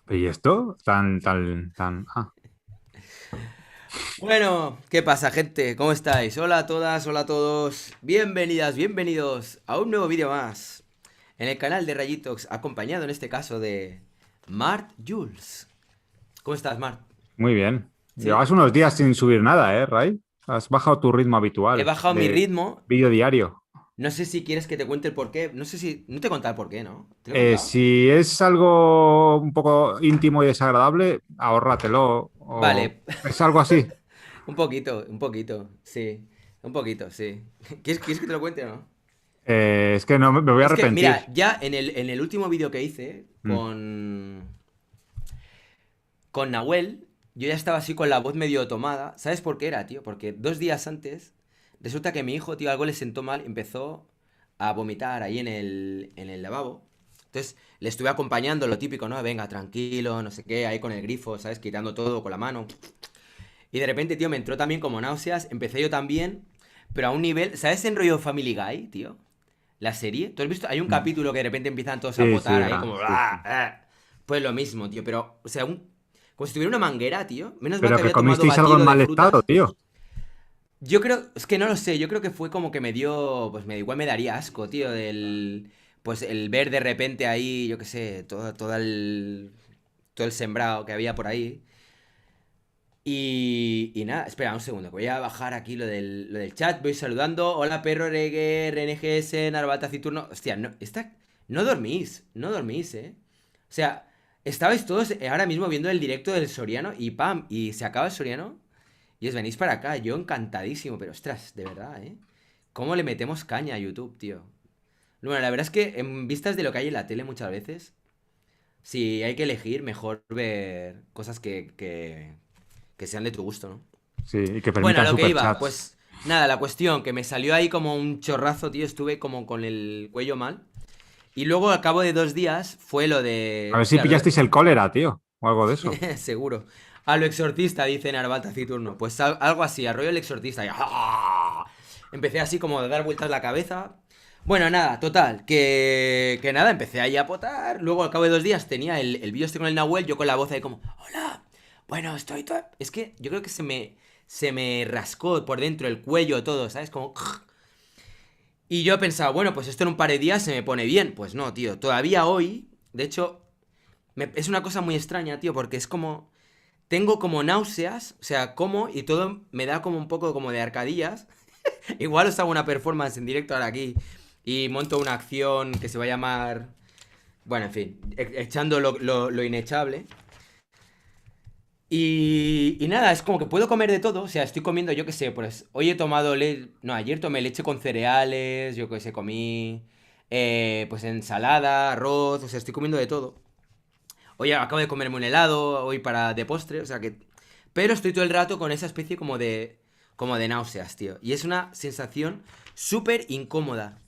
¿Y esto? Ah, Bueno, ¿qué pasa, gente? ¿Cómo estáis? Hola a todas, hola a todos. Bienvenidas, bienvenidos a un nuevo vídeo más en el canal de Rayitox, acompañado en este caso de Mart Jules. ¿Cómo estás, Mart? muy bien. ¿Sí? Llevas unos días sin subir nada, Ray? Has bajado tu ritmo He habitual bajado mi de ritmo. vídeo diario. No sé si quieres que te cuente el porqué. No sé si... No te he contado el porqué, ¿no? ¿Te lo he contado? Si es algo un poco íntimo y desagradable, ahórratelo. O Vale. es algo así. Un poquito, sí. Un poquito, sí. ¿Quieres que te lo cuente o no? Es que no me voy a Es que, arrepentir. mira, ya en el último vídeo que hice Mm. con Nahuel, yo ya estaba así con la voz medio tomada. ¿Sabes por qué era, tío? Porque 2 días antes, resulta que mi hijo, tío, algo le sentó mal, empezó a vomitar ahí en el lavabo. Entonces le estuve acompañando, lo típico, ¿no? Venga, tranquilo, no sé qué, ahí con el grifo, ¿sabes? Quitando todo con la mano. Y de repente, tío, me entró también como náuseas, empecé yo también, pero a un nivel, ¿sabes en rollo Family Guy, tío? La serie. ¿Tú has visto? Hay un Mm. capítulo que de repente empiezan todos a Sí, potar sí, ahí como... sí, "Ah, sí. ah". Pues lo mismo, tío. Pero, o sea, como si tuviera una manguera, tío. Menos mal Pero que que había tomado comisteis algo en batido de mal estado, frutas. tío. Yo creo... Es que no lo sé. Yo creo que fue como que me dio... Pues me igual me daría asco, tío. Pues el ver de repente ahí, yo qué sé, todo el sembrado que había por ahí. Y nada, espera un segundo, que voy a bajar aquí lo del chat, voy saludando. Hola perro, Regue, RNGS, Narvata, Citurno. Hostia, no dormís, no dormís, ¿eh? O sea, estabais todos ahora mismo viendo el directo del Soriano y pam, y se acaba el Soriano y os venís para acá. Yo encantadísimo, pero ostras, de verdad, ¿eh? ¿Cómo le metemos caña a YouTube, tío? Bueno, la verdad es que en vistas de lo que hay en la tele muchas veces, si hay que elegir, mejor ver cosas que sean de tu gusto, ¿no? Sí, y que Bueno, a permitan lo que iba, superchats. pues nada, la cuestión, que me salió ahí como un chorrazo, tío, estuve como con el cuello mal. Y luego al cabo de 2 días fue lo A de... ver si Hostia, pillasteis el cólera, tío. O algo de eso. Seguro. A lo exorcista, dice Narval Taciturno. Pues algo así, arroyo el exorcista. Y... ¡ah! Empecé así como a dar vueltas la cabeza. Bueno, nada, total, que nada, empecé ahí a potar. Luego al cabo de 2 días tenía el vídeo este con el Nahuel, yo con la voz ahí como, hola, bueno, estoy todo... Es que yo creo que se me rascó por dentro el cuello todo, ¿sabes? Como... Y yo he pensado, bueno, pues esto en un par de días se me pone bien. Pues no, tío, todavía hoy, de hecho, es una cosa muy extraña, tío, porque es como... Tengo como náuseas, o sea, como y todo me da como un poco como de arcadillas. Igual os hago una performance en directo ahora aquí y monto una acción que se va a llamar... Bueno, en fin, echando lo inechable. Y nada, es como que puedo comer de todo. O sea, estoy comiendo, yo qué sé, pues hoy he tomado leche. No, ayer tomé leche con cereales, yo qué sé, comí. Pues ensalada, arroz, o sea, estoy comiendo de todo. Hoy acabo de comerme un helado, hoy para de postre, o sea que. Pero estoy todo el rato con esa especie como de. Como de náuseas, tío. Y es una sensación súper incómoda.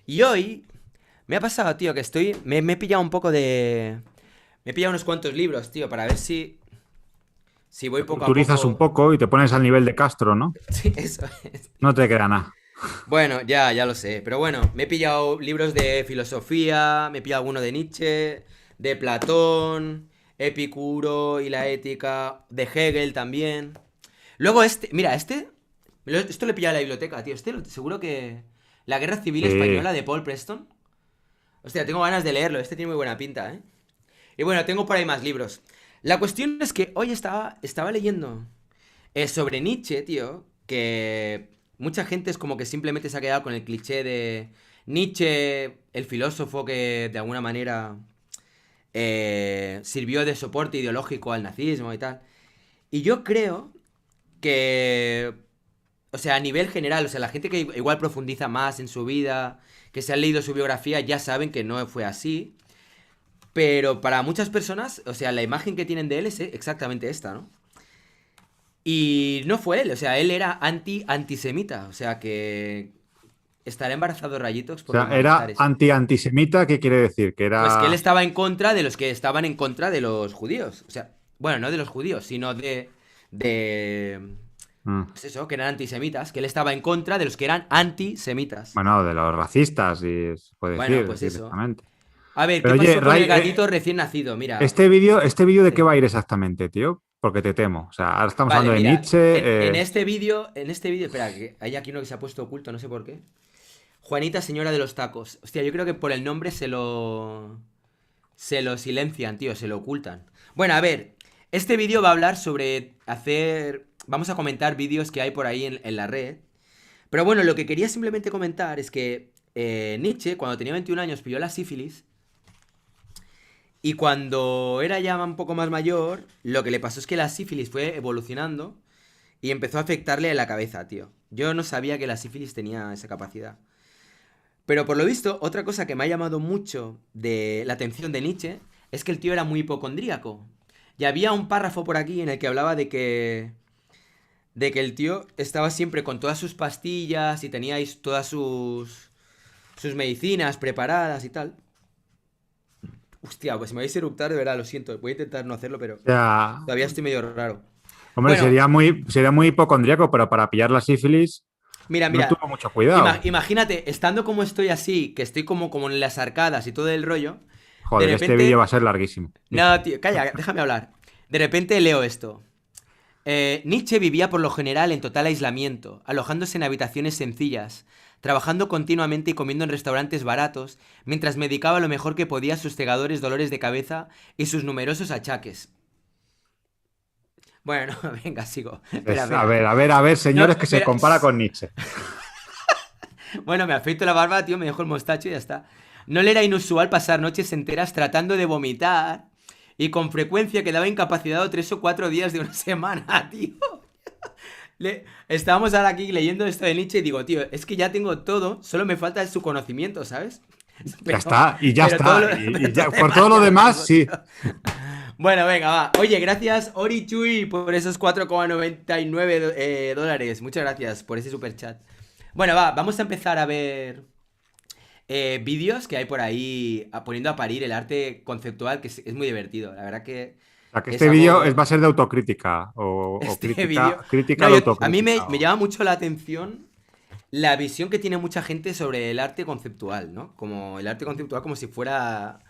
Y hoy me ha pasado, tío, que estoy. Me he pillado un poco de. Me he pillado unos cuantos libros, tío, para ver si voy Te poco a culturizas un poco. poco y te pones al nivel de Castro, ¿no? Sí, eso es. No te queda nada. Bueno, ya lo sé. Pero bueno, me he pillado libros de filosofía, me he pillado alguno de Nietzsche, de Platón, Epicuro y la ética, de Hegel también. Luego mira, esto lo he pillado en la biblioteca, tío. Seguro que... La Guerra Civil Sí. Española de Paul Preston. Hostia, tengo ganas de leerlo, este tiene muy buena pinta, ¿eh? Y bueno, tengo por ahí más libros. La cuestión es que hoy estaba leyendo sobre Nietzsche, tío, que mucha gente es como que simplemente se ha quedado con el cliché de Nietzsche, el filósofo que de alguna manera sirvió de soporte ideológico al nazismo y tal. Y yo creo que, o sea, a nivel general, o sea, la gente que igual profundiza más en su vida, que se han leído su biografía, ya saben que no fue así. Pero para muchas personas, o sea, la imagen que tienen de él es exactamente esta, ¿no? Y no fue él, o sea, él era antisemita, o sea que estará embarazado Rayitos O por sea, los era malestares. anti-antisemita, ¿qué quiere decir? Que Pues que él era... estaba en contra de los que estaban en contra de los judíos. O sea, bueno, no de los judíos, sino de... Mm. Pues eso, que eran antisemitas, que él estaba en contra de los que eran antisemitas. Bueno, de los racistas, y se puede Bueno, decir pues eso. directamente. A ver, Pero ¿qué oye, pasó con el Ray, gatito recién nacido? Mira, este vídeo de qué sí. va a ir exactamente, tío, porque te temo. O sea, ahora estamos Vale, hablando de mira, Nietzsche. en este vídeo, espera, que hay aquí uno que se ha puesto oculto, no sé por qué. Juanita, señora de los tacos. Hostia, yo creo que por el nombre se lo silencian, tío, se lo ocultan. Bueno, a ver, este vídeo va a hablar sobre hacer... Vamos a comentar vídeos que hay por ahí en la red. Pero bueno, lo que quería simplemente comentar es que Nietzsche, cuando tenía 21 años, pilló la sífilis. Y cuando era ya un poco más mayor, lo que le pasó es que la sífilis fue evolucionando y empezó a afectarle la cabeza, tío. Yo no sabía que la sífilis tenía esa capacidad. Pero por lo visto, otra cosa que me ha llamado mucho de la atención de Nietzsche es que el tío era muy hipocondríaco. Y había un párrafo por aquí en el que hablaba de que el tío estaba siempre con todas sus pastillas y teníais todas sus medicinas preparadas y tal. Hostia, pues si me vais a eructar, de verdad, lo siento. Voy a intentar no hacerlo, pero O sea, todavía estoy medio raro. hombre, Bueno, sería muy hipocondríaco, pero para pillar la sífilis mira, no mira. tuvo mucho cuidado. Imagínate, estando como estoy así, que estoy como en las arcadas y todo el rollo, de Joder, este vídeo va a repente... ser larguísimo. No, tío, calla, déjame hablar. De repente leo esto. Nietzsche vivía por lo general en total aislamiento, alojándose en habitaciones sencillas, trabajando continuamente y comiendo en restaurantes baratos, mientras medicaba lo mejor que podía sus cegadores dolores de cabeza y sus numerosos achaques. Bueno, no, venga, sigo. Espera, A espera. ver, a ver, a ver, No, señores, que se espera. compara con Nietzsche. Bueno, me afeito la barba, tío, me dejo el mostacho y ya está. No le era inusual pasar noches enteras tratando de vomitar y con frecuencia quedaba incapacitado 3 o 4 días de una semana, tío. Estábamos ahora aquí leyendo esto de Nietzsche y digo, tío, es que ya tengo todo, solo me falta su conocimiento, ¿sabes? Ya Pero, está, y ya pero todo está. lo, pero Y todo ya, lo por todo demás lo ya lo demás, tengo, sí. tío. Bueno, venga, va. Oye, gracias Ori Chui por esos 4,99 dólares. Muchas gracias por ese super chat. Bueno, va, vamos a empezar a ver vídeos que hay por ahí poniendo a parir el arte conceptual, que es muy divertido. La verdad que O sea, que es este vídeo va algo... a ser de autocrítica o Este vídeo... crítica No, de a mí autocrítica. me llama mucho la atención la visión que tiene mucha gente sobre el arte conceptual, ¿no? Como el arte conceptual como si fuera...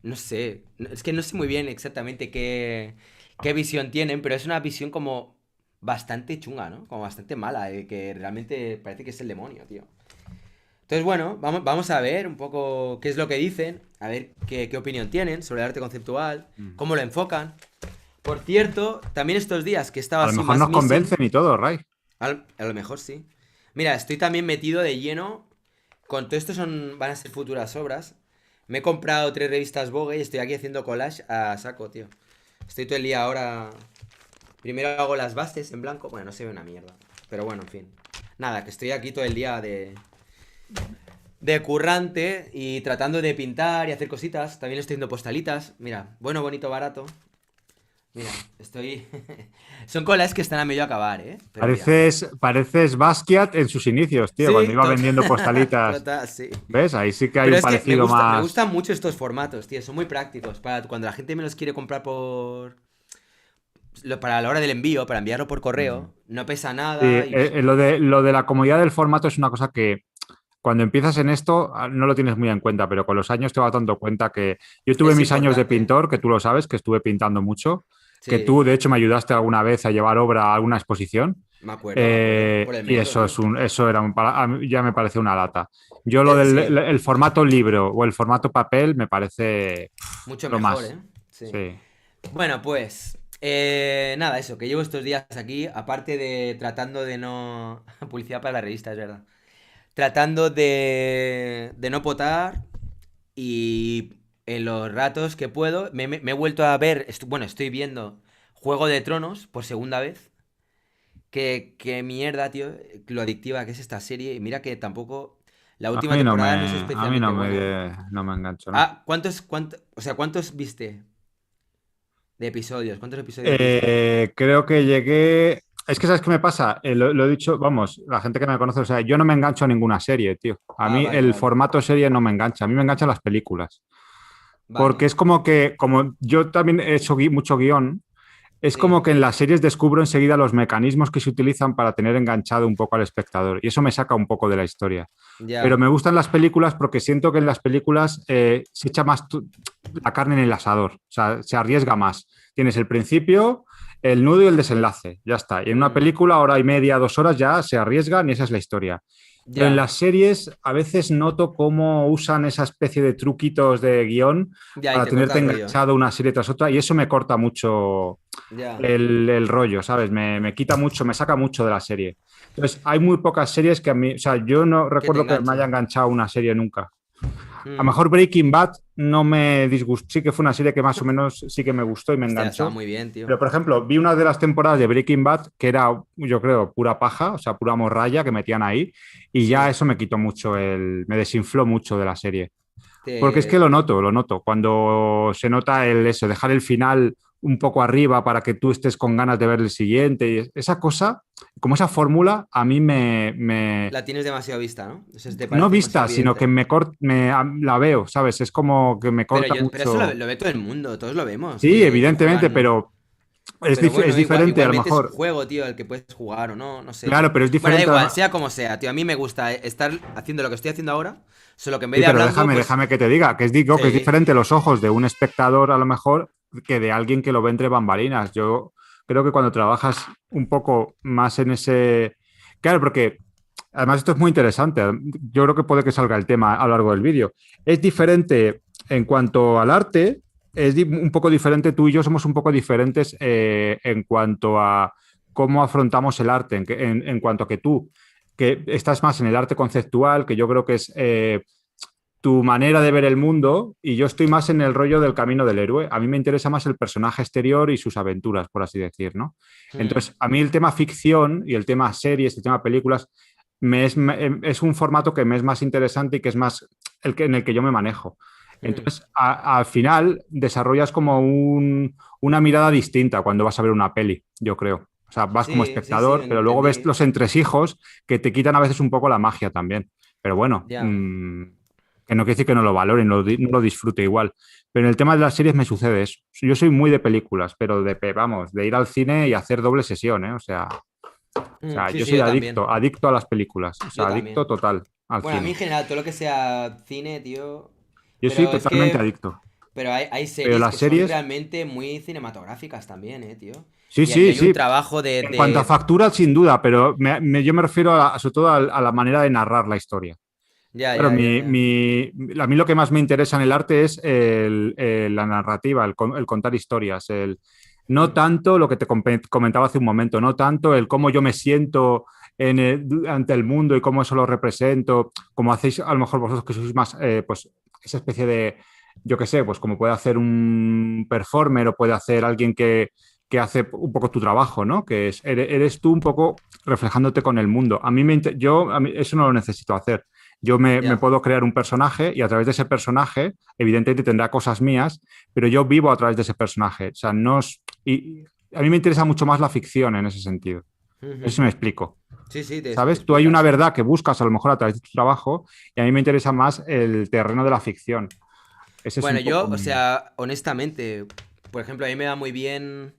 No sé, es que no sé muy bien exactamente qué visión tienen, pero es una visión como bastante chunga, ¿no? Como bastante mala, que realmente parece que es el demonio, tío. Entonces, bueno, vamos a ver un poco qué es lo que dicen, a ver qué opinión tienen sobre el arte conceptual, Mm. cómo lo enfocan. Por cierto, también estos días que estaba A lo así mejor más nos missing, convencen y todo, Ray. a lo mejor sí. Mira, estoy también metido de lleno con todo esto van a ser futuras obras. Me he comprado 3 revistas Vogue y estoy aquí haciendo collage a saco, tío. Estoy todo el día ahora. Primero hago las bases en blanco. Bueno, no se ve una mierda. Pero bueno, en fin. Nada, que estoy aquí todo el día de currante y tratando de pintar y hacer cositas. También estoy haciendo postalitas. Mira, bueno, bonito, barato. Mira, estoy... Son collages que están a medio acabar, ¿eh? Pero mira. Pareces Basquiat en sus inicios, tío, cuando Sí, iba vendiendo postalitas. total, sí. ¿Ves? Ahí sí que hay Pero un es que parecido me más. gustan mucho estos formatos, tío. Son muy prácticos. Para cuando la gente me los quiere comprar para la hora del envío, para enviarlo por Mm. correo, no pesa Sí, nada y... lo de la comodidad del formato es una cosa que cuando empiezas en esto no lo tienes muy en cuenta, pero con los años te vas dando cuenta que yo tuve Es mis años de importante. pintor, que tú lo sabes, que estuve pintando mucho, que Sí, tú de hecho me ayudaste alguna vez a llevar obra a alguna exposición. me acuerdo, me acuerdo. Por el Y metro, tío. eso era a mí ya me parece una lata. Yo lo del Sí, el formato libro o el formato papel me parece mucho lo mejor, más. ¿eh? Sí. Sí. Bueno, pues... nada, eso, que llevo estos días aquí, aparte de tratando de no... Publicidad para la revista, es verdad. Tratando de no potar y en los ratos que puedo me he vuelto a ver, bueno, estoy viendo Juego de Tronos por segunda vez. Qué mierda, tío, lo adictiva que es esta serie. Y mira que tampoco... La última temporada no es A mí especialmente buena, ¿eh? no me engancho, ¿no? Ah, o sea, ¿cuántos viste de episodios? ¿Cuántos episodios viste? Creo que llegué. Es que, ¿sabes qué me pasa? Lo he dicho, vamos, la gente que me conoce, o sea, yo no me engancho a ninguna serie, tío. A Ah, mí vale, el vale. formato serie no me engancha, a mí me enganchan las películas. Porque Vale. es como que, como yo también he hecho mucho guión, es Sí, como que en las series descubro enseguida los mecanismos que se utilizan para tener enganchado un poco al espectador y eso me saca un poco de la historia. Pero ya, me gustan las películas porque siento que en las películas se echa más la carne en el asador, o sea, se arriesga más. Tienes el principio, el nudo y el desenlace, ya está. Y en una mm, película, hora y media, 2 horas, ya se arriesgan y esa es la historia. Pero en ya, las series a veces noto cómo usan esa especie de truquitos de guión ya, y para te corta tenerte el rollo, ¿eh? enganchado una serie tras otra y eso me corta mucho Ya, el rollo, ¿sabes? Me quita mucho, me saca mucho de la serie. Entonces, hay muy pocas series que a mí, o sea, yo no que te recuerdo que me haya enganchen. enganchado una serie nunca. A lo Mm. mejor Breaking Bad no me disgustó, sí que fue una serie que más o menos sí que me gustó y me Hostia, estaba enganchó. muy bien, tío. Pero, por ejemplo, vi una de las temporadas de Breaking Bad que era, yo creo, pura paja, o sea, pura morralla que metían ahí, y ya Sí, eso me quitó mucho me desinfló mucho de la serie. Porque es que te... lo noto. Cuando se nota eso, dejar el final un poco arriba para que tú estés con ganas de ver el siguiente. Y esa cosa, como esa fórmula, a mí La tienes demasiado vista, ¿no? O sea, te no parece demasiado vista, sino que evidente. la veo, ¿sabes? Es como que me Pero corta yo, pero eso mucho. lo ve todo el mundo, todos lo vemos, Sí, que evidentemente, juegan. pero Pero es bueno, diferente a lo igualmente es un mejor. juego, tío, el que puedes jugar o no, no sé, Claro, tío. pero es Bueno, da diferente igual, sea como sea, tío. A mí me gusta estar haciendo lo que estoy haciendo ahora, solo que en vez Sí, de pero hablando, pues déjame que te diga, digo que es sí. diferente los ojos de un espectador a lo mejor que de alguien que lo ve entre bambalinas. Yo creo que cuando trabajas un poco más en ese... Claro, porque además esto es muy interesante. Yo creo que puede que salga el tema a lo largo del vídeo. Es diferente en cuanto al arte, un poco diferente, tú y yo somos un poco diferentes en cuanto a cómo afrontamos el arte, en cuanto a que tú que estás más en el arte conceptual, que yo creo que es tu manera de ver el mundo, y yo estoy más en el rollo del camino del héroe. A mí me interesa más el personaje exterior y sus aventuras, por así decir, ¿no? Mm, Entonces, a mí el tema ficción y el tema series, el tema películas, es un formato que me es más interesante y que es más en el que yo me manejo. mm. Entonces, al final, desarrollas como una mirada distinta cuando vas a ver una peli, yo creo. O sea, vas como Sí, sí, sí, lo espectador, pero luego ves entendí. los entresijos que te quitan a veces un poco la magia también. Pero bueno, Ya. que no quiere decir que no lo valore, no lo disfrute igual. Pero en el tema de las series me sucede eso. Yo soy muy de películas, pero vamos, de ir al cine y hacer doble sesión, ¿eh? Sí, Yo sí, soy yo también. adicto a las películas, o Yo sea, adicto también. total al Bueno, a mí cine. en general, todo lo que sea cine, tío. Yo soy Pero es totalmente que. adicto. Pero hay Pero series las que son series, realmente muy cinematográficas también, tío. sí, Y sí, hay un sí. trabajo En cuanto a factura, sin duda, pero yo me refiero sobre todo a la manera de narrar la historia. Ya, Claro, ya, ya, ya. a mí lo que más me interesa en el arte es la narrativa, el contar historias, no Mm, tanto lo que te comentaba hace un momento, no tanto el cómo yo me siento ante el mundo y cómo eso lo represento, como hacéis a lo mejor vosotros que sois más, pues esa especie de, yo qué sé, pues como puede hacer un performer o puede hacer alguien que hace un poco tu trabajo, ¿no? Que eres tú un poco reflejándote con el mundo. A mí eso no lo necesito hacer. Yo me ya. puedo crear un personaje y a través de ese personaje, evidentemente tendrá cosas mías, pero yo vivo a través de ese personaje. O sea, no es, y a mí me interesa mucho más la ficción en ese sentido. No sé Ujú. si me explico. Sí, sí, te ¿Sabes? Tú hay una explicas. verdad que buscas a lo mejor a través de tu trabajo y a mí me interesa más el terreno de la ficción. Ese es Bueno, un poco yo, o mi... sea, honestamente, por ejemplo, a mí me va muy bien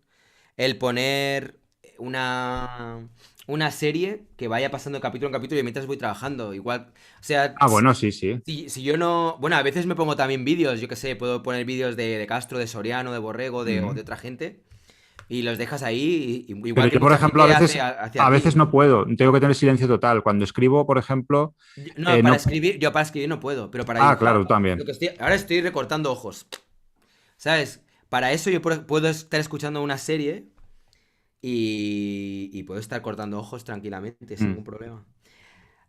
el poner una serie que vaya pasando de capítulo en capítulo y mientras voy trabajando. Igual, o sea, Ah, bueno, sí, sí. si yo no. Bueno, a veces me pongo también vídeos, yo qué sé, puedo poner vídeos de Castro, de Soriano, de Borrego, o Mm. de otra gente, y los dejas ahí, Pero igual que yo, por mucha ejemplo, gente hace a a veces ti. no puedo. Tengo que tener silencio total. Cuando escribo, por ejemplo, No, no... yo para escribir no puedo, pero para Ah, dibujar, claro, tú también. ahora estoy recortando ojos. ¿Sabes? Para eso yo puedo estar escuchando una serie y puedo estar cortando ojos tranquilamente, sin Mm. ningún problema.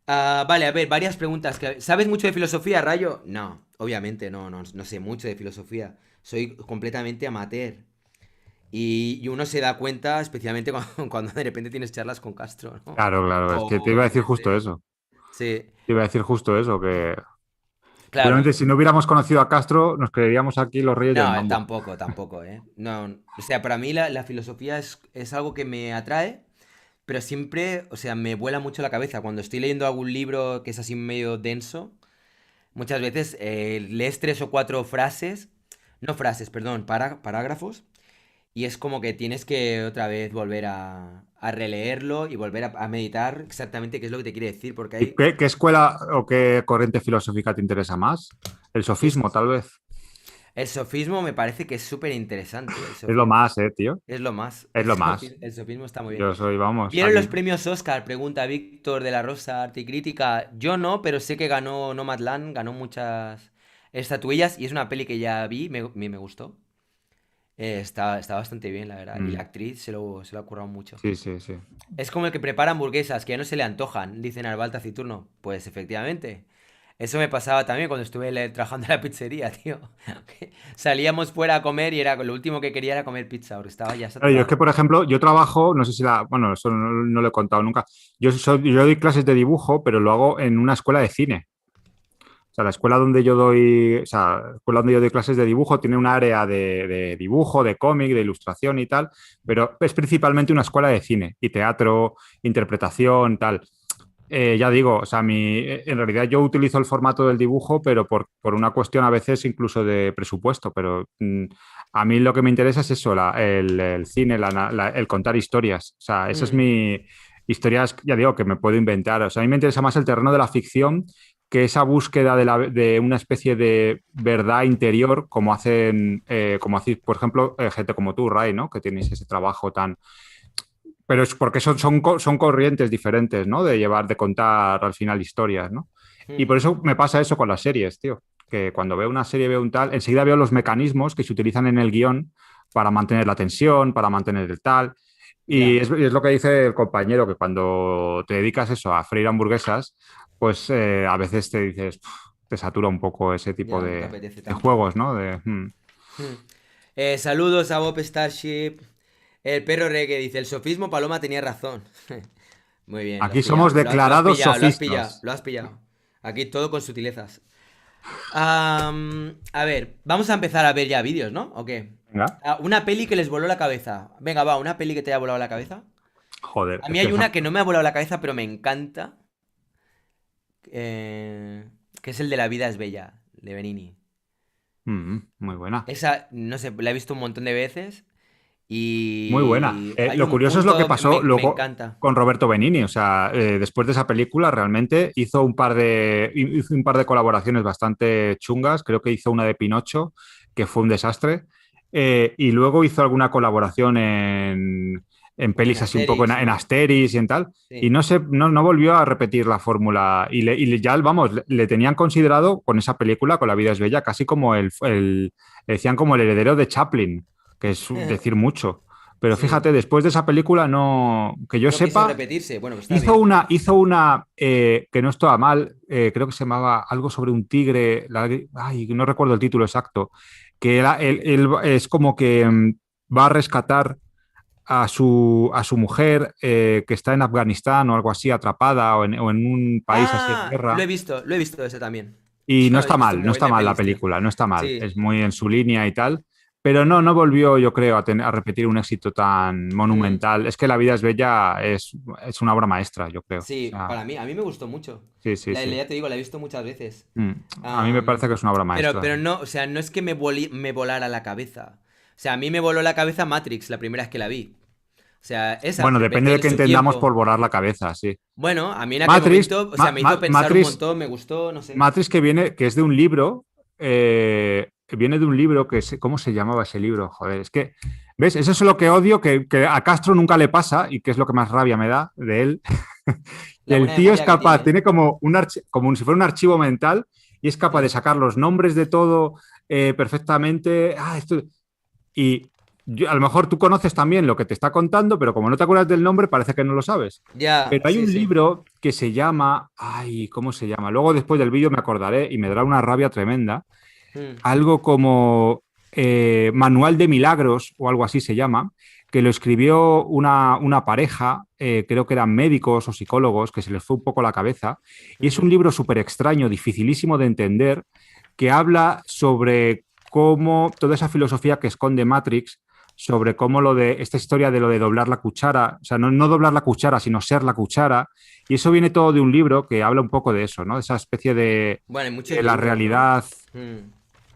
Ah, vale, a ver, varias preguntas. ¿Sabes mucho de filosofía, Rayo? No, obviamente no sé mucho de filosofía. Soy completamente amateur. Y uno se da cuenta, especialmente cuando de repente tienes charlas con Castro, ¿no? Claro, claro. Es que te O iba a yo decir qué justo sé. eso. Sí, Te iba a decir justo eso, que claro. seguramente si no hubiéramos conocido a Castro, nos creeríamos aquí los reyes del No, mambo. tampoco, tampoco, ¿eh? No, o sea, para mí la filosofía es algo que me atrae. Pero siempre, o sea, me vuela mucho la cabeza. Cuando estoy leyendo algún libro que es así medio denso, muchas veces lees tres o cuatro frases, no frases, perdón, parágrafos, y es como que tienes que otra vez volver a releerlo y volver a meditar exactamente qué es lo que te quiere decir, porque ¿Y hay... qué escuela o qué corriente filosófica te interesa más? El Es, sofismo, tal vez. el sofismo me parece que es súper interesante, el Es lo sofismo. más, tío. Es lo más. Es lo más. El sofismo está muy bien. Yo soy, vamos, ¿Vieron los aquí. premios Oscar? Pregunta Víctor de la Rosa, Arte y Crítica. Yo no, pero sé que ganó Nomadland, ganó muchas estatuillas y es una peli que ya vi, me gustó. Está bastante bien, la verdad. Y la Mm, actriz se lo ha currado mucho. sí, sí, sí. Es como el que prepara hamburguesas, que ya no se le antojan, dicen Arval Taciturno. Pues efectivamente. Eso me pasaba también cuando estuve trabajando en la pizzería, tío. Salíamos fuera a comer y era lo último que quería era comer pizza, porque estaba ya Claro, yo es saturado. que, por ejemplo, yo trabajo, no sé si la, bueno, eso no lo he contado nunca. Yo doy clases de dibujo, pero lo hago en una escuela de cine. O sea, la escuela donde yo doy, o sea, la escuela donde yo doy clases de dibujo tiene un área de dibujo, de cómic, de ilustración y tal, pero es principalmente una escuela de cine y teatro, interpretación, tal. Ya digo, o sea, en realidad yo utilizo el formato del dibujo, pero por una cuestión a veces incluso de presupuesto, pero a mí lo que me interesa es eso, el cine, el contar historias. O sea, esa es Mm, mi historias, ya digo, que me puedo inventar. O sea, a mí me interesa más el terreno de la ficción que esa búsqueda de una especie de verdad interior, como hacéis, por ejemplo, gente como tú, Ray, ¿no? Que tienes ese trabajo tan, pero es porque son corrientes diferentes, ¿no? De llevar, de contar al final historias, ¿no? Y por mm. eso me pasa eso con las series, tío. Que cuando veo una serie, veo un tal, enseguida veo los mecanismos que se utilizan en el guión para mantener la tensión, para mantener el tal. Y Ya, es lo que dice el compañero, que cuando te dedicas eso a freír hamburguesas, pues a veces te dices, "Puf", te satura un poco ese tipo ya no te apetece de tanto. juegos, ¿no? Mm. Saludos a Bob Starship. El perro reggae dice, el sofismo Paloma tenía razón. Muy bien, lo has Aquí somos pillado. Lo has declarados pillado, lo has pillado, sofistas. lo has pillado. Aquí todo con sutilezas. A ver, vamos a empezar a ver ya vídeos, ¿no? ¿O qué? Venga, Una peli que les voló la cabeza. Venga, va, una peli que te haya volado la cabeza. joder, A es mí que hay una que no me ha volado la cabeza, pero me encanta. Que es el de La vida es bella, de Benini. Muy buena. Esa, no sé, la he visto un montón de veces. Muy buena. Y hay Lo un curioso es lo que punto, pasó me luego encanta. con Roberto Benigni. O sea, después de esa película realmente hizo un par de colaboraciones bastante chungas. Creo que hizo una de Pinocho, que fue un desastre. Y luego hizo alguna colaboración en En pelis así un poco Asterix, en ¿no? Asterix y en tal. Y Sí. no volvió a repetir la fórmula. Ya, vamos, le tenían considerado con esa película, con La vida es bella, casi como le decían como el heredero de Chaplin, que es decir mucho. Pero Sí. fíjate, después de esa película, no, que yo No quiso sepa, repetirse. Bueno, pues está bien. hizo una que no estaba mal, creo que se llamaba algo sobre un tigre, ay, no recuerdo el título exacto, que él es como que va a rescatar a su mujer que está en Afganistán o algo así, atrapada o en un país así en Ah, guerra. lo he visto ese también. Y no Yo he está visto mal, un no montón está de mal la pelis, tío. película, no está mal. Sí. Es muy en su línea y tal. Pero no volvió, yo creo, a repetir un éxito tan Mm. monumental. Es que La vida es bella es una obra maestra, yo creo. O Sí, sea, para mí, a mí me gustó mucho. sí, sí, sí. Ya te digo, la he visto muchas veces. Mm. A mí me Am, parece que es una obra maestra. pero no, o sea, no es que me volara la cabeza. O sea, a mí me voló la cabeza Matrix la primera vez que la vi. O sea, esa, Bueno, depende de en qué su entendamos por tiempo. volar la cabeza, sí. Bueno, a mí en aquel Matrix, momento, o sea, me hizo pensar un Matrix, montón, me gustó, no sé. Matrix que es de un libro, viene de un libro ¿cómo se llamaba ese libro? Joder, es que, ¿ves? Eso es lo que odio, que a Castro nunca le pasa y que es lo que más rabia me da de él. La El buena tío es memoria que capaz, tiene. tiene como como si fuera un archivo mental y es capaz de Hmm. sacar los nombres de todo perfectamente. Y a lo mejor tú conoces también lo que te está contando, pero como no te acuerdas del nombre, parece que no lo sabes. Ya, Pero hay sí, un sí. libro que se llama, ay, ¿cómo se llama? Luego después del vídeo me acordaré y me dará una rabia tremenda. Hmm. Algo como Manual de Milagros o algo así se llama, que lo escribió una pareja, creo que eran médicos o psicólogos, que se les fue un poco la cabeza. Y es un Ujú. libro súper extraño, dificilísimo de entender, que habla sobre cómo toda esa filosofía que esconde Matrix, sobre cómo lo de esta historia de lo de doblar la cuchara, o sea, no doblar la cuchara, sino ser la cuchara. Y eso viene todo de un libro que habla un poco de eso, ¿no? De esa especie Bueno, hay muchos de la libros, ¿no? realidad. Hmm.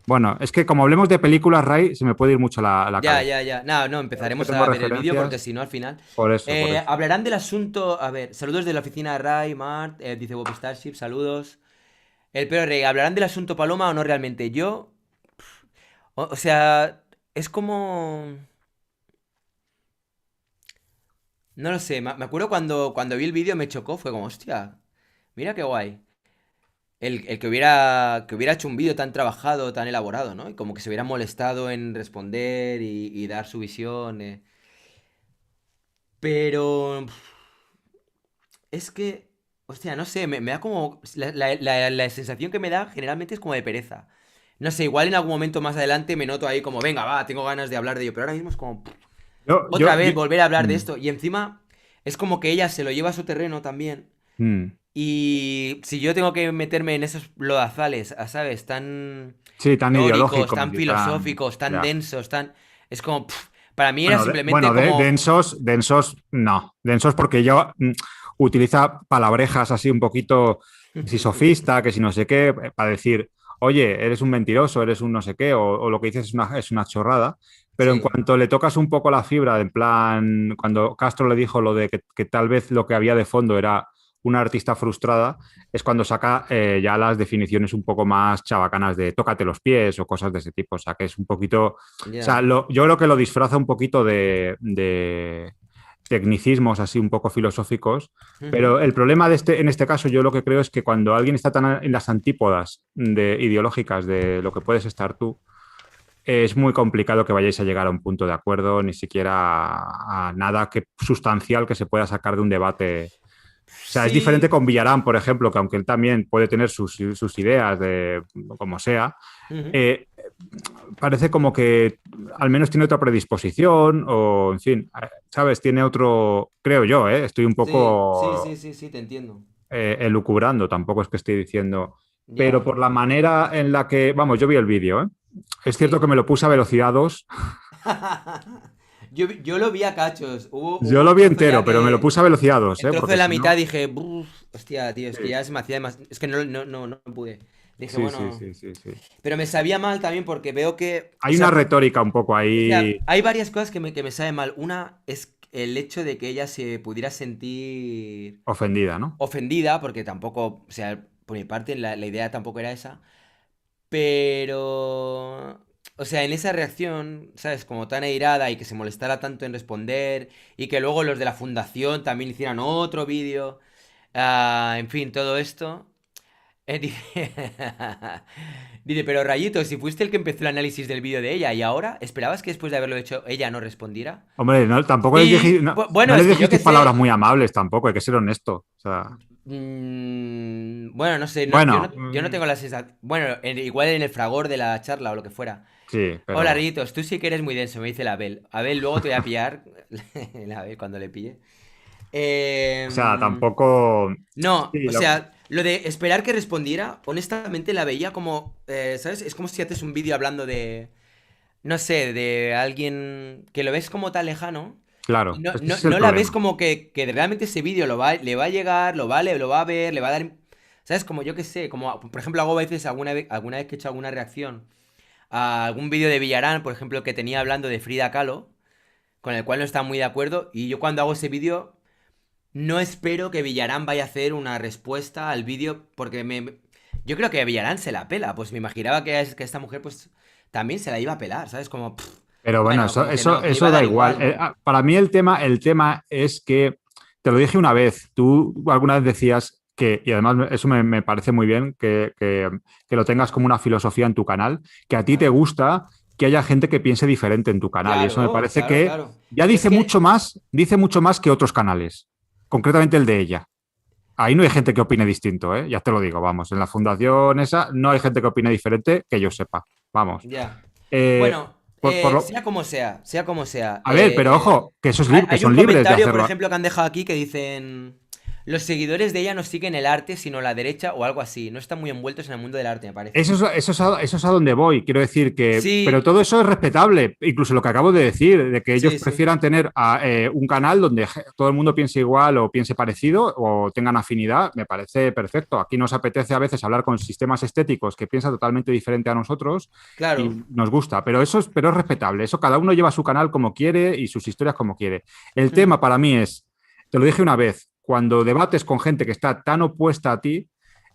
Bueno, es que como hablemos de películas, Ray, se me puede ir mucho la Ya, cabeza. ya, ya. No, no, Es que empezaremos tengo a ver el vídeo porque referencias, si no, al final. por eso, por eso. Hablarán del asunto. A ver, saludos de la oficina de Ray, Mart, dice Bob Starship, saludos. El Pero Rey, ¿hablarán del asunto Paloma o no realmente? Yo. O sea, es como. No lo sé, me acuerdo cuando vi el vídeo me chocó, fue como, hostia, mira qué guay. El que hubiera hecho un vídeo tan trabajado, tan elaborado, ¿no? Y como que se hubiera molestado en responder y dar su visión. Pero es que, hostia, no sé, me da como... La sensación que me da generalmente es como de pereza. No sé, igual en algún momento más adelante me noto ahí como, venga, va, tengo ganas de hablar de ello, pero ahora mismo es como, Yo, otra yo, vez yo- volver a hablar de Mm, esto. Y encima es como que ella se lo lleva a su terreno también. mm. Y si yo tengo que meterme en esos lodazales, ¿sabes? Tan Sí, tan teóricos, ideológicos tan y tan... filosóficos, tan Ya. densos, tan... Es como... para mí era Bueno, simplemente como... densos, densos, no. Densos porque ella utiliza palabrejas así un poquito, que si sofista, que si no sé qué, para decir, oye, eres un mentiroso, eres un no sé qué, o lo que dices es una chorrada. Pero en Sí, cuanto le tocas un poco la fibra, en plan, cuando Castro le dijo lo de que tal vez lo que había de fondo era una artista frustrada, es cuando saca ya las definiciones un poco más chabacanas de tócate los pies o cosas de ese tipo. O sea, que es un poquito. O sea, ya. yo creo que lo disfraza un poquito de tecnicismos así un poco filosóficos, Ujú. pero el problema en este caso yo lo que creo es que cuando alguien está tan en las antípodas ideológicas de lo que puedes estar tú, es muy complicado que vayáis a llegar a un punto de acuerdo, ni siquiera a nada sustancial que se pueda sacar de un debate. O sea, es diferente Sí. con Villarán, por ejemplo, que aunque él también puede tener sus ideas de como sea, Ujú. eh, parece como que al menos tiene otra predisposición o, en fin, ¿sabes? Tiene otro, creo yo, ¿eh? Estoy un Sí, sí, sí, poco sí, sí, te entiendo. elucubrando, tampoco es que estoy diciendo, pero Ya. por la manera en la que, vamos, yo vi el vídeo, ¿eh? Es cierto Sí. que me lo puse a velocidad 2. Yo lo vi a cachos. Hubo Yo lo un vi trozo entero, ya pero me lo que... puse a velocidad 2, El ¿eh? trozo de Porque la si mitad no... dije, "Buf, hostia, tío, es que Sí, ya se me hacía demasiado... Es que no pude. Dije, sí, sí, bueno... sí, sí, sí. Pero me sabía mal también porque veo que... O Hay una sea, retórica un poco o sea, ahí hay varias cosas que me saben mal. Una es el hecho de que ella se pudiera sentir ofendida, ¿no? ofendida, porque tampoco, o sea, por mi parte la idea tampoco era esa. Pero... O sea, en esa reacción, ¿sabes? Como tan airada y que se molestara tanto en responder y que luego los de la fundación también hicieran otro vídeo. En fin, todo esto. Dice, dice, pero Rayito, si fuiste el que empezó el análisis del vídeo de ella y ahora, ¿esperabas que después de haberlo hecho ella no respondiera? Hombre, tampoco les Sí, dijiste, bueno, no les es que yo dijiste qué palabras sé. muy amables tampoco, hay que ser honesto. O sea, Bueno, no sé, bueno, yo no tengo la sensación. Bueno, igual en el fragor de la charla o lo que fuera. sí, Hola, pero, Ritos, tú sí que eres muy denso, me dice el Abel. Abel, luego te voy a pillar. El Abel, cuando le pille. o sea, Em, tampoco, no, sí, o sea, lo de esperar que respondiera, honestamente la veía como, ¿sabes? Es como si haces un vídeo hablando de, no sé, de alguien que lo ves como tan lejano y claro, no, es que no, ese es el no la ves problema. como que realmente ese vídeo le va a llegar, lo va a ver, le va a dar... ¿Sabes? Como yo qué sé, como por ejemplo hago a veces alguna vez que he hecho alguna reacción a algún vídeo de Villarán, por ejemplo, que tenía hablando de Frida Kahlo, con el cual no estaba muy de acuerdo, y yo cuando hago ese vídeo no espero que Villarán vaya a hacer una respuesta al vídeo, porque yo creo que Villarán se la pela, pues me imaginaba que esta mujer pues también se la iba a pelar, ¿sabes? Como, Pero bueno, bueno, eso, como que eso, no, que le iba eso a da dar igual. igual, ¿no? Para mí el tema es que, te lo dije una vez, tú alguna vez decías que, y además eso me parece muy bien, que lo tengas como una filosofía en tu canal, que a ti te Claro. gusta que haya gente que piense diferente en tu canal. Y eso me Claro, parece claro, que claro. ya Es que, dice mucho más que otros canales, concretamente el de ella. Ahí no hay gente que opine distinto, ¿eh? Ya te lo digo, vamos. En la fundación esa no hay gente que opine diferente que yo sepa. Vamos. ya. Eh, Bueno, por lo, sea como sea. a ver, pero ojo, que eso es Hay, que hay un son libres de comentario, por hacerlo. ejemplo, que han dejado aquí que dicen... los seguidores de ella no siguen el arte, sino la derecha o algo así. No están muy envueltos en el mundo del arte, me parece. Eso es a donde voy. Quiero decir que, pero Sí, todo eso es respetable. Incluso lo que acabo de decir, de que ellos sí, sí. prefieran tener un canal donde todo el mundo piense igual o piense parecido o tengan afinidad, me parece perfecto. Aquí nos apetece a veces hablar con sistemas estéticos que piensan totalmente diferente a nosotros Claro. y nos gusta, pero es respetable. Eso cada uno lleva su canal como quiere y sus historias como quiere. El Ujú. tema para mí es, te lo dije una vez, cuando debates con gente que está tan opuesta a ti,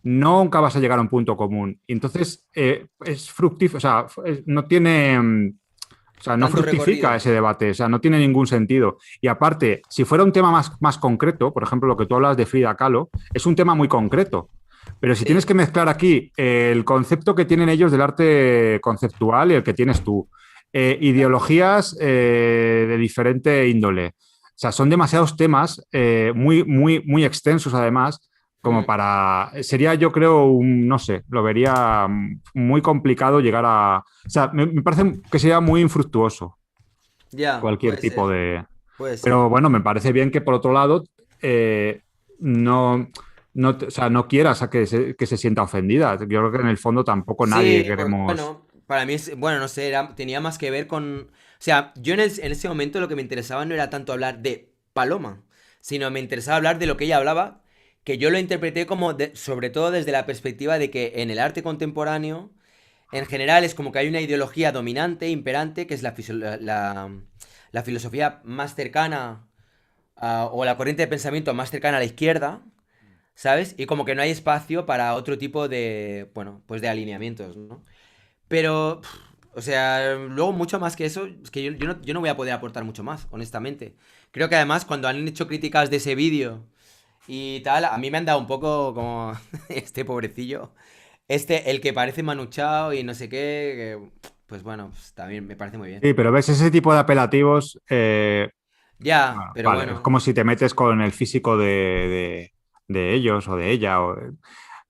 nunca vas a llegar a un punto común. Y entonces es fructífero, o sea, no tiene, o sea, no Tanto fructifica recorrido. ese debate, o sea, no tiene ningún sentido. Y aparte, si fuera un tema más concreto, por ejemplo, lo que tú hablas de Frida Kahlo, es un tema muy concreto. Pero si tienes Sí. que mezclar aquí el concepto que tienen ellos del arte conceptual y el que tienes tú, Ya. ideologías de diferente índole, o sea, son demasiados temas muy extensos además, como Ujú. para... Sería yo creo, no sé, lo vería muy complicado llegar a... O sea, me parece que sería muy infructuoso Ya, cualquier puede tipo ser. de... Puede ser. Pero bueno, me parece bien que por otro lado no, o sea, no quieras a que se sienta ofendida. Yo creo que en el fondo tampoco nadie Sí, queremos... bueno, para mí es, bueno, no sé, tenía más que ver con, o sea, yo en ese momento lo que me interesaba no era tanto hablar de Paloma, sino me interesaba hablar de lo que ella hablaba, que yo lo interpreté como, sobre todo desde la perspectiva de que en el arte contemporáneo, en general es como que hay una ideología dominante, imperante, que es la filosofía más cercana, o la corriente de pensamiento más cercana a la izquierda, ¿sabes? Y como que no hay espacio para otro tipo de, bueno, pues de alineamientos, ¿no? Pero, o sea, luego mucho más que eso, es que yo no voy a poder aportar mucho más, honestamente. Creo que además cuando han hecho críticas de ese vídeo y tal, a mí me han dado un poco como este pobrecillo, el que parece Manu Chao y no sé qué, pues bueno, pues también me parece muy bien. Sí, pero ves ese tipo de apelativos, Ya, bueno, pero vale, es bueno, como si te metes con el físico de ellos o de ella.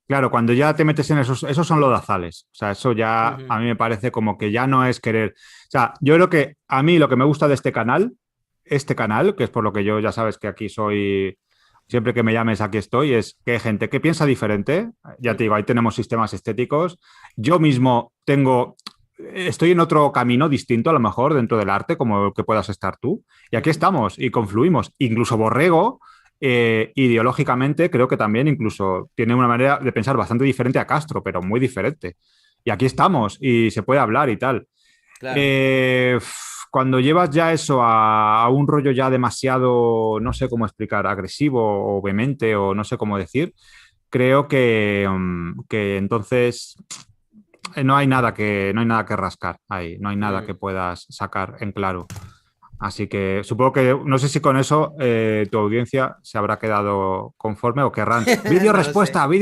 Claro, cuando ya te metes en esos son lodazales. O sea, eso ya ujú, a mí me parece como que ya no es querer. O sea, yo creo que a mí lo que me gusta de este canal, que es por lo que yo ya sabes que aquí soy, siempre que me llames aquí estoy, es que hay gente que piensa diferente. Ya te digo, ujú, ahí tenemos sistemas estéticos. Yo mismo estoy en otro camino distinto a lo mejor dentro del arte, como el que puedas estar tú. Y aquí ujú, estamos y confluimos. Incluso Borrego ideológicamente creo que también incluso tiene una manera de pensar bastante diferente a Castro, pero muy diferente. Y aquí estamos y se puede hablar y tal. claro. Cuando llevas ya eso a un rollo ya demasiado, no sé cómo explicar, agresivo o vehemente o no sé cómo decir, creo que entonces no hay nada que rascar ahí, no hay nada Mm. que puedas sacar en claro. Así que supongo que, no sé si con eso tu audiencia se habrá quedado conforme o querrán No lo sé. vídeo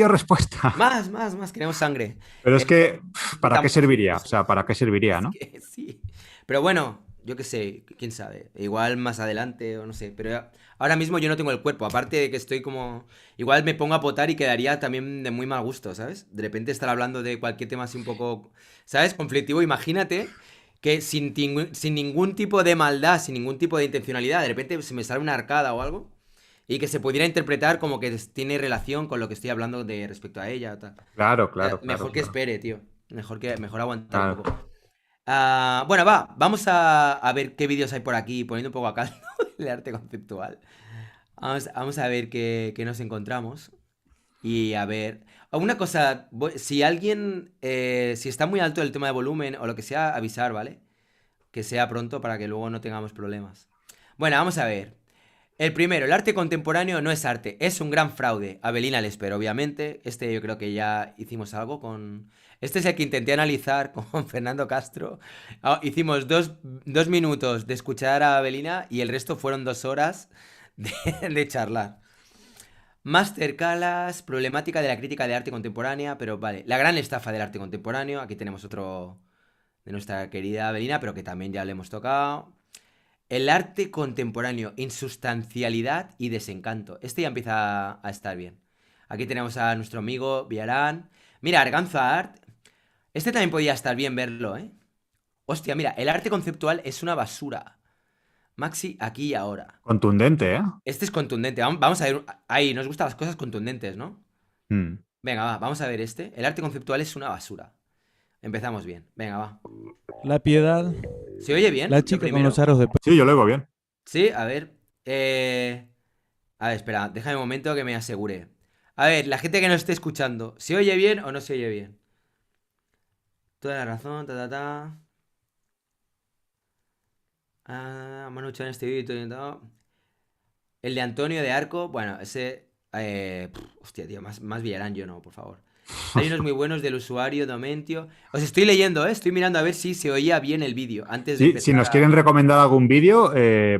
respuesta. Más, queremos sangre. Pero es Eh, que, y ¿para qué no serviría? O sé. sea, ¿para qué serviría, Es no? que sí. Pero bueno, yo qué sé, quién sabe. Igual más adelante o no sé. Pero ahora mismo yo no tengo el cuerpo. Aparte de que estoy como. Igual me pongo a potar y quedaría también de muy mal gusto, ¿sabes? De repente estar hablando de cualquier tema así un poco. ¿Sabes? Conflictivo. Imagínate que sin ningún tipo de maldad, sin ningún tipo de intencionalidad, de repente se me sale una arcada o algo. Y que se pudiera interpretar como que tiene relación con lo que estoy hablando de respecto a ella o tal. Claro, claro, claro, Mejor que claro. espere, tío. Mejor aguantar un Claro. poco. Bueno, vamos a ver qué vídeos hay por aquí, poniendo un poco a caldo el arte conceptual. Vamos a ver qué nos encontramos. Y a ver. Una cosa, si alguien, si está muy alto el tema de volumen o lo que sea, avisar, ¿vale? Que sea pronto para que luego no tengamos problemas. Bueno, vamos a ver. El primero, el arte contemporáneo no es arte, es un gran fraude. Abelina Lesper, obviamente. Este yo creo que ya hicimos algo con... Este es el que intenté analizar con Fernando Castro. Hicimos dos minutos de escuchar a Abelina y el resto fueron 2 horas de charlar. Masterclass, problemática de la crítica de arte contemporánea, pero vale. La gran estafa del arte contemporáneo. Aquí tenemos otro de nuestra querida Abelina, pero que también ya le hemos tocado. El arte contemporáneo, insustancialidad y desencanto. Este ya empieza a estar bien. Aquí tenemos a nuestro amigo Villarán. Mira, Arganza Art. Este también podía estar bien verlo, ¿eh? Hostia, mira, el arte conceptual es una basura. Maxi aquí y ahora. Contundente, ¿eh? Este es contundente. Vamos a ver. Ahí, nos gustan las cosas contundentes, ¿no? Mm. Venga, va, vamos a ver este. El arte conceptual es una basura. Empezamos bien. Venga, va. La Piedad, ¿Se oye bien? la Lo chica con primero. los aros de... Sí, yo lo oigo bien. Sí, a ver. A ver, espera, déjame un momento que me asegure. A ver, la gente que nos esté escuchando, ¿se oye bien o no se oye bien? Toda la razón, ta ta ta. Ah, Manu Chao en este vídeo y todo. El de Antonio de Arco, bueno, ese. Hostia, tío, más Villarán yo no, por favor. Hay unos muy buenos del usuario Domentio. Os estoy leyendo, ¿eh? Estoy mirando a ver si se oía bien el vídeo antes de Sí, si empezar nos quieren recomendar algún vídeo,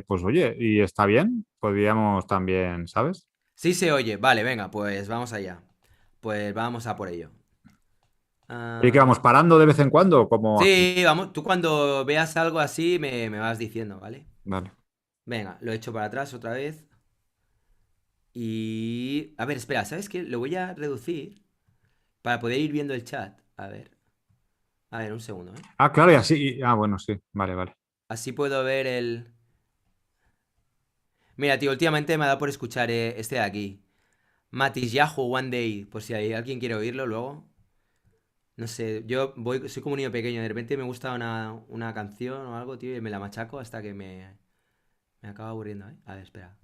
pues oye, y está bien, podríamos también, ¿sabes? Sí se oye, vale, venga, pues vamos allá. Pues vamos a por ello. ¿Y que Ah, vamos parando de vez en cuando? Como aquí. Sí, vamos, tú cuando veas algo así me vas diciendo, ¿vale? Vale. Venga, lo echo para atrás otra vez. Y... A ver, espera, ¿sabes qué? Lo voy a reducir para poder ir viendo el chat. A ver. A ver, un segundo, ¿eh? Ah, claro, y así. Bueno, sí. Vale, vale. Así puedo ver el... Mira, tío, últimamente me ha dado por escuchar este de aquí. Matis Yahoo One Day. Por si hay alguien quiere oírlo luego. No sé, soy como un niño pequeño. De repente me gusta una canción o algo, tío, y me la machaco hasta que me acaba aburriendo, ¿eh? A ver, espera.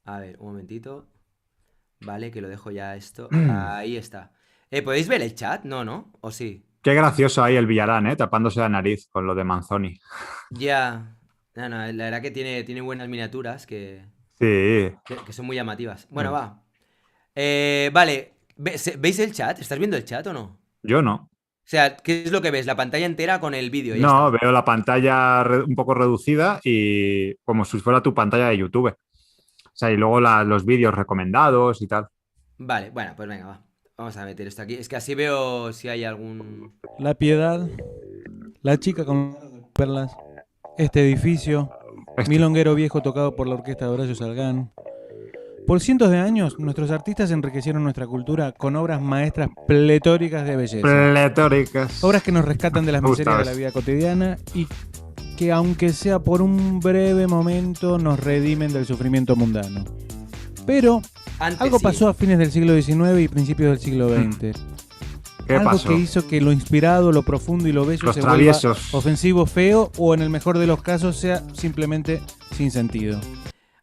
A ver, un momentito. Vale, que lo dejo ya esto. Ahí está. ¿Podéis ver el chat? No, ¿no? ¿O sí? Qué gracioso ahí el Villarán, ¿eh? Tapándose la nariz con lo de Manzoni. Ya. No, no, la verdad que tiene buenas miniaturas Sí. que son muy llamativas. Bueno, Mm. va. Vale. ¿Veis el chat? ¿Estás viendo el chat o no? Yo no. O sea, ¿qué es lo que ves? La pantalla entera con el vídeo, ya No, está. veo la pantalla un poco reducida y como si fuera tu pantalla de YouTube. O sea, y luego los vídeos recomendados y tal. Vale, bueno, pues venga, va. Vamos a meter esto aquí. Es que así veo si hay algún... La Piedad, la chica con perlas, este edificio, milonguero viejo tocado por la orquesta de Horacio Salgán. Por cientos de años, nuestros artistas enriquecieron nuestra cultura con obras maestras pletóricas de belleza. Pletóricas. Obras que nos rescatan de las Me gusta miserias de la eso. vida cotidiana y que, aunque sea por un breve momento, nos redimen del sufrimiento mundano. Pero Antes algo sí. pasó a fines del siglo XIX y principios del siglo XX. ¿Qué Algo pasó? que hizo que lo inspirado, lo profundo y lo bello Los se vuelva traviesos. ofensivo, feo o, en el mejor de los casos, sea simplemente sin sentido.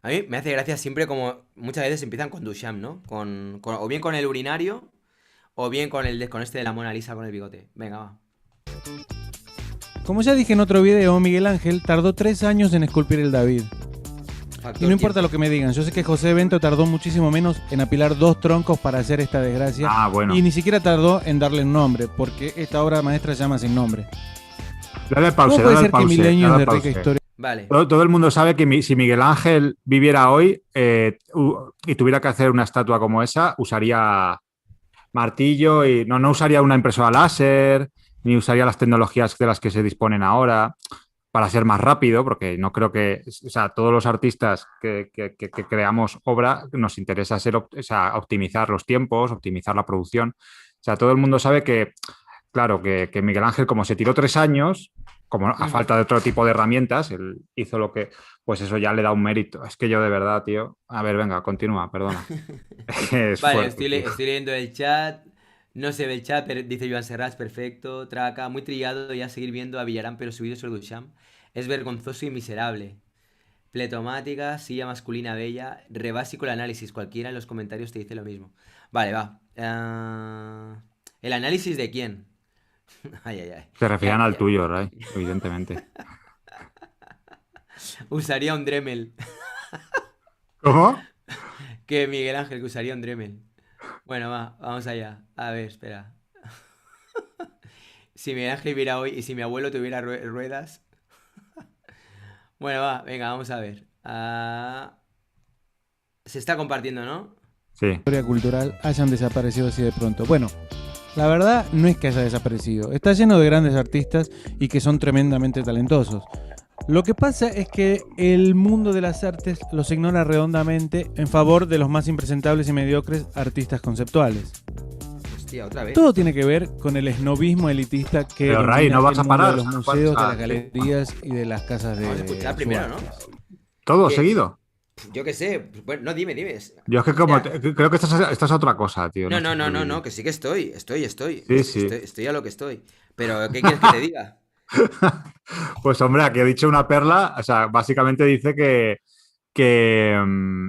A mí me hace gracia siempre como muchas veces empiezan con Duchamp, ¿no? O bien con el urinario, o bien con este de la Mona Lisa con el bigote. Venga, va. Como ya dije en otro video, Miguel Ángel tardó 3 años en esculpir el David. Factor Y no importa tiempo. lo que me digan, yo sé que José Bento tardó muchísimo menos en apilar 2 troncos para hacer esta desgracia. Bueno. Y ni siquiera tardó en darle un nombre, porque esta obra maestra se llama Sin Nombre. Dale pause, ¿Cómo puede dale ser que pause, milenios dale de rica pause. historia... Vale. Todo el mundo sabe que si Miguel Ángel viviera hoy y tuviera que hacer una estatua como esa, usaría martillo y no usaría una impresora láser, ni usaría las tecnologías de las que se disponen ahora para ser más rápido, porque no creo que, o sea, todos los artistas que creamos obra nos interesa optimizar los tiempos, optimizar la producción. O sea, todo el mundo sabe que, claro, que Miguel Ángel, como se tiró 3 años, como a falta de otro tipo de herramientas, él hizo lo que, pues eso ya le da un mérito. Es que yo de verdad, tío. A ver, venga, continúa, perdona. Es Vale, fuerte, tío. estoy leyendo el chat. No se ve el chat, pero dice Joan Serrats, perfecto. Traca, muy trillado ya seguir viendo a Villarán, pero subido sobre Duchamp. Es vergonzoso y miserable. Pletomática, silla masculina bella. Rebásico el análisis. Cualquiera en los comentarios te dice lo mismo. Vale, va. ¿El análisis de quién? Ay, ay, ay. Se referían al Ya. tuyo, Ray, evidentemente. Usaría un Dremel. ¿Cómo? Que Miguel Ángel, que usaría un Dremel. Bueno, vamos allá. A ver, espera. Si Miguel Ángel viviera hoy y si mi abuelo tuviera ruedas. Bueno, venga, vamos a ver. Se está compartiendo, ¿no? Sí. cultural hayan desaparecido así de pronto. Bueno, la verdad no es que haya desaparecido. Está lleno de grandes artistas y que son tremendamente talentosos. Lo que pasa es que el mundo de las artes los ignora redondamente en favor de los más impresentables y mediocres artistas conceptuales. hostia, otra vez. Todo tiene que ver con el esnobismo elitista que Pero, Ray, domina no vas el a mundo parar, de los no museos, de paras. las galerías y de las casas de Vamos a escuchar primero, ¿no? subastas. ¿Todo ¿Qué? seguido? Yo qué sé. Bueno, no, dime. Yo es que Mira, creo que estás a otra cosa, tío. no, No sé no, no, no, si... no, que sí que estoy. Estoy. Sí, sí. Estoy a lo que estoy. Pero, ¿qué quieres que te diga? Pues hombre, aquí he dicho una perla, o sea, básicamente dice que, mm,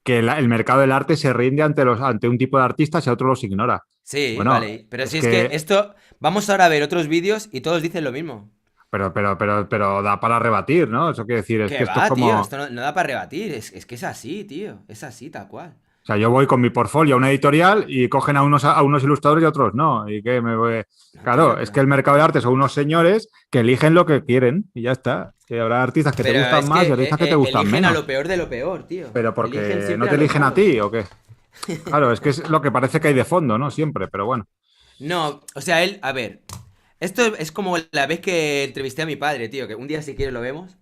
que el mercado del arte se rinde ante un tipo de artistas y a otros los ignora. Sí, Bueno, vale. Pero es si es que que, esto. Vamos ahora a ver otros vídeos y todos dicen lo mismo. pero da para rebatir, ¿no? Eso quiere decir, es ¿Qué que esto es va, tío? como, Esto no da para rebatir. Es que es así, tío. Es así, tal cual. o sea, yo voy con mi portfolio a una editorial y cogen a unos ilustradores y a otros no. ¿Y qué me voy? No, tío, Claro, es que el mercado de arte son unos señores que eligen lo que quieren y ya está. Que habrá artistas que te pero gustan es que más y artistas que te gustan eligen a lo menos. peor de lo peor, tío. Pero Eligen porque no siempre te a los eligen a malos. ti o qué. Claro, es que es lo que parece que hay de fondo, ¿no? Siempre, pero bueno. No, o sea, él, a ver. Esto es como la vez que entrevisté a mi padre, tío, que un día si quieres lo vemos.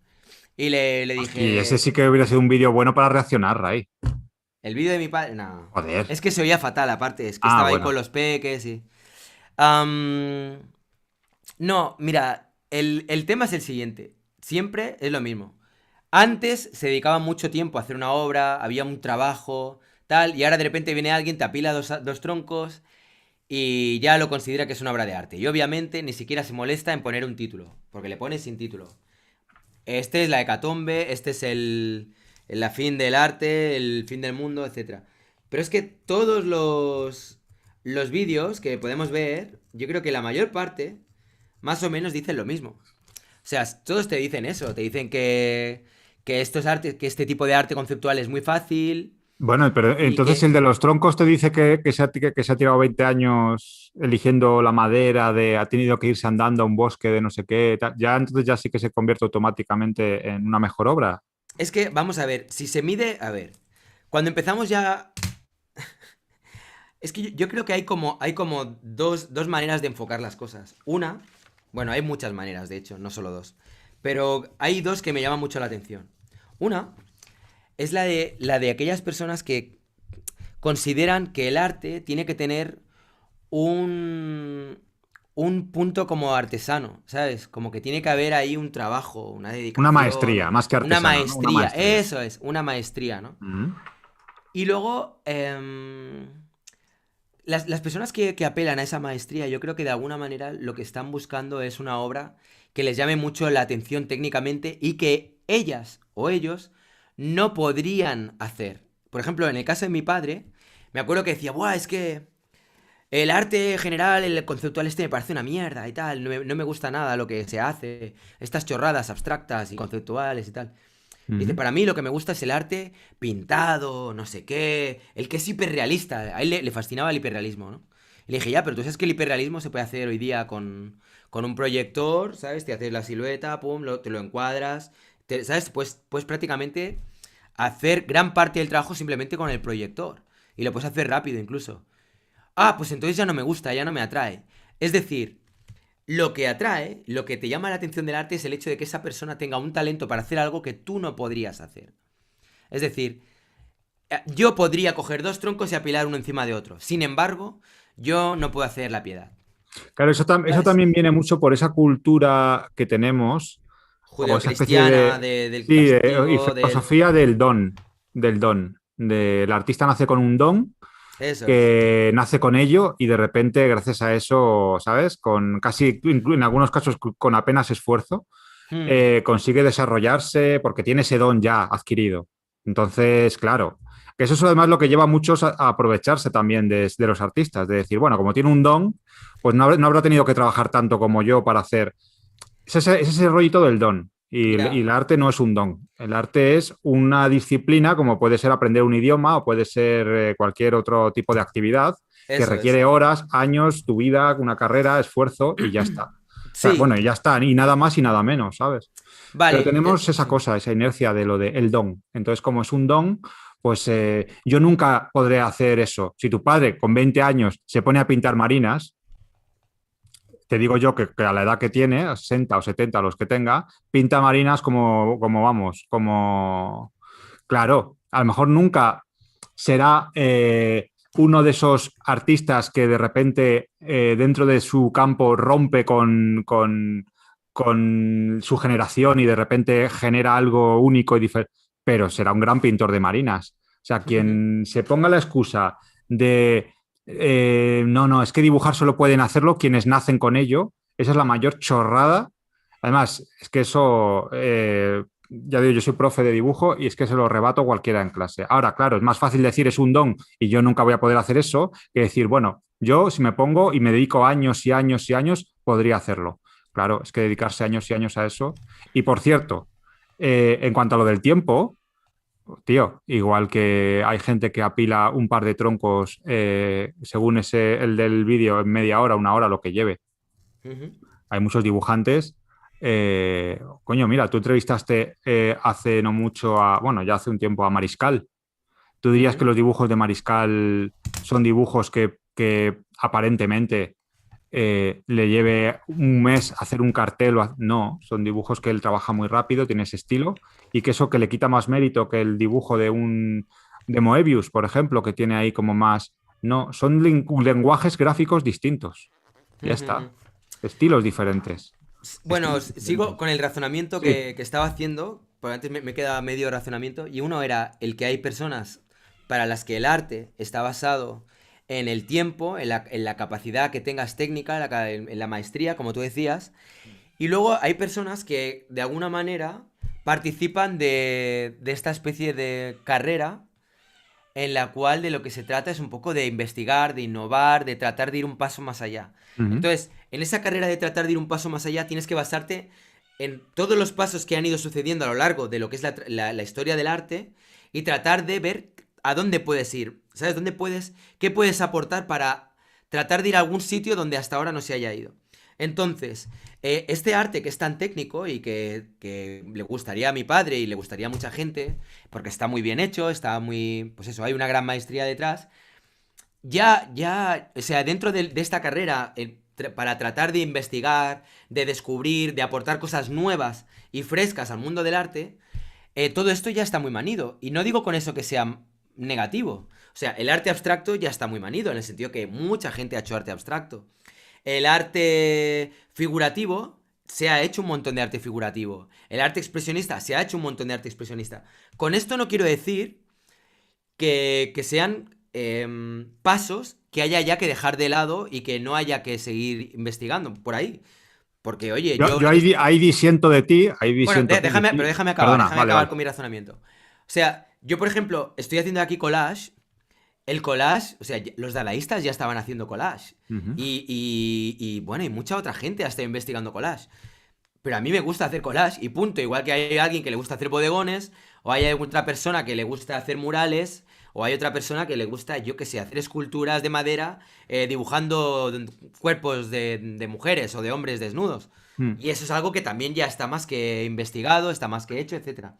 Y le Y ese dije, sí que hubiera sido un vídeo bueno para reaccionar, Ray. ¿el vídeo de mi padre? No. Joder. Es que se oía fatal, aparte, es que Ah, estaba ahí con bueno. los peques y... Am, no, mira, el tema es el siguiente. Siempre es lo mismo. Antes se dedicaba mucho tiempo a hacer una obra, había un trabajo, tal, y ahora de repente viene alguien, te apila dos troncos y ya lo considera que es una obra de arte. Y obviamente ni siquiera se molesta en poner un título, porque le pone sin título. Este es la hecatombe, este es la fin del arte, el fin del mundo, etcétera. Pero es que todos los vídeos que podemos ver, yo creo que la mayor parte, más o menos dicen lo mismo. O sea, todos te dicen eso, te dicen que estos artes, que este tipo de arte conceptual es muy fácil Bueno, pero y entonces el que... de los troncos te dice que se ha tirado 20 años eligiendo la madera, ha tenido que irse andando a un bosque de no sé qué, tal. Ya entonces ya sí que se convierte automáticamente en una mejor obra. Es que, vamos a ver, si se mide, a ver, cuando empezamos ya... Es que yo creo que hay como dos maneras de enfocar las cosas. Una, bueno, hay muchas maneras, de hecho, no solo dos. Pero hay dos que me llaman mucho la atención. Una es la de aquellas personas que consideran que el arte tiene que tener un, un punto como artesano, ¿sabes? Como que tiene que haber ahí un trabajo, una Una dedicación, maestría, más que una artesano, ¿no? Una maestría. maestría. Eso es, una maestría, ¿no? Mm. Y luego, las personas que apelan a esa maestría, yo creo que de alguna manera lo que están buscando es una obra que les llame mucho la atención técnicamente y que ellas o ellos no podrían hacer. Por ejemplo, en el caso de mi padre, me acuerdo que decía, Buah, es que el arte general, el conceptual este me parece una mierda y tal, no me gusta nada lo que se hace, estas chorradas abstractas y conceptuales y tal. Dice, Mm. para mí lo que me gusta es el arte pintado, no sé qué, el que es hiperrealista. A él le fascinaba el hiperrealismo, ¿no? Y le dije, ya, pero tú sabes que el hiperrealismo se puede hacer hoy día con un proyector, ¿sabes? Te haces la silueta, pum, te lo encuadras, ¿sabes? Pues prácticamente hacer gran parte del trabajo simplemente con el proyector. Y lo puedes hacer rápido incluso. Ah, pues entonces ya no me gusta, ya no me atrae. Es decir, lo que atrae, lo que te llama la atención del arte es el hecho de que esa persona tenga un talento para hacer algo que tú no podrías hacer. Es decir, yo podría coger dos troncos y apilar uno encima de otro. Sin embargo, yo no puedo hacer la piedad. Claro, eso ¿Sabes? también viene mucho por esa cultura que tenemos, como esa especie Judeocristiana, de, del sí, y castigo, del... filosofía del don. El artista nace con un don, Eso es. que nace con ello y de repente, gracias a eso, ¿sabes? Con casi, en algunos casos, con apenas esfuerzo, Hmm. consigue desarrollarse porque tiene ese don ya adquirido. Entonces, claro, que eso es además lo que lleva a muchos a aprovecharse también de los artistas, de decir, bueno, como tiene un don, pues no habrá tenido que trabajar tanto como yo para hacer. Es ese rollito del don. Y Ya. el arte no es un don. El arte es una disciplina, como puede ser aprender un idioma o puede ser cualquier otro tipo de actividad que Eso es. requiere horas, años, tu vida, una carrera, esfuerzo y ya está. O sea, bueno, Sí. y ya está, y nada más y nada menos, ¿sabes? Pero Vale. tenemos esa Sí. cosa, esa inercia de lo de el don. Entonces, como es un don, pues yo nunca podré hacer eso. Si tu padre con 20 años se pone a pintar marinas, te digo yo que a la edad que tiene, a 60 o 70, los que tenga, pinta marinas como vamos, como... Claro, a lo mejor nunca será uno de esos artistas que de repente dentro de su campo rompe con su generación y de repente genera algo único y diferente, pero será un gran pintor de marinas. O sea, quien se ponga la excusa de no, es que dibujar solo pueden hacerlo quienes nacen con ello, esa es la mayor chorrada. Además, es que eso, ya digo, yo soy profe de dibujo y es que se lo rebato a cualquiera en clase. Ahora, claro, es más fácil decir es un don y yo nunca voy a poder hacer eso que decir, bueno, yo si me pongo y me dedico años y años y años, podría hacerlo. Claro, es que dedicarse años y años a eso. Y por cierto, en cuanto a lo del tiempo, tío, igual que hay gente que apila un par de troncos según el del vídeo en media hora, una hora, lo que lleve. Ujú. Hay muchos dibujantes. Coño, mira, tú entrevistaste hace no mucho bueno, ya hace un tiempo a Mariscal. ¿Tú dirías Ujú. que los dibujos de Mariscal son dibujos que aparentemente le lleve un mes hacer un cartel? No, son dibujos que él trabaja muy rápido, tiene ese estilo, y que eso que le quita más mérito que el dibujo de Moebius, por ejemplo, que tiene ahí como más... No, son lenguajes gráficos distintos. Ya está. Ujú. Estilos diferentes. Bueno, Estilos sigo diferentes. con el razonamiento Sí. que estaba haciendo, porque antes me queda medio razonamiento, y uno era el que hay personas para las que el arte está basado en el tiempo, en la capacidad que tengas técnica, en la maestría, como tú decías, y luego hay personas que de alguna manera participan de esta especie de carrera en la cual de lo que se trata es un poco de investigar, de innovar, de tratar de ir un paso más allá. Ujú. Entonces, en esa carrera de tratar de ir un paso más allá, tienes que basarte en todos los pasos que han ido sucediendo a lo largo de lo que es la historia del arte y tratar de ver a dónde puedes ir, ¿sabes? ¿Dónde puedes, qué puedes aportar para tratar de ir a algún sitio donde hasta ahora no se haya ido? Entonces, este arte que es tan técnico y que le gustaría a mi padre y le gustaría a mucha gente, porque está muy bien hecho, está muy, pues eso, hay una gran maestría detrás, o sea, dentro de esta carrera, para tratar de investigar, de descubrir, de aportar cosas nuevas y frescas al mundo del arte, todo esto ya está muy manido. Y no digo con eso que sea negativo. O sea, el arte abstracto ya está muy manido, en el sentido que mucha gente ha hecho arte abstracto. El arte figurativo, se ha hecho un montón de arte figurativo. El arte expresionista, se ha hecho un montón de arte expresionista. Con esto no quiero decir que sean pasos que haya ya que dejar de lado y que no haya que seguir investigando por ahí. Porque, oye, Yo, yo... yo ahí disiento de ti, ahí Bueno, disiento de pero ti. déjame acabar, Perdona, déjame vale, acabar vale. con mi razonamiento. O sea, yo, por ejemplo, estoy haciendo aquí collage. El collage, o sea, los dadaístas ya estaban haciendo collage. Ujú. Y bueno, y mucha otra gente ha estado investigando collage. Pero a mí me gusta hacer collage y punto. Igual que hay alguien que le gusta hacer bodegones, o hay otra persona que le gusta hacer murales, o hay otra persona que le gusta, yo qué sé, hacer esculturas de madera dibujando cuerpos de mujeres o de hombres desnudos. Mm. Y eso es algo que también ya está más que investigado, está más que hecho, etcétera.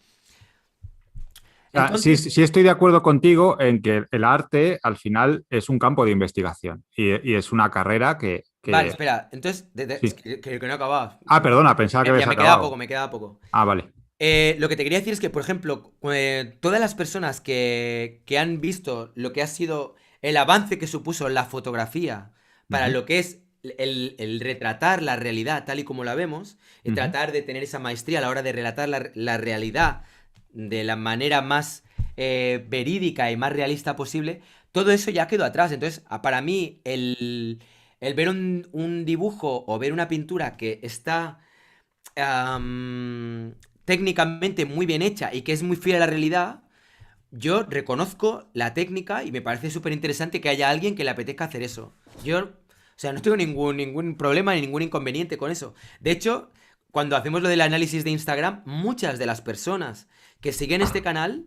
Sea, sí, Entonces, sí estoy de acuerdo contigo en que el arte al final es un campo de investigación y es una carrera vale, espera. Entonces, es Sí. que no he acabado. Ah, perdona, pensaba que Ya habías me queda acabado. poco, me queda poco. Ah, vale. Lo que te quería decir es que, por ejemplo, todas las personas que han visto lo que ha sido el avance que supuso la fotografía para Ujú, lo que es el retratar la realidad tal y como la vemos, y ujú. tratar de tener esa maestría a la hora de relatar la realidad de la manera más verídica y más realista posible, todo eso ya quedó atrás. Entonces, para mí, el ver un dibujo o ver una pintura que está técnicamente muy bien hecha y que es muy fiel a la realidad, yo reconozco la técnica y me parece súper interesante que haya alguien que le apetezca hacer eso. Yo, o sea, no tengo ningún problema ni ningún inconveniente con eso. De hecho, cuando hacemos lo del análisis de Instagram, muchas de las personas que siguen este canal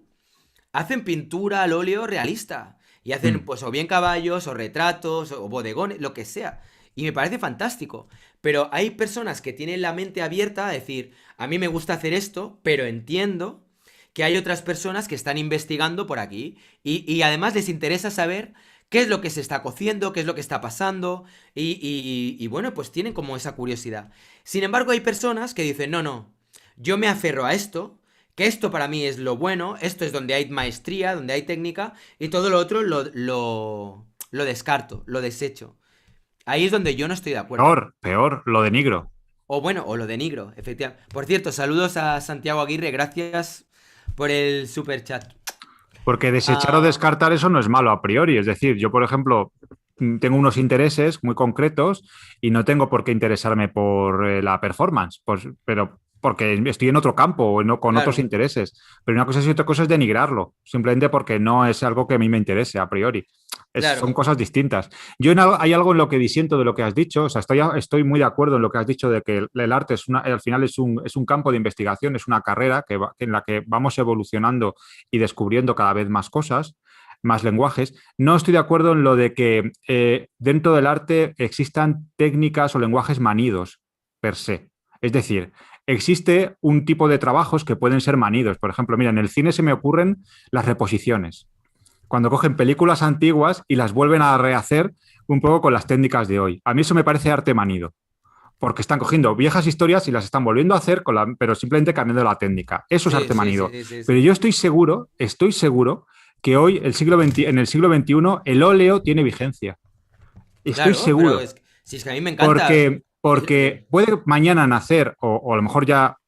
hacen pintura al óleo realista. Y hacen, Mm. pues, o bien caballos, o retratos, o bodegones, lo que sea. Y me parece fantástico. Pero hay personas que tienen la mente abierta a decir, a mí me gusta hacer esto, pero entiendo que hay otras personas que están investigando por aquí. Y además les interesa saber qué es lo que se está cociendo, qué es lo que está pasando. Y bueno, pues tienen como esa curiosidad. Sin embargo, hay personas que dicen, no, no, yo me aferro a esto, Que esto para mí es lo bueno, esto es donde hay maestría, donde hay técnica, y todo lo otro lo descarto, lo desecho. Ahí es donde yo no estoy de acuerdo. Peor, lo denigro. O bueno, o lo denigro, efectivamente. Por cierto, saludos a Santiago Aguirre, gracias por el super chat. Porque desechar o descartar eso no es malo a priori. Es decir, yo, por ejemplo, tengo unos intereses muy concretos y no tengo por qué interesarme por la performance, pues, pero porque estoy en otro campo o con otros Claro, intereses. Pero una cosa es y otra cosa es denigrarlo, simplemente porque no es algo que a mí me interese a priori. Son claro. cosas distintas. Hay algo en lo que disiento de lo que has dicho, o sea, estoy muy de acuerdo en lo que has dicho de que el arte al final es un campo de investigación, es una carrera en la que vamos evolucionando y descubriendo cada vez más cosas, más lenguajes. No estoy de acuerdo en lo de que dentro del arte existan técnicas o lenguajes manidos per se. Es decir, existe un tipo de trabajos que pueden ser manidos. Por ejemplo, mira, en el cine se me ocurren las reposiciones cuando cogen películas antiguas y las vuelven a rehacer un poco con las técnicas de hoy. A mí eso me parece arte manido, porque están cogiendo viejas historias y las están volviendo a hacer, pero simplemente cambiando la técnica. Eso es Sí, arte sí, sí, manido. sí, sí, Pero sí. yo estoy seguro que hoy, en el siglo XXI, el óleo tiene vigencia. Estoy Claro, pero seguro. si es que a mí me encanta. Porque puede mañana nacer, o a lo mejor ya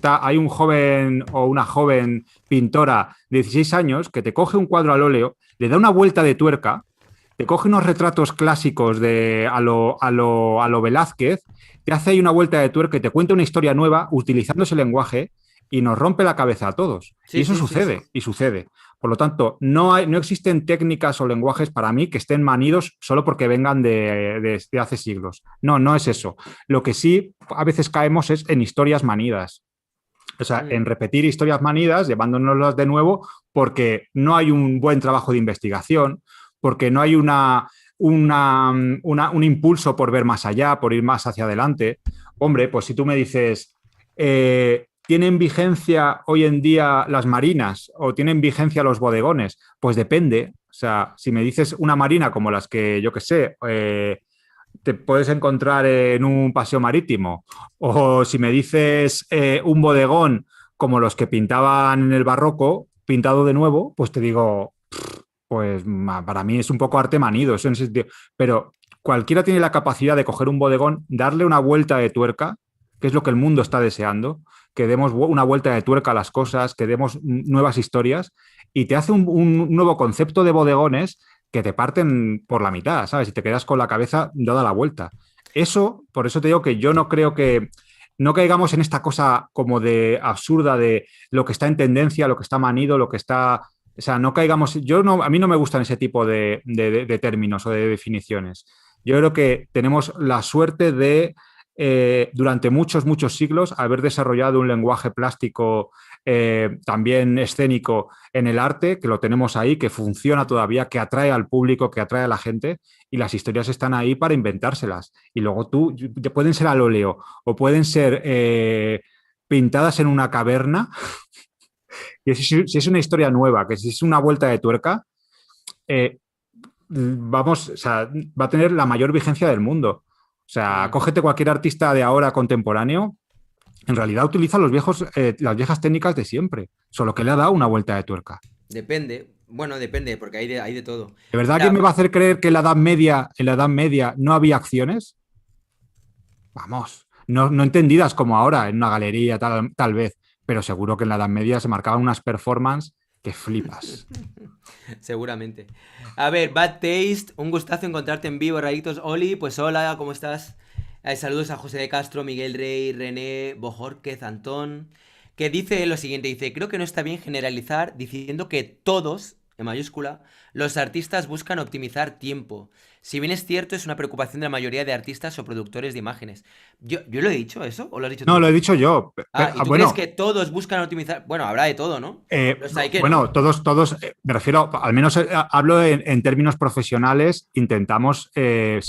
hay un joven o una joven pintora de 16 años que te coge un cuadro al óleo, le da una vuelta de tuerca, te coge unos retratos clásicos a lo Velázquez, te hace ahí una vuelta de tuerca y te cuenta una historia nueva utilizando ese lenguaje y nos rompe la cabeza a todos. Y Sí, eso sí, sí, sí. sucede, y sucede. Por lo tanto, no existen técnicas o lenguajes para mí que estén manidos solo porque vengan de hace siglos. No, no es eso. Lo que sí a veces caemos es en historias manidas. O sea, Mm, en repetir historias manidas, llevándonoslas de nuevo, porque no hay un buen trabajo de investigación, porque no hay un impulso por ver más allá, por ir más hacia adelante. Hombre, pues si tú me dices, ¿tienen vigencia hoy en día las marinas o tienen vigencia los bodegones? Pues depende. O sea, si me dices una marina como las que, yo que sé, te puedes encontrar en un paseo marítimo, o si me dices un bodegón como los que pintaban en el barroco, pintado de nuevo, pues te digo, pues para mí es un poco arte manido, eso en ese sentido. Pero cualquiera tiene la capacidad de coger un bodegón, darle una vuelta de tuerca, que es lo que el mundo está deseando, que demos una vuelta de tuerca a las cosas, que demos nuevas historias, y te hace un nuevo concepto de bodegones que te parten por la mitad, ¿sabes? Y te quedas con la cabeza dada la vuelta. Eso, por eso te digo que yo no creo que no caigamos en esta cosa como de absurda de lo que está en tendencia, lo que está manido, lo que está. O sea, no caigamos. A mí no me gustan ese tipo de términos o de definiciones. Yo creo que tenemos la suerte de, durante muchos, muchos siglos, haber desarrollado un lenguaje plástico también escénico en el arte, que lo tenemos ahí, que funciona todavía, que atrae al público, que atrae a la gente, y las historias están ahí para inventárselas. Y luego pueden ser al óleo o pueden ser pintadas en una caverna. Y si es una historia nueva, que si es una vuelta de tuerca, eh, o sea, va a tener la mayor vigencia del mundo. O sea, mm. cógete cualquier artista de ahora contemporáneo, en realidad utiliza las viejas técnicas de siempre, solo que le ha dado una vuelta de tuerca. Depende. Bueno, depende, porque hay de todo. ¿De verdad alguien Mira, me va a hacer creer que en la Edad Media no había acciones? Vamos, no entendidas como ahora en una galería, tal vez, pero seguro que en la Edad Media se marcaban unas performances que flipas. seguramente. A ver, Bad Taste, un gustazo encontrarte en vivo, Raditos Oli. Pues hola, ¿cómo estás? Saludos a José de Castro, Miguel Rey, René, Bojórquez, Antón. Que dice lo siguiente, dice, creo que no está bien generalizar diciendo que todos, en mayúscula, los artistas buscan optimizar tiempo. Si bien es cierto, es una preocupación de la mayoría de artistas o productores de imágenes. ¿Yo lo he dicho eso o lo has dicho No, tú? lo he dicho yo. Ah, ¿y tú crees Bueno, que todos buscan optimizar? Bueno, habrá de todo, ¿no? Los hay que no. bueno, todos, me refiero, al menos hablo en términos profesionales, intentamos o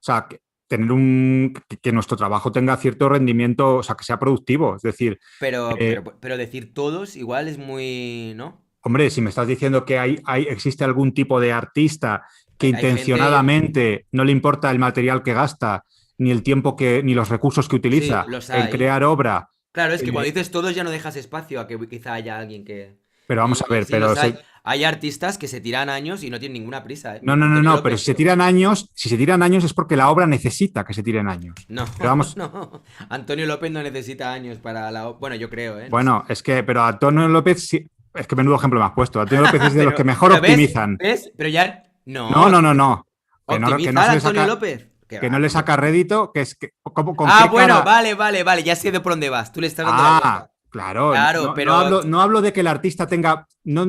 sea, tener que nuestro trabajo tenga cierto rendimiento, o sea, que sea productivo. Es decir, eh, Pero decir todos igual es muy, ¿no? hombre, si me estás diciendo que existe algún tipo de artista que Hay gente, intencionadamente no le importa el material que gasta, ni el tiempo ni los recursos que sí, utiliza los en hay, crear obra Claro, es que cuando Eh, dices todos ya no dejas espacio a que quizá haya alguien que... pero vamos a Y ver, sí los hay. Hay artistas que se tiran años y no tienen ninguna prisa, ¿eh? no, no, no, Antonio no, pero López, si se tío. tiran años, si se tiran años es porque la obra necesita que se tiren años. No, Pero vamos, no. Antonio López no necesita años para la... Bueno, yo creo, ¿eh? No sé. bueno, es que, pero Antonio López, es que menudo ejemplo me has puesto. Antonio López es de los que mejor Pero ¿ves? optimizan. ¿Ves? Pero ya... No, No, no, no, no. Que no optimizar se a le Antonio saca, López. ¿Qué que no va, le tío? saca rédito, que es que, ¿con Ah, qué bueno, cara? vale, ya sé de por dónde vas. Tú le estás dando la Ah, vuelta. claro, Claro, pero... no hablo de que el artista tenga, no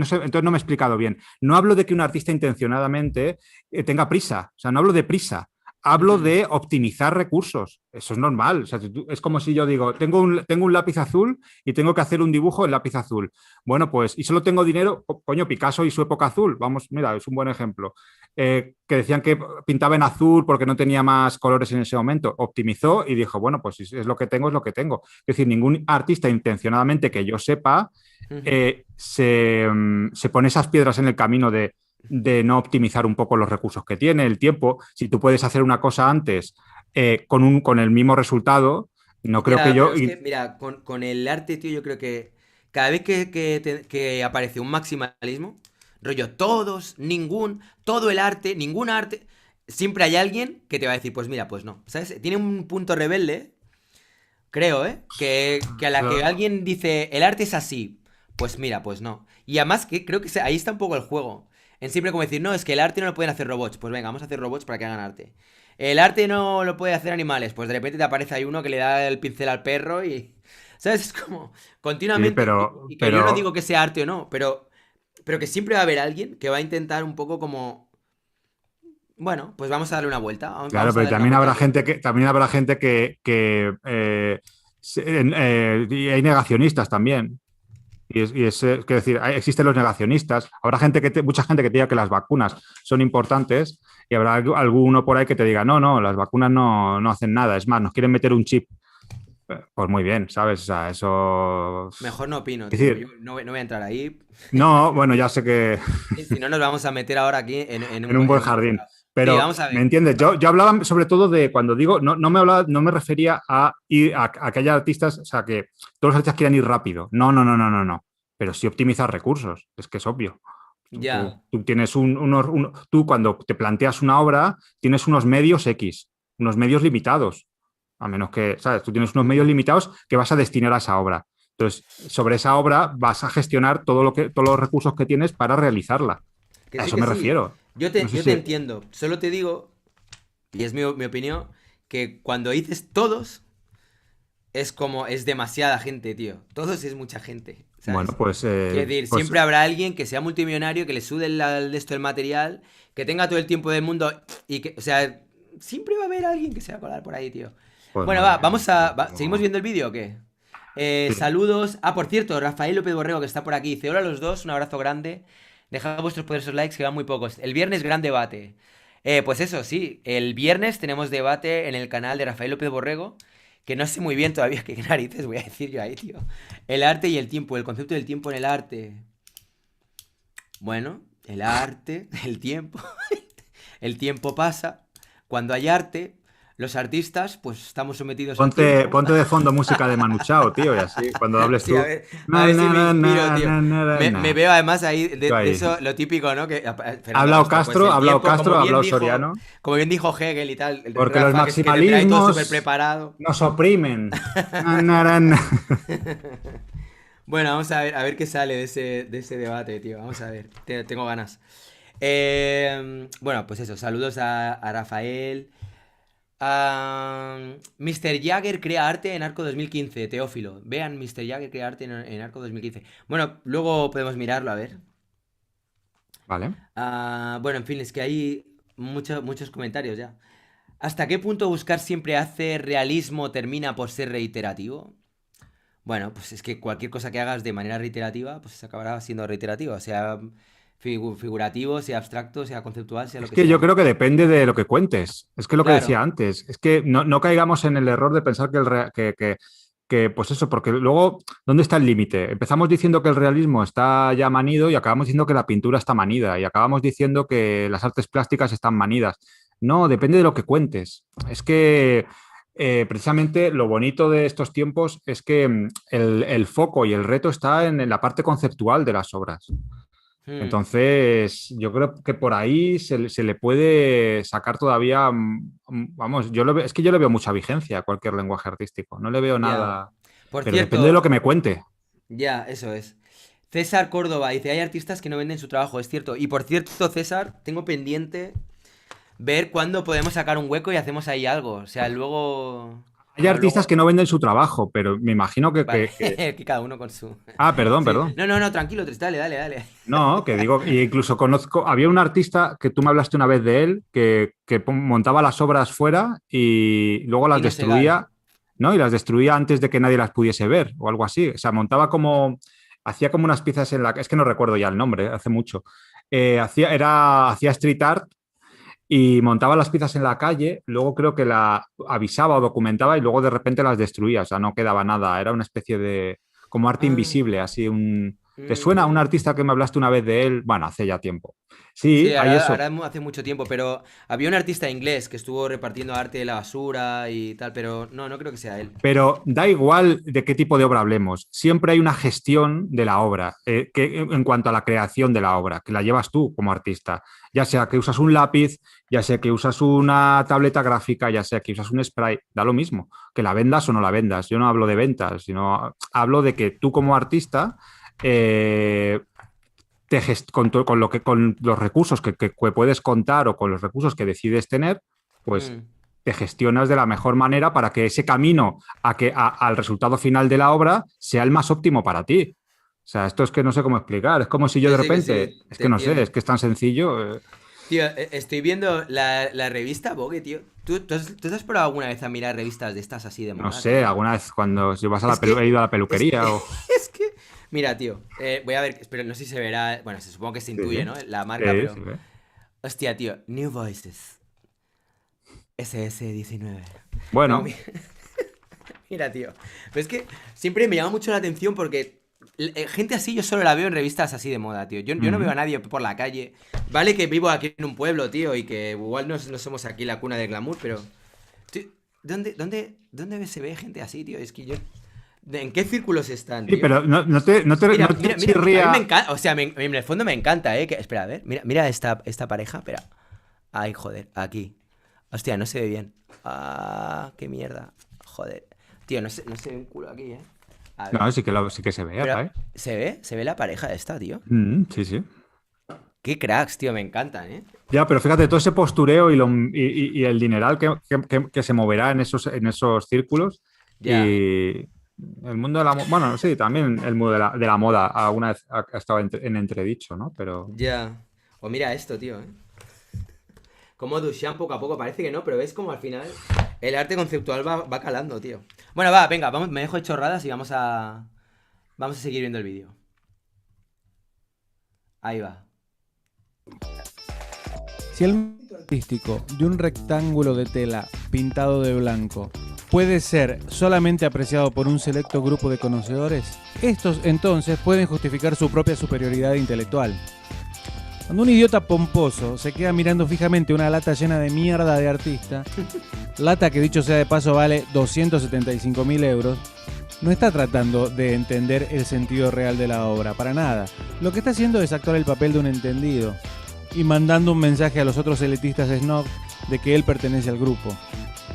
sé, entonces no me he explicado bien. No hablo de que un artista intencionadamente tenga prisa, o sea, no hablo de prisa, hablo Ujú. de optimizar recursos. Eso es normal, o sea, es como si yo digo, tengo un lápiz azul y tengo que hacer un dibujo en lápiz azul. Bueno, pues, y solo tengo dinero, coño, Picasso y su época azul, vamos, mira, es un buen ejemplo. Que decían que pintaba en azul porque no tenía más colores en ese momento. Optimizó y dijo, bueno, pues si es lo que tengo, es lo que tengo. Es decir, ningún artista intencionadamente que yo sepa Ujú. se pone esas piedras en el camino de no optimizar un poco los recursos que tiene, el tiempo. Si tú puedes hacer una cosa antes con el mismo resultado, no creo que Ya, pero yo... es que, mira, con el arte, tío, yo creo que cada vez que aparece un maximalismo, rollo, todos, ningún, todo el arte, ningún arte, siempre hay alguien que te va a decir, pues mira, pues no, ¿sabes? Tiene un punto rebelde, creo, ¿eh? Que a la que alguien dice, el arte es así, pues mira, pues no. Y además que creo que ahí está un poco el juego. En siempre como decir, no, es que el arte no lo pueden hacer robots. Pues venga, vamos a hacer robots para que hagan arte. El arte no lo puede hacer animales. Pues de repente te aparece ahí uno que le da el pincel al perro y... ¿Sabes? Es como Sí, continuamente... Y que yo no digo que sea arte o no, pero que siempre va a haber alguien que va a intentar un poco como... Bueno, pues vamos a darle una vuelta. claro, Vamos a pero darle una vuelta aquí. también habrá gente y hay negacionistas también. Quiero decir, existen los negacionistas. Habrá mucha gente que te diga que las vacunas son importantes y habrá alguno por ahí que te diga, no, no, las vacunas no hacen nada. Es más, nos quieren meter un chip. Pues muy bien, ¿sabes? O sea, eso... Mejor no opino, Es tío. Yo decir, no voy a entrar ahí. no, bueno, ya sé que Si no, nos vamos a meter ahora aquí en un buen jardín. Sí, Pero, vamos a ¿me ver. entiendes? Yo hablaba sobre todo de cuando digo, no me refería a que haya artistas, o sea, que todos los artistas quieran ir rápido. No, no, no, no, no, no. Pero sí optimizar recursos, es que es obvio. Ya. Tú tienes tú cuando te planteas una obra, tienes unos medios X, unos medios limitados. A menos que, ¿sabes? Tú tienes unos medios Ujú. limitados que vas a destinar a esa obra. Entonces, sobre esa obra vas a gestionar todos los recursos que tienes para realizarla. Que A sí, eso que me sí. refiero. No sé Yo te si. entiendo. Solo te digo, y es mi opinión, que cuando dices todos, es como, es demasiada gente, tío. Todos es mucha gente, Bueno, ¿sabes? Quiero decir, pues siempre habrá alguien que sea multimillonario, que le sude de esto el material, que tenga todo el tiempo del mundo y que, o sea, siempre va a haber alguien que se va a colar por ahí, tío. Pues Bueno, muy va, bien. ¿seguimos viendo el vídeo o qué? Sí. Saludos. Ah, por cierto, Rafael López Borrego, que está por aquí, dice: hola a los dos, un abrazo grande. Dejad vuestros poderosos likes, que van muy pocos. El viernes, gran debate. Pues eso, sí, el viernes tenemos debate en el canal de Rafael López Borrego, que no sé muy bien todavía qué narices voy a decir yo ahí, tío. El arte y el tiempo, el concepto del tiempo en el arte. Bueno, el arte, el tiempo. El tiempo pasa. Cuando hay arte, los artistas, pues estamos sometidos al tiempo. Ponte de fondo música de Manu Chao, tío, y así, cuando hables Sí, tú. a Na, ver si na, me na, inspiro, na, tío. na, na, Me na. veo además ahí Tú de ahí. eso, lo típico, ¿no? Que Ha Fernando hablado Castro, pues Castro, el ha hablado tiempo, Castro, ha hablado Soriano, Como bien dijo Hegel y tal, el porque los Rafa, que te trae todo súper maximalismos preparado. nos oprimen. Na, na, na, na. Bueno, vamos a ver qué sale de ese debate, tío. Vamos a ver, tengo ganas. Bueno, pues eso, saludos a Rafael. Mr. Jagger crea arte en Arco 2015, Teófilo. Vean, Mr. Jagger crea arte en Arco 2015. Bueno, luego podemos mirarlo, a ver. Vale. Bueno, en fin, es que hay muchos comentarios ya. ¿Hasta qué punto buscar siempre hace realismo termina por ser reiterativo? Bueno, pues es que cualquier cosa que hagas de manera reiterativa, pues acabará siendo reiterativa. Sea figurativo, sea abstracto, sea conceptual, sea lo Es que que yo sea. creo que depende de lo que cuentes. Es que lo que decía Claro, antes, es que no caigamos en el error de pensar pues eso, porque luego, ¿dónde está el límite? Empezamos diciendo que el realismo está ya manido y acabamos diciendo que la pintura está manida y acabamos diciendo que las artes plásticas están manidas. No, depende de lo que cuentes. Es que precisamente lo bonito de estos tiempos es que el foco y el reto está en la parte conceptual de las obras. Hmm, Entonces, yo creo que por ahí se le puede sacar todavía, vamos, es que yo le veo mucha vigencia a cualquier lenguaje artístico, no le veo ya. nada, Por pero depende de cierto, lo que me cuente. ya, eso es. César Córdoba dice, hay artistas que no venden su trabajo, es cierto. Y por cierto, César, tengo pendiente ver cuándo podemos sacar un hueco y hacemos ahí algo. O sea, luego... Hay Bueno, artistas luego... que no venden su trabajo, pero me imagino Vale, que cada uno con su... Ah, perdón, Sí. perdón. No, no, no, tranquilo, Tris, dale, dale, dale. No, que digo, y incluso conozco, había un artista que tú me hablaste una vez de él, que montaba las obras fuera y luego Y las no Segal. destruía, ¿no? Y las destruía antes de que nadie las pudiese ver o algo así. O sea, montaba como, hacía como unas piezas en la, es que no recuerdo ya el nombre, hace mucho. Hacía street art y montaba las piezas en la calle, luego creo que la avisaba o documentaba y luego de repente las destruía, o sea, no quedaba nada, era una especie de, como arte Ah, invisible, así un... ¿Te suena un mm. artista que me hablaste una vez de él? Bueno, hace ya tiempo. Sí, Sí, hay ahora, eso. ahora hace mucho tiempo, pero había un artista inglés que estuvo repartiendo arte de la basura y tal, pero no, no creo que sea él. Pero da igual de qué tipo de obra hablemos, siempre hay una gestión de la obra, en cuanto a la creación de la obra, que la llevas tú como artista, ya sea que usas un lápiz, ya sea que usas una tableta gráfica, ya sea que usas un spray, da lo mismo, que la vendas o no la vendas. Yo no hablo de ventas, sino hablo de que tú como artista, eh, con los recursos que puedes contar o con los recursos que decides tener, pues Mm. te gestionas de la mejor manera para que ese camino al resultado final de la obra sea el más óptimo para ti. O sea, esto es que no sé cómo explicar. Es como si yo de Que repente, sí, es te que no sé, es entiendo. que es tan sencillo. Tío, estoy viendo la revista Vogue, tío. ¿Tú has probado alguna vez a mirar revistas de estas así de No moda, sé, tío? alguna vez cuando si vas a Es he ido a que, la peluquería o... es que, mira, tío, voy a ver, pero no sé si se verá, bueno, se supongo que se Sí, intuye, ¿no? La marca, sí, pero, sí, ¿eh? hostia, tío, New Voices, SS19. No, Bueno, mira, tío, pero es que siempre me llama mucho la atención porque gente así yo solo la veo en revistas así de moda, tío. Yo no veo a mm, nadie por la calle. Vale que vivo aquí en un pueblo, tío, y que igual no somos aquí la cuna del glamour, pero... tío, ¿dónde se ve gente así, tío? Es que yo... ¿En qué círculos están, sí, tío? pero no Mira, te mira, mira, a mí me chirría. encanta, o sea, en el fondo me encanta, ¿eh? Espera, a ver, mira esta pareja, espera. Ay, joder, aquí. Hostia, no se ve bien. Ah, qué mierda. Joder. Tío, no se ve un culo aquí, ¿eh? A ver. No, sí que se ve, Pero, ¿eh? ¿se ve la pareja esta, tío? Sí, sí. Qué cracks, tío, me encantan, ¿eh? Ya, pero fíjate, todo ese postureo y el dineral que se moverá en esos círculos Ya, y el mundo de la moda, bueno, sí, también el mundo de la moda alguna vez ha estado en entredicho, ¿no? Pero ya. O mira esto, tío, ¿eh? Como Duchamp poco a poco, parece que no, pero ves como al final el arte conceptual va calando, tío. Bueno, va, venga, vamos, me dejo de chorradas y vamos a seguir viendo el vídeo. Ahí va. Si el mérito artístico de un rectángulo de tela pintado de blanco puede ser solamente apreciado por un selecto grupo de conocedores, estos entonces pueden justificar su propia superioridad intelectual. Cuando un idiota pomposo se queda mirando fijamente una lata llena de mierda de artista, lata que dicho sea de paso vale 275.000 euros, no está tratando de entender el sentido real de la obra, para nada. Lo que está haciendo es actuar el papel de un entendido y mandando un mensaje a los otros elitistas snob de que él pertenece al grupo.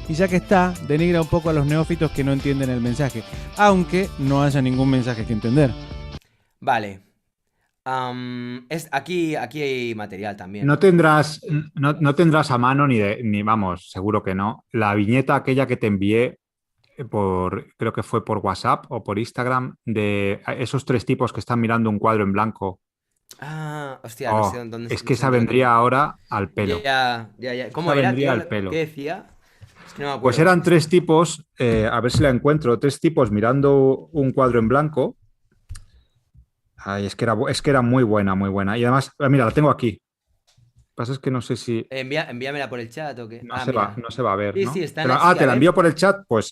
Y ya que está, denigra un poco a los neófitos que no entienden el mensaje, aunque no haya ningún mensaje que entender. Vale. Aquí hay material también. no tendrás a mano ni vamos, seguro que no, la viñeta aquella que te envié creo que fue por WhatsApp o por Instagram, de esos tres tipos que están mirando un cuadro en blanco. Ah, hostia, no sé Oh, dónde, es no que sé esa dónde lo vendría tengo. ahora al pelo. Ya, ya, ya. ¿Cómo Esa era, vendría tío? al ¿Qué pelo. decía? Es que no me Pues acuerdo. eran tres tipos, a ver si la encuentro, tres tipos mirando un cuadro en blanco. Ay, es que era muy buena, muy buena. Y además, mira, la tengo aquí. Lo que pasa es que no sé si Envíamela por el chat o qué. Ah, mira. no se va a ver, Sí, sí, ¿no? están así, Te a la ver. envío por el chat, pues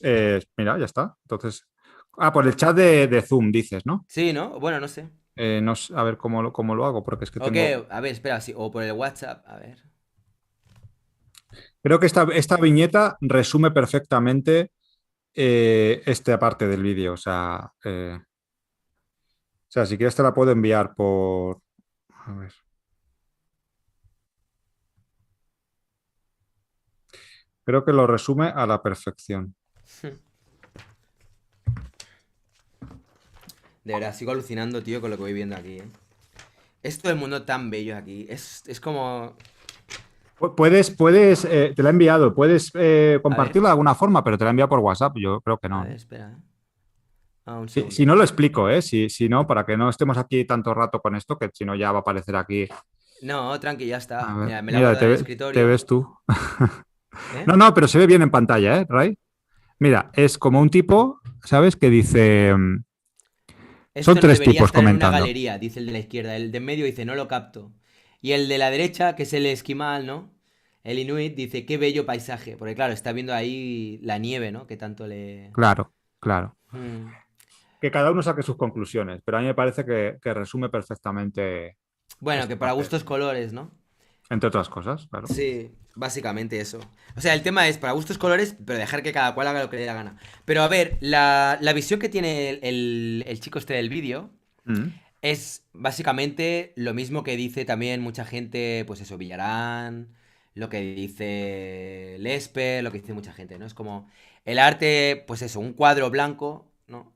mira, ya está. Entonces, por el chat de Zoom dices, ¿no? Sí, ¿no? Bueno, no sé. No a ver cómo lo hago, porque es que O tengo. qué, a ver, espera, sí. O por el WhatsApp, a ver. Creo que esta viñeta resume perfectamente esta parte del vídeo. O sea, si quieres te la puedo enviar por... A ver. Creo que lo resume a la perfección. De verdad, sigo alucinando, tío, con lo que voy viendo aquí, ¿eh? Es todo el mundo tan bello aquí. Es como... Te la he enviado, puedes A ver, compartirlo de alguna forma, pero te la he enviado por WhatsApp. Yo creo que a no. ver, espera, ¿eh? Ah, un Si segundo. no lo explico, ¿eh? Si no, para que no estemos aquí tanto rato con esto, que si no ya va a aparecer aquí. No, tranqui, ya A está. ver, Mira, me la he mira, guardado en el te escritorio. ves tú. ¿Eh? No, no, pero se ve bien en pantalla, ¿eh, Ray? Mira, es como un tipo, ¿sabes? Que dice... son Esto no tres debería tipos estar en una comentando. galería, dice el de la izquierda. El de en medio dice, no lo capto. Y el de la derecha, que es el esquimal, ¿no? El inuit dice, qué bello paisaje. Porque claro, está viendo ahí la nieve, ¿no? Que tanto le... Claro, claro. Hmm. Que cada uno saque sus conclusiones, pero a mí me parece que resume perfectamente Bueno, esta que para parte. gustos colores, ¿no? Entre otras cosas, claro. Sí, básicamente eso. O sea, el tema es para gustos colores, pero dejar que cada cual haga lo que le dé la gana. Pero a ver, la visión que tiene el chico este del vídeo Mm. es básicamente lo mismo que dice también mucha gente, pues eso, Villarán, lo que dice Lesper, lo que dice mucha gente, ¿no? Es como el arte, pues eso, un cuadro blanco, ¿no?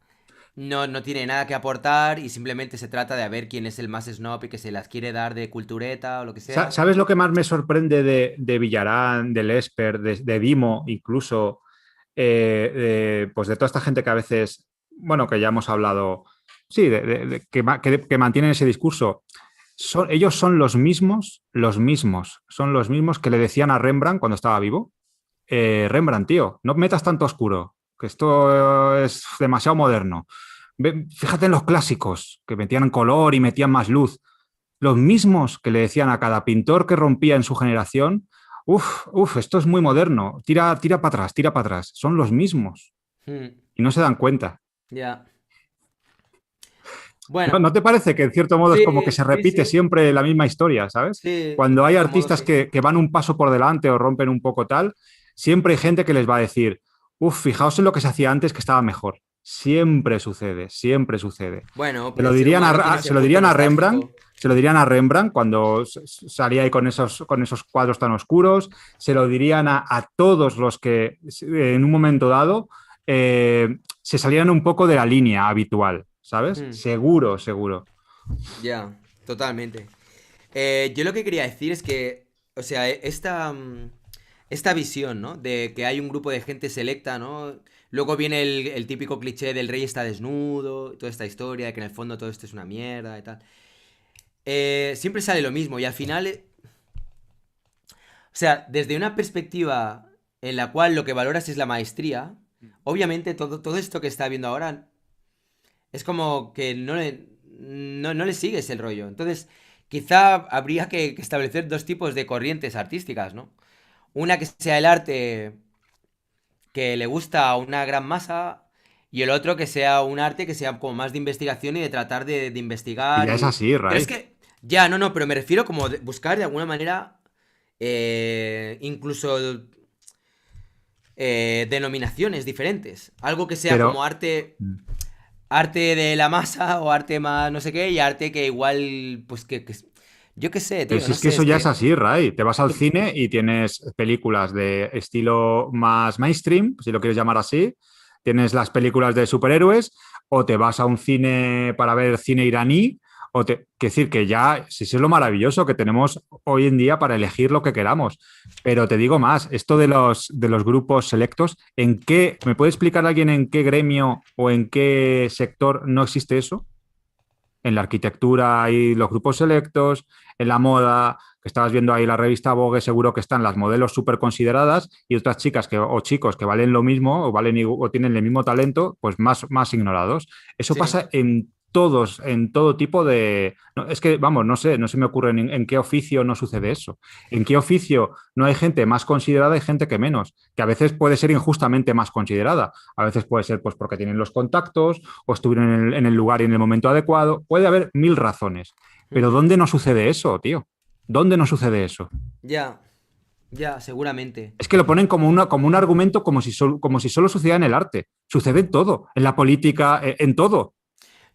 No tiene nada que aportar y simplemente se trata de ver quién es el más snob y que se las quiere dar de cultureta o lo que sea. ¿Sabes lo que más me sorprende de Villarán, de Lesper, de Dimo, incluso, pues de toda esta gente que a veces, bueno, que ya hemos hablado, sí, que mantienen ese discurso? Ellos son son los mismos que le decían a Rembrandt cuando estaba vivo. Rembrandt, tío, no metas tanto oscuro, que esto es demasiado moderno. Fíjate en los clásicos, que metían color y metían más luz. Los mismos que le decían a cada pintor que rompía en su generación, esto es muy moderno, tira para atrás, tira para atrás. Son los mismos Hmm, y no se dan cuenta. ya. ¿No, Bueno, no te parece que en cierto modo es como que sí, se sí, repite sí. siempre la misma historia, ¿sabes? Sí, Cuando en hay cierto modo artistas sí. que van un paso por delante o rompen un poco tal, siempre hay gente que les va a decir, fijaos en lo que se hacía antes que estaba mejor. Siempre sucede, siempre sucede. Bueno, Se pero lo el ser dirían humano tiene se ese lo punto dirían a Rembrandt, nostálgico. se lo dirían a Rembrandt cuando salía ahí con esos cuadros tan oscuros, se lo dirían a todos los que en un momento dado se salieran un poco de la línea habitual, ¿sabes? Hmm, Seguro, seguro. ya, totalmente. Yo lo que quería decir es que, o sea, esta visión, ¿no? De que hay un grupo de gente selecta, ¿no? Luego viene el típico cliché del rey está desnudo, toda esta historia de que en el fondo todo esto es una mierda y tal. Siempre sale lo mismo y al final, o sea, desde una perspectiva en la cual lo que valoras es la maestría, obviamente todo esto que está viendo ahora es como que no le sigues el rollo. Entonces, quizá habría que establecer dos tipos de corrientes artísticas, ¿no? Una que sea el arte que le gusta a una gran masa y el otro que sea un arte que sea como más de investigación y de tratar de Y investigar ya es y... así, Pero es Ray. que... Ya, no, pero me refiero como buscar de alguna manera incluso denominaciones diferentes. Algo que sea como Pero arte de la masa o arte más no sé qué y arte que igual, pues yo qué sé, tío, si no es que sé, eso es ya es que... así, Ray. Te vas al cine y tienes películas de estilo más mainstream, si lo quieres llamar así. Tienes las películas de superhéroes, o te vas a un cine para ver cine iraní, que decir que ya, si es lo maravilloso que tenemos hoy en día para elegir lo que queramos. Pero te digo más, esto de los grupos selectos, ¿me puede explicar alguien en qué gremio o en qué sector no existe eso? En la arquitectura hay los grupos selectos, en la moda, que estabas viendo ahí la revista Vogue, seguro que están las modelos súper consideradas y otras chicas o chicos que valen lo mismo o tienen el mismo talento, pues más ignorados. Eso Sí. pasa en todo tipo de... es que, vamos, no se me ocurre en qué oficio no sucede eso. En qué oficio no hay gente más considerada y gente que menos, que a veces puede ser injustamente más considerada. A veces puede ser pues porque tienen los contactos o estuvieron en el lugar y en el momento adecuado. Puede haber mil razones. Pero Ujú. ¿dónde no sucede eso, tío? ¿Dónde no sucede eso? Ya, Ya, seguramente. Es que lo ponen como un argumento como si solo sucediera en el arte. Sucede en todo, en la política, en todo.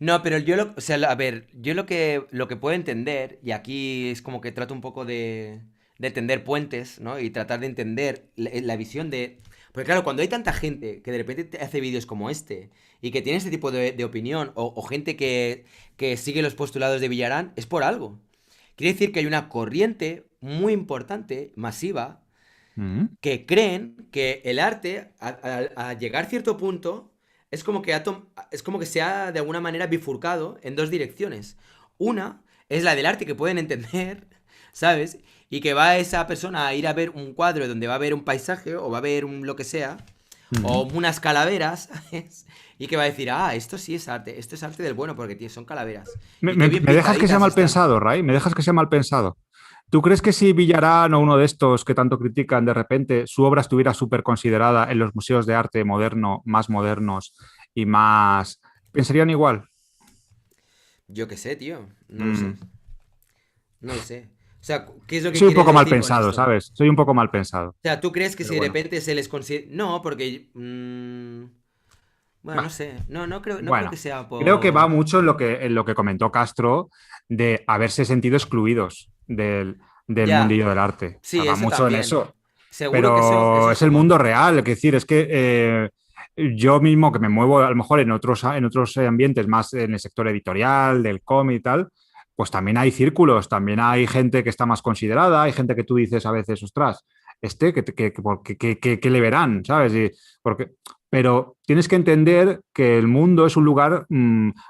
No, pero o sea, a ver, yo lo que puedo entender, y aquí es como que trato un poco de tender puentes, ¿no? Y tratar de entender la visión de... Porque claro, cuando hay tanta gente que de repente te hace vídeos como este, y que tiene este tipo de opinión, o gente que sigue los postulados de Villarán, es por algo. Quiere decir que hay una corriente muy importante, masiva, Mm. que creen que el arte, a llegar a cierto punto, es como que se ha de alguna manera bifurcado en dos direcciones. Una es la del arte que pueden entender, ¿sabes? Y que va esa persona a ir a ver un cuadro donde va a ver un paisaje o va a ver un lo que sea, o Mm. unas calaveras, ¿sabes? Y que va a decir, ah, esto sí es arte, esto es arte del bueno porque tío, son calaveras. Me, Y qué me- bien me dejas que sea pintaditas mal están. pensado, Ray. Me dejas que sea mal pensado. ¿Tú crees que si Villarán o uno de estos que tanto critican, de repente su obra estuviera súper considerada en los museos de arte moderno, más modernos y más... ¿Pensarían igual? Yo qué sé, tío, no lo sé, Mm. no lo sé. O sea, ¿qué es lo que Soy un quieres poco mal decir con pensado, esto? ¿sabes? Soy un poco mal pensado. O sea, ¿tú crees que si Pero de bueno. repente se les considera... No, porque... bueno, no Bah, sé. No creo bueno, que sea creo que va por... mucho en lo que comentó Castro de haberse sentido excluidos del Ya. mundillo del arte. O sea, Sí, va eso mucho en también. eso. Seguro que eso Pero es el suma. mundo real. Es decir, es que yo mismo que me muevo a lo mejor en otros ambientes más en el sector editorial, del cómic y tal, pues también hay círculos, también hay gente que está más considerada, hay gente que tú dices a veces, ostras, que le verán, ¿sabes? Pero tienes que entender que el mundo es un lugar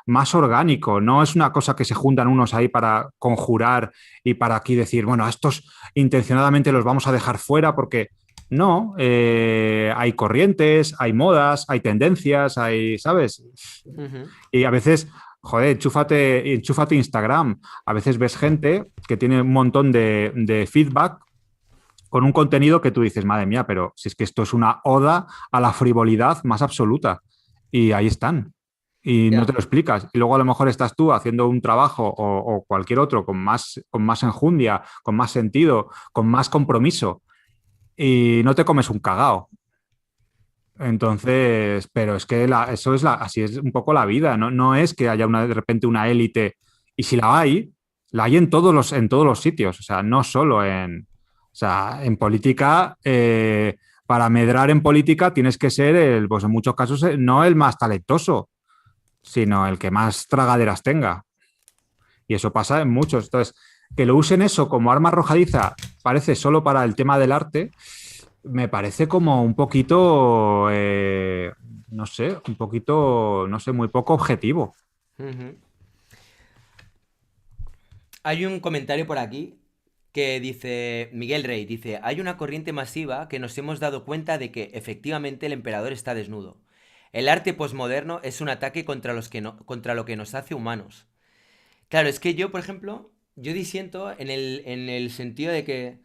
más orgánico, no es una cosa que se juntan unos ahí para conjurar y para aquí decir, bueno, a estos intencionadamente los vamos a dejar fuera porque no, hay corrientes, hay modas, hay tendencias, hay, ¿sabes? Ujú. Y a veces, joder, enchúfate Instagram. A veces ves gente que tiene un montón de feedback con un contenido que tú dices, madre mía, pero si es que esto es una oda a la frivolidad más absoluta. Y ahí están. Y no te Ya. lo explicas. Y luego a lo mejor estás tú haciendo un trabajo o cualquier otro con más enjundia, con más sentido, con más compromiso y no te comes un cagao. Entonces, pero es que así es un poco la vida, ¿no? No es que haya de repente una élite, y si la hay en todos los sitios, o sea, no solo o sea, en política, para medrar en política tienes que ser pues en muchos casos, no el más talentoso, sino el que más tragaderas tenga. Y eso pasa en muchos. Entonces, que lo usen eso como arma arrojadiza, parece solo para el tema del arte, me parece como un poquito, no sé, un poquito, no sé, muy poco objetivo. Ujú. Hay un comentario por aquí que dice, Miguel Rey dice, hay una corriente masiva que nos hemos dado cuenta de que efectivamente el emperador está desnudo. El arte posmoderno es un ataque contra contra lo que nos hace humanos. Claro, es que yo, por ejemplo, yo disiento en el sentido de que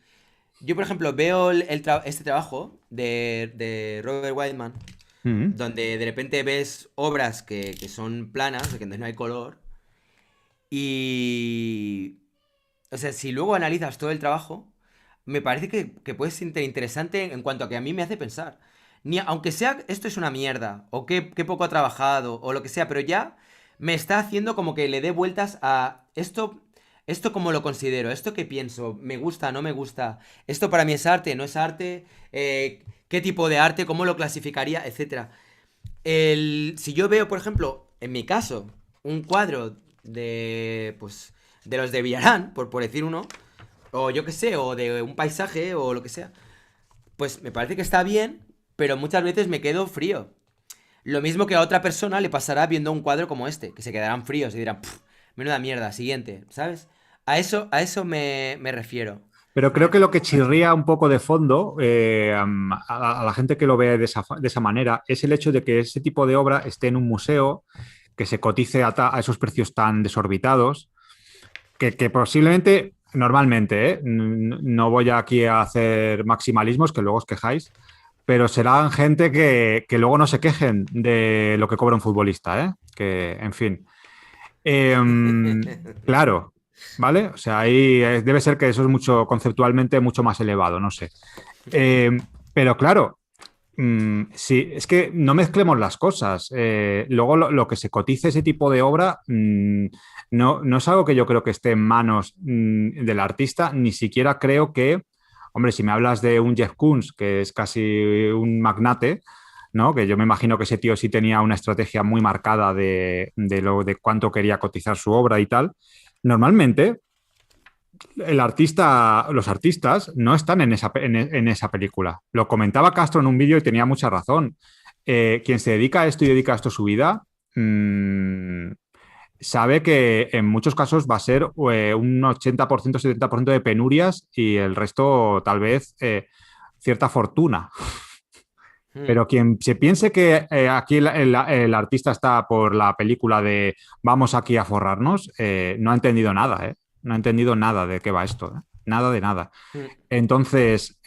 yo, por ejemplo, veo este trabajo de Robert Wildman, Mm. donde de repente ves obras que son planas, que no hay color, y... O sea, si luego analizas todo el trabajo, me parece que puede ser interesante en cuanto a que a mí me hace pensar. Aunque sea esto es una mierda, o que poco ha trabajado, o lo que sea, pero ya me está haciendo como que le dé vueltas a esto como lo considero, esto que pienso, me gusta, no me gusta, esto para mí es arte, no es arte, qué tipo de arte, cómo lo clasificaría, etcétera. Si yo veo, por ejemplo, en mi caso, un cuadro pues, de los de Villarán, por decir uno, o yo qué sé, o de un paisaje, o lo que sea, pues me parece que está bien, pero muchas veces me quedo frío. Lo mismo que a otra persona le pasará viendo un cuadro como este, que se quedarán fríos y dirán, "Pff, menuda mierda, siguiente", ¿sabes? A eso me refiero. Pero creo que lo que chirría un poco de fondo a la gente que lo ve de esa manera es el hecho de que ese tipo de obra esté en un museo, que se cotice a esos precios tan desorbitados, que posiblemente, normalmente, no voy aquí a hacer maximalismos, que luego os quejáis, pero serán gente que luego no se quejen de lo que cobra un futbolista, ¿eh? Que, en fin. Claro, ¿vale? O sea, ahí debe ser que eso es mucho, conceptualmente mucho más elevado, no sé. Eh, pero claro, sí, es que no mezclemos las cosas. Luego lo que se cotice ese tipo de obra no es algo que yo creo que esté en manos del artista, ni siquiera creo que, hombre, si me hablas de un Jeff Koons, que es casi un magnate, ¿no? Que yo me imagino que ese tío sí tenía una estrategia muy marcada de cuánto quería cotizar su obra y tal. Normalmente los artistas no están en esa película. Lo comentaba Castro en un vídeo y tenía mucha razón. Quien se dedica a esto y dedica a esto su vida, sabe que en muchos casos va a ser un 80%, 70% de penurias y el resto tal vez cierta fortuna. Hmm, Pero quien se piense que aquí el artista está por la película de vamos aquí a forrarnos, no ha entendido nada, ¿eh? No ha entendido nada de qué va esto, ¿eh? Nada de nada. hmm. Entonces,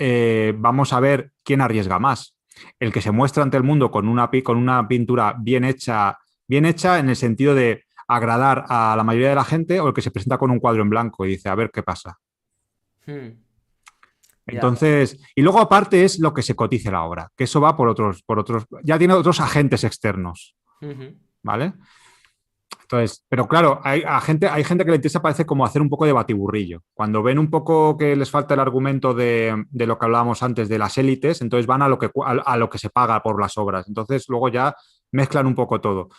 vamos a ver quién arriesga más. El que se muestra ante el mundo con una pintura bien hecha en el sentido de agradar a la mayoría de la gente, o el que se presenta con un cuadro en blanco y dice, a ver qué pasa. Hmm, ya. Entonces, y luego aparte es lo que se cotice la obra, que eso va ya tiene otros agentes externos, Ujú. ¿vale? Entonces, pero claro, hay gente que le interesa, parece como hacer un poco de batiburrillo. Cuando ven un poco que les falta el argumento de lo que hablábamos antes de las élites, entonces van a lo que se paga por las obras. Entonces, luego ya mezclan un poco todo.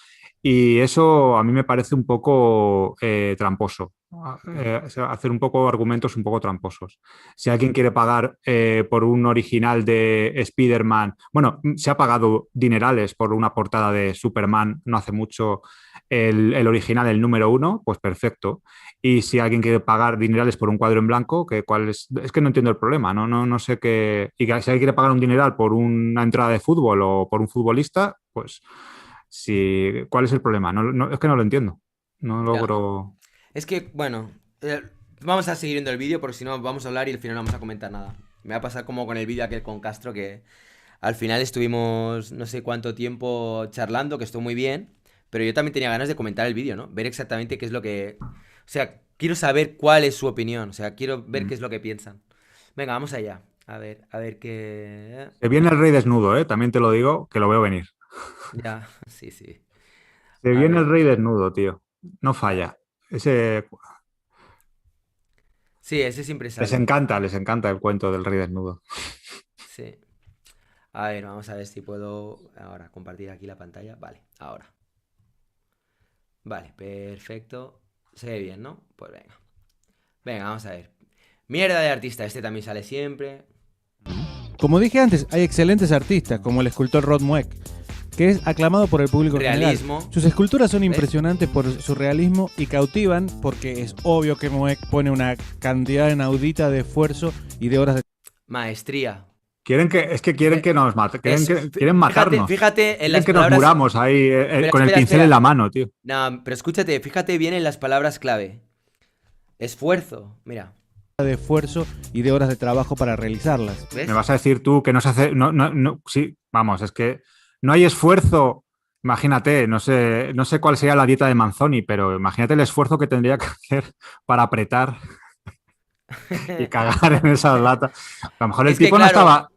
Y eso a mí me parece un poco tramposo. O sea, hacer un poco argumentos un poco tramposos. Si alguien quiere pagar por un original de Spider-Man, bueno, se ha pagado dinerales por una portada de Superman no hace mucho, el original, el número uno, pues perfecto. Y si alguien quiere pagar dinerales por un cuadro en blanco, ¿cuál es que no entiendo el problema, no sé qué. Y que si alguien quiere pagar un dineral por una entrada de fútbol o por un futbolista, pues ¿cuál es el problema? Es que no lo entiendo. No Ya. logro. Es que, bueno, vamos a seguir viendo el vídeo porque si no vamos a hablar y al final no vamos a comentar nada. Me va a pasar como con el vídeo aquel con Castro que al final estuvimos no sé cuánto tiempo charlando, que estuvo muy bien, pero yo también tenía ganas de comentar el vídeo, ¿no? Ver exactamente qué es lo que... O sea, quiero saber cuál es su opinión, o sea, quiero ver qué es lo que piensan. Venga, vamos allá. A ver qué... Se viene el rey desnudo, ¿eh? También te lo digo, que lo veo venir. Ya, sí, sí. Se A viene el ver. rey desnudo, tío. No falla. Ese, Sí, ese siempre sale. les encanta el cuento del rey desnudo. Sí. A ver, vamos a ver si puedo ahora compartir aquí la pantalla. Vale, ahora. Vale, perfecto. Se ve bien, ¿no? Pues venga. Venga, vamos a ver. Mierda de artista, este también sale siempre. Como dije antes, hay excelentes artistas, como el escultor Rod Mueck, que es aclamado por el público Realismo. general. Sus esculturas son ¿Ves? impresionantes por su realismo y cautivan porque es obvio que Mueck pone una cantidad inaudita de esfuerzo y de horas de... Maestría. Es que quieren Ve- que nos maten, quieren Fíjate, matarnos. fíjate en Quieren las que nos palabras. muramos ahí Espera, con el espera, pincel en espera. la mano, tío. No, pero escúchate, fíjate bien en las palabras clave. Esfuerzo, mira. de esfuerzo y de horas de trabajo para realizarlas. Me ¿Ves? vas a decir tú que no se hace. Sí, vamos, es que no hay esfuerzo. Imagínate, no sé cuál sería la dieta de Manzoni, pero imagínate el esfuerzo que tendría que hacer para apretar y cagar en esas latas. A lo mejor el Es que tipo claro,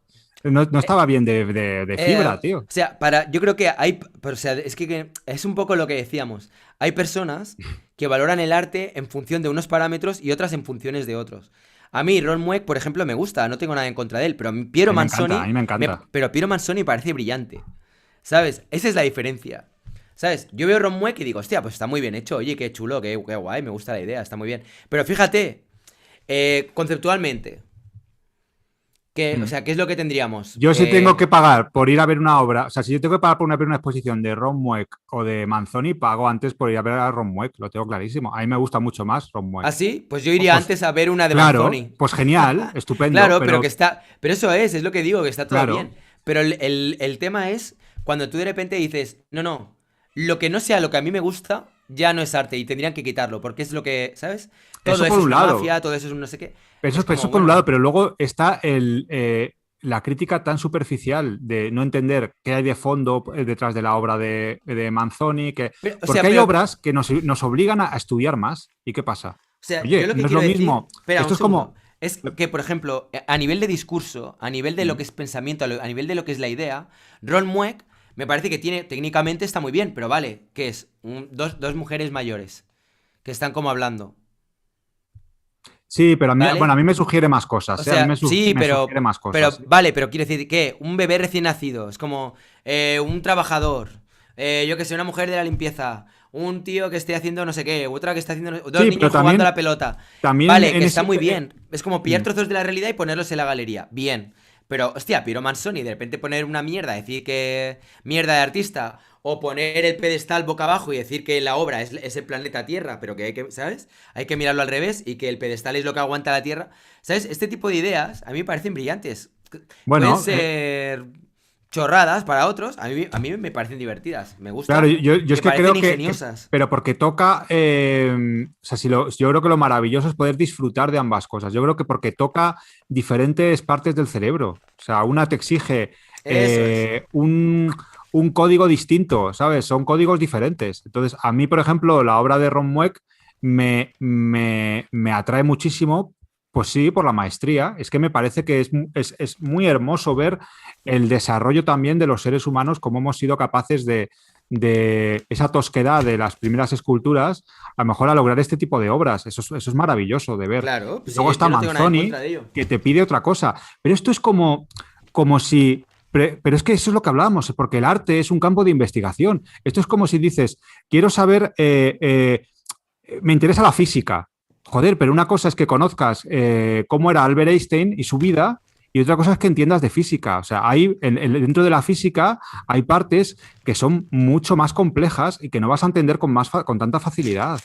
no estaba bien de fibra, o tío. sea, yo creo que o sea, es que es un poco lo que decíamos. Hay personas que valoran el arte en función de unos parámetros y otras en funciones de otros. A mí, Ron Mueck, por ejemplo, me gusta, no tengo nada en contra de él, pero a mí A mí me encanta, a mí me encanta. Pero Piero Manzoni parece brillante. ¿Sabes? Esa es la diferencia. ¿Sabes? Yo veo Ron Mueck y digo, hostia, pues está muy bien hecho, oye, qué chulo, qué guay, me gusta la idea, está muy bien. Pero fíjate, conceptualmente, o Mm. sea, ¿qué es lo que tendríamos? Yo si tengo que pagar por ir a ver una obra, o sea, si yo tengo que pagar por ver una exposición de Ron Mueck o de Manzoni, pago antes por ir a ver a Ron Mueck, lo tengo clarísimo. A mí me gusta mucho más Ron ¿Ah, Mueck. sí? Pues yo iría Pues antes a ver una de claro, Manzoni. pues genial, estupendo, Claro, pero que pero está. Pero eso es lo que digo, que está todo claro, bien. Pero el tema es cuando tú de repente dices, no, no, lo que no sea lo que a mí me gusta, ya no es arte y tendrían que quitarlo, porque es lo que, ¿sabes? Todo eso eso por es un una lado, mafia, todo eso es un no sé qué. Es eso como, por un lado, bueno, pero luego está la crítica tan superficial de no entender qué hay de fondo detrás de la obra de Manzoni, pero, o sea, porque hay pero obras que nos obligan a estudiar más. ¿Y qué pasa? sea, yo Oye, lo que no es lo quiero decir. mismo. Espera, Esto un es segundo. como... Es que, por ejemplo, a nivel de discurso, a nivel de lo que es pensamiento, a nivel de lo que es la idea, Ron Mueck me parece que tiene, técnicamente está muy bien, pero vale, ¿qué es? Dos mujeres mayores que están como hablando, Sí, pero a mí, bueno, a ¿vale? mí me sugiere más cosas, O A mí sea, sí, me sugiere más pero, cosas. vale, pero quiero decir que un bebé recién nacido es como un trabajador, yo que sé, una mujer de la limpieza, un tío que esté haciendo no sé qué, otra que está haciendo, dos Sí, pero niños jugando a también, la pelota. también Vale, que en está ese... muy bien. Es como pillar mm. trozos de la realidad y ponerlos en la galería. Bien. Pero, hostia, Piero Manzoni, de repente poner una mierda, decir que mierda de artista, o poner el pedestal boca abajo y decir que la obra es el planeta Tierra, pero que hay que, ¿sabes? Hay que mirarlo al revés y que el pedestal es lo que aguanta la Tierra. ¿Sabes? Este tipo de ideas a mí me parecen brillantes. Pueden Bueno, ser chorradas para otros, a mí me parecen divertidas, me claro, gustan, yo es me que parecen creo ingeniosas. pero porque toca, o sea, yo creo que lo maravilloso es poder disfrutar de ambas cosas. Yo creo que porque toca diferentes partes del cerebro. O sea, una te exige Eso es. un código distinto, ¿sabes? Son códigos diferentes. Entonces, a mí, por ejemplo, la obra de Ron Mueck me atrae muchísimo. Pues sí, por la maestría. Es que me parece que es muy hermoso ver el desarrollo también de los seres humanos, cómo hemos sido capaces de esa tosquedad de las primeras esculturas, a lo mejor a lograr este tipo de obras. Eso es maravilloso de ver. Claro, Y pues sí, luego yo está no tengo nada en Manzoni, contra de ello. que te pide otra cosa. Pero esto es como si... Pero es que eso es lo que hablábamos, porque el arte es un campo de investigación. Esto es como si dices, quiero saber, me interesa la física. Joder, pero una cosa es que conozcas cómo era Albert Einstein y su vida, y otra cosa es que entiendas de física. O sea, dentro de la física hay partes que son mucho más complejas y que no vas a entender con tanta facilidad.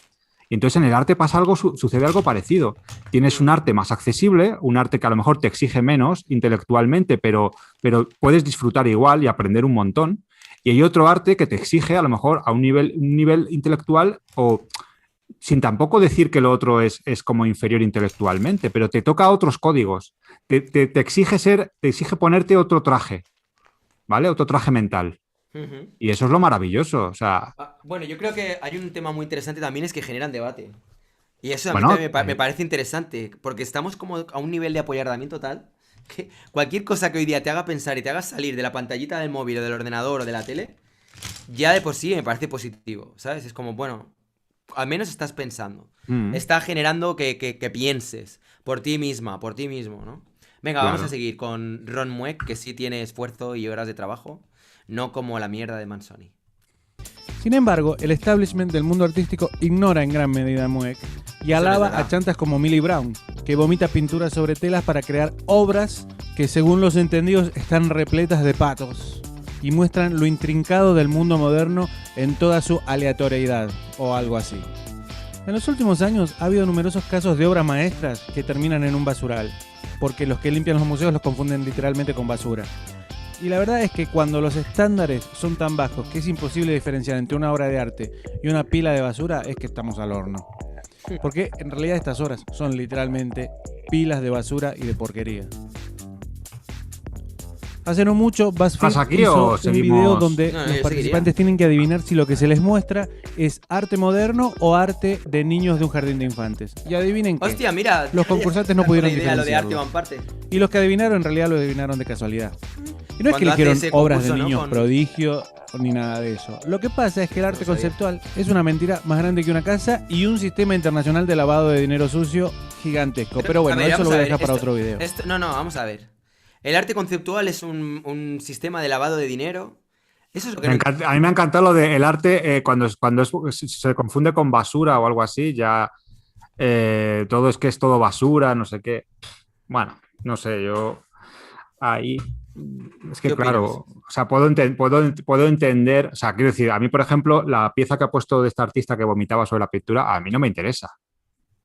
Y entonces en el arte pasa algo, sucede algo parecido. Tienes un arte más accesible, un arte que a lo mejor te exige menos intelectualmente, pero puedes disfrutar igual y aprender un montón. Y hay otro arte que te exige a lo mejor a un nivel intelectual o sin tampoco decir que lo otro es como inferior intelectualmente, pero te toca otros códigos. Te exige te exige ponerte otro traje, ¿vale? Otro traje mental. Ujú. Y eso es lo maravilloso. O sea, Bueno, yo creo que hay un tema muy interesante también, es que generan debate. Y eso a mí bueno, también me parece interesante, porque estamos como a un nivel de apoyardamiento tal que cualquier cosa que hoy día te haga pensar y te haga salir de la pantallita del móvil o del ordenador o de la tele, ya de por sí me parece positivo, ¿sabes? Es como, bueno, al menos estás pensando. mm, Está generando que pienses por ti misma, por ti mismo, ¿no? Venga, vamos a claro. seguir con Ron Mueck, que sí tiene esfuerzo y horas de trabajo, no como la mierda de Manzoni. Sin embargo, el establishment del mundo artístico ignora en gran medida a Mueck y Eso no es alaba verdad. a chantas como Millie Brown, que vomita pinturas sobre telas para crear obras que, según los entendidos, están repletas de patos y muestran lo intrincado del mundo moderno en toda su aleatoriedad, o algo así. En los últimos años ha habido numerosos casos de obras maestras que terminan en un basural, porque los que limpian los museos los confunden literalmente con basura. Y la verdad es que cuando los estándares son tan bajos que es imposible diferenciar entre una obra de arte y una pila de basura, es que estamos al horno. Porque en realidad estas obras son literalmente pilas de basura y de porquería. Hace no mucho ¿Estás BuzzFeed aquí hizo o un seguimos? video donde No, los yo participantes seguiría. tienen que adivinar si lo que se les muestra es arte moderno o arte de niños de un jardín de infantes. Y adivinen qué. Hostia, mira. Los concursantes no una pudieron idea, lo de arte diferenciarlo. van parte. Y los que adivinaron en realidad lo adivinaron de casualidad. Y no es que Cuando hace eligieron ese obras de concurso, ¿no? niños Con- prodigio ni nada de eso. Lo que pasa es que el arte No sabía. conceptual es una mentira más grande que una casa y un sistema internacional de lavado de dinero sucio gigantesco. Pero bueno, A ver, eso lo vamos voy a ver, dejar para otro video. No, vamos a ver. El arte conceptual es un sistema de lavado de dinero. Eso es lo que no. A mí me ha encantado lo del arte se confunde con basura o algo así, ya todo es todo basura, no sé qué. Bueno, no sé, yo ahí es ¿Qué que claro, opinas? o sea, puedo entender, o sea, quiero decir, a mí, por ejemplo, la pieza que ha puesto de este artista que vomitaba sobre la pintura, a mí no me interesa.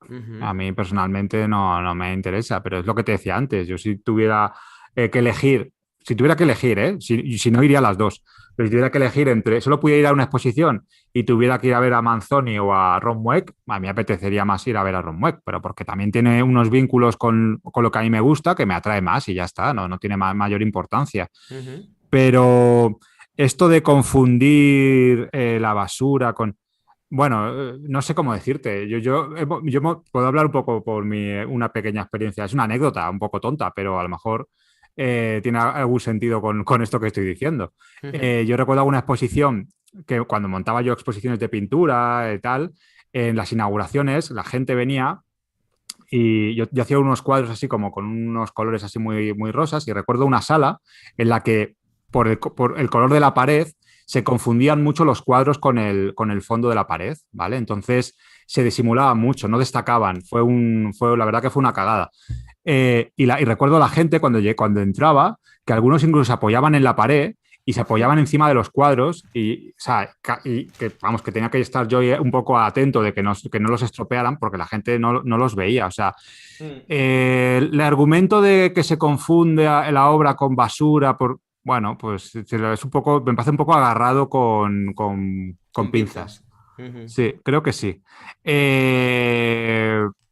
Ujú. A mí personalmente no me interesa, pero es lo que te decía antes. Yo si tuviera que elegir, si tuviera que elegir, si no iría a las dos, pero si tuviera que elegir entre, solo pudiera ir a una exposición y tuviera que ir a ver a Manzoni o a Ron Mueck, a mí me apetecería más ir a ver a Ron Mueck, pero porque también tiene unos vínculos con lo que a mí me gusta, que me atrae más y ya está, no tiene mayor importancia. Ujú. Pero esto de confundir la basura con... Bueno, no sé cómo decirte. Puedo hablar un poco por una pequeña experiencia. Es una anécdota un poco tonta, pero a lo mejor tiene algún sentido con esto que estoy diciendo. Ujú. Yo recuerdo alguna exposición que cuando montaba yo exposiciones de pintura y tal, en las inauguraciones la gente venía y yo hacía unos cuadros así como con unos colores así muy, muy rosas y recuerdo una sala en la que por el color de la pared se confundían mucho los cuadros con el fondo de la pared, ¿vale? Entonces se disimulaban mucho, no destacaban. La verdad que fue una cagada. Y recuerdo a la gente cuando entraba, que algunos incluso se apoyaban en la pared y se apoyaban encima de los cuadros y, o sea, y que, vamos, que tenía que estar yo un poco atento de que no los estropearan porque la gente no los veía. O sea, Mm. el argumento de que se confunde la obra con basura, bueno, pues es un poco, me parece un poco agarrado con Con pinzas. pinzas. Ujú. Sí, creo que sí.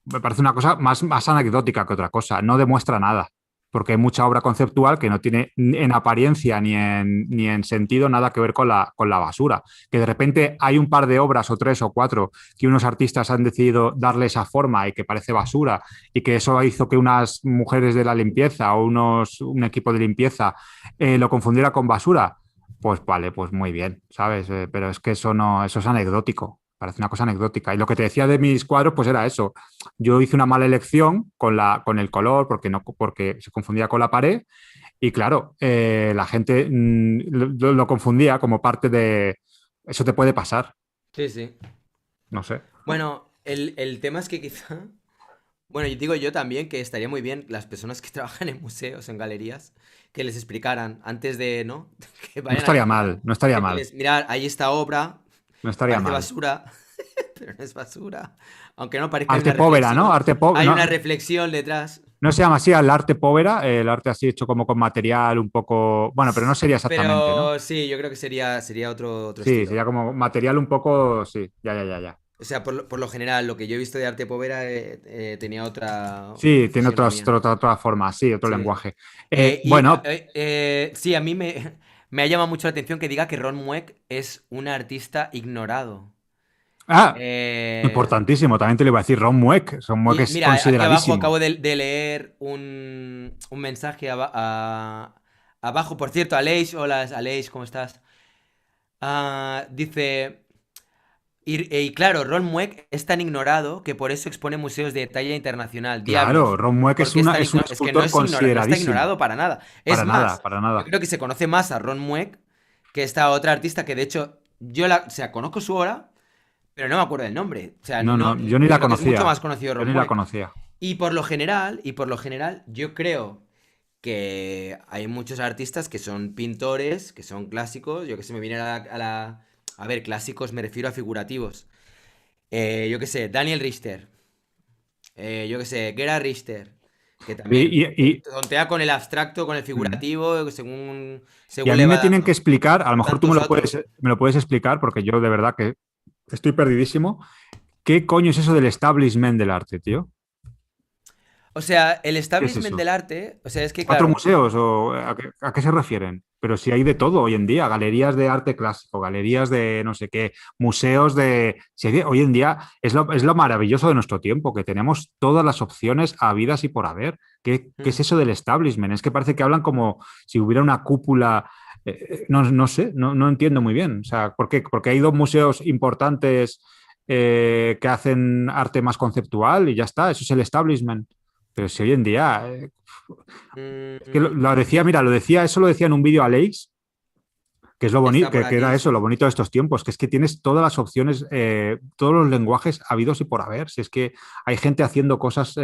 Me parece una cosa más anecdótica que otra cosa. No demuestra nada, porque hay mucha obra conceptual que no tiene en apariencia ni en sentido nada que ver con la basura. Que de repente hay un par de obras o tres o cuatro que unos artistas han decidido darle esa forma y que parece basura y que eso hizo que unas mujeres de la limpieza o un equipo de limpieza lo confundiera con basura. Pues vale, pues muy bien, ¿sabes? Pero es que eso no, eso es anecdótico, parece una cosa anecdótica. Y lo que te decía de mis cuadros, pues era eso. Yo hice una mala elección con el color, porque se confundía con la pared, y claro, la gente lo confundía como parte de. Eso te puede pasar, Sí, sí. no sé. Bueno, el tema es que quizá. Bueno, y digo yo también que estaría muy bien las personas que trabajan en museos, en galerías, que les explicaran antes de, ¿no? Que No vayan a estaría actuar, mal, no estaría mal, decirles, mirad, ahí esta obra, no estaría parece mal. basura, pero no es basura. Aunque no parezca, Arte povera, ¿no? hay No, una reflexión detrás. no se llama así al arte povera, el arte así hecho como con material un poco. Bueno, pero no sería exactamente, ¿no? Pero sí, yo creo que sería otro Sí, estilo. sería como material un poco. Sí, ya, ya, ya, ya. O sea, por lo general, lo que yo he visto de arte povera tenía otra Sí, tiene fisionomía. otra forma, sí, otro Sí. lenguaje. Y Bueno, sí, a mí me ha llamado mucho la atención que diga que Ron Mueck es un artista ignorado. Eh, importantísimo, también te lo iba a decir, Ron Mueck. Ron Mueck y es mira, aquí abajo consideradísimo. acabo de leer un mensaje abajo. Por cierto, Aleix, hola Aleix, ¿cómo estás? Dice, y claro, Ron Mueck es tan ignorado que por eso expone museos de talla internacional. Claro, Diablos. Ron Mueck ¿Por qué es tan es un Es que no escultor no está consideradísimo. ignorado para nada. Es Para nada, más, para yo nada. creo que se conoce más a Ron Mueck que esta otra artista que de hecho o sea, conozco su obra, pero no me acuerdo del nombre. O sea, No, no, no, yo ni la creo que es mucho conocía. más conocido Yo Ron ni la Mueck. conocía. Y por lo general, yo creo que hay muchos artistas que son pintores, que son clásicos. Yo que sé, me viene a ver, clásicos me refiero a figurativos. Yo qué sé, Daniel Richter. Yo qué sé, Gerhard Richter. Que también Y, y- y- tontea con el abstracto, con el mm. figurativo, Y a según mí le me va tienen que dando. explicar, a lo mejor tú me Tantos lo puedes, otros. me lo puedes explicar, porque yo de verdad que estoy perdidísimo. ¿Qué coño es eso del establishment del arte, tío? O sea, el ¿Qué es establishment eso? del arte, o sea, es que ¿Cuatro claro, museos o a qué se refieren? Pero si hay de todo hoy en día, galerías de arte clásico, galerías de no sé qué, museos de. Hoy en día es lo maravilloso de nuestro tiempo, que tenemos todas las opciones habidas y por haber. ¿Qué es mm, eso del establishment? Es que parece que hablan como si hubiera una cúpula. No sé, no entiendo muy bien. O sea, ¿por qué? Porque hay dos museos importantes que hacen arte más conceptual y ya está, eso es el establishment. Pero si hoy en día, es que lo decía, mira, eso lo decía en un vídeo Aleix, que es lo bonito, está por que aquí, era eso, lo sí. bonito de estos tiempos, que es que tienes todas las opciones, todos los lenguajes habidos y por haber. Si es que hay gente haciendo cosas,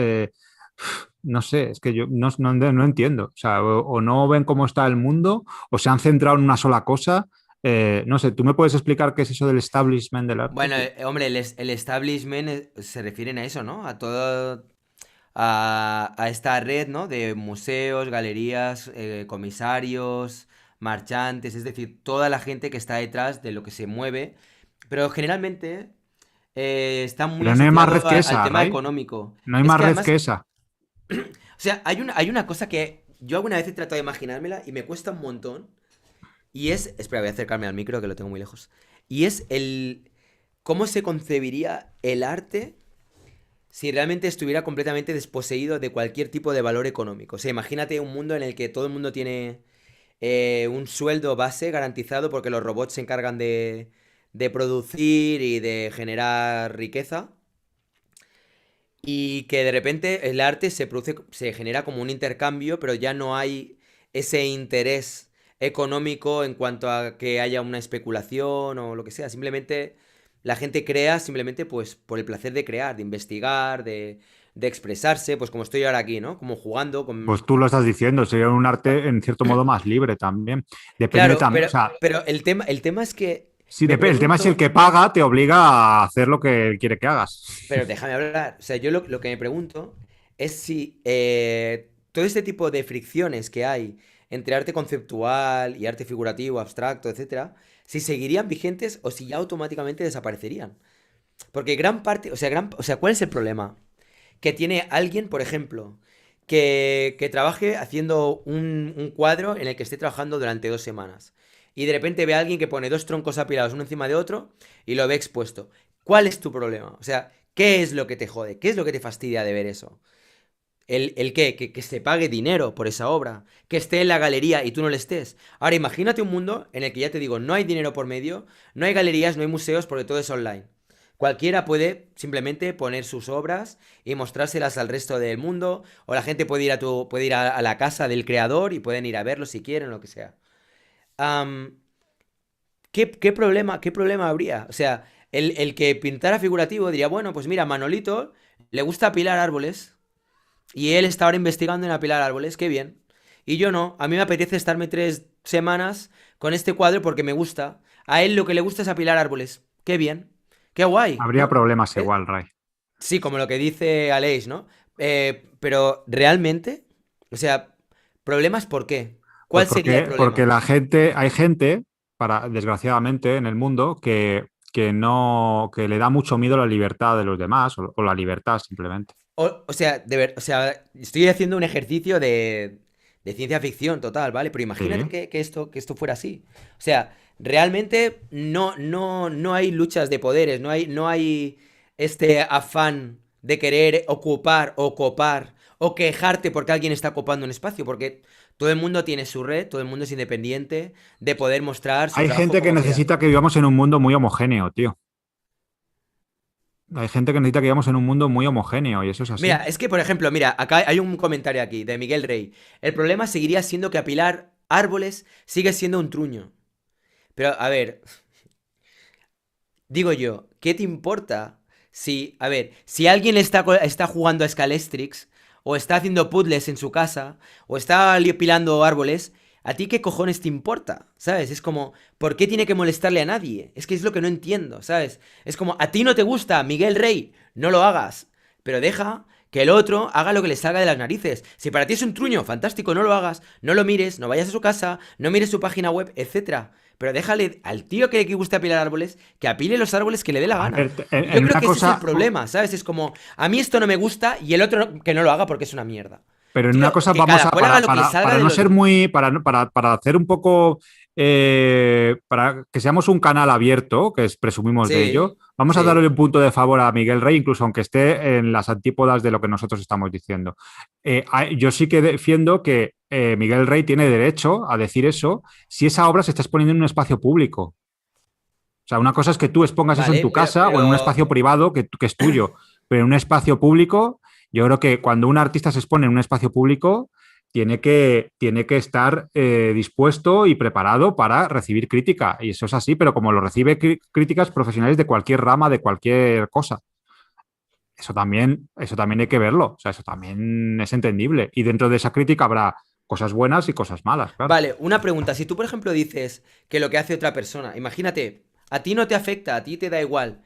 no sé, es que yo no entiendo. O sea, o no ven cómo está el mundo, o se han centrado en una sola cosa. No sé, ¿tú me puedes explicar qué es eso del establishment del arte, Bueno, tío? hombre, el establishment se refieren a eso, ¿no? A esta red, ¿no? De museos, galerías, comisarios, marchantes, es decir, toda la gente que está detrás de lo que se mueve, pero generalmente está muy Pero no hay más red asociado que al esa, tema Ray. económico. No hay Es más que red que además, esa. o sea, hay una cosa que yo alguna vez he tratado de imaginármela y me cuesta un montón, y es, espera, voy a acercarme al micro que lo tengo muy lejos, y es ¿cómo se concebiría el arte si realmente estuviera completamente desposeído de cualquier tipo de valor económico? O sea, imagínate un mundo en el que todo el mundo tiene un sueldo base garantizado porque los robots se encargan de producir y de generar riqueza. Y que de repente el arte se produce, se genera como un intercambio, pero ya no hay ese interés económico en cuanto a que haya una especulación o lo que sea. Simplemente la gente crea simplemente pues por el placer de crear, de investigar, de expresarse, pues como estoy ahora aquí, ¿no? Como jugando con... Pues tú lo estás diciendo, sería un arte en cierto modo más libre también. Depende Claro, también, o sea, pero el tema es que sí, me el tema es si el pregunto... que paga te obliga a hacer lo que él quiere que hagas. Pero déjame hablar. O sea, yo lo que me pregunto es si todo este tipo de fricciones que hay entre arte conceptual y arte figurativo, abstracto, etcétera, si seguirían vigentes o si ya automáticamente desaparecerían. Porque gran parte, o sea, ¿cuál es el problema? Que tiene alguien, por ejemplo, que trabaje haciendo un cuadro en el que esté trabajando durante 2 semanas. Y de repente ve a alguien que pone dos troncos apilados uno encima de otro y lo ve expuesto. ¿Cuál es tu problema? O sea, ¿qué es lo que te jode? ¿Qué es lo que te fastidia de ver eso? ¿El qué? Que se pague dinero por esa obra. Que esté en la galería y tú no le estés. Ahora imagínate un mundo en el que ya te digo, no hay dinero por medio, no hay galerías, no hay museos porque todo es online. Cualquiera puede simplemente poner sus obras y mostrárselas al resto del mundo, o la gente puede ir puede ir a la casa del creador y pueden ir a verlo si quieren, lo que sea. Am, ¿qué problema habría? O sea, el que pintara figurativo diría, bueno, pues mira, Manolito le gusta apilar árboles y él está ahora investigando en apilar árboles, qué bien. Y yo no, a mí me apetece estarme 3 semanas con este cuadro porque me gusta. A él lo que le gusta es apilar árboles, qué bien, qué guay, Habría ¿no? problemas ¿Eh? igual, Ray. Sí, como lo que dice Aleix, ¿no? Pero realmente, o sea, ¿problemas por qué? Pues ¿Cuál sería el porque problema? la gente, hay gente, desgraciadamente, en el mundo, que no, que le da mucho miedo la libertad de los demás, o la libertad simplemente. O sea, o sea, estoy haciendo un ejercicio de ciencia ficción total, ¿vale? Pero imagínate Sí. que esto fuera así. O sea, realmente no hay luchas de poderes, no hay este afán de querer ocupar o copar o quejarte porque alguien está ocupando un espacio, porque todo el mundo tiene su red, todo el mundo es independiente de poder mostrar su Hay trabajo gente que como quiera. necesita que vivamos en un mundo muy homogéneo, tío. Hay gente que necesita que vivamos en un mundo muy homogéneo y eso es Mira, así. es que, por ejemplo, mira, acá hay un comentario aquí de Miguel Rey. El problema seguiría siendo que apilar árboles sigue siendo un truño. Pero, a ver, digo yo, ¿qué te importa? Si, a ver, si alguien está jugando a Scalestrix, o está haciendo puzzles en su casa, o está apilando árboles, ¿a ti qué cojones te importa? ¿Sabes? Es como, ¿por qué tiene que molestarle a nadie? Es que es lo que no entiendo, ¿sabes? Es como, a ti no te gusta Miguel Rey, no lo hagas, pero deja que el otro haga lo que le salga de las narices. Si para ti es un truño, fantástico, no lo hagas, no lo mires, no vayas a su casa, no mires su página web, etcétera. Pero déjale al tío que le guste apilar árboles, que apile los árboles que le dé la A gana. ver, Y yo creo una que ese es el cosa, problema, ¿sabes? Es como, a mí esto no me gusta y el otro que no lo haga porque es una mierda. pero en una Tío, cosa que vamos cada a, cual haga lo que le salga para de no los... ser muy, para hacer un poco, para que seamos un canal abierto, que presumimos de Sí, ello, vamos a sí, darle un punto de favor a Miguel Rey, incluso aunque esté en las antípodas de lo que nosotros estamos diciendo. Yo sí que defiendo que Miguel Rey tiene derecho a decir eso si esa obra se está exponiendo en un espacio público. O sea, una cosa es que tú expongas eso en vale, tu pero, casa o en un pero... espacio privado que es tuyo, pero en un espacio público, yo creo que cuando un artista se expone en un espacio público, tiene que estar dispuesto y preparado para recibir crítica. Y eso es así, pero como lo recibe críticas profesionales de cualquier rama, de cualquier cosa. Eso también hay que verlo. O sea, eso también es entendible. Y dentro de esa crítica habrá cosas buenas y cosas malas, claro. Vale, una pregunta. Si tú, por ejemplo, dices que lo que hace otra persona, imagínate, a ti no te afecta, a ti te da igual.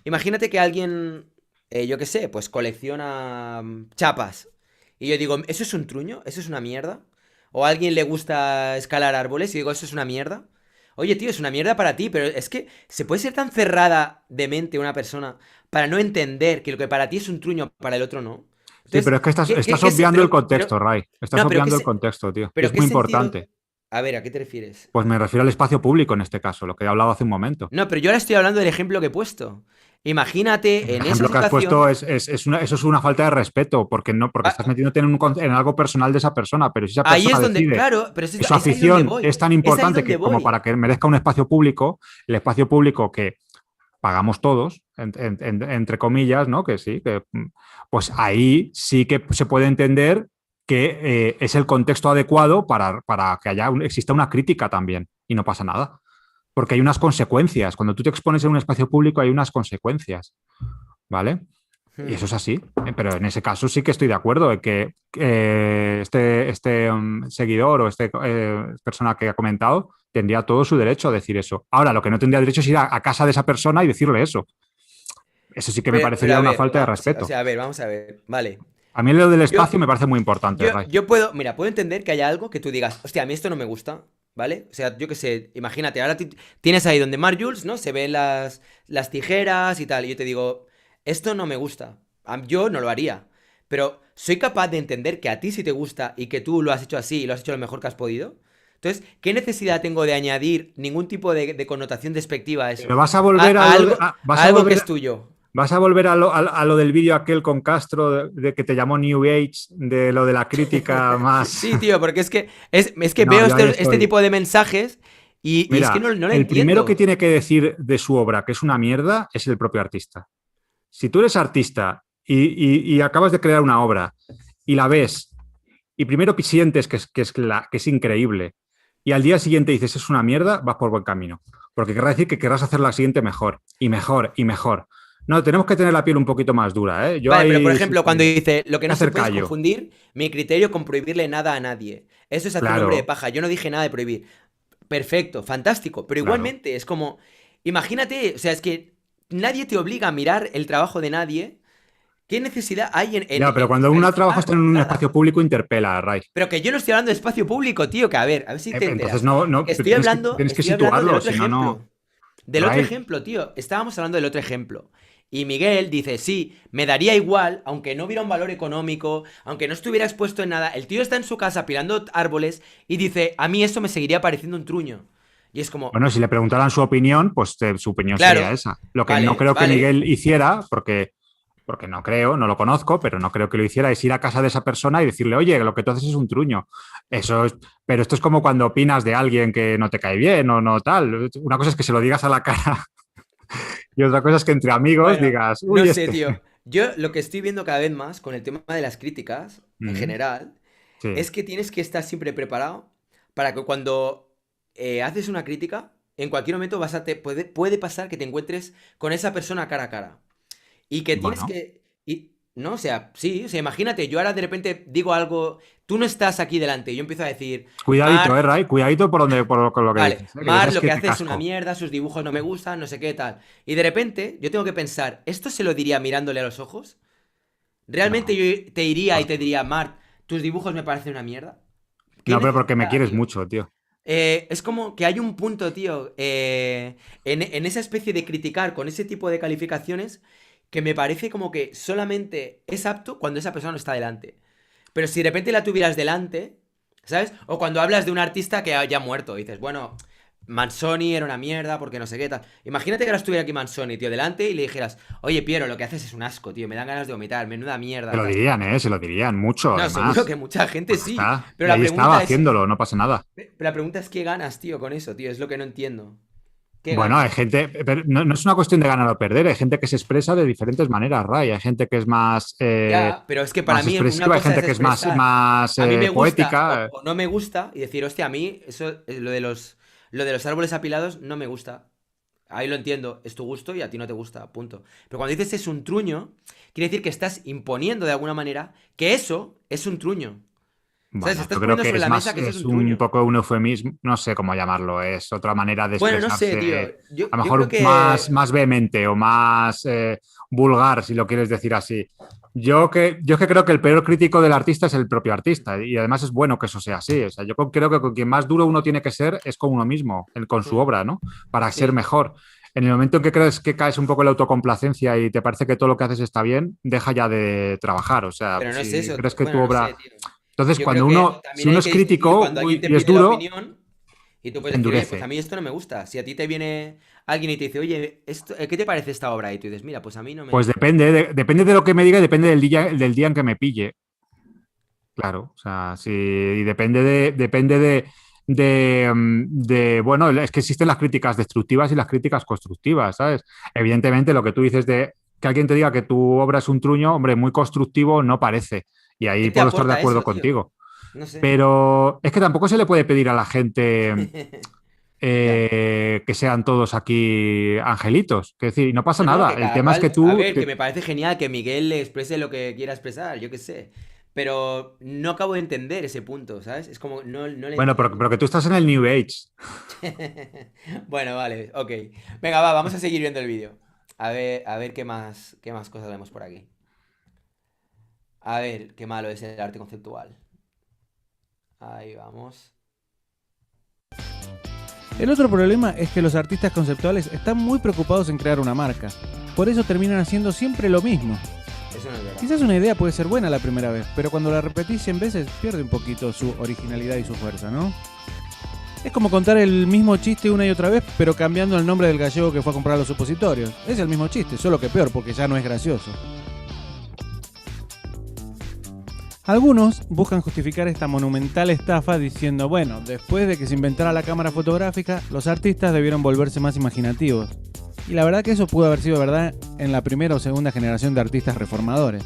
Imagínate que alguien, yo qué sé, pues colecciona chapas. Y yo digo, ¿eso es un truño? ¿Eso es una mierda? O a alguien le gusta escalar árboles y digo, ¿eso es una mierda? Oye, tío, es una mierda para ti, pero es que se puede ser tan cerrada de mente una persona para no entender que lo que para ti es un truño, para el otro no. Sí, pero Entonces, es que estás, ¿qué, qué, estás qué se- obviando el pero, contexto, Ray. Estás no, pero obviando el contexto, tío. Y pero es qué muy sentido, importante. A ver, ¿a qué te refieres? Pues me refiero al espacio público en este caso, lo que he hablado hace un momento. No, pero yo ahora estoy hablando del ejemplo que he puesto. El Imagínate en esa ejemplo que has situación. puesto eso es una falta de respeto, porque no, porque estás ah, metiéndote en algo personal de esa persona, pero si esa Ahí persona es donde, decide claro, pero que su es ahí donde afición voy. es tan Es ahí importante donde que como voy. para que merezca un espacio público, el espacio público que pagamos todos, entre comillas, ¿no? Que sí, que pues ahí sí que se puede entender que es el contexto adecuado para que exista una crítica también y no pasa nada. Porque hay unas consecuencias. Cuando tú te expones en un espacio público hay unas consecuencias, ¿vale? Y eso Hmm. es así. Pero en ese caso sí que estoy de acuerdo en que seguidor o persona que ha comentado tendría todo su derecho a decir eso. Ahora, lo que no tendría derecho es ir a casa de esa persona y decirle eso. Eso sí que me Pero parecería a una ver, falta de sí, o respeto. sea, a ver, vamos a ver. Vale. A mí lo del Yo, espacio me parece muy importante, Ray. yo puedo, mira, puedo entender que haya algo que tú digas, hostia, a mí esto no me gusta, ¿vale? O sea, yo qué sé, imagínate, ahora tienes ahí donde Mark Jules, ¿no? Se ven las tijeras y tal, y yo te digo, esto no me gusta. Yo no lo haría. Pero soy capaz de entender que a ti sí te gusta y que tú lo has hecho así y lo has hecho lo mejor que has podido. Entonces, ¿qué necesidad tengo de añadir ningún tipo de connotación despectiva a Pero eso? vas a volver A algo, vas a a algo que volver es tuyo. ¿Vas a volver a lo del vídeo aquel con Castro de que te llamó New Age, de lo de la crítica más? Sí, tío, porque es que No, veo yo ahí este estoy. tipo de mensajes y es que Mira, no lo el primero que entiendo. tiene que decir de su obra que es una mierda es el propio artista. Si tú eres artista y acabas de crear una obra y la ves y primero sientes que es increíble y al día siguiente dices es una mierda, vas por buen camino. Porque querrá decir que querrás hacer la siguiente mejor y mejor y mejor. No, tenemos que tener la piel un poquito más dura, ¿eh? Yo Vale, pero por ahí sí ejemplo, cuando que dice, lo que no se hacer puede es callo. confundir mi criterio con prohibirle nada a nadie. Eso es hacer un hombre de Claro, paja. Yo no dije nada de prohibir. Perfecto, fantástico. Pero claro. igualmente es como, imagínate, o sea, es que nadie te obliga a mirar el trabajo de nadie. ¿Qué necesidad hay Ya, pero en cuando un trabajo calificar? está en un espacio Nada. público, interpela, Ray. Pero que yo no estoy hablando de espacio público, tío, que a ver si te Entonces enteras. no, Que tienes que estoy hablando del situarlo, otro si no, no. ejemplo. Del otro Ray, ejemplo, tío. Estábamos hablando del otro ejemplo. Y Miguel dice, sí, me daría igual, aunque no hubiera un valor económico, aunque no estuviera expuesto en nada. El tío está en su casa pilando árboles y dice, a mí eso me seguiría pareciendo un truño. Y es como, bueno, si le preguntaran su opinión, pues su opinión sería claro, esa. Lo que no vale, creo que vale. Miguel hiciera, porque no creo, no lo conozco, pero no creo que lo hiciera, es ir a casa de esa persona y decirle, oye, lo que tú haces es un truño. Eso es, pero esto es como cuando opinas de alguien que no te cae bien o no tal. Una cosa es que se lo digas a la cara y otra cosa es que entre amigos Bueno, digas, no uy, sé, este. tío. Yo lo que estoy viendo cada vez más con el tema de las críticas, en Mm, general, sí, es que tienes que estar siempre preparado para que cuando haces una crítica, en cualquier momento puede pasar que te encuentres con esa persona cara a cara. Y que tienes bueno. que... no, o sea, sí, o sea, imagínate, yo ahora de repente digo algo, tú no estás aquí delante, y yo empiezo a decir, Cuidadito, Mar, Ray, cuidadito con lo que vale, dices, que ya Mar sabes lo que que hace es una casco. mierda, sus dibujos no me gustan, no sé qué tal. Y de repente yo tengo que pensar, ¿esto se lo diría mirándole a los ojos? ¿Realmente No, yo te iría y pues te diría, Mar, tus dibujos me parecen una mierda? ¿Qué no, pero porque me necesidad, quieres tío? mucho, tío. Es como que hay un punto, tío, en esa especie de criticar con ese tipo de calificaciones que me parece como que solamente es apto cuando esa persona no está delante. Pero si de repente la tuvieras delante, ¿sabes? O cuando hablas de un artista que haya muerto, y dices, bueno, Manzoni era una mierda porque no sé qué tal. Imagínate que ahora estuviera aquí Manzoni, tío, delante y le dijeras, oye, Piero, lo que haces es un asco, tío, me dan ganas de vomitar, menuda Se mierda, lo tal. dirían, ¿eh? Se lo dirían mucho, No, seguro además. que mucha gente Pues sí, está. pero Y la ahí estaba pregunta es, haciéndolo, no pasa nada. pero la pregunta es qué ganas, tío, con eso, tío, es lo que no entiendo. ¿Qué Bueno, hay ganas? gente, pero no es una cuestión de ganar o perder, hay gente que se expresa de diferentes maneras, Ray. Hay gente que es Ya, pero es que para más mí una expresiva, hay cosa gente es que es expresar. más A mí me gusta poética. o no me gusta y decir, hostia, a mí eso, lo de los árboles apilados no me gusta. Ahí lo entiendo, es tu gusto y a ti no te gusta, punto. Pero cuando dices es un truño, quiere decir que estás imponiendo de alguna manera que eso es un truño. ¿Sabes? Bueno, Estás yo creo poniendo que sobre es la mesa más, que eso es es un un truño. poco un eufemismo, no sé cómo llamarlo, es otra manera de Bueno, no sé, expresarse, tío. a lo Yo creo mejor más, que... más vehemente o más vulgar, si lo quieres decir así. Yo es que creo que el peor crítico del artista es el propio artista y además es bueno que eso sea así. O sea, creo que con quien más duro uno tiene que ser es con uno mismo, con su Mm, obra, ¿no? Para ser sí, mejor. En el momento en que crees que caes un poco en la autocomplacencia y te parece que todo lo que haces está bien, deja ya de trabajar. O sea, pero no es si eso. crees que tu Bueno, no sé, obra... tío. Entonces, Yo creo que si también uno hay es que distinguir crítico cuando alguien te y es pide la duro, opinión. Y tú puedes decir, oye, pues endurece. a mí esto no me gusta. Si a ti te viene alguien y te dice, oye, ¿qué te parece esta obra? Y tú dices, mira, pues a mí no Pues me... depende de lo que me diga y depende del día en que me pille. Claro, o sea, sí, y bueno, es que existen las críticas destructivas y las críticas constructivas, ¿sabes? Evidentemente, lo que tú dices de que alguien te diga que tu obra es un truño, hombre, muy constructivo no parece. Y ¿Qué ahí te puedo estar de aporta acuerdo eso, tío? contigo. No sé. Pero es que tampoco se le puede pedir a la gente Ya. que sean todos aquí angelitos. Es decir, no pasa No, no, nada. que El cada tema es que cual, a tú, ver, que me parece genial que Miguel le exprese lo que quiera expresar, yo qué sé. Pero no acabo de entender ese punto, ¿sabes? Es como, no le bueno, entiendo. pero que tú estás en el New Age. Bueno, vale, ok. Venga, va, vamos a seguir viendo el vídeo. A ver qué más cosas vemos por aquí. A ver, qué malo es el arte conceptual. Ahí vamos. El otro problema es que los artistas conceptuales están muy preocupados en crear una marca. Por eso terminan haciendo siempre lo mismo. Eso no es verdad. Quizás una idea puede ser buena la primera vez, pero cuando la repetís 100 veces pierde un poquito su originalidad y su fuerza, ¿no? Es como contar el mismo chiste una y otra vez, pero cambiando el nombre del gallego que fue a comprar los supositorios. Es el mismo chiste, solo que peor, porque ya no es gracioso. Algunos buscan justificar esta monumental estafa diciendo, bueno, después de que se inventara la cámara fotográfica, los artistas debieron volverse más imaginativos. Y la verdad que eso pudo haber sido verdad en la primera o segunda generación de artistas reformadores.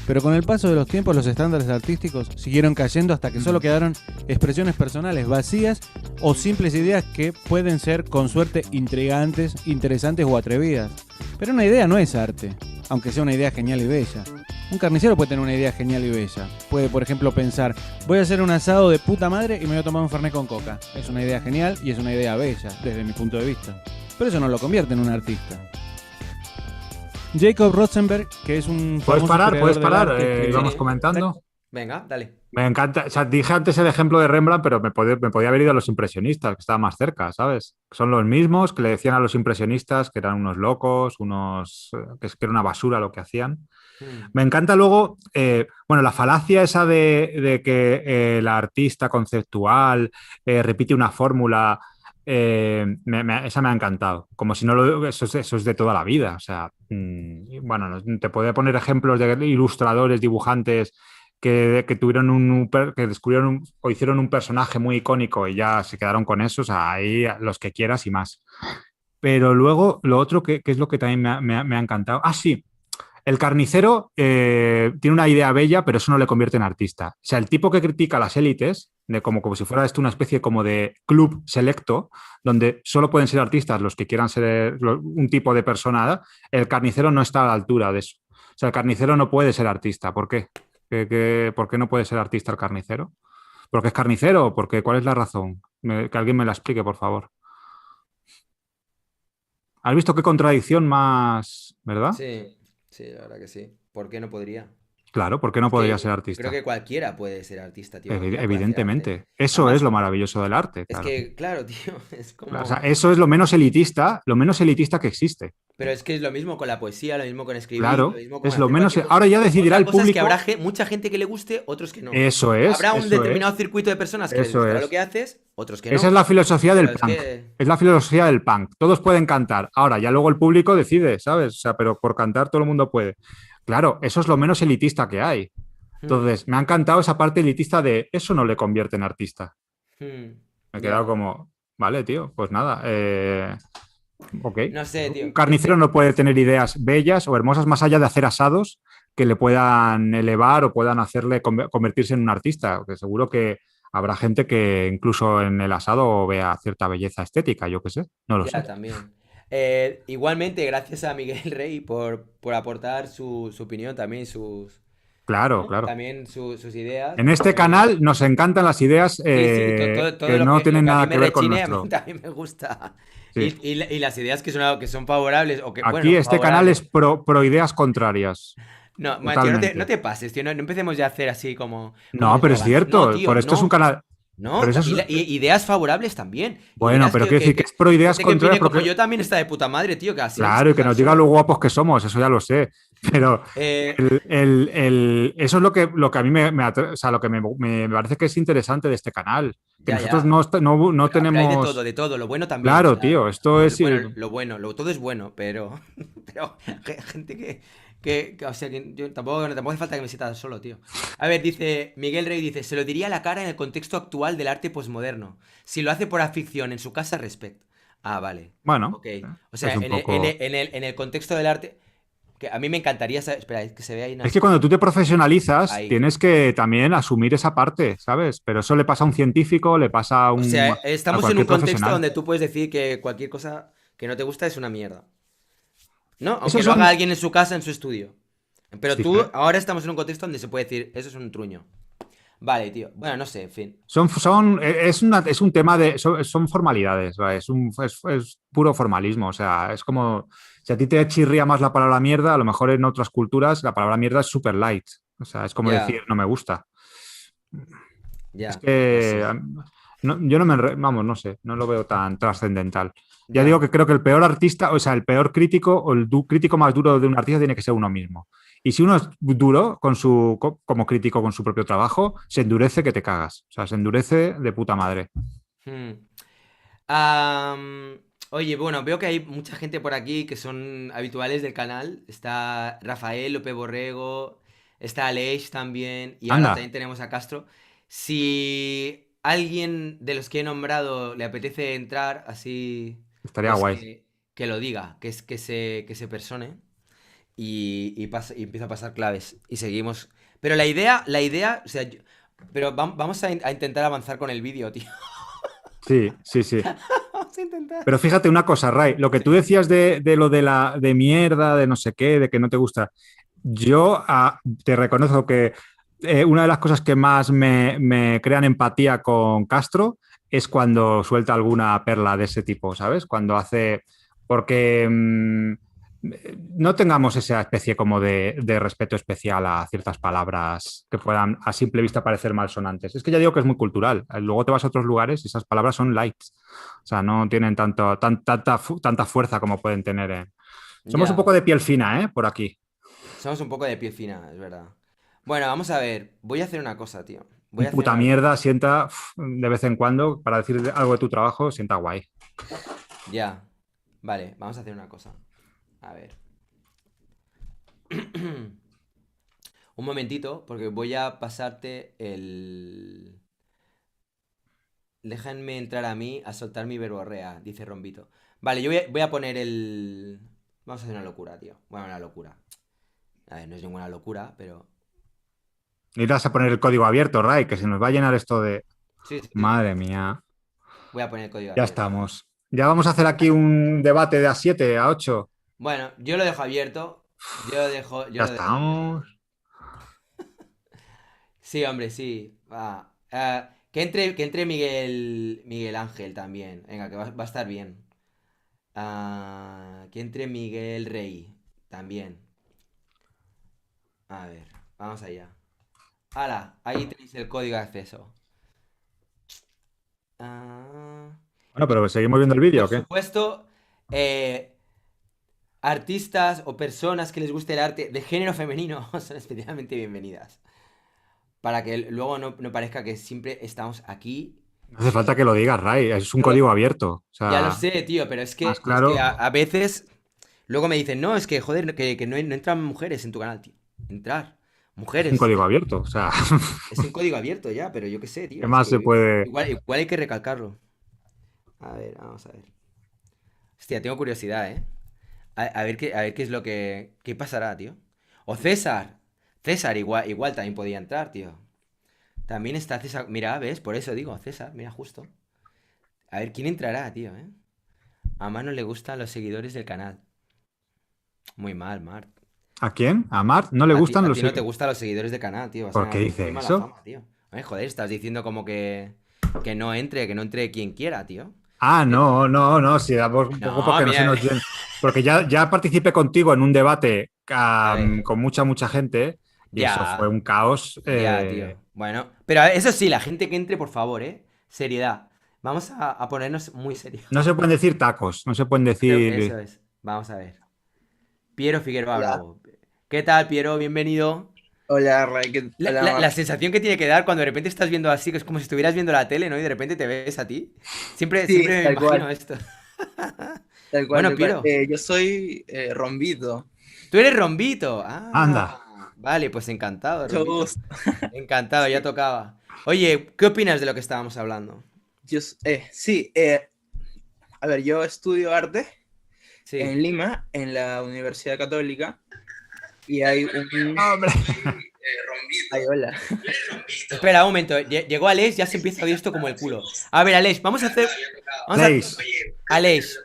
Pero con el paso de los tiempos los estándares artísticos siguieron cayendo hasta que solo quedaron expresiones personales vacías o simples ideas que pueden ser con suerte intrigantes, interesantes o atrevidas. Pero una idea no es arte, aunque sea una idea genial y bella. Un carnicero puede tener una idea genial y bella. Puede, por ejemplo, pensar, voy a hacer un asado de puta madre y me voy a tomar un fernet con coca. Es una idea genial y es una idea bella, desde mi punto de vista. Pero eso no lo convierte en un artista. Jacob Rosenberg, que es un ¿Puedes famoso parar? historiador ¿Puedes del parar? arte, escribió... Íbamos comentando. Venga, dale. Me encanta, o sea, dije antes el ejemplo de Rembrandt, pero me podía haber ido a los impresionistas, que estaban más cerca, ¿sabes? Son los mismos que le decían a los impresionistas que eran unos locos, que era una basura lo que hacían. Hmm. Me encanta luego, bueno, la falacia esa de que el artista conceptual repite una fórmula, esa me ha encantado. Como si no eso es de toda la vida. O sea, bueno, te puedo poner ejemplos de ilustradores, dibujantes que tuvieron que descubrieron o hicieron un personaje muy icónico y ya se quedaron con eso. O sea, ahí los que quieras y más. Pero luego, lo otro que es lo que también me ha encantado. Ah, sí. El carnicero tiene una idea bella, pero eso no le convierte en artista. O sea, el tipo que critica a las élites, de como si fuera esto una especie como de club selecto, donde solo pueden ser artistas los que quieran ser un tipo de persona, el carnicero no está a la altura de eso. O sea, el carnicero no puede ser artista. ¿Por qué? ¿Por qué no puede ser artista el carnicero? ¿Porque es carnicero? ¿Cuál es la razón? Que alguien me la explique, por favor. ¿Has visto qué contradicción más, verdad? Sí, sí, la verdad que sí. ¿Por qué no podría? Claro, ¿por qué no Es podría ser que yo creo artista? que cualquiera puede ser artista, tío. Cualquiera puede hacer arte. Evidentemente. Eso es Además, lo maravilloso del arte, es claro. que, claro, tío, es O sea, como... eso es lo menos elitista que existe. Pero es que es lo mismo con la poesía, lo mismo con escribir, lo Claro, mismo con es lo hacer menos. cualquier cosa. Ahora ya decidirá Otra el cosa es que habrá público. mucha gente que le guste, otros que no. Eso es, Habrá un eso es, determinado circuito de personas que les eso gustará lo es. que haces, otros que Esa es no. la filosofía Pero del es punk. que... Es la filosofía del punk. Todos pueden cantar. Ahora, ya luego el público decide, ¿sabes? O sea, pero por cantar todo el mundo puede. Claro, eso es lo menos elitista que hay. Hmm, Entonces, me ha encantado esa parte elitista de eso no le convierte en artista. Me he quedado ya. como, vale, tío, pues nada. Ok. No sé, Un tío. carnicero no puede tener ideas bellas o hermosas más allá de hacer asados que le puedan elevar o puedan hacerle convertirse en un artista. Que seguro que habrá gente que incluso en el asado vea cierta belleza estética, yo qué sé, no lo Ya, sé. también. Igualmente, gracias a Miguel Rey por aportar su opinión también, Claro, ¿no? claro. También sus ideas. En este canal nos encantan las ideas Sí, sí, todo que no lo tienen que a mí nada me que ver con rechine, a mí nuestro. también me gusta. Sí. Y las ideas que son favorables, o que, bueno, Aquí no este canal es favorables. pro ideas contrarias. No, man, tío, no Totalmente. te pases, tío, no empecemos ya a hacer así como No, pero es eslóganes. No, cierto. tío, Por esto es un no. canal. No, Pero eso es, ideas favorables también. bueno, Ideas pero quiero decir que es pro ideas gente que contrarias opine como porque, yo también está de puta madre, tío, que así, claro, y que nos diga son... lo guapos que somos, eso ya lo sé. Pero Eh, eso es lo que a mí o sea, lo que me parece que es interesante de este canal. Que ya, nosotros ya. no Pero hay tenemos. de todo, lo bueno también, o Claro, sea, tío, esto es. bueno, lo bueno, todo es bueno, pero, pero gente o sea, que yo tampoco hace falta que me sienta solo, tío. A ver, dice, Miguel Rey dice, se lo diría a la cara en el contexto actual del arte posmoderno. Si lo hace por afición en su casa, respect. Ah, vale. Bueno, Ok. O sea, es un poco. en el contexto del arte, que a mí me encantaría saber, espera, es que se ve ahí Es unas que cuando cosas. tú te profesionalizas, Ahí. tienes que también asumir esa parte, ¿sabes? Pero eso le pasa a un científico, le pasa O sea, a estamos en un cualquier contexto profesional. donde tú puedes decir que cualquier cosa que no te gusta es una mierda. ¿No? Aunque Esos lo haga son. alguien en su casa, en su estudio. Pero Sí, tú, ahora estamos en un contexto donde se puede decir, eso es un truño. Vale, tío. Bueno, no sé, en fin. es un tema de, son formalidades, ¿vale? Es puro formalismo, o sea, es como, si a ti te chirría más la palabra mierda, a lo mejor en otras culturas la palabra mierda es super light, o sea, es como decir Ya, no me gusta. Es ya, no que sé. yo no vamos, no sé, no lo veo tan trascendental. Ya digo Ya. que creo que el peor artista, o sea, el peor crítico o el crítico más duro de un artista tiene que ser uno mismo. Y si uno es duro como crítico con su propio trabajo, se endurece que te cagas. O sea, se endurece de puta madre. Hmm. Am, oye, bueno, veo que hay mucha gente por aquí que son habituales del canal. Está Rafael, Lope Borrego, está Aleix también, y ahora Anda, también tenemos a Castro. Si alguien de los que he nombrado le apetece entrar así, estaría pues guay. que lo diga, que se persone y empieza a pasar claves. Y seguimos. Pero o sea, pero vamos a intentar avanzar con el vídeo, tío. Sí, sí, sí. Vamos a intentar. Pero fíjate una cosa, Ray, lo que tú decías de lo de la de mierda, de no sé qué, de que no te gusta, yo te reconozco que una de las cosas que más me crean empatía con Castro es cuando suelta alguna perla de ese tipo, ¿sabes? Cuando hace. Porque no tengamos esa especie como de respeto especial a ciertas palabras que puedan a simple vista parecer malsonantes. Es que ya digo que es muy cultural. Luego te vas a otros lugares y esas palabras son lights. O sea, no tienen tanta fuerza como pueden tener. Somos un Ya. poco de piel fina, ¿eh? Por aquí. Somos un poco de piel fina, es verdad. Bueno, vamos a ver. Voy a hacer una cosa, tío. Voy Un a hacer puta una cosa. mierda sienta de vez en cuando para decir algo de tu trabajo, sienta guay. Ya. Vale, vamos a hacer una cosa. A ver. Un momentito, porque voy a pasarte el... Déjenme entrar a mí a soltar mi verborrea, dice Rombito. Vale, voy a poner el... Vamos a hacer una locura, tío. Bueno, una locura. A ver, no es ninguna locura, pero... Irás a poner el código abierto, Ray, que se nos va a llenar esto de. Sí, sí, sí. Madre mía. Voy a poner el código Ya abierto. estamos. Ya vamos a hacer aquí un debate de a 7 a 8. Bueno, yo lo dejo abierto. Yo Ya lo dejo abierto. estamos. Sí, hombre, sí. Va. Que entre Miguel Ángel también. Venga, que va a estar bien. Que entre Miguel Rey también. A ver, vamos allá. Hala, ahí tenéis el código de acceso. Ah, Bueno, y pero seguimos viendo el vídeo, por ¿o qué? supuesto, eh, artistas o personas que les guste el arte de género femenino son especialmente bienvenidas. Para que luego no parezca que siempre estamos aquí. No hace falta que lo digas, Ray. Es un Solo- código abierto. O Ya lo sea, sé, tío, pero más es que claro. a veces luego me dicen, no, es que joder, que no entran mujeres en tu canal, tío. Entrar. Es un Mujeres. código abierto. O sea, Es un código abierto ya, pero yo qué sé, ¿qué tío. Es más se que puede? igual hay que recalcarlo. A ver, vamos a ver. Hostia, tengo curiosidad, ¿eh? A ver qué es lo que... ¿Qué pasará, tío? O César. César igual también podía entrar, tío. También está César. Mira, ¿ves? Por eso digo, César, mira, justo. A ver, ¿quién entrará, tío, eh? A Mano le gustan los seguidores del canal. Muy mal, Mark. ¿A quién? ¿A Mart? ¿No le gustan A los? ti no te gustan los seguidores del canal, tío. Vas ¿Por qué a dice muy mala eso? fama, tío. Ay, joder, estás diciendo como que no entre quien quiera, tío. Ah, Eh, no, no, no. Sí, un poco No, porque no se mira. nos porque ya participé contigo en un debate A ver. con mucha gente y eso fue Ya, un caos. ya, tío. Bueno, pero eso sí, la gente que entre, por favor, ¿eh? Seriedad. Vamos a ponernos muy serios. No se pueden decir tacos, no se pueden decir. Eso es. Vamos a ver. Piero Figueroa Hola, Bravo. ¿Qué tal, Piero? Bienvenido. Hola, Ray, La, hola, la- Mar. la sensación que tiene que dar cuando de repente estás viendo así, que es como si estuvieras viendo la tele, ¿no? Y de repente te ves a ti. Siempre, Sí, siempre me tal imagino cual, esto. tal cual, Bueno, tal cual. Piero, Yo soy Rombito. tú eres Rombito. Anda. Vale, pues encantado, Mucho Rombito. gusto. Encantado, ya Sí, tocaba. Oye, ¿qué opinas de lo que estábamos hablando? sí, a ver, yo estudio arte Sí. en Lima, en la Universidad Católica, y hay un... Hombre. Ay, hola. Espera un momento, llegó Aleix, ya se empieza a oír esto como el culo. A ver, Aleix, vamos a hacer. Vamos a. Leis. Aleix,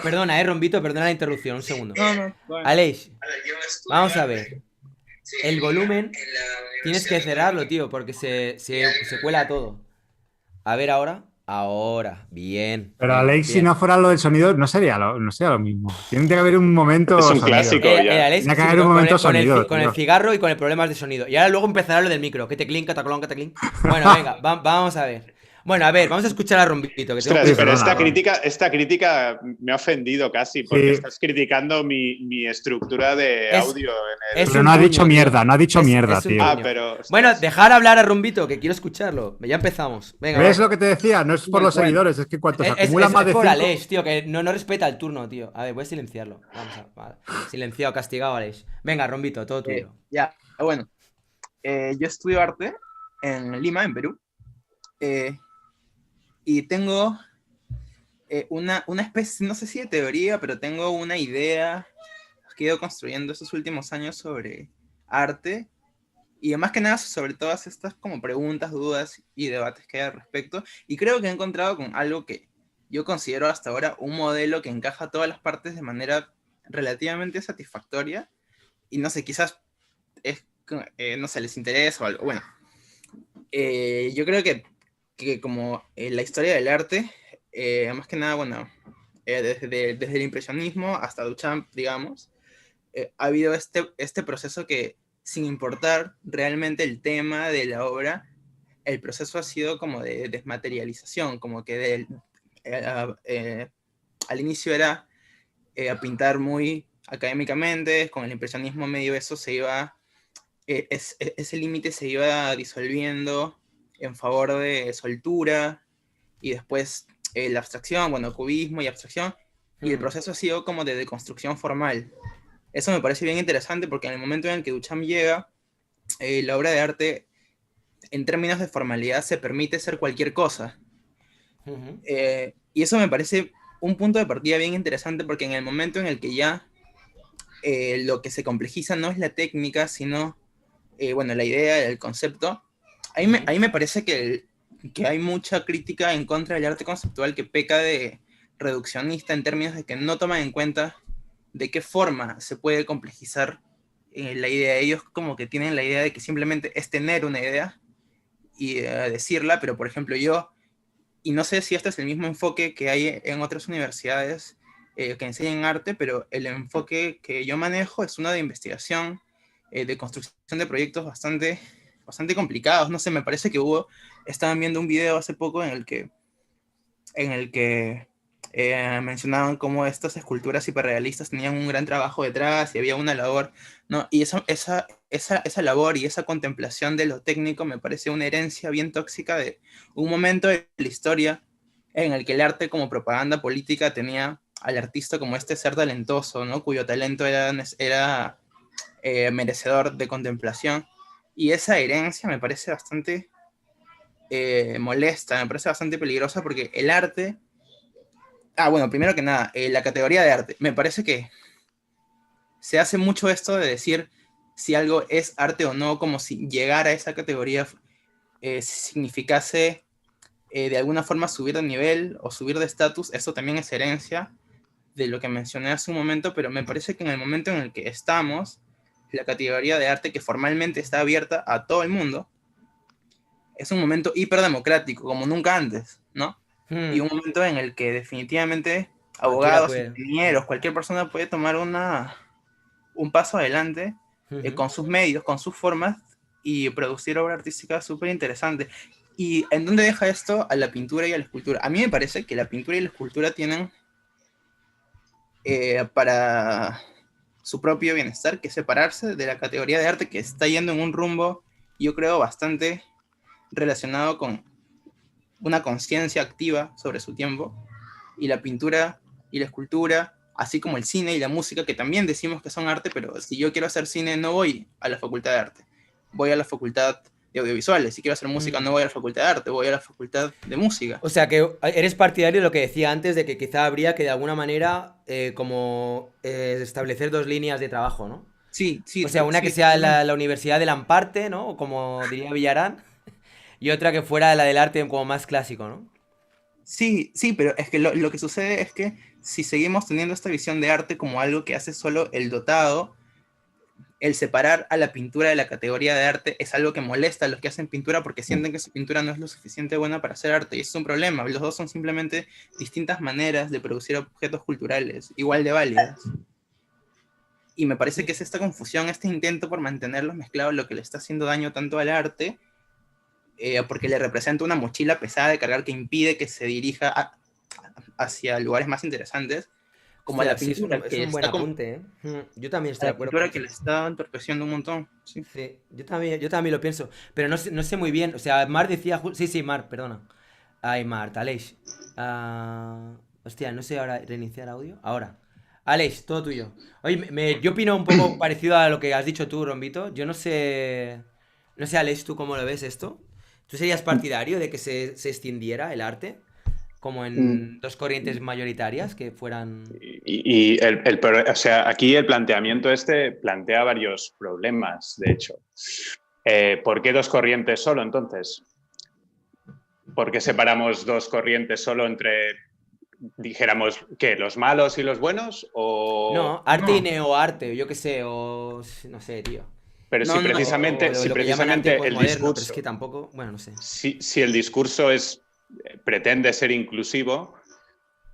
perdona, Rombito, perdona la interrupción, un segundo. No, no, bueno. Aleix, vamos a ver. El volumen tienes que cerrarlo, tío, porque se cuela todo. A ver ahora. Ahora. Bien. Pero Venga, Alex, si bien. no fuera lo del sonido, no sería lo mismo. Tiene que haber un Es momento un sonido. clásico ya. Aleix, Tiene que sí, haber un momento sonido, con el tío. cigarro y con el problemas de sonido. Y ahora luego empezará lo del micro. Que te clink, cataclón, cataclink. Bueno, venga, vamos a ver. Bueno, a ver, vamos a escuchar a Rombito, que tengo Ostras, Sí, pero curiosidad. perdona. esta crítica me ha ofendido casi, porque Sí, estás criticando mi estructura de Es, audio en es el... pero un no ha puño, dicho tío. mierda, no ha dicho mierda, Es un tío. Ah, puño. pero... Bueno, ostras. dejar hablar a Rombito, que quiero escucharlo. Ya empezamos. Venga, ¿Ves va. lo que te decía? No es por los Bueno, seguidores, es que cuando se Es, acumulan es- más es de por 5. Aleix, tío, que no respeta el turno, tío. A ver, voy a silenciarlo. Vale. Silenciado, castigado, Aleix. Venga, Rombito, todo tuyo. Ya, bueno. Yo estudio arte en Lima, en Perú, eh, y tengo una especie, no sé si de teoría, pero tengo una idea que he ido construyendo estos últimos años sobre arte y más que nada sobre todas estas como preguntas, dudas y debates que hay al respecto. Y creo que he encontrado con algo que yo considero hasta ahora un modelo que encaja todas las partes de manera relativamente satisfactoria. Y no sé, quizás no sé, les interesa o algo. Bueno, yo creo que como la historia del arte, más que nada, bueno, desde el impresionismo hasta Duchamp, digamos, ha habido este proceso que, sin importar realmente el tema de la obra, el proceso ha sido como de desmaterialización, como que al inicio era a pintar muy académicamente, con el impresionismo medio eso se iba, ese límite se iba disolviendo en favor de soltura, y después la abstracción, bueno, cubismo y abstracción, y el proceso ha sido como de deconstrucción formal. Eso me parece bien interesante porque en el momento en el que Duchamp llega, la obra de arte, en términos de formalidad, se permite ser cualquier cosa. Ujú. Y eso me parece un punto de partida bien interesante porque en el momento en el que ya lo que se complejiza no es la técnica, sino, bueno, la idea, el concepto, ahí me parece que hay mucha crítica en contra del arte conceptual que peca de reduccionista en términos de que no toman en cuenta de qué forma se puede complejizar la idea. Ellos como que tienen la idea de que simplemente es tener una idea y decirla, pero por ejemplo yo, y no sé si este es el mismo enfoque que hay en otras universidades que enseñan arte, pero el enfoque que yo manejo es uno de investigación, de construcción de proyectos bastante complicados. No sé, me parece que estaban viendo un video hace poco en el que mencionaban cómo estas esculturas hiperrealistas tenían un gran trabajo detrás y había una labor, ¿no? Y esa labor y esa contemplación de lo técnico me parece una herencia bien tóxica de un momento de la historia en el que el arte como propaganda política tenía al artista como este ser talentoso, ¿no? Cuyo talento era merecedor de contemplación. Y esa herencia me parece bastante molesta, me parece bastante peligrosa porque el arte... bueno, primero que nada, la categoría de arte. Me parece que se hace mucho esto de decir si algo es arte o no, como si llegar a esa categoría significase de alguna forma subir de nivel o subir de estatus. Eso también es herencia de lo que mencioné hace un momento, pero me parece que en el momento en el que estamos, la categoría de arte que formalmente está abierta a todo el mundo, es un momento hiperdemocrático, como nunca antes, ¿no? Y un momento en el que definitivamente Cualquiera abogados, puede. ingenieros, cualquier persona puede tomar un paso adelante con sus medios, con sus formas y producir obra artística súper interesante. ¿Y en dónde deja esto a la pintura y a la escultura? A mí me parece que la pintura y la escultura tienen para su propio bienestar que separarse de la categoría de arte que está yendo en un rumbo, yo creo, bastante relacionado con una conciencia activa sobre su tiempo, y la pintura y la escultura, así como el cine y la música, que también decimos que son arte, pero si yo quiero hacer cine no voy a la facultad de arte, voy a la facultad de audiovisuales. Si quiero hacer música no voy a la facultad de arte, voy a la facultad de música. O sea que eres partidario de lo que decía antes, de que quizá habría que de alguna manera establecer dos líneas de trabajo, ¿no? Sí, sí. O sea, una que sí, sea la Universidad de Lamparte, ¿no? Como diría Villarán, y otra que fuera la del arte como más clásico, ¿no? Sí, sí, pero es que lo que sucede es que si seguimos teniendo esta visión de arte como algo que hace solo el dotado, el separar a la pintura de la categoría de arte es algo que molesta a los que hacen pintura porque sienten que su pintura no es lo suficiente buena para hacer arte, y eso es un problema. Los dos son simplemente distintas maneras de producir objetos culturales, igual de válidas. Y me parece que es esta confusión, este intento por mantenerlos mezclados, lo que le está haciendo daño tanto al arte, porque le representa una mochila pesada de cargar que impide que se dirija hacia lugares más interesantes, como Hostia, a la pintura, es un buen apunte, ¿eh? Yo también estoy de la acuerdo pintura contigo. que le está entorpeciendo un montón. Sí. Sí, yo también lo pienso. Pero no sé muy bien. O sea, Mar decía. Sí, sí, Mar, perdona. Ay, Mar, Aleix. Hostia, no sé ahora reiniciar audio. Ahora. Aleix, todo tuyo. Oye, yo opino un poco parecido a lo que has dicho tú, Rombito. Yo no sé. No sé, Aleix, ¿tú cómo lo ves esto? ¿Tú serías partidario de que se extendiera el arte? Como en dos corrientes mayoritarias que fueran. O sea, aquí el planteamiento este plantea varios problemas, de hecho. ¿Por qué dos corrientes solo, entonces? ¿Por qué separamos dos corrientes solo entre, dijéramos, ¿qué? ¿Los malos y los buenos? No, arte y neoarte, yo qué sé, o. No sé, tío. Pero No, si no, precisamente, O lo que llaman arte el postmoderno, pero es discurso, que tampoco. Bueno, no sé. si el discurso pretende ser inclusivo,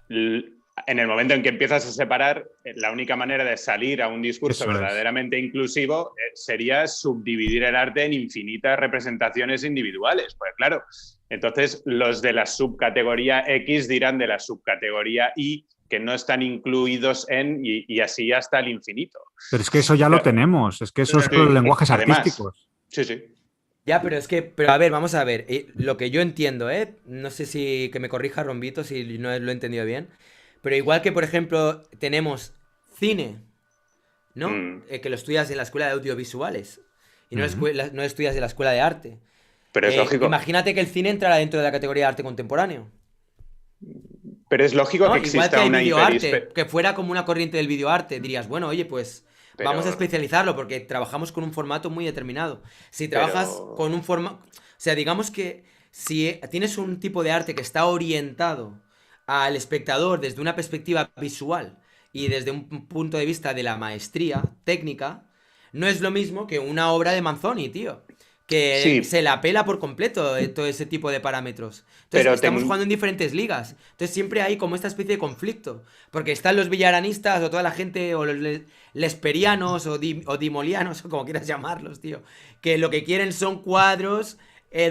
en el momento en que empiezas a separar, la única manera de salir a un discurso Eso es. verdaderamente inclusivo sería subdividir el arte en infinitas representaciones individuales. Pues claro, entonces los de la subcategoría X dirán de la subcategoría Y que no están incluidos y así hasta el infinito. Pero es que eso ya lo tenemos, es que eso es con los lenguajes Además, artísticos. sí. Ya, pero a ver, vamos a ver. Lo que yo entiendo, no sé si que me corrija Rombito si no lo he entendido bien. Pero igual que, por ejemplo, tenemos cine, ¿no? Que lo estudias en la escuela de audiovisuales. Y no lo estudias en la escuela de arte. Pero es lógico. Imagínate que el cine entrara dentro de la categoría de arte contemporáneo. Pero es lógico ¿No? que Igual que exista el una videoarte, que fuera como una corriente del videoarte. Dirías, bueno, oye, pues Pero- vamos a especializarlo porque trabajamos con un formato muy determinado. Si trabajas con un formato. O sea, digamos que si tienes un tipo de arte que está orientado al espectador desde una perspectiva visual y desde un punto de vista de la maestría técnica, no es lo mismo que una obra de Manzoni, tío. Que Sí. se la pela por completo todo ese tipo de parámetros. Entonces, Pero estamos jugando en diferentes ligas. Entonces, siempre hay como esta especie de conflicto. Porque están los villaranistas o toda la gente, o los lesperianos o dimolianos, o como quieras llamarlos, tío. Que lo que quieren son cuadros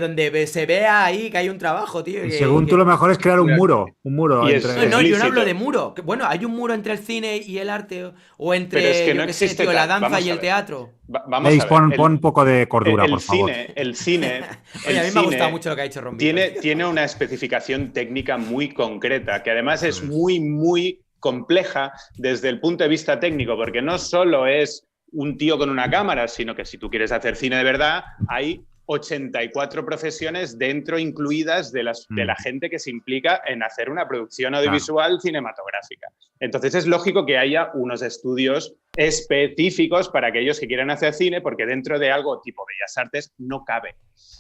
donde se vea ahí que hay un trabajo, tío. Y según tú, lo mejor es crear un muro Y es- entre... No, yo no hablo lícito. de muro. Bueno, hay un muro entre el cine y el arte, o entre, Pero es que yo no qué sé, existe tío, la tal. danza Vamos y a el ver. teatro. Vamos Leis, a ver. pon un poco de cordura, por favor. El cine. Oye, a mí me ha cine gustado mucho lo que ha dicho Rombito. tiene una especificación técnica muy concreta, que además es Eso es. muy, muy compleja desde el punto de vista técnico, porque no solo es un tío con una cámara, sino que si tú quieres hacer cine de verdad, hay 84 profesiones dentro incluidas de la gente que se implica en hacer una producción audiovisual cinematográfica. Entonces es lógico que haya unos estudios específicos para aquellos que quieran hacer cine, porque dentro de algo tipo Bellas Artes no cabe.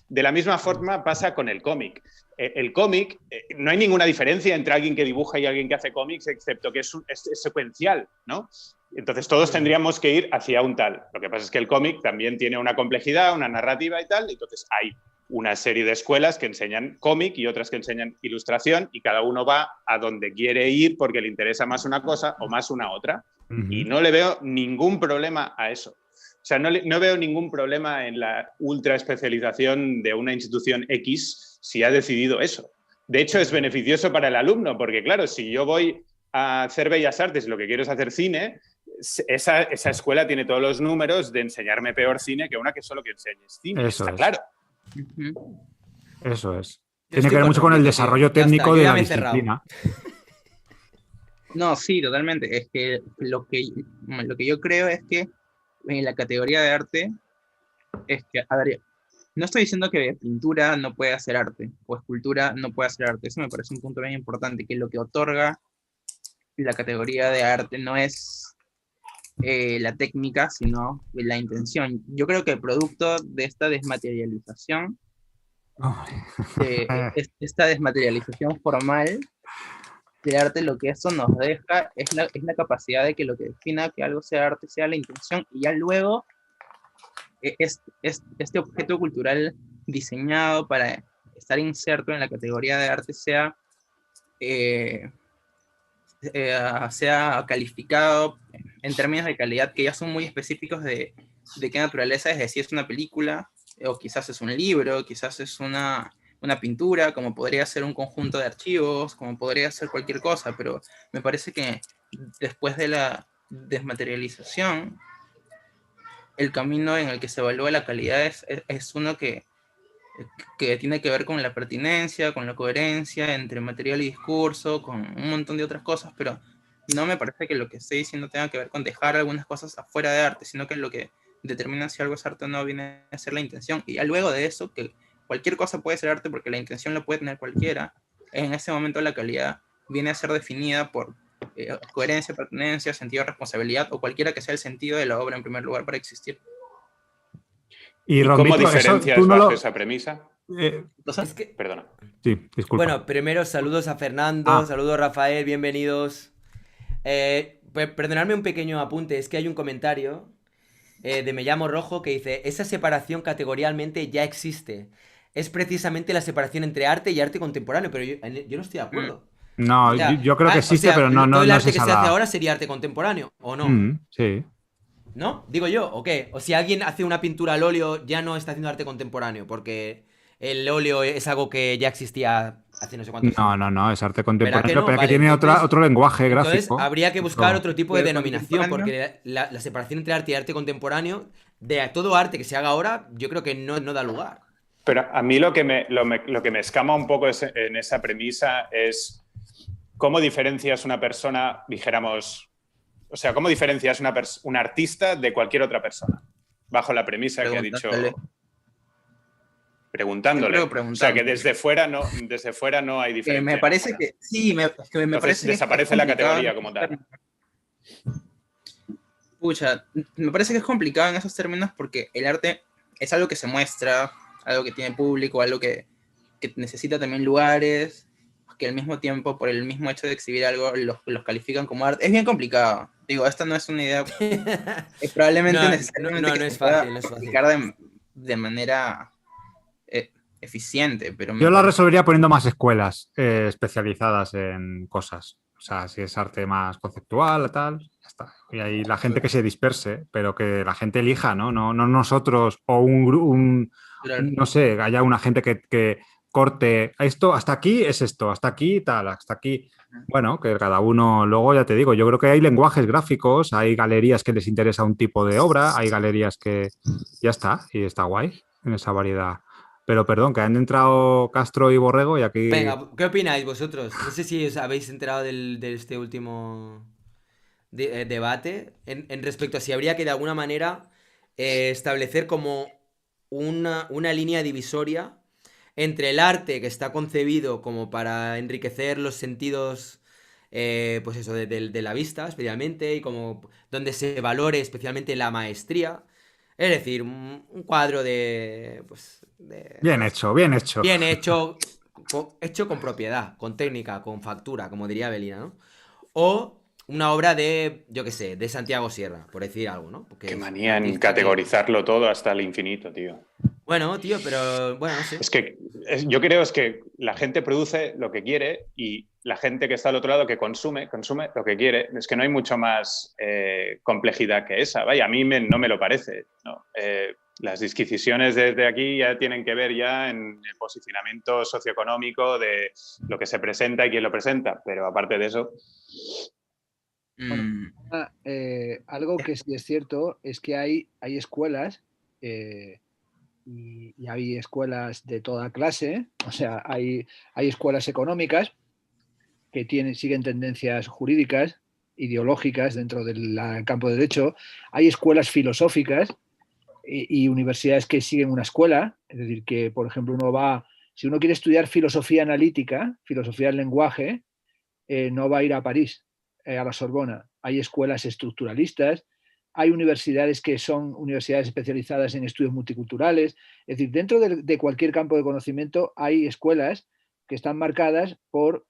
De la misma forma pasa con el cómic. El cómic, no hay ninguna diferencia entre alguien que dibuja y alguien que hace cómics, excepto que es secuencial, ¿no? Entonces todos tendríamos que ir hacia un tal. Lo que pasa es que el cómic también tiene una complejidad, una narrativa y tal, entonces hay una serie de escuelas que enseñan cómic y otras que enseñan ilustración, y cada uno va a donde quiere ir porque le interesa más una cosa o más una otra. Y no le veo ningún problema a eso. O sea, no veo ningún problema en la ultra especialización de una institución X si ha decidido eso. De hecho, es beneficioso para el alumno, porque claro, si yo voy a hacer Bellas Artes y lo que quiero es hacer cine, esa escuela tiene todos los números de enseñarme peor cine que una que solo que enseñes cine. Eso Está es. claro. Eso es. Yo Tiene estoy que ver mucho con el Roquito, tío. desarrollo Ya está, técnico yo de ya la me he cerrado. disciplina. No, sí, totalmente. Es que lo que yo creo es que en la categoría de arte es que, a ver, no estoy diciendo que pintura no puede hacer arte o escultura no puede hacer arte. Eso me parece un punto bien importante, que lo que otorga la categoría de arte no es la técnica, sino la intención. Yo creo que el producto de esta desmaterialización, esta desmaterialización formal del arte, lo que eso nos deja es la capacidad de que lo que defina que algo sea arte sea la intención, y ya luego este objeto cultural diseñado para estar inserto en la categoría de arte eh, sea calificado en términos de calidad que ya son muy específicos de qué naturaleza es, si es una película, o quizás es un libro, quizás es una pintura, como podría ser un conjunto de archivos, como podría ser cualquier cosa, pero me parece que después de la desmaterialización, el camino en el que se evalúa la calidad es uno que tiene que ver con la pertinencia, con la coherencia entre material y discurso, con un montón de otras cosas, pero no me parece que lo que estoy diciendo tenga que ver con dejar algunas cosas afuera de arte, sino que lo que determina si algo es arte o no viene a ser la intención. Y ya luego de eso, que cualquier cosa puede ser arte porque la intención la puede tener cualquiera, en ese momento la calidad viene a ser definida por coherencia, pertinencia, sentido de responsabilidad, o cualquiera que sea el sentido de la obra en primer lugar para existir. Y ¿Y cómo Rombito, eso diferencias tú no bajo lo... esa premisa? Entonces, Es que, Perdona. Sí, disculpa. bueno, primero saludos a Fernando, saludos Rafael, bienvenidos. Perdonadme un pequeño apunte, es que hay un comentario de Me llamo Rojo que dice, esa separación categorialmente ya existe. Es precisamente la separación entre arte y arte contemporáneo, pero yo no estoy de acuerdo. O No, sea, yo creo que existe, pero todo el no es arte que esa se hace la... ahora sería arte contemporáneo, ¿o no? Sí. ¿No? Digo yo, ¿o qué? O si alguien hace una pintura al óleo, ya no está haciendo arte contemporáneo, porque el óleo es algo que ya existía hace no sé cuántos años. No, es arte ¿Verdad que contemporáneo, no? pero que Vale, tiene otro lenguaje entonces gráfico. habría que buscar otro tipo de el denominación, contemporáneo, porque la separación entre arte y arte contemporáneo, de todo arte que se haga ahora, yo creo que no da lugar. Pero a mí lo que me escama un poco en esa premisa es cómo diferencias una persona, dijéramos, o sea, cómo diferencias un artista de cualquier otra persona, bajo la premisa que ha dicho, preguntándole. O sea, que desde fuera no hay diferencia. me parece que sí, me Entonces parece desaparece que la categoría como tal. Pucha, me parece que es complicado en esos términos porque el arte es algo que se muestra, algo que tiene público, algo que necesita también lugares, que al mismo tiempo, por el mismo hecho de exhibir algo, los califican como arte. Es bien complicado. Digo, esta no es una idea probablemente necesariamente que no se es pueda fácil, no es fácil. aplicar de manera eficiente, pero Yo la resolvería poniendo más escuelas especializadas en cosas. O sea, si es arte más conceptual, tal, ya está. Y ahí la gente que se disperse, pero que la gente elija, ¿no? No nosotros o no sé, haya una gente que corte esto, hasta aquí es esto, hasta aquí tal, hasta aquí. Bueno, que cada uno, luego ya te digo, yo creo que hay lenguajes gráficos, hay galerías que les interesa un tipo de obra, hay galerías que ya está, y está guay en esa variedad. Pero perdón, que han entrado Castro y Borrego y aquí... Venga, ¿qué opináis vosotros? No sé si os habéis enterado de este último debate en respecto a si habría que de alguna manera establecer como una línea divisoria entre el arte que está concebido como para enriquecer los sentidos, pues eso, de la vista especialmente, y como donde se valore especialmente la maestría. Es decir, un cuadro Bien hecho, bien hecho. bien hecho, hecho con propiedad, con técnica, con factura, como diría Belina, ¿no? O una obra de, yo qué sé, de Santiago Sierra, por decir algo, ¿no? Porque Qué es un manía en artista categorizarlo todo hasta el infinito, tío. Bueno, tío, pero bueno, no sé. Es que yo creo es que la gente produce lo que quiere y la gente que está al otro lado que consume lo que quiere. Es que no hay mucho más complejidad que esa. Vaya, a mí no me lo parece, ¿no? Las disquisiciones desde aquí ya tienen que ver ya en el posicionamiento socioeconómico de lo que se presenta y quién lo presenta. Pero aparte de eso, Bueno, Mm, algo que sí es cierto es que hay escuelas eh, y hay escuelas de toda clase, o sea, hay escuelas económicas que siguen tendencias jurídicas, ideológicas dentro del campo de derecho, hay escuelas filosóficas y universidades que siguen una escuela, es decir, que por ejemplo si uno quiere estudiar filosofía analítica, filosofía del lenguaje, no va a ir a París, a la Sorbona. Hay escuelas estructuralistas, hay universidades que son universidades especializadas en estudios multiculturales. Es decir, dentro de cualquier campo de conocimiento hay escuelas que están marcadas por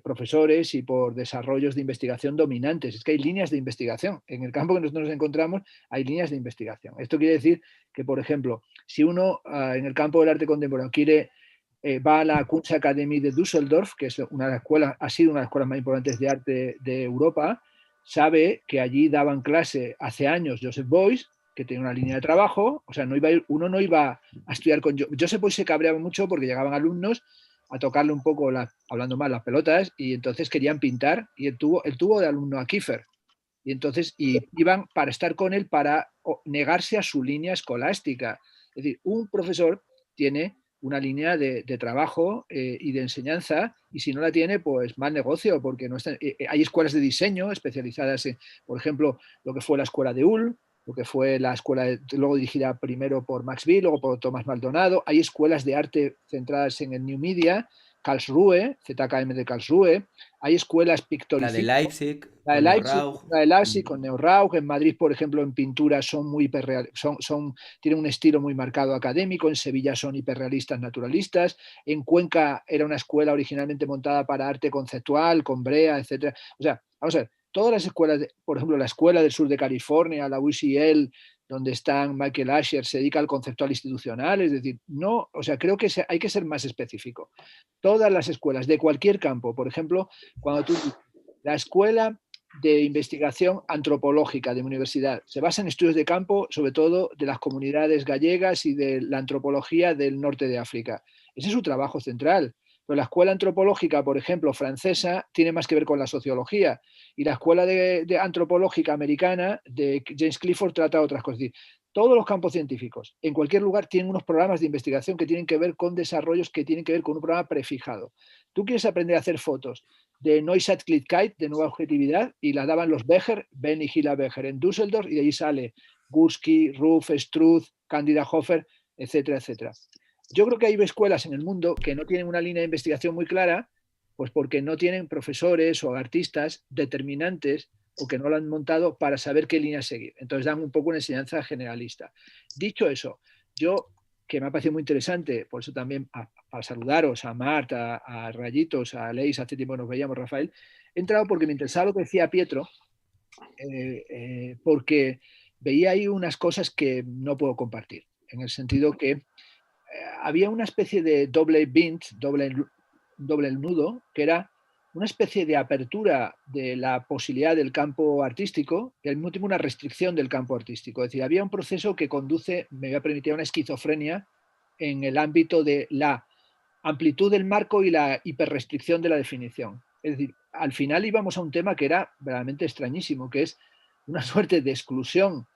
profesores y por desarrollos de investigación dominantes. Es que hay líneas de investigación. En el campo que nosotros nos encontramos hay líneas de investigación. Esto quiere decir que, por ejemplo, si uno en el campo del arte contemporáneo va a la Kunstakademie de Düsseldorf, que es una escuela, ha sido una de las escuelas más importantes de arte de Europa, sabe que allí daban clase hace años Joseph Beuys, que tenía una línea de trabajo, o sea, uno no iba a estudiar con Joseph Beuys, se cabreaba mucho porque llegaban alumnos a tocarle un poco, hablando mal, las pelotas, y entonces querían pintar, y él tuvo de alumno a Kiefer, y entonces iban para estar con él para negarse a su línea escolástica. Es decir, un profesor tiene una línea de trabajo y de enseñanza, y si no la tiene, pues mal negocio, porque no hay escuelas de diseño especializadas en, por ejemplo, lo que fue la escuela de Ulm, lo que fue la escuela, luego dirigida primero por Max Bill, luego por Tomás Maldonado. Hay escuelas de arte centradas en el New Media, Karlsruhe, ZKM de Karlsruhe. Hay escuelas La de pictoricistas, Leipzig, con Neo Rauch. la de Leipzig con Neo Rauch. En Madrid, por ejemplo, en pintura son muy tienen un estilo muy marcado académico. En Sevilla son hiperrealistas naturalistas. En Cuenca era una escuela originalmente montada para arte conceptual, con Brea, etcétera. O sea, vamos a ver, todas las escuelas, por ejemplo, la Escuela del Sur de California, la UCL, donde están Michael Asher, se dedica al conceptual institucional, es decir, no, o sea, creo que hay que ser más específico. Todas las escuelas de cualquier campo, por ejemplo, cuando tú la escuela de investigación antropológica de mi universidad se basa en estudios de campo, sobre todo de las comunidades gallegas y de la antropología del norte de África. Ese es su trabajo central. Pero la escuela antropológica, por ejemplo, francesa, tiene más que ver con la sociología. Y la escuela de antropológica americana de James Clifford trata otras cosas. Es decir, todos los campos científicos, en cualquier lugar, tienen unos programas de investigación que tienen que ver con desarrollos que tienen que ver con un programa prefijado. Tú quieres aprender a hacer fotos de Neusiedl-Kite, de nueva objetividad, y la daban los Becher, Ben y Gila Becher, en Düsseldorf, y de ahí sale Gursky, Ruff, Struth, Candida Hofer, etcétera, etcétera. Yo creo que hay escuelas en el mundo que no tienen una línea de investigación muy clara, pues porque no tienen profesores o artistas determinantes o que no lo han montado para saber qué línea seguir. Entonces dan un poco una enseñanza generalista. Dicho eso, yo, que me ha parecido muy interesante, por eso también para saludaros a Marta, a Rayitos, a Leis, hace tiempo que nos veíamos, Rafael, he entrado porque me interesaba lo que decía Pietro, porque veía ahí unas cosas que no puedo compartir, en el sentido que había una especie de doble bint, doble nudo, que era una especie de apertura de la posibilidad del campo artístico y al mismo tiempo una restricción del campo artístico. Es decir, había un proceso que conduce, me voy a permitir, a una esquizofrenia en el ámbito de la amplitud del marco y la hiperrestricción de la definición. Es decir, al final íbamos a un tema que era verdaderamente extrañísimo, que es una suerte de exclusión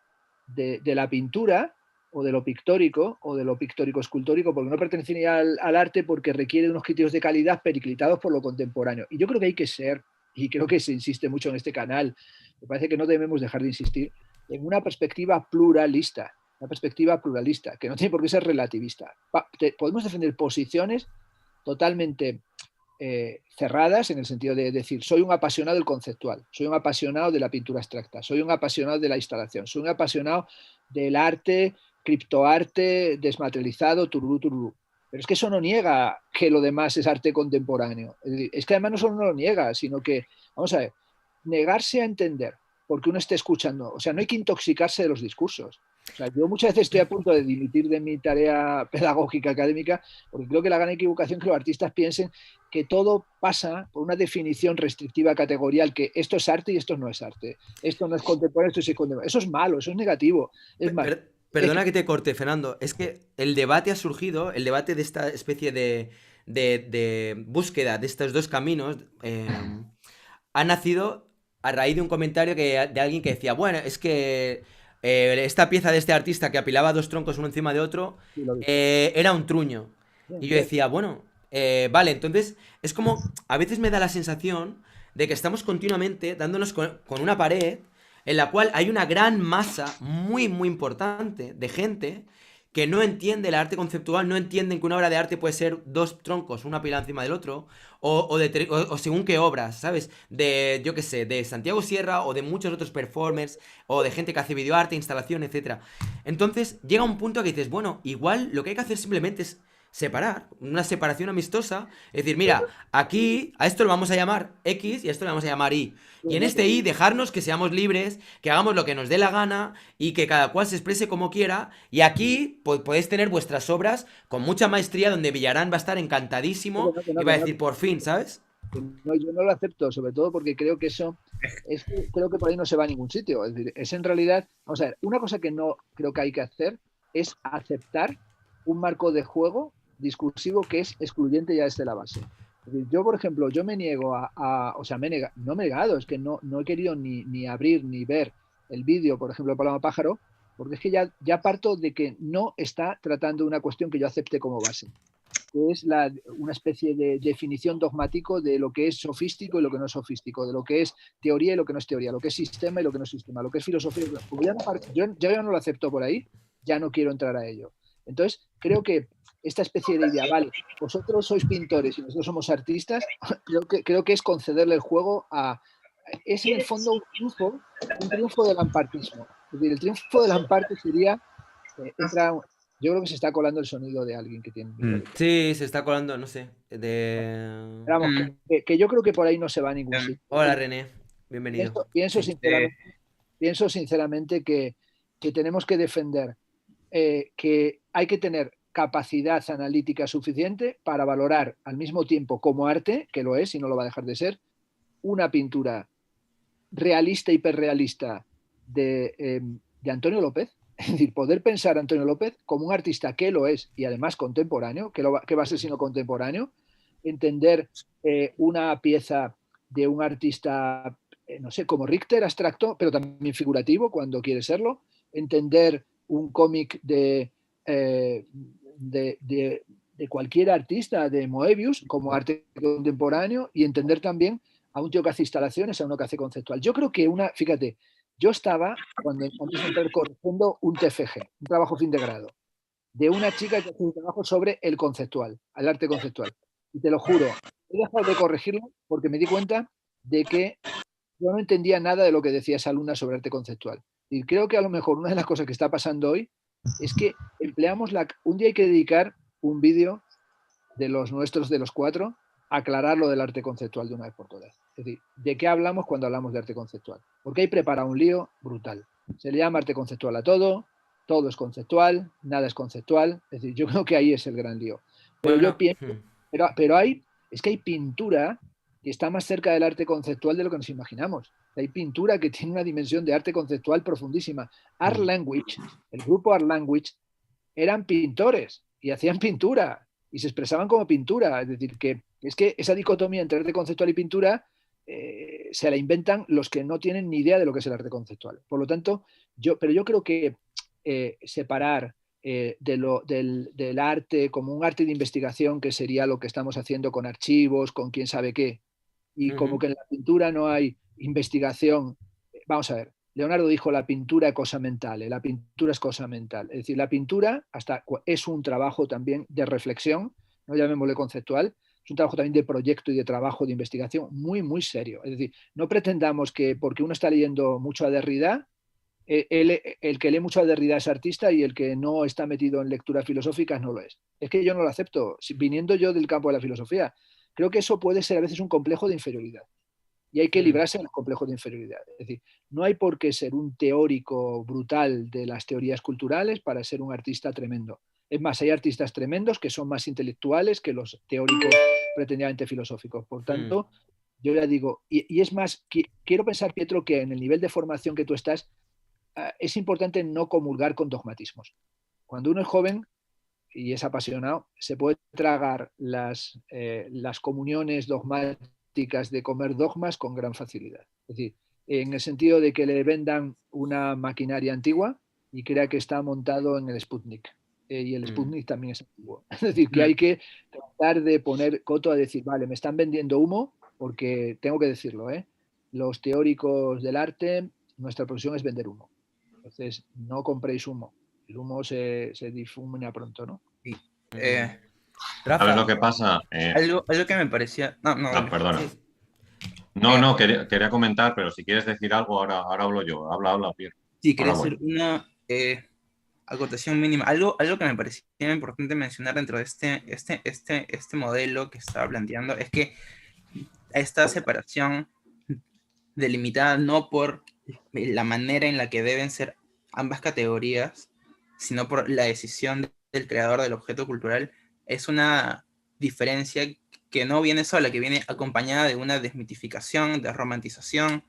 de la pintura o de lo pictórico o de lo pictórico-escultórico, porque no pertenecería al arte porque requiere unos criterios de calidad periclitados por lo contemporáneo. Y yo creo que hay que ser, y creo que se insiste mucho en este canal, me parece que no debemos dejar de insistir, en una perspectiva pluralista, que no tiene por qué ser relativista. Podemos defender posiciones totalmente cerradas en el sentido de decir, soy un apasionado del conceptual, soy un apasionado de la pintura abstracta, soy un apasionado de la instalación, soy un apasionado del arte, criptoarte, desmaterializado, tururú, tururú. Pero es que eso no niega que lo demás es arte contemporáneo. Es que además no solo no lo niega, sino que, vamos a ver, negarse a entender porque uno esté escuchando, o sea, no hay que intoxicarse de los discursos. O sea, yo muchas veces estoy a punto de dimitir de mi tarea pedagógica académica porque creo que la gran equivocación es que los artistas piensen que todo pasa por una definición restrictiva categorial, que esto es arte y esto no es arte, esto no es contemporáneo, esto sí es contemporáneo. Eso es malo, eso es negativo. Es más, Perdona que te corte, Fernando. Es que el debate ha surgido, el debate de esta especie de búsqueda de estos dos caminos ha nacido a raíz de un comentario de alguien que decía, bueno, es que esta pieza de este artista que apilaba dos troncos uno encima de otro Sí, lo vi. era un truño. Bien, Y yo bien. decía, bueno, vale, entonces es como, a veces me da la sensación de que estamos continuamente dándonos con una pared en la cual hay una gran masa muy, muy importante de gente que no entiende el arte conceptual, no entienden que una obra de arte puede ser dos troncos, una pila encima del otro, o según qué obras, ¿sabes? De, yo qué sé, de Santiago Sierra o de muchos otros performers, o de gente que hace videoarte, instalación, etcétera. Entonces llega un punto que dices, bueno, igual lo que hay que hacer simplemente es separar, una separación amistosa, es decir, mira, aquí a esto lo vamos a llamar X y a esto lo vamos a llamar Y. Y en este Y dejarnos que seamos libres, que hagamos lo que nos dé la gana y que cada cual se exprese como quiera. Y aquí podéis tener vuestras obras con mucha maestría donde Villarán va a estar encantadísimo Que y no, va que a no, decir por fin, ¿sabes? no, yo no lo acepto, sobre todo porque creo que eso, creo que por ahí no se va a ningún sitio. Es decir, es en realidad, vamos a ver, una cosa que no creo que hay que hacer es aceptar un marco de juego discursivo que es excluyente ya desde la base. Es decir, yo, por ejemplo, yo me niego o sea, no me he negado, es que no he querido ni abrir ni ver el vídeo, por ejemplo, de Paloma Pájaro, porque es que ya parto de que no está tratando una cuestión que yo acepte como base, que es una especie de definición dogmático de lo que es sofístico y lo que no es sofístico, de lo que es teoría y lo que no es teoría, lo que es sistema y lo que no es sistema, lo que es filosofía. Como yo no lo acepto por ahí, ya no quiero entrar a ello. Entonces, creo que esta especie de idea, vale, vosotros sois pintores y nosotros somos artistas, creo que es concederle el juego a... Es en el fondo un triunfo del lampartismo. Es decir, el triunfo del lamparte sería... yo creo que se está colando el sonido de alguien que tiene un micro. Sí, se está colando, no sé, de... Pero vamos, que yo creo que por ahí no se va a ningún sitio. Hola René, bienvenido. Pienso Sí. sinceramente que tenemos que defender que hay que tener capacidad analítica suficiente para valorar al mismo tiempo como arte, que lo es y no lo va a dejar de ser, una pintura realista, hiperrealista de Antonio López. Es decir, poder pensar a Antonio López como un artista que lo es y además contemporáneo, que va a ser sino contemporáneo, entender una pieza de un artista, no sé, como Richter, abstracto, pero también figurativo cuando quiere serlo, entender un cómic de cualquier artista, de Moebius, como arte contemporáneo, y entender también a un tío que hace instalaciones, a uno que hace conceptual. Yo creo que fíjate, yo estaba, antes de entrar, corrigiendo un TFG, un trabajo fin de grado, de una chica que hace un trabajo sobre el conceptual, el arte conceptual. Y te lo juro, he dejado de corregirlo porque me di cuenta de que yo no entendía nada de lo que decía esa alumna sobre arte conceptual. Y creo que a lo mejor una de las cosas que está pasando hoy es que empleamos un día hay que dedicar un vídeo de los nuestros, de los cuatro, a aclarar lo del arte conceptual de una vez por todas. Es decir, ¿de qué hablamos cuando hablamos de arte conceptual? Porque hay preparado un lío brutal. Se le llama arte conceptual a todo es conceptual, nada es conceptual. Es decir, yo creo que ahí es el gran lío. Pero Bueno, yo pienso, es que hay pintura que está más cerca del arte conceptual de lo que nos imaginamos. Hay pintura que tiene una dimensión de arte conceptual profundísima. Art Language, el grupo Art Language, eran pintores y hacían pintura y se expresaban como pintura. Es decir, que es que esa dicotomía entre arte conceptual y pintura se la inventan los que no tienen ni idea de lo que es el arte conceptual. Por lo tanto, pero yo creo que separar del arte como un arte de investigación, que sería lo que estamos haciendo con archivos, con quién sabe qué, y como que en la pintura no hay investigación. Vamos a ver, Leonardo dijo la pintura es cosa mental, la pintura es cosa mental. Es decir, la pintura es un trabajo también de reflexión, no llamémosle conceptual, es un trabajo también de proyecto y de trabajo de investigación muy, muy serio. Es decir, no pretendamos que porque uno está leyendo mucho a Derrida, el que lee mucho a Derrida es artista y el que no está metido en lecturas filosóficas no lo es. Es que yo no lo acepto, viniendo yo del campo de la filosofía. Creo que eso puede ser a veces un complejo de inferioridad. Y hay que librarse del complejo de inferioridad. Es decir, no hay por qué ser un teórico brutal de las teorías culturales para ser un artista tremendo. Es más, hay artistas tremendos que son más intelectuales que los teóricos pretendidamente filosóficos. Por tanto, yo ya digo, y es más, quiero pensar, Pietro, que en el nivel de formación que tú estás, es importante no comulgar con dogmatismos. Cuando uno es joven y es apasionado, se puede tragar las comuniones dogmáticas de comer dogmas con gran facilidad. Es decir, en el sentido de que le vendan una maquinaria antigua y crea que está montado en el Sputnik. Y el Sputnik también es antiguo. Es decir, que hay que tratar de poner coto a decir, vale, me están vendiendo humo, porque tengo que decirlo, los teóricos del arte, nuestra profesión es vender humo. Entonces, no compréis humo. El humo se difumina pronto, ¿no? Sí. ¿Sabes lo Rafa, que pasa? Algo que me parecía. No, dale. Perdona. sí. No, quería comentar, pero si quieres decir algo, ahora hablo yo. Habla, Pierre. Sí, Ahora quería hacer voy. una acotación mínima. Algo que me parecía importante mencionar dentro de este modelo que estaba planteando es que esta separación delimitada no por la manera en la que deben ser ambas categorías, sino por la decisión del creador del objeto cultural, es una diferencia que no viene sola, que viene acompañada de una desmitificación, de romantización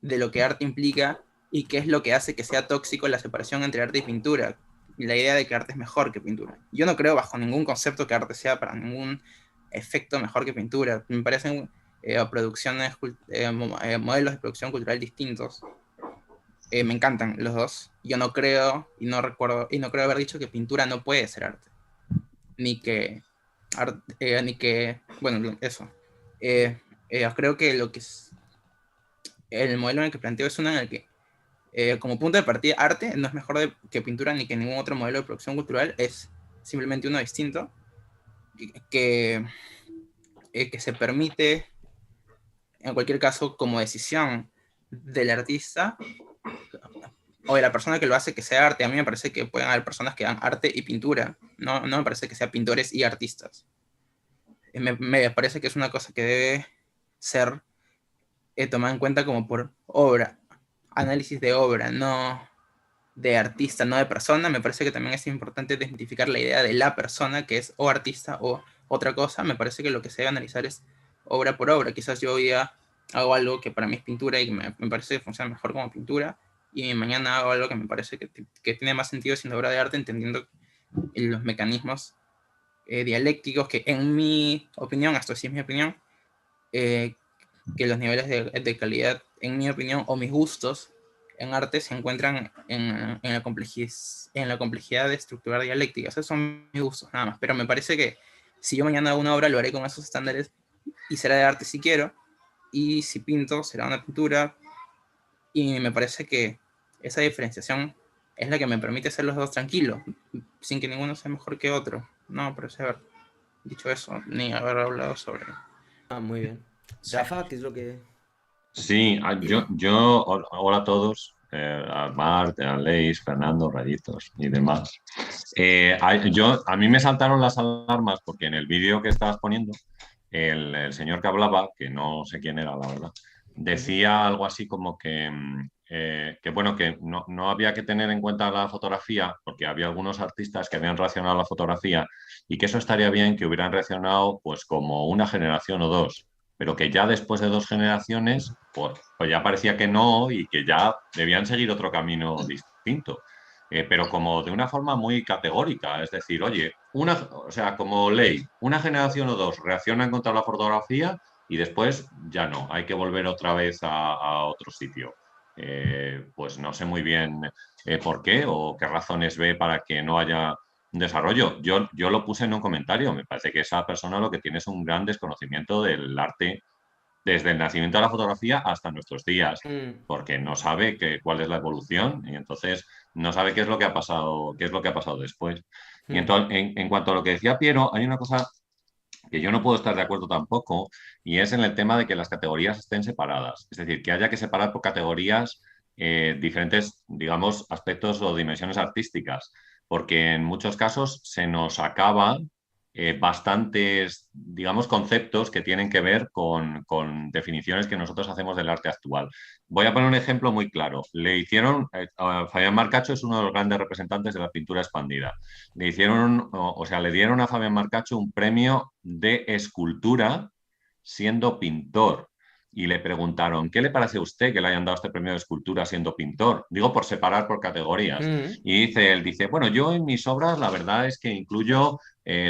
de lo que arte implica y qué es lo que hace que sea tóxico la separación entre arte y pintura. Y la idea de que arte es mejor que pintura. Yo no creo bajo ningún concepto que arte sea para ningún efecto mejor que pintura. Me parecen producciones, modelos de producción cultural distintos. Me encantan los dos. Yo no creo, y no recuerdo, y no creo haber dicho que pintura no puede ser arte. Bueno, eso. Creo que lo que es el modelo en el que planteo es uno en el que como punto de partida, arte no es mejor que pintura ni que ningún otro modelo de producción cultural, es simplemente uno distinto que se permite, en cualquier caso, como decisión del artista o de la persona que lo hace que sea arte. A mí me parece que pueden haber personas que hagan arte y pintura, no me parece que sea pintores y artistas. Me parece que es una cosa que debe ser tomada en cuenta como por obra, análisis de obra, no de artista, no de persona. Me parece que también es importante desmitificar la idea de la persona, que es o artista o otra cosa. Me parece que lo que se debe analizar es obra por obra. Quizás yo hoy día hago algo que para mí es pintura y que me parece que funciona mejor como pintura, y mañana hago algo que me parece que tiene más sentido siendo obra de arte, entendiendo los mecanismos dialécticos que, en mi opinión, esto sí es mi opinión, que los niveles de calidad, en mi opinión, o mis gustos en arte se encuentran en la complejidad de estructurar dialécticas. Esos son mis gustos, nada más. Pero me parece que si yo mañana hago una obra, lo haré con esos estándares y será de arte si quiero. Y si pinto, será una pintura. Y me parece que esa diferenciación es la que me permite hacer los dos tranquilos, sin que ninguno sea mejor que otro. No me parece haber dicho eso, ni haber hablado sobre... Muy bien. Sí. Rafa, ¿qué es lo que...? Sí, hola a todos, a Mart, a Leis, Fernando, Rayitos y demás. A mí me saltaron las alarmas porque en el vídeo que estabas poniendo, el señor que hablaba, que no sé quién era, la verdad, decía algo así como que bueno, que no había que tener en cuenta la fotografía, porque había algunos artistas que habían reaccionado a la fotografía y que eso estaría bien que hubieran reaccionado pues como una generación o dos, pero que ya después de 2 generaciones, pues ya parecía que no y que ya debían seguir otro camino distinto. Pero como de una forma muy categórica, es decir, oye, o sea, como ley, una generación o dos reaccionan contra la fotografía y después ya no, hay que volver otra vez a otro sitio. Pues no sé muy bien por qué o qué razones ve para que no haya un desarrollo. Yo lo puse en un comentario, me parece que esa persona lo que tiene es un gran desconocimiento del arte desde el nacimiento de la fotografía hasta nuestros días, porque no sabe cuál es la evolución y entonces no sabe qué es lo que ha pasado, después. Y en cuanto a lo que decía Piero, hay una cosa que yo no puedo estar de acuerdo tampoco, y es en el tema de que las categorías estén separadas. Es decir, que haya que separar por categorías diferentes, digamos, aspectos o dimensiones artísticas, porque en muchos casos se nos acaban bastantes, digamos, conceptos que tienen que ver con definiciones que nosotros hacemos del arte actual. Voy a poner un ejemplo muy claro. Le hicieron, Fabián Marcacho es uno de los grandes representantes de la pintura expandida. Le dieron a Fabián Marcacho un premio de escultura siendo pintor. Y le preguntaron, ¿qué le parece a usted que le hayan dado este premio de escultura siendo pintor? Digo, por separar por categorías. Y él dice, bueno, yo en mis obras la verdad es que incluyo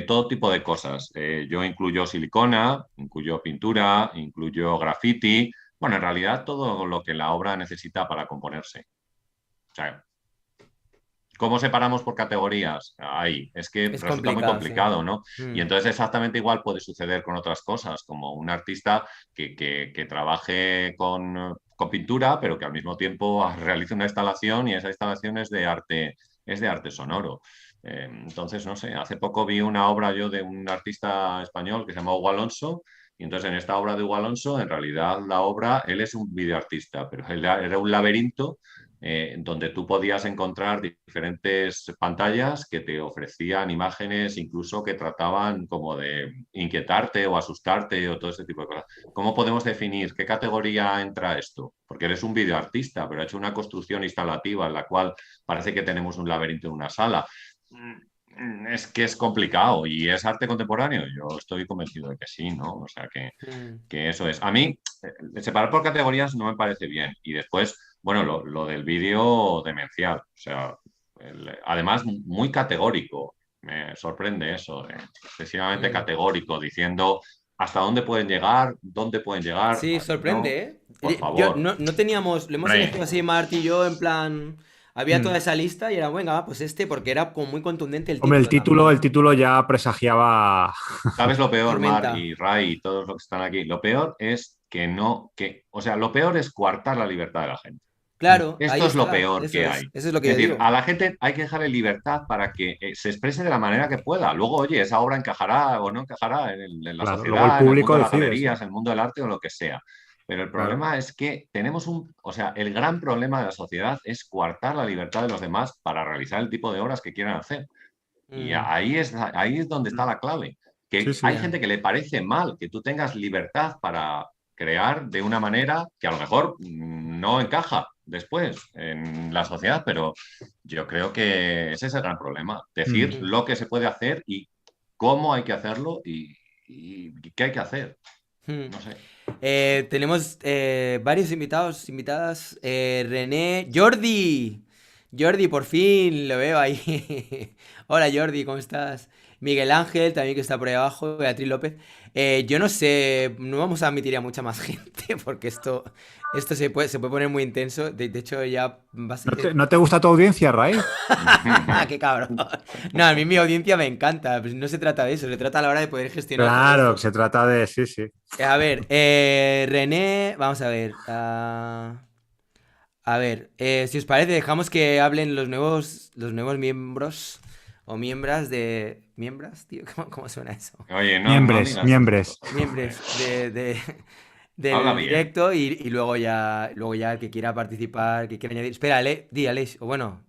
todo tipo de cosas. Yo incluyo silicona, incluyo pintura, incluyo graffiti, Bueno, en realidad todo lo que la obra necesita para componerse. O sea, ¿cómo separamos por categorías? Ahí, es que Es resulta muy complicado, sí. complicado, ¿no? Y Mm. entonces exactamente igual puede suceder con otras cosas, como un artista que trabaje con pintura, pero que al mismo tiempo realice una instalación y esa instalación es de arte sonoro. Entonces, no sé, hace poco vi una obra yo de un artista español que se llama Hugo Alonso, y entonces en esta obra de Hugo Alonso, en realidad la obra, él es un videoartista, pero él era un laberinto donde tú podías encontrar diferentes pantallas que te ofrecían imágenes incluso que trataban como de inquietarte o asustarte o todo ese tipo de cosas. ¿Cómo podemos definir qué categoría entra esto? Porque eres un videoartista, pero ha hecho una construcción instalativa en la cual parece que tenemos un laberinto en una sala. Es que es complicado y es arte contemporáneo. Yo estoy convencido de que sí, ¿no? O sea, Mm. que eso es. A mí, separar por categorías no me parece bien. Y después, bueno, lo del vídeo demencial. O sea, además, muy categórico. Me sorprende eso, excesivamente Mm. categórico, diciendo hasta dónde pueden llegar. Sí, No, sorprende, por ¿eh? Yo favor. no teníamos, lo hemos elegido Hombre, así, Marty y yo, en plan. Había toda Mm. esa lista y era, venga, va, pues este, porque era como muy contundente el Hombre, título también, el ¿no? título ya presagiaba. ¿sabes lo peor, Mar Tormenta. y Ray y todos los que están aquí? Lo peor es que no, o sea, lo peor es coartar la libertad de la gente. Claro, ahí Esto es lo está, peor eso que hay. es lo que Es yo decir, digo. a la gente hay que dejarle libertad para que se exprese de la manera que pueda. Luego, oye, esa obra encajará o no encajará en la Claro, luego el sociedad, en el mundo público de las decide, sí. galerías, en el mundo del arte o lo que sea. Pero el Claro. problema es que tenemos o sea, el gran problema de la sociedad es coartar la libertad de los demás para realizar el tipo de obras que quieran hacer. Y Mm, ahí es donde está la clave. Sí, Que sí. hay ya. gente que le parece mal que tú tengas libertad para crear de una manera que a lo mejor no encaja después en la sociedad, pero yo creo que ese es el gran problema. Decir Mm. Mm, lo que se puede hacer y cómo hay que hacerlo y qué hay que hacer. mm. No sé. Tenemos varios invitados, invitadas. René, Jordi. Jordi, por fin lo veo ahí. Hola Jordi, ¿cómo estás? Miguel Ángel, también que está por ahí abajo. Beatriz López. Yo no sé, no vamos a admitir a mucha más gente porque esto se puede poner muy intenso. De hecho, ya va a ser. No te gusta tu audiencia, Ray? ¡Qué cabrón! No, a mí mi audiencia me encanta. Pues no se trata de eso, se trata a la hora de poder gestionar todo Claro, esto. se trata de. Sí, sí. A ver, René, vamos a ver. A ver, si os parece, dejamos que hablen los nuevos miembros o miembros de. ¿Miembros, tío? ¿Cómo suena eso? Oye, no Miembros, digas eso. miembros. Miembros Habla del bien. directo y luego ya el que quiera participar, que quiera añadir. Espera, di, Aleix, o bueno.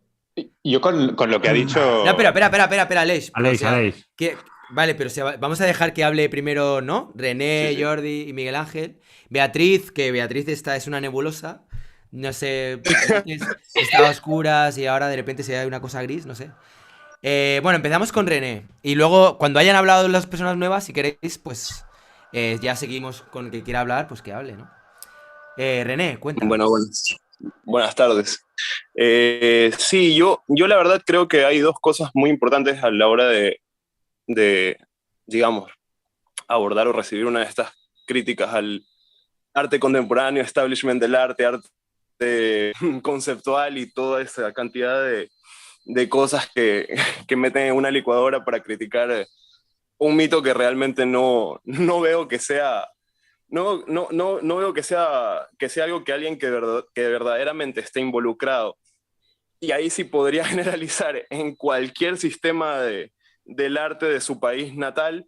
Yo con lo que ha No, pero dicho. espera, Aleix. Pero, o Aleix, sea, Aleix. vale, pero vamos a dejar que hable primero, ¿no? Sí, René, sí. Jordi y Miguel Ángel. Beatriz, que Beatriz esta es una nebulosa. No sé, antes estaba a oscuras y ahora de repente se ve una cosa gris, no sé. Bueno, empezamos con René. Y luego, cuando hayan hablado las personas nuevas, si queréis, pues ya seguimos con el que quiera hablar, pues que hable, ¿no? René, cuenta. Bueno, buenas tardes. Sí, yo la verdad creo que hay dos cosas muy importantes a la hora de, digamos, abordar o recibir una de estas críticas al arte contemporáneo, establishment del arte conceptual y toda esa cantidad de cosas que meten en una licuadora para criticar un mito que realmente no veo que sea no veo que sea algo que alguien que verdaderamente esté involucrado, y ahí sí podría generalizar en cualquier sistema del arte de su país natal,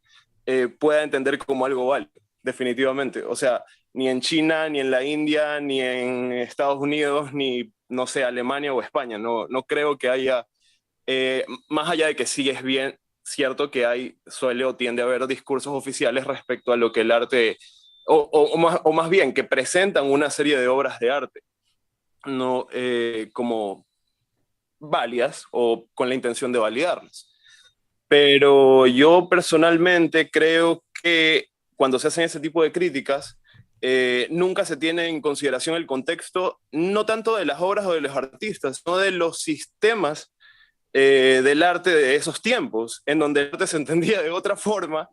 pueda entender como algo válido, definitivamente. O sea, ni en China, ni en la India, ni en Estados Unidos, ni, no sé, Alemania o España. No creo que haya, más allá de que sí es bien cierto que suele o tiende a haber discursos oficiales respecto a lo que el arte o más bien que presentan una serie de obras de arte, no como válidas o con la intención de validarlas. Pero yo personalmente creo que cuando se hacen ese tipo de críticas, nunca se tiene en consideración el contexto, no tanto de las obras o de los artistas, sino de los sistemas del arte de esos tiempos, en donde el arte se entendía de otra forma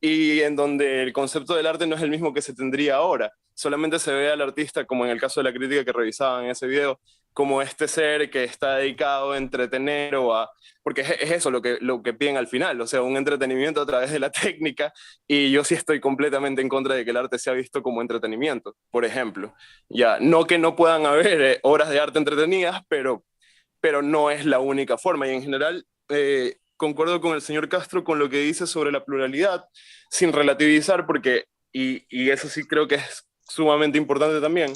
y en donde el concepto del arte no es el mismo que se tendría ahora. Solamente se ve al artista, como en el caso de la crítica que revisaban en ese video, como este ser que está dedicado a entretener o a... Porque es eso lo que piden al final, o sea, un entretenimiento a través de la técnica, y yo sí estoy completamente en contra de que el arte sea visto como entretenimiento, por ejemplo. Ya, no que no puedan haber obras de arte entretenidas, pero no es la única forma. Y en general, concuerdo con el señor Castro con lo que dice sobre la pluralidad, sin relativizar, porque, y eso sí creo que es sumamente importante también,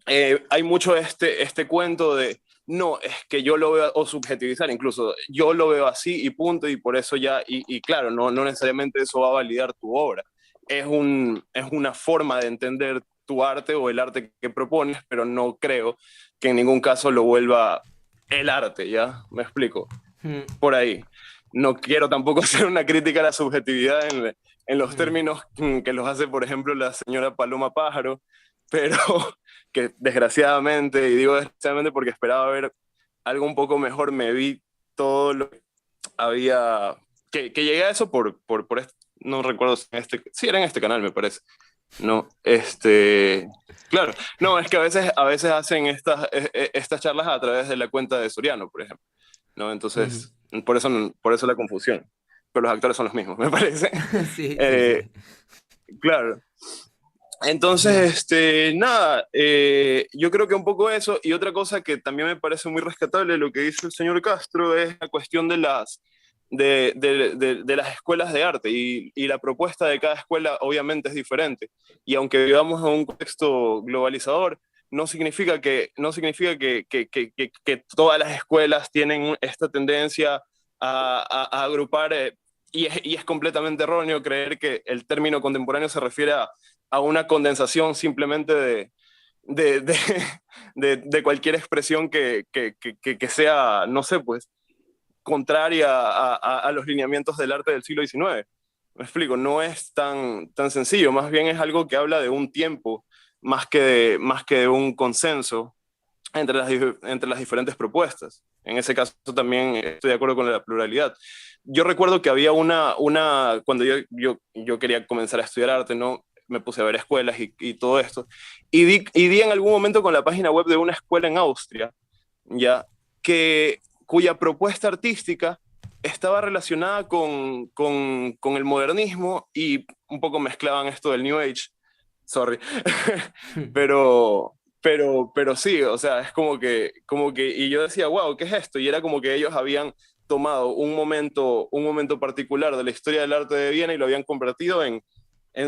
hay mucho este cuento de, no, es que yo lo veo, o subjetivizar incluso, yo lo veo así y punto, y por eso ya, y claro, no necesariamente eso va a validar tu obra. Es una forma de entender tu arte o el arte que propones, pero no creo que en ningún caso lo vuelva el arte, ¿ya? ¿Me explico? Por ahí. No quiero tampoco hacer una crítica a la subjetividad en los términos que los hace, por ejemplo, la señora Paloma Pájaro, pero que desgraciadamente, y digo desgraciadamente porque esperaba ver algo un poco mejor, me vi todo lo que había, que llegué a eso no recuerdo si sí era en este canal, me parece. No, claro, no, es que a veces hacen estas charlas a través de la cuenta de Soriano, por ejemplo, ¿no? Entonces, por eso la confusión, pero los actores son los mismos, me parece. Sí, Claro. Entonces, nada, yo creo que un poco eso, y otra cosa que también me parece muy rescatable de lo que dice el señor Castro es la cuestión de las escuelas de arte, y la propuesta de cada escuela obviamente es diferente, y aunque vivamos en un contexto globalizador, no significa que todas las escuelas tienen esta tendencia a agrupar, y es completamente erróneo creer que el término contemporáneo se refiere a una condensación simplemente de cualquier expresión que sea, no sé, pues, contraria a los lineamientos del arte del siglo XIX. Me explico, no es tan sencillo, más bien es algo que habla de un tiempo, más que de un consenso entre las diferentes propuestas. En ese caso también estoy de acuerdo con la pluralidad. Yo recuerdo que había cuando yo quería comenzar a estudiar arte, ¿no? Me puse a ver escuelas y todo esto, y di en algún momento con la página web de una escuela en Austria, ya, cuya propuesta artística estaba relacionada con el modernismo, y un poco mezclaban esto del New Age, sorry, pero sí, o sea, es como que, y yo decía, wow, ¿qué es esto? Y era como que ellos habían tomado un momento particular de la historia del arte de Viena y lo habían convertido en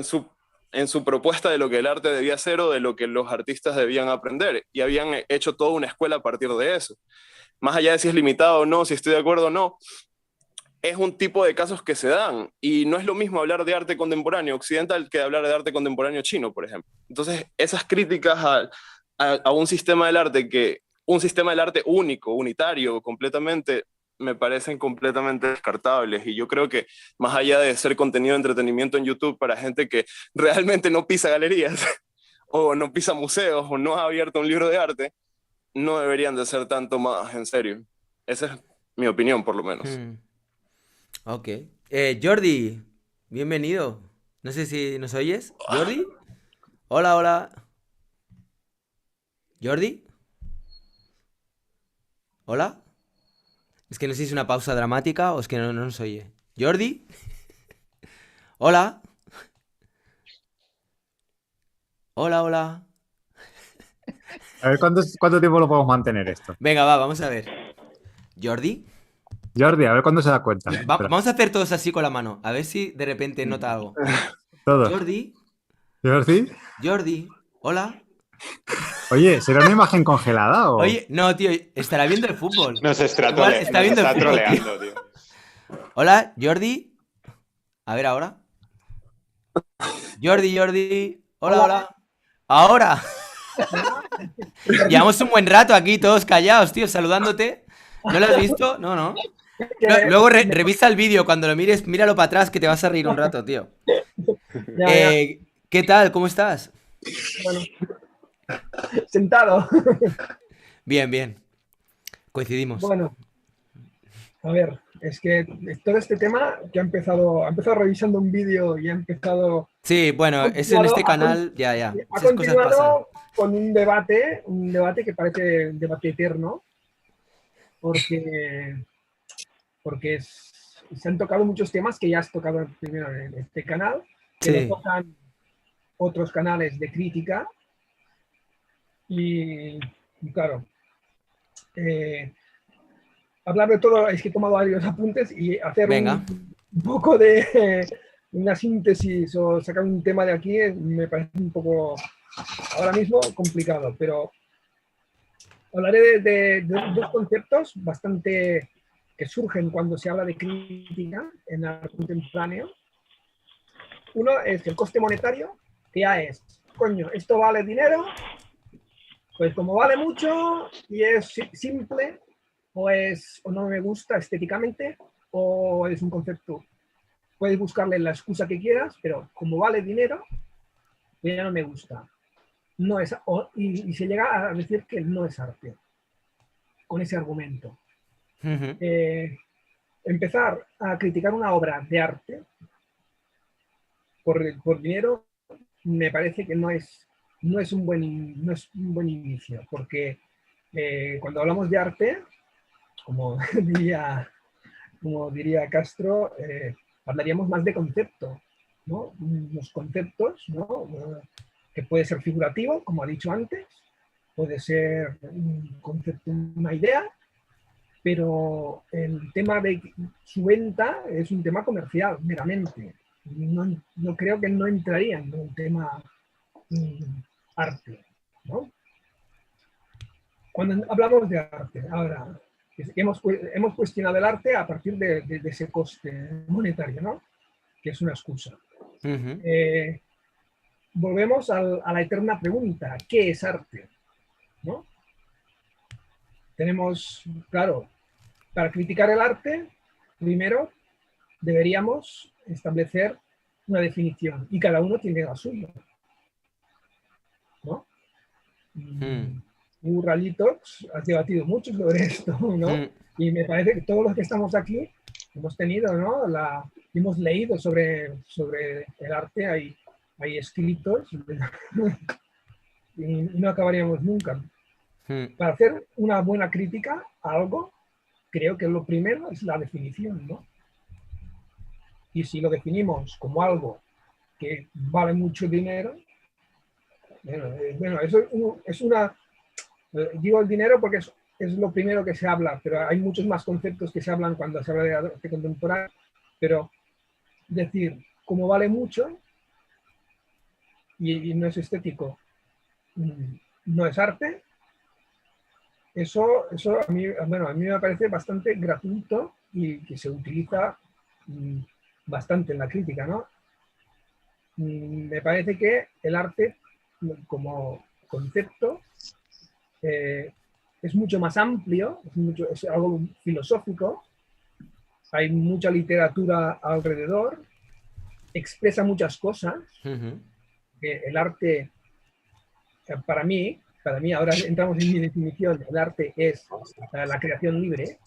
su propuesta de lo que el arte debía ser o de lo que los artistas debían aprender, y habían hecho toda una escuela a partir de eso. Más allá de si es limitado o no, si estoy de acuerdo o no, es un tipo de casos que se dan, y no es lo mismo hablar de arte contemporáneo occidental que hablar de arte contemporáneo chino, por ejemplo. Entonces, esas críticas a un sistema del arte único, unitario, completamente, me parecen completamente descartables, y yo creo que más allá de ser contenido de entretenimiento en YouTube para gente que realmente no pisa galerías o no pisa museos o no ha abierto un libro de arte, no deberían de ser tanto más en serio. Esa es mi opinión, por lo menos. Ok. Jordi, bienvenido. No sé si nos oyes. ¿Jordi? Hola, hola. ¿Jordi? ¿Hola? Es que no sé si es una pausa dramática o es que no nos oye. ¿Jordi? Hola. Hola, hola. A ver, ¿cuánto tiempo lo podemos mantener esto? Venga, vamos a ver. ¿Jordi? Jordi, a ver cuándo se da cuenta. Vamos a hacer todos así con la mano. A ver si de repente nota algo. Todos. Jordi. ¿Jordi? Jordi. Hola. Oye, ¿será una imagen congelada o...? Oye, no, tío, estará viendo el fútbol. Está viendo el fútbol, troleando, tío. Hola, Jordi. A ver ahora. Jordi. Hola. Ahora. Llevamos un buen rato aquí, todos callados, tío, saludándote. ¿No lo has visto? No. Luego revisa el vídeo, cuando lo mires, míralo para atrás que te vas a reír un rato, tío. ¿Qué tal? ¿Cómo estás? Bueno, sentado. Bien. Coincidimos. Bueno, A ver, es que todo este tema que ha empezado revisando un vídeo y ha empezado, Sí, bueno, es en este canal, ya, ha esas cosas pasan. continuado con un debate que parece un debate eterno, porque, se han tocado muchos temas que ya has tocado primero en este canal, que lo Sí, tocan otros canales de crítica, y claro, eh, hablar de todo, es que he tomado varios apuntes y hacer venga. un poco de una síntesis o sacar un tema de aquí me parece un poco ahora mismo complicado, pero hablaré de dos conceptos bastante que surgen cuando se habla de crítica en arte contemporáneo. Uno es el coste monetario, que ya es, coño, esto vale dinero, pues como vale mucho y es simple, o no me gusta estéticamente, o es un concepto, puedes buscarle la excusa que quieras, pero como vale dinero, pues ya no me gusta. No es, y se llega a decir que no es arte, con ese argumento. Ujú. Empezar a criticar una obra de arte por dinero me parece que no es un buen inicio, porque cuando hablamos de arte, como diría Castro, hablaríamos más de concepto, ¿no? Los conceptos, ¿no? Que puede ser figurativo, como ha dicho antes, puede ser un concepto, una idea, pero el tema de su venta es un tema comercial, meramente. No creo que no entraría en un tema arte, ¿no? Cuando hablamos de arte, ahora, hemos cuestionado el arte a partir de ese coste monetario, ¿no? Que es una excusa. Ujú. Volvemos a la eterna pregunta, ¿qué es arte? ¿No? Tenemos, claro, para criticar el arte, primero deberíamos establecer una definición y cada uno tiene la suya, ¿no? Mm. Rallitos, has debatido mucho sobre esto, ¿no? Mm. Y me parece que todos los que estamos aquí hemos tenido, ¿no? Hemos leído sobre el arte, hay escritos y no acabaríamos nunca. Mm. Para hacer una buena crítica a algo, creo que lo primero es la definición, ¿no? Y si lo definimos como algo que vale mucho dinero, bueno, eso es una... digo el dinero porque es lo primero que se habla, pero hay muchos más conceptos que se hablan cuando se habla de arte contemporáneo, pero decir, como vale mucho y no es estético, no es arte, eso bueno, a mí me parece bastante gratuito y que se utiliza bastante en la crítica, ¿no? Me parece que el arte como concepto es mucho más amplio, es algo filosófico, hay mucha literatura alrededor, expresa muchas cosas. Ujú. El arte, para mí, ahora entramos en mi definición, el arte es la creación libre,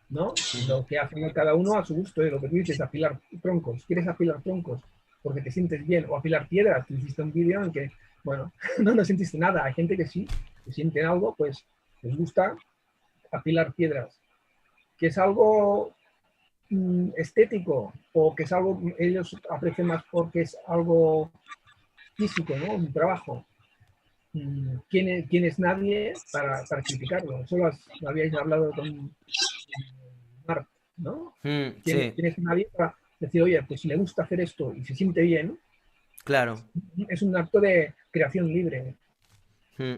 ¿no? Lo que hace cada uno a su gusto, lo que tú dices, apilar troncos. ¿Quieres apilar troncos porque te sientes bien? O apilar piedras. Tú hiciste un vídeo en que, bueno, no sentiste nada. Hay gente que sí, que sienten algo, pues les gusta apilar piedras. Que es algo estético o que es algo, ellos aprecian más porque es algo físico, ¿no? Un trabajo. ¿Quién es nadie para criticarlo? Eso lo habíais hablado con Marc, ¿no? Mm. ¿Quién Sí, es nadie para decir, oye, pues si le gusta hacer esto y se siente bien, claro. es un acto de creación libre, Mm.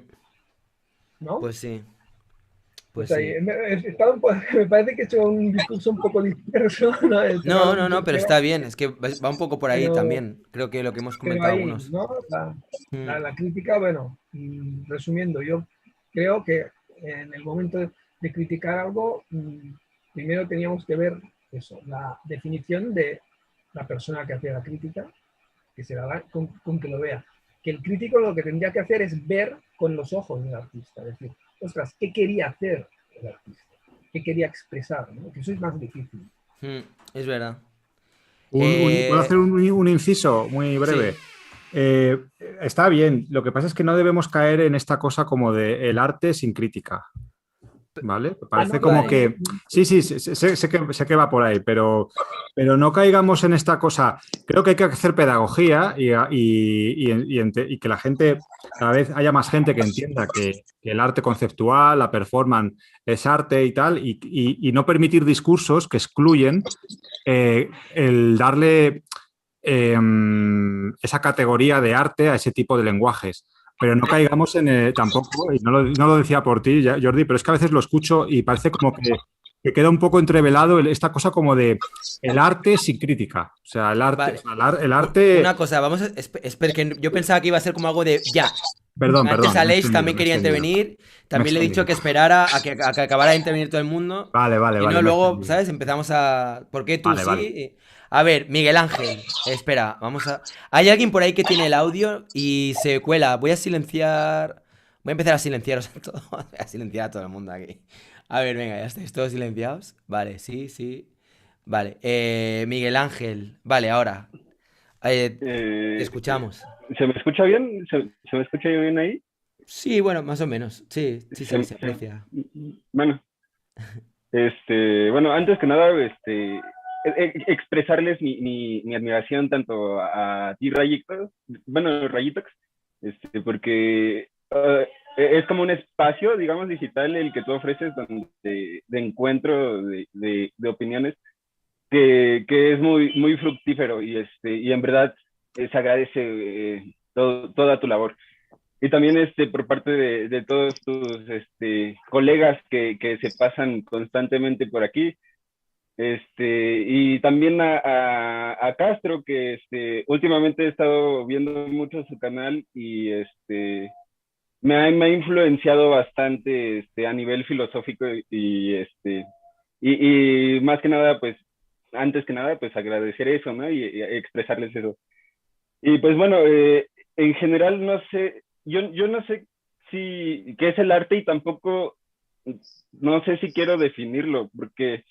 ¿no? Pues sí, pues Pues ahí, sí. me parece que he hecho un discurso un poco disperso, ¿no? He tocado No, muchos pero temas, está bien, es que va un poco por ahí pero, también. Creo que lo que hemos pero comentado ahí, algunos. ¿no? Mm. La crítica, bueno, resumiendo, yo creo que en el momento de criticar algo, primero teníamos que ver eso, la definición de la persona que hace la crítica, que se la da con que lo vea. Que el crítico lo que tendría que hacer es ver con los ojos del artista, es decir, ostras, ¿qué quería hacer el artista? qué quería expresar, ¿no? Que eso es más difícil. Es verdad. ¿Puedo hacer un inciso muy breve? Sí. Está bien, lo que pasa es que no debemos caer en esta cosa como de el arte sin crítica, ¿vale? Parece como Vale. que... Sí, sé que va por ahí, pero no caigamos en esta cosa. Creo que hay que hacer pedagogía y que la gente, cada vez haya más gente que entienda que el arte conceptual, la performance es arte y tal, y no permitir discursos que excluyen el darle esa categoría de arte a ese tipo de lenguajes. Pero no caigamos en tampoco, y no lo decía por ti, Jordi, pero es que a veces lo escucho y parece como que queda un poco entrevelado esta cosa como de el arte sin crítica. O sea, el arte, Vale. el arte... Una cosa, vamos a... Espera, que yo pensaba que iba a ser como algo de ya. Perdón, Antes me he Aleix extendido, también me he quería extendido. intervenir. Me he También le he dicho extendido. que esperara a que acabara de intervenir todo el mundo. Vale, Y no, me he luego, extendido. ¿sabes? Empezamos a... ¿Por qué tú Vale, sí? vale. A ver, Miguel Ángel. Espera, vamos a... Hay alguien por ahí que tiene el audio y se cuela. Voy a silenciar... Voy a empezar a silenciaros a todos. Voy a silenciar a todo el mundo aquí. A ver, venga, ya estáis todos silenciados. Vale, sí. Vale, Miguel Ángel. Vale, ahora. Te escuchamos. ¿Se me escucha bien? ¿Se me escucha bien ahí? Sí, bueno, más o menos. Sí, se aprecia. Bueno, bueno, antes que nada, expresarles mi admiración tanto a ti, Rayitox, bueno, Rayitox, porque es como un espacio, digamos, digital el que tú ofreces donde, de encuentro de opiniones que es muy fructífero y en verdad se agradece toda tu labor. Y también por parte de todos tus colegas que se pasan constantemente por aquí. Y también a Castro, que últimamente he estado viendo mucho su canal y me ha influenciado bastante a nivel filosófico y más que nada, pues, antes que nada, pues agradecer eso, ¿no? Y expresarles eso. Y pues bueno, en general no sé, yo no sé qué es el arte y tampoco no sé si quiero definirlo, porque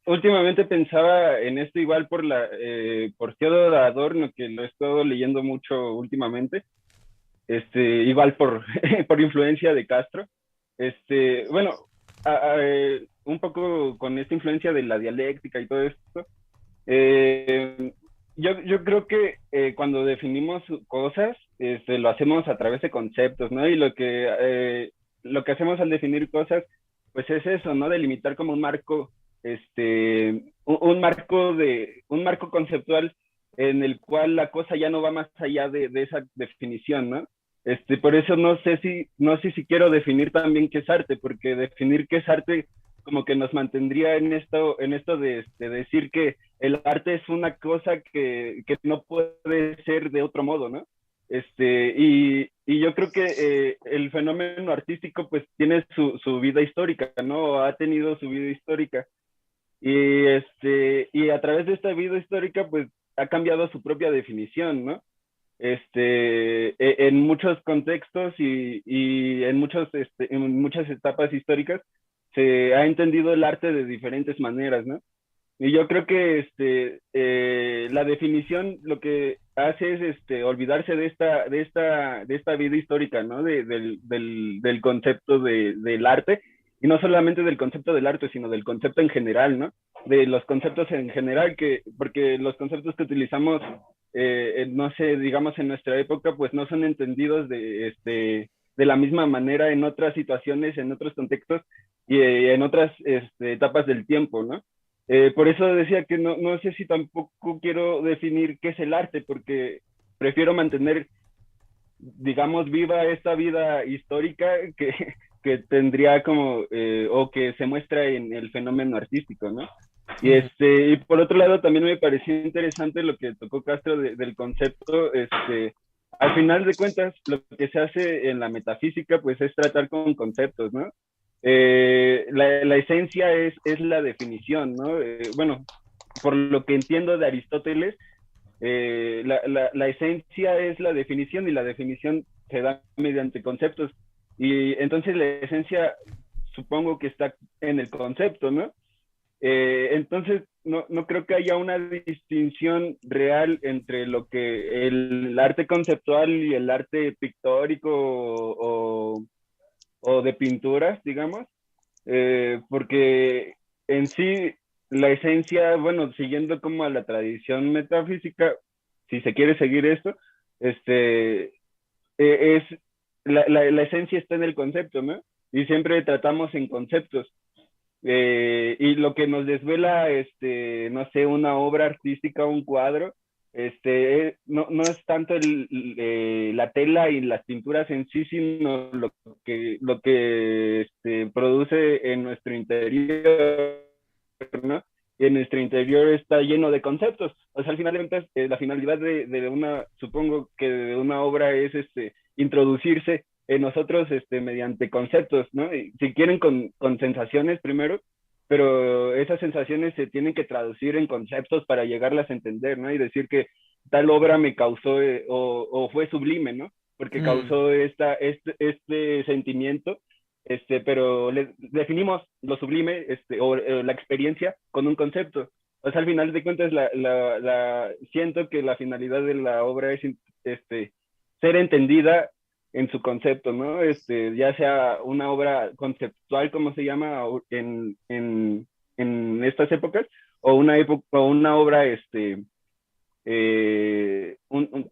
últimamente pensaba en esto igual por Theodor Adorno, que lo he estado leyendo mucho últimamente, igual por influencia de Castro. Bueno, un poco con esta influencia de la dialéctica y todo esto, yo creo que cuando definimos cosas, lo hacemos a través de conceptos, ¿no? Y lo que hacemos al definir cosas, pues es eso, ¿no? Delimitar como un marco, un marco conceptual en el cual la cosa ya no va más allá de esa definición, ¿no? Por eso no sé si quiero definir también qué es arte, porque definir qué es arte como que nos mantendría en esto de decir que el arte es una cosa que no puede ser de otro modo, ¿no? Y yo creo que el fenómeno artístico pues tiene su vida histórica, ¿no? Ha tenido su vida histórica. Y a través de esta vida histórica pues ha cambiado su propia definición, ¿no? En muchos contextos y en muchas etapas históricas se ha entendido el arte de diferentes maneras, ¿no? Y yo creo que la definición lo que hace es olvidarse de esta vida histórica, ¿no? Del concepto del arte, y no solamente del concepto del arte, sino del concepto en general, ¿no? De los conceptos en general, porque los conceptos que utilizamos, no sé, digamos en nuestra época, pues no son entendidos de la misma manera en otras situaciones, en otros contextos y en otras etapas del tiempo, ¿no? Por eso decía que no sé si tampoco quiero definir qué es el arte, porque prefiero mantener, digamos, viva esta vida histórica que tendría como, o que se muestra en el fenómeno artístico, ¿no? Y por otro lado también me pareció interesante lo que tocó Castro del concepto, al final de cuentas lo que se hace en la metafísica pues es tratar con conceptos, ¿no? La esencia es la definición, ¿no? Bueno, por lo que entiendo de Aristóteles, la esencia es la definición y la definición se da mediante conceptos. Y entonces la esencia supongo que está en el concepto, ¿no? Entonces, no creo que haya una distinción real entre lo que el arte conceptual y el arte pictórico o de pinturas, digamos, porque en sí la esencia, bueno, siguiendo como a la tradición metafísica, si se quiere seguir esto, es la esencia está en el concepto, ¿no? Y siempre tratamos en conceptos. Y lo que nos desvela, no sé, una obra artística, un cuadro, no es tanto la tela y las pinturas en sí, sino lo que produce en nuestro interior, ¿no? Y en nuestro interior está lleno de conceptos. O sea, al final de cuentas, la finalidad de una, supongo que de una obra es introducirse en nosotros mediante conceptos, ¿no? Y si quieren con sensaciones primero, pero esas sensaciones se tienen que traducir en conceptos para llegarlas a entender, ¿no? Y decir que tal obra me causó o fue sublime, ¿no? Porque causó este sentimiento, pero definimos lo sublime o la experiencia con un concepto. O sea, al final de cuentas, siento que la finalidad de la obra es ser entendida en su concepto, ¿no? Ya sea una obra conceptual, como se llama en estas épocas, o una obra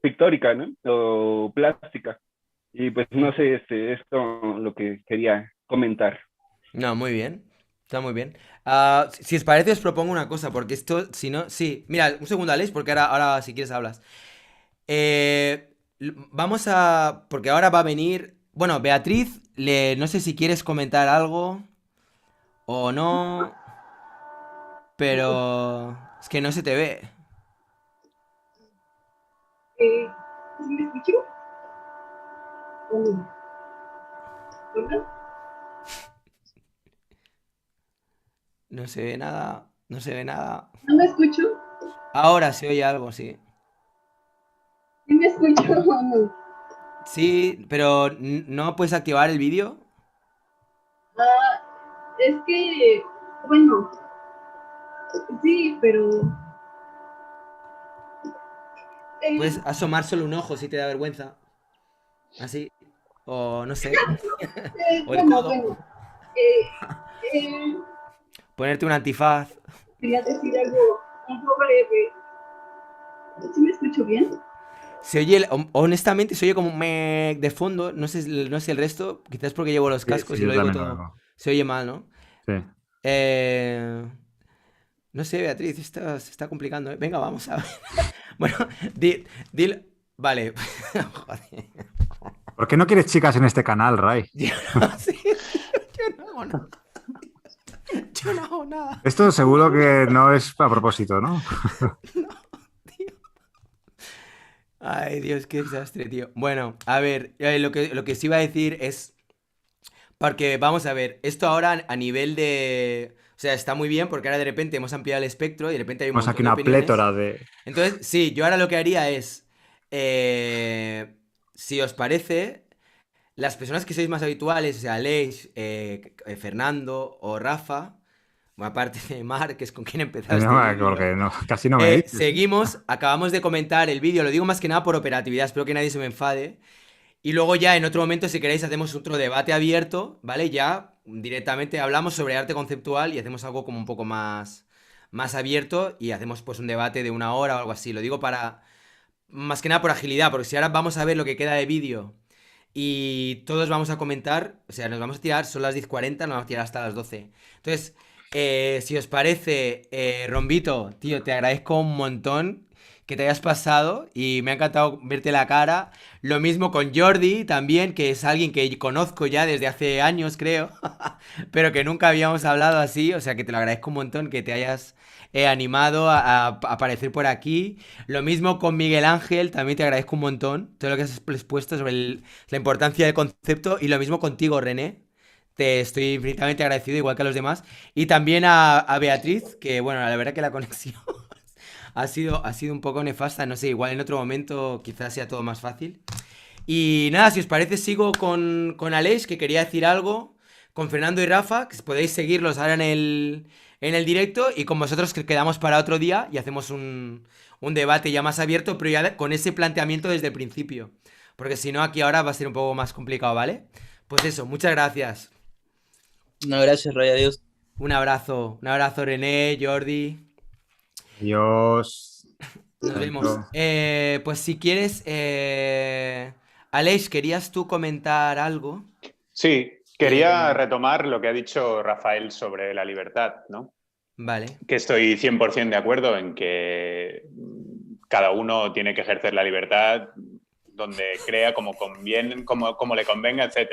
pictórica, ¿no? O plástica. Y pues no sé, es como lo que quería comentar. No, muy bien. Está muy bien. Si os parece, os propongo una cosa, porque esto, si no, sí. Mira, un segundo, Alex, porque ahora si quieres hablas. Vamos a. Porque ahora va a venir. Bueno, Beatriz, no sé si quieres comentar algo o no. Pero. Es que no se te ve. ¿Me escucho? ¿Hola? No se ve nada. No se ve nada. ¿No me escucho? Ahora se oye algo, sí. ¿Sí me escucho o no? Sí, pero ¿no puedes activar el vídeo? Es que, bueno, sí, pero... Puedes asomar solo un ojo si te da vergüenza. Así. O no sé. O el codo. Bueno. Ponerte un antifaz. Quería decir algo breve. ¿Sí me escucho bien? Se oye, honestamente, se oye como un mec de fondo. No sé el resto. Quizás porque llevo los cascos y lo oigo todo. Se oye mal, ¿no? Sí. No sé, Beatriz, se está complicando, ¿eh? Venga, vamos a ver. Bueno, vale. Joder. ¿Por qué no quieres chicas en este canal, Ray? Yo no hago nada. Yo no hago nada. Esto seguro que no es a propósito, ¿no? No, tío. Ay, Dios, qué desastre, tío. Bueno, a ver, lo que sí iba a decir es... Porque, vamos a ver, esto ahora a nivel de... O sea, está muy bien porque ahora de repente hemos ampliado el espectro y de repente hay un montón aquí de una opiniones. plétora de... Entonces, sí, yo ahora lo que haría es... si os parece, las personas que sois más habituales, o sea, Aleix, Fernando o Rafa, bueno, aparte de Marc, que es con quien empezaste. Porque casi no me dices. Seguimos, acabamos de comentar el vídeo, lo digo más que nada por operatividad, espero que nadie se me enfade. Y luego ya en otro momento, si queréis, hacemos otro debate abierto, ¿vale? Ya directamente hablamos sobre arte conceptual y hacemos algo como un poco más abierto y hacemos pues un debate de 1 hora o algo así. Lo digo más que nada por agilidad, porque si ahora vamos a ver lo que queda de vídeo y todos vamos a comentar, o sea, nos vamos a tirar, son las 10:40, nos vamos a tirar hasta las 12. Entonces, si os parece, Rombito, tío, te agradezco un montón que te hayas pasado y me ha encantado verte la cara. Lo mismo con Jordi también, que es alguien que conozco ya desde hace años, creo, pero que nunca habíamos hablado así, o sea que te lo agradezco un montón que te hayas animado a aparecer por aquí. Lo mismo con Miguel Ángel, también te agradezco un montón todo lo que has expuesto sobre la importancia del concepto, y lo mismo contigo, René. Te estoy infinitamente agradecido, igual que a los demás. Y también a Beatriz, que bueno, la verdad que la conexión ha sido un poco nefasta, no sé, igual en otro momento quizás sea todo más fácil. Y nada, si os parece, sigo con Aleix, que quería decir algo. con Fernando y Rafa, que podéis seguirlos ahora en el directo, y con vosotros que quedamos para otro día y hacemos un debate ya más abierto, pero ya con ese planteamiento desde el principio. Porque si no, aquí ahora va a ser un poco más complicado, ¿vale? Pues eso, muchas gracias. No, gracias, Roy, adiós. Un abrazo René, Jordi. Dios. Nos vemos. Pues si quieres, Aleix, ¿querías tú comentar algo? Sí, quería retomar lo que ha dicho Rafael sobre la libertad, ¿no? Vale. Que estoy 100% de acuerdo en que cada uno tiene que ejercer la libertad donde crea, como le convenga, etc.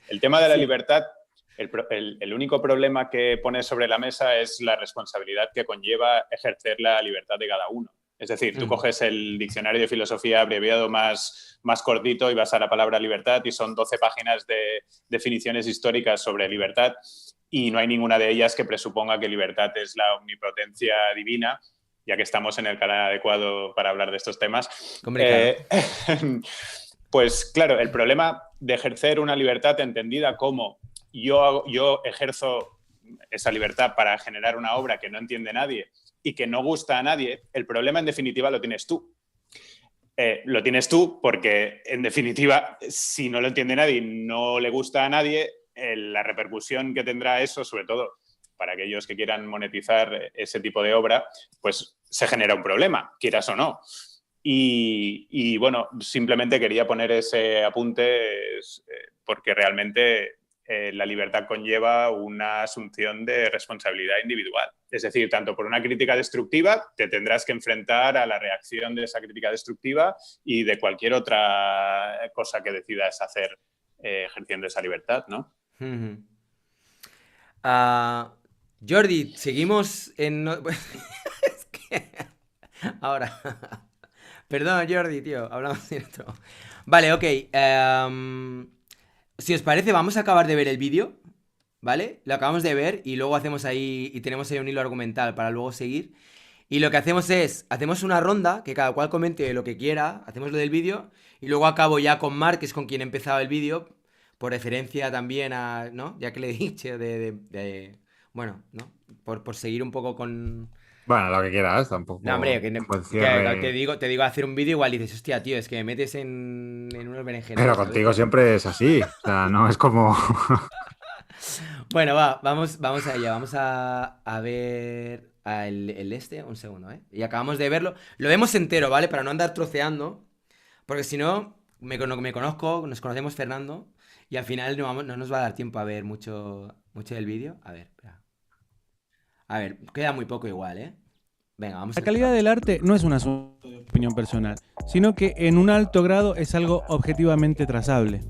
El tema de la libertad, el único problema que pone sobre la mesa es la responsabilidad que conlleva ejercer la libertad de cada uno. Es decir, tú coges el diccionario de filosofía abreviado más cortito y vas a la palabra libertad y son 12 páginas de definiciones históricas sobre libertad y no hay ninguna de ellas que presuponga que libertad es la omnipotencia divina, ya que estamos en el canal adecuado para hablar de estos temas. Pues claro, el problema de ejercer una libertad entendida como yo ejerzo esa libertad para generar una obra que no entiende nadie y que no gusta a nadie, el problema en definitiva lo tienes tú. Lo tienes tú porque, en definitiva, si no lo entiende nadie y no le gusta a nadie, la repercusión que tendrá eso, sobre todo para aquellos que quieran monetizar ese tipo de obra, pues se genera un problema, quieras o no. Y bueno, simplemente quería poner ese apunte porque realmente la libertad conlleva una asunción de responsabilidad individual. Es decir, tanto por una crítica destructiva, te tendrás que enfrentar a la reacción de esa crítica destructiva y de cualquier otra cosa que decidas hacer ejerciendo esa libertad, ¿no? Jordi, seguimos en... Es que... Ahora... Perdón, Jordi, tío, hablamos de esto. Vale, ok. Si os parece, vamos a acabar de ver el vídeo, ¿vale? Lo acabamos de ver y luego hacemos ahí... Y tenemos ahí un hilo argumental para luego seguir. Y lo que hacemos es... Hacemos una ronda, que cada cual comente lo que quiera. Hacemos lo del vídeo. Y luego acabo ya con Marc, que es con quien he empezado el vídeo. Por referencia también a... ¿no? Ya que le he dicho bueno, ¿no? Por seguir un poco con... Bueno, lo que quieras, tampoco. No, hombre, te digo hacer un vídeo igual y dices, hostia, tío, es que me metes en unos berenjenas. Pero contigo siempre es así. O sea, no es como... Bueno, vamos allá. Vamos a ver un segundo, ¿eh? Y acabamos de verlo. Lo vemos entero, ¿vale? Para no andar troceando. Porque si no, me conozco, nos conocemos Fernando. Y al final no nos va a dar tiempo a ver mucho del vídeo. A ver, espera. A ver, queda muy poco igual, ¿eh? Venga, vamos. La calidad del arte no es una opinión personal, sino que en un alto grado es algo objetivamente trazable.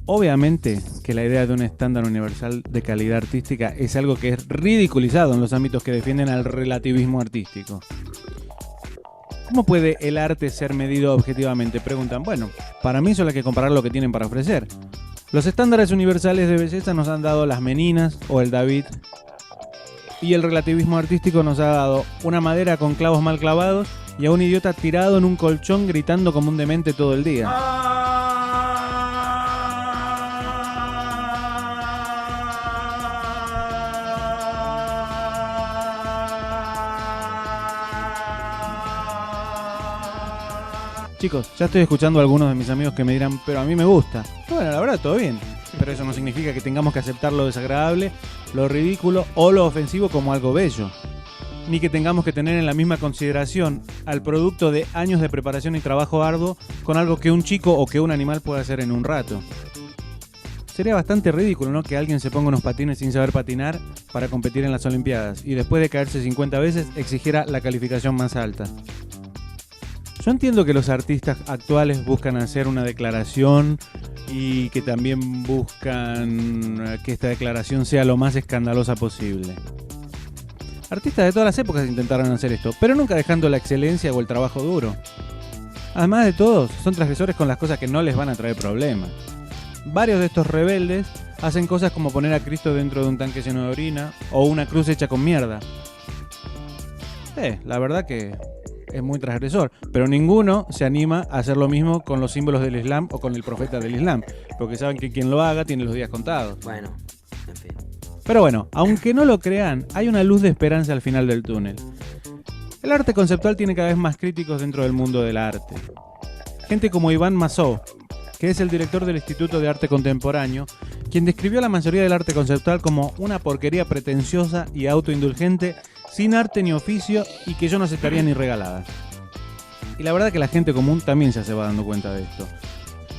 Obviamente que la idea de un estándar universal de calidad artística es algo que es ridiculizado en los ámbitos que defienden al relativismo artístico. ¿Cómo puede el arte ser medido objetivamente? Preguntan. Bueno, para mí solo hay que comparar lo que tienen para ofrecer. Los estándares universales de belleza nos han dado las Meninas o el David. Y el relativismo artístico nos ha dado una madera con clavos mal clavados y a un idiota tirado en un colchón gritando como un demente todo el día. Chicos, ya estoy escuchando a algunos de mis amigos que me dirán, pero a mí me gusta. Bueno, la verdad, todo bien. Pero eso no significa que tengamos que aceptar lo desagradable, lo ridículo o lo ofensivo como algo bello. Ni que tengamos que tener en la misma consideración al producto de años de preparación y trabajo arduo con algo que un chico o que un animal puede hacer en un rato. Sería bastante ridículo, ¿no?, que alguien se ponga unos patines sin saber patinar para competir en las Olimpiadas y después de caerse 50 veces exigiera la calificación más alta. Yo entiendo que los artistas actuales buscan hacer una declaración y que también buscan que esta declaración sea lo más escandalosa posible. Artistas de todas las épocas intentaron hacer esto, pero nunca dejando la excelencia o el trabajo duro. Además de todo, son transgresores con las cosas que no les van a traer problemas. Varios de estos rebeldes hacen cosas como poner a Cristo dentro de un tanque lleno de orina o una cruz hecha con mierda. La verdad que es muy transgresor, pero ninguno se anima a hacer lo mismo con los símbolos del Islam o con el profeta del Islam, porque saben que quien lo haga tiene los días contados. Bueno, en fin. Pero bueno, aunque no lo crean, hay una luz de esperanza al final del túnel. El arte conceptual tiene cada vez más críticos dentro del mundo del arte. Gente como Iván Masó, que es el director del Instituto de Arte Contemporáneo, quien describió la mayoría del arte conceptual como una porquería pretenciosa y autoindulgente, sin arte ni oficio y que yo no aceptaría ni regalada. Y la verdad que la gente común también ya se va dando cuenta de esto.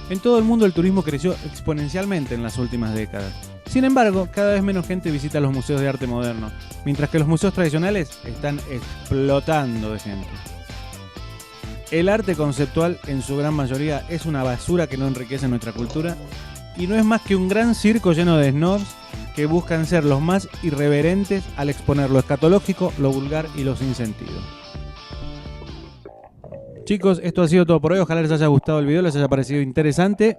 En todo el mundo el turismo creció exponencialmente en las últimas décadas. Sin embargo, cada vez menos gente visita los museos de arte moderno, mientras que los museos tradicionales están explotando de gente. El arte conceptual, en su gran mayoría, es una basura que no enriquece nuestra cultura y no es más que un gran circo lleno de snobs que buscan ser los más irreverentes al exponer lo escatológico, lo vulgar y lo sin sentido. Chicos, esto ha sido todo por hoy. Ojalá les haya gustado el video, les haya parecido interesante.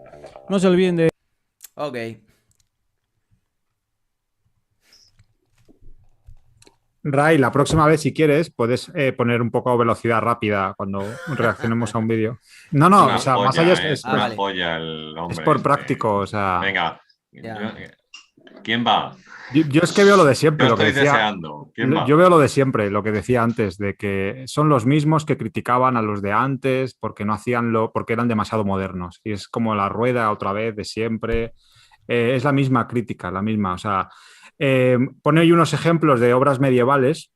No se olviden de... Ok. Ray, la próxima vez, si quieres, puedes poner un poco velocidad rápida cuando reaccionemos a un vídeo. No, Una o sea, polla, más allá es una vale. polla el hombre. es por este. práctico, o sea. Venga, Ya. ¿quién va? Yo es que veo lo de siempre, Yo lo que estoy decía. deseando. ¿Quién va? Yo veo lo de siempre, lo que decía antes, de que son los mismos que criticaban a los de antes porque no hacían porque eran demasiado modernos. Y es como la rueda otra vez de siempre. Es la misma crítica, la misma. O sea, pone ahí unos ejemplos de obras medievales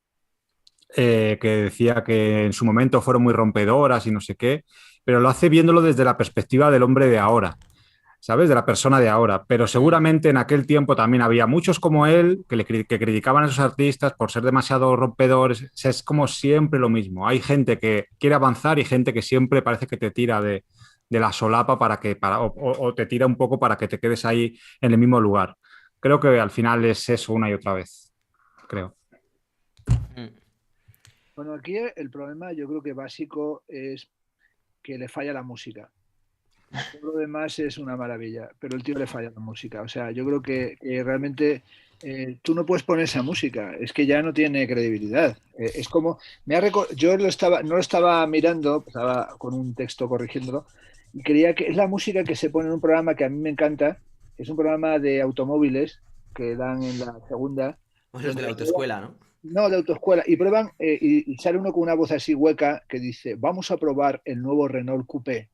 que decía que en su momento fueron muy rompedoras y no sé qué, pero lo hace viéndolo desde la perspectiva del hombre de ahora. ¿Sabes? De la persona de ahora. Pero seguramente en aquel tiempo también había muchos como él que criticaban a esos artistas por ser demasiado rompedores. O sea, es como siempre lo mismo. Hay gente que quiere avanzar y gente que siempre parece que te tira de la solapa o te tira un poco para que te quedes ahí en el mismo lugar. Creo que al final es eso una y otra vez. Creo. Bueno, aquí el problema yo creo que básico es que le falla la música. Todo lo demás es una maravilla, pero el tío le falla la música. O sea, yo creo que realmente tú no puedes poner esa música, es que ya no tiene credibilidad. Es como, yo no lo estaba mirando, estaba con un texto corrigiéndolo, y creía que es la música que se pone en un programa que a mí me encanta, que es un programa de automóviles que dan en la segunda. O los de la autoescuela, ¿no? No, de autoescuela. Y prueban, y sale uno con una voz así hueca que dice, vamos a probar el nuevo Renault Coupé.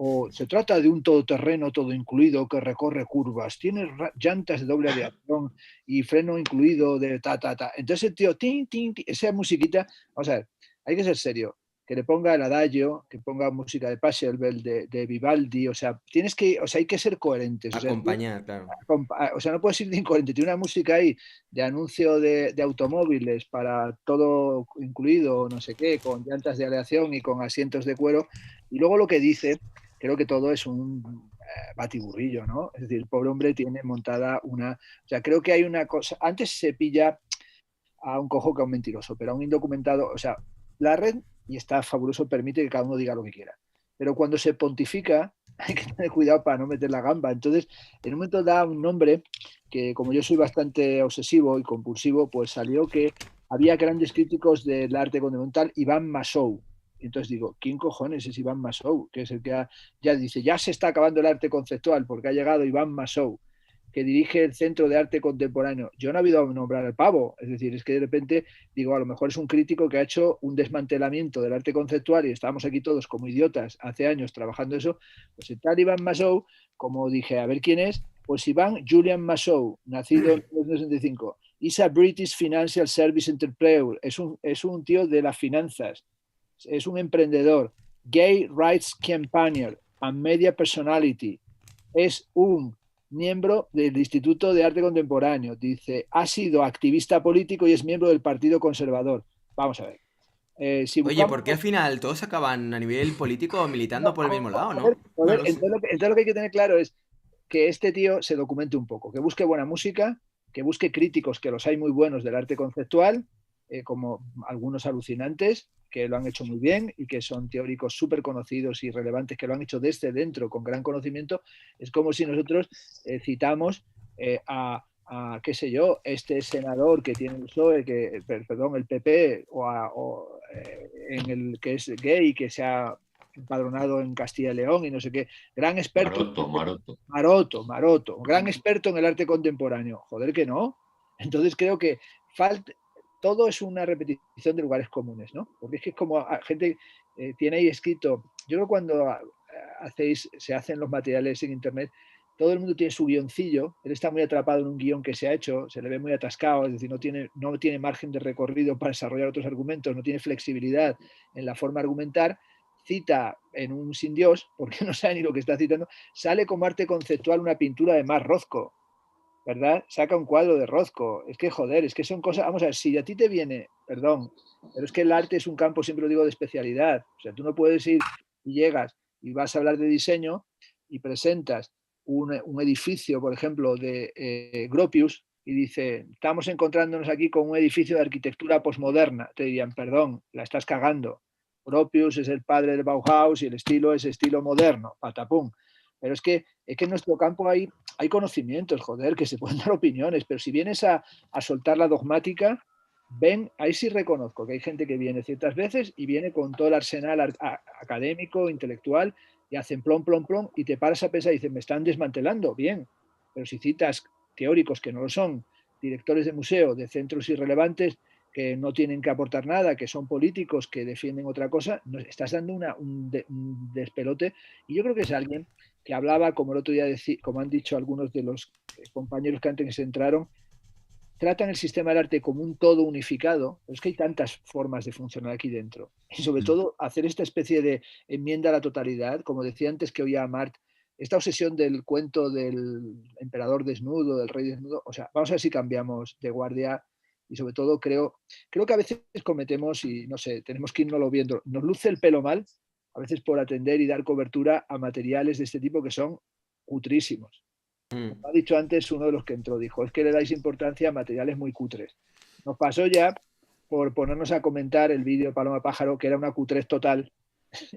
O se trata de un todoterreno todo incluido que recorre curvas, tiene llantas de doble aleación y freno incluido de ta. Entonces el tío, tin, esa musiquita, vamos a ver, hay que ser serio, que le ponga el adagio, que ponga música de Pachelbel, de Vivaldi, o sea, hay que ser coherentes. Acompañar, claro. O sea, no puedes ir de incoherente. Tiene una música ahí de anuncio de automóviles para todo incluido, no sé qué, con llantas de aleación y con asientos de cuero, y luego lo que dice... Creo que todo es un batiburrillo, ¿no? Es decir, el pobre hombre tiene montada una... O sea, creo que hay una cosa... Antes se pilla a un cojo que a un mentiroso, pero a un indocumentado... O sea, la red, y está fabuloso, permite que cada uno diga lo que quiera. Pero cuando se pontifica, hay que tener cuidado para no meter la gamba. Entonces, en un momento da un nombre que, como yo soy bastante obsesivo y compulsivo, pues salió que había grandes críticos del arte contemporáneo, Iván Masou. Entonces digo, ¿quién cojones es Iván Masou? Que es el que ya dice, ya se está acabando el arte conceptual porque ha llegado Iván Masou, que dirige el Centro de Arte Contemporáneo. Yo no he habido a nombrar al pavo, es decir, es que de repente digo, a lo mejor es un crítico que ha hecho un desmantelamiento del arte conceptual y estábamos aquí todos como idiotas hace años trabajando eso. Pues el tal Iván Masou, como dije, a ver quién es, pues Iván Julian Masou, nacido en 1965, is a British Financial Service Entrepreneur, es un tío de las finanzas. Es un emprendedor, gay rights campaigner and media personality. Es un miembro del Instituto de Arte Contemporáneo. Dice, ha sido activista político y es miembro del Partido Conservador. Vamos a ver. Oye, ¿por qué al final todos acaban a nivel político militando por el mismo lado, no? Entonces lo que hay que tener claro es que este tío se documente un poco, que busque buena música, que busque críticos, que los hay muy buenos del arte conceptual, como algunos alucinantes, que lo han hecho muy bien y que son teóricos súper conocidos y relevantes, que lo han hecho desde dentro con gran conocimiento. Es como si nosotros citamos a qué sé yo, este senador que tiene el PSOE, el PP, o en el que es gay, que se ha empadronado en Castilla y León y no sé qué, gran experto. Maroto, gran experto en el arte contemporáneo. Joder que no. Entonces creo que todo es una repetición de lugares comunes, ¿no? Porque es que como gente tiene ahí escrito, yo creo que cuando se hacen los materiales en internet, todo el mundo tiene su guioncillo, él está muy atrapado en un guión que se ha hecho, se le ve muy atascado, es decir, no tiene margen de recorrido para desarrollar otros argumentos, no tiene flexibilidad en la forma de argumentar, cita en un sin Dios, porque no sabe ni lo que está citando, sale como arte conceptual una pintura de Marc Rothko, ¿verdad? Saca un cuadro de Rothko, es que joder, es que son cosas, vamos a ver, si a ti te viene, perdón, pero es que el arte es un campo, siempre lo digo, de especialidad, o sea, tú no puedes ir y llegas y vas a hablar de diseño y presentas un edificio, por ejemplo, de Gropius, y dice, estamos encontrándonos aquí con un edificio de arquitectura posmoderna. Te dirían, perdón, la estás cagando. Gropius es el padre del Bauhaus y el estilo es estilo moderno, patapum. Pero es que en nuestro campo hay conocimientos, joder, que se pueden dar opiniones, pero si vienes a soltar la dogmática, ahí sí reconozco que hay gente que viene ciertas veces y viene con todo el arsenal académico, intelectual, y hacen plom, plom, plom, y te paras a pensar y dices, me están desmantelando, bien, pero si citas teóricos que no lo son, directores de museo, de centros irrelevantes, que no tienen que aportar nada, que son políticos, que defienden otra cosa, estás dando un despelote, y yo creo que es alguien que hablaba, como el otro día, como han dicho algunos de los compañeros que antes entraron, tratan el sistema del arte como un todo unificado, pero es que hay tantas formas de funcionar aquí dentro. Y sobre todo hacer esta especie de enmienda a la totalidad, como decía antes que oía a Mart, esta obsesión del cuento del emperador desnudo, del rey desnudo, o sea, vamos a ver si cambiamos de guardia y sobre todo creo que a veces cometemos, y no sé, tenemos que irnoslo viendo, nos luce el pelo mal, a veces por atender y dar cobertura a materiales de este tipo que son cutrísimos. Como ha dicho antes uno de los que entró, dijo, es que le dais importancia a materiales muy cutres. Nos pasó ya por ponernos a comentar el vídeo de Paloma Pájaro, que era una cutrez total.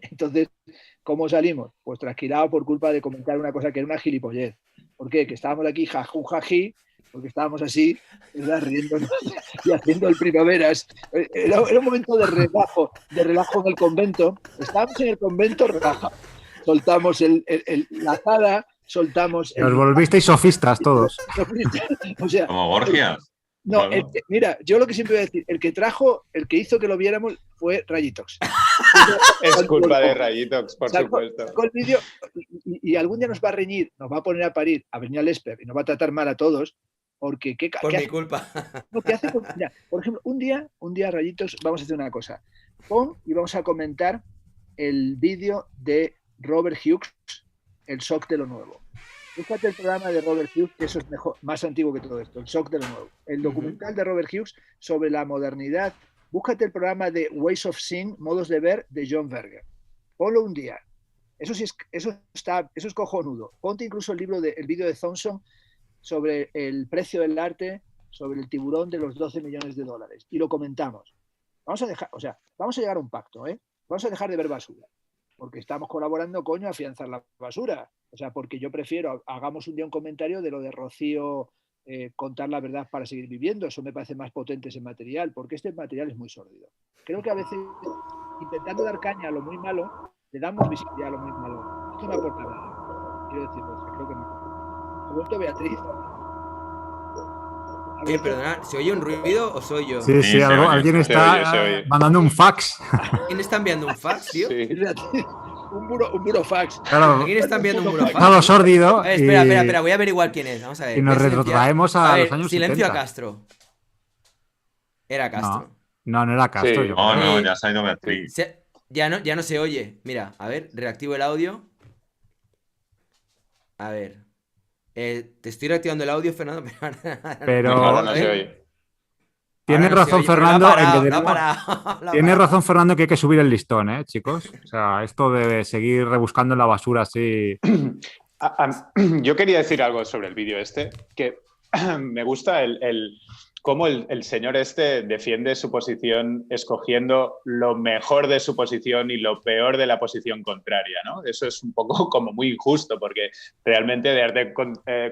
Entonces, ¿cómo salimos? Pues trasquilado por culpa de comentar una cosa que era una gilipollez. ¿Por qué? Que estábamos aquí jajú, jají, porque estábamos así, ¿verdad? Riéndonos y haciendo el primaveras. Era un momento de relajo en el convento. Estábamos en el convento relajados. Soltamos la azada, soltamos... Os volvisteis sofistas todos. O sea, como Borgias. No, mira, yo lo que siempre voy a decir, el que hizo que lo viéramos fue Rayitox. Es culpa de Rayitox, por supuesto. Sacó el vídeo y algún día nos va a reñir, nos va a poner a parir a Bernial Esper y nos va a tratar mal a todos, porque por mi culpa. No, ¿qué hace? Mira, por ejemplo, un día Rayitox, vamos a hacer una cosa. Pon y vamos a comentar el vídeo de Robert Hughes, El shock de lo nuevo. Búscate el programa de Robert Hughes, que eso es más antiguo que todo esto, El shock de lo nuevo. El documental de Robert Hughes sobre la modernidad. Búscate el programa de Ways of Seeing, Modos de Ver, de John Berger. Ponlo un día. Eso es cojonudo. Ponte incluso el vídeo de Thompson sobre el precio del arte, sobre el tiburón de los 12 millones de dólares. Y lo comentamos. Vamos a llegar a un pacto, ¿eh? Vamos a dejar de ver basura. Porque estamos colaborando, coño, a afianzar la basura. O sea, porque yo prefiero, hagamos un día un comentario de lo de Rocío, contar la verdad para seguir viviendo. Eso me parece más potente ese material, porque este material es muy sórdido. Creo que a veces, intentando dar caña a lo muy malo, le damos visibilidad a lo muy malo. Esto no aporta nada. Quiero decirlo, creo que no. ¿Ha vuelto Beatriz? Perdona, ¿se oye un ruido o soy yo? Sí, alguien está mandando un fax. ¿Quién está enviando un fax, tío? Sí. Un burofax. Claro, ¿Quién está enviando un burofax? Todo sórdido. Espera, voy a averiguar quién es. Vamos a ver. Y nos retrotraemos a los años silencio 70. A Castro. Era Castro. No era Castro. Sí. No, ya se ha ido Beatriz. Ya no se oye. Mira, a ver, reactivo el audio. A ver. Te estoy reactivando el audio, Fernando, pero no se oye. Tienes razón, Fernando. Tienes razón, Fernando, que hay que subir el listón, chicos. O sea, esto de seguir rebuscando en la basura así. Yo quería decir algo sobre el vídeo este, que me gusta cómo el señor este defiende su posición escogiendo lo mejor de su posición y lo peor de la posición contraria, ¿no? Eso es un poco como muy injusto, porque realmente de arte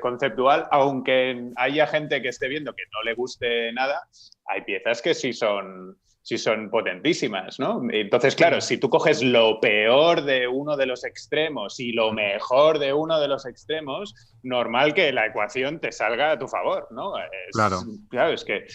conceptual, aunque haya gente que esté viendo que no le guste nada, hay piezas que sí son potentísimas, ¿no? Entonces, claro, si tú coges lo peor de uno de los extremos y lo mejor de uno de los extremos, normal que la ecuación te salga a tu favor, ¿no? Claro. Claro, es que...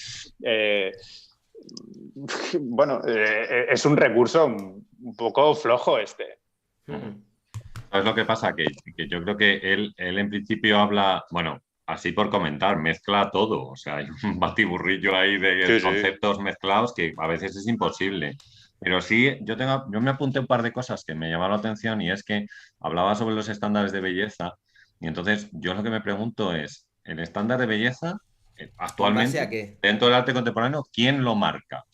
bueno, es un recurso un poco flojo este. ¿Sabes lo que pasa? Que yo creo que él en principio habla, bueno, así por comentar, mezcla todo. O sea, hay un batiburrillo ahí de Sí, sí. conceptos mezclados que a veces es imposible. Pero sí, yo me apunté un par de cosas que me llamaron la atención y es que hablaba sobre los estándares de belleza y entonces yo lo que me pregunto es, ¿el estándar de belleza ¿En base a actualmente qué? dentro del arte contemporáneo, quién lo marca?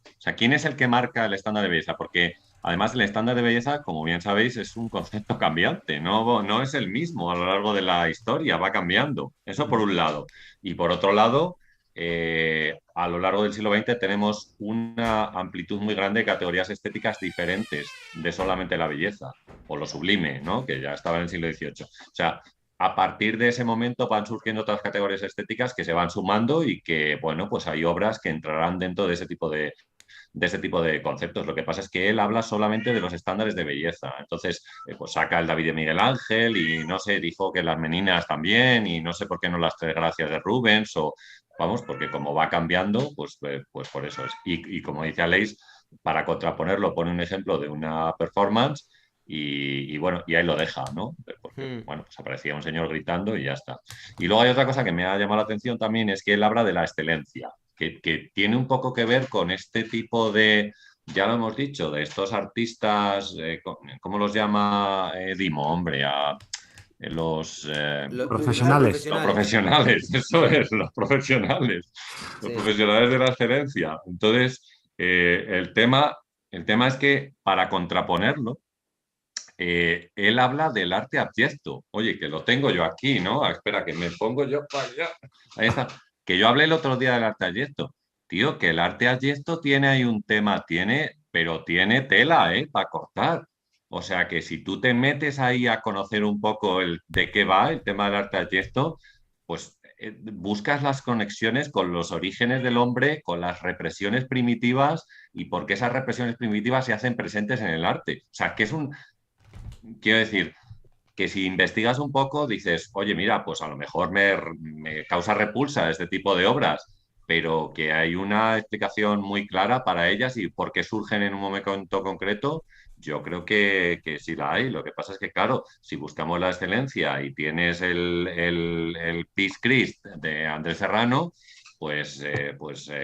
O sea, ¿quién es el que marca el estándar de belleza? Porque además el estándar de belleza, como bien sabéis, es un concepto cambiante, no es el mismo a lo largo de la historia, va cambiando. Eso por un lado. Y por otro lado, a lo largo del siglo XX tenemos una amplitud muy grande de categorías estéticas diferentes de solamente la belleza o lo sublime, ¿no? Que ya estaba en el siglo XVIII. O sea, a partir de ese momento van surgiendo otras categorías estéticas que se van sumando y que, bueno, pues hay obras que entrarán dentro de ese tipo de conceptos. Lo que pasa es que él habla solamente de los estándares de belleza. Entonces, pues saca el David de Miguel Ángel y no sé, dijo que las Meninas también y no sé por qué no las Tres Gracias de Rubens o, vamos, porque como va cambiando, pues por eso es. Y como dice Aleix, para contraponerlo pone un ejemplo de una performance y bueno, y ahí lo deja, ¿no? Porque, bueno, pues aparecía un señor gritando y ya está. Y luego hay otra cosa que me ha llamado la atención también, es que él habla de la excelencia, que tiene un poco que ver con este tipo de, ya lo hemos dicho, de estos artistas, ¿cómo los llama Dimo, hombre? Profesionales. Los profesionales, eso es, los profesionales. Los Sí. profesionales de la excelencia. Entonces, el tema es que para contraponerlo, él habla del arte abyecto. Oye, que lo tengo yo aquí, ¿no? Espera, que me pongo yo para allá. Ahí está. Que yo hablé el otro día del arte abyecto. Tío, que el arte abyecto tiene ahí un tema, pero tiene tela, para cortar. O sea que si tú te metes ahí a conocer un poco de qué va el tema del arte abyecto, pues buscas las conexiones con los orígenes del hombre, con las represiones primitivas y por qué esas represiones primitivas se hacen presentes en el arte. O sea, que quiero decir, que si investigas un poco dices, oye, mira, pues a lo mejor me causa repulsa este tipo de obras, pero que hay una explicación muy clara para ellas y por qué surgen en un momento concreto, yo creo que sí la hay. Lo que pasa es que, claro, si buscamos la excelencia y tienes el Peace Christ de Andrés Serrano,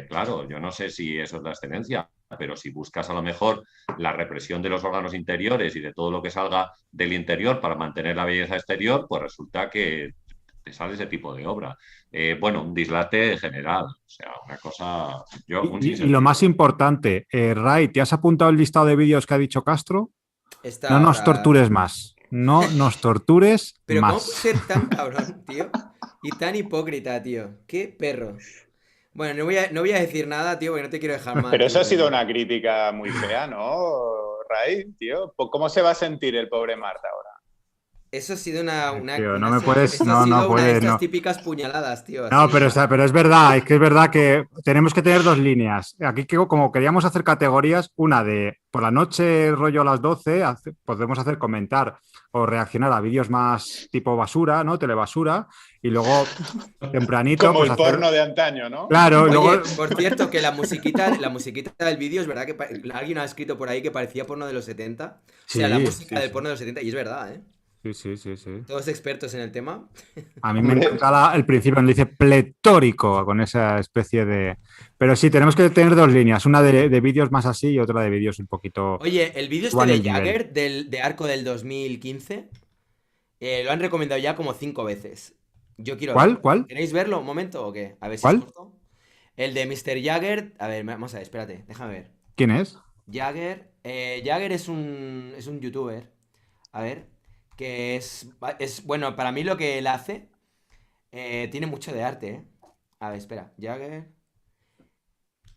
claro, yo no sé si eso es la excelencia, pero si buscas a lo mejor la represión de los órganos interiores y de todo lo que salga del interior para mantener la belleza exterior, pues resulta que te sale ese tipo de obra. Bueno, un dislate general, o sea, una cosa... Y lo más importante, Ray, ¿te has apuntado el listado de vídeos que ha dicho Castro? Está No nos ahora- tortures más. No nos tortures Pero ¿cómo más. puede ser tan cabrón, tío? Y tan hipócrita, tío. Qué perro. Bueno, no voy a decir nada, tío, porque no te quiero dejar mal. Pero eso tío, ha sido una crítica muy fea, ¿no, Ray, tío? ¿Cómo se va a sentir el pobre Marta ahora? Eso ha sido una Tío, una no me se- puedes, eso ha no sido una de puedes, estas no. típicas puñaladas, tío. No, así. pero es verdad que tenemos que tener dos líneas. Aquí como queríamos hacer categorías, una de por la noche, rollo a las 12, podemos hacer comentar o reaccionar a vídeos más tipo basura, ¿no? Telebasura, y luego tempranito, Como pues el hacer... porno de antaño, ¿no? Claro, y Oye, luego... por cierto, que la musiquita del vídeo es verdad que alguien ha escrito por ahí que parecía porno de los 70. O sea, la Sí, música sí, del sí. porno de los 70, y es verdad, ¿eh? Sí. Todos expertos en el tema. A mí me encanta el principio donde dice pletórico, con esa especie de... Pero sí, tenemos que tener dos líneas, una de vídeos más así y otra de vídeos un poquito... Oye, el vídeo este suban de el nivel. Jagger, de Arco del 2015, lo han recomendado ya como 5 veces. Yo quiero verlo. ¿Cuál? ¿Queréis verlo un momento o qué? A ver si es ¿Cuál? corto. El de Mr. Jagger. A ver, vamos a ver, espérate, déjame ver. ¿Quién es? Jagger. Jagger es un youtuber. A ver. Que es. Bueno, para mí lo que él hace. Tiene mucho de arte, ¿eh? A ver, espera. Jagger.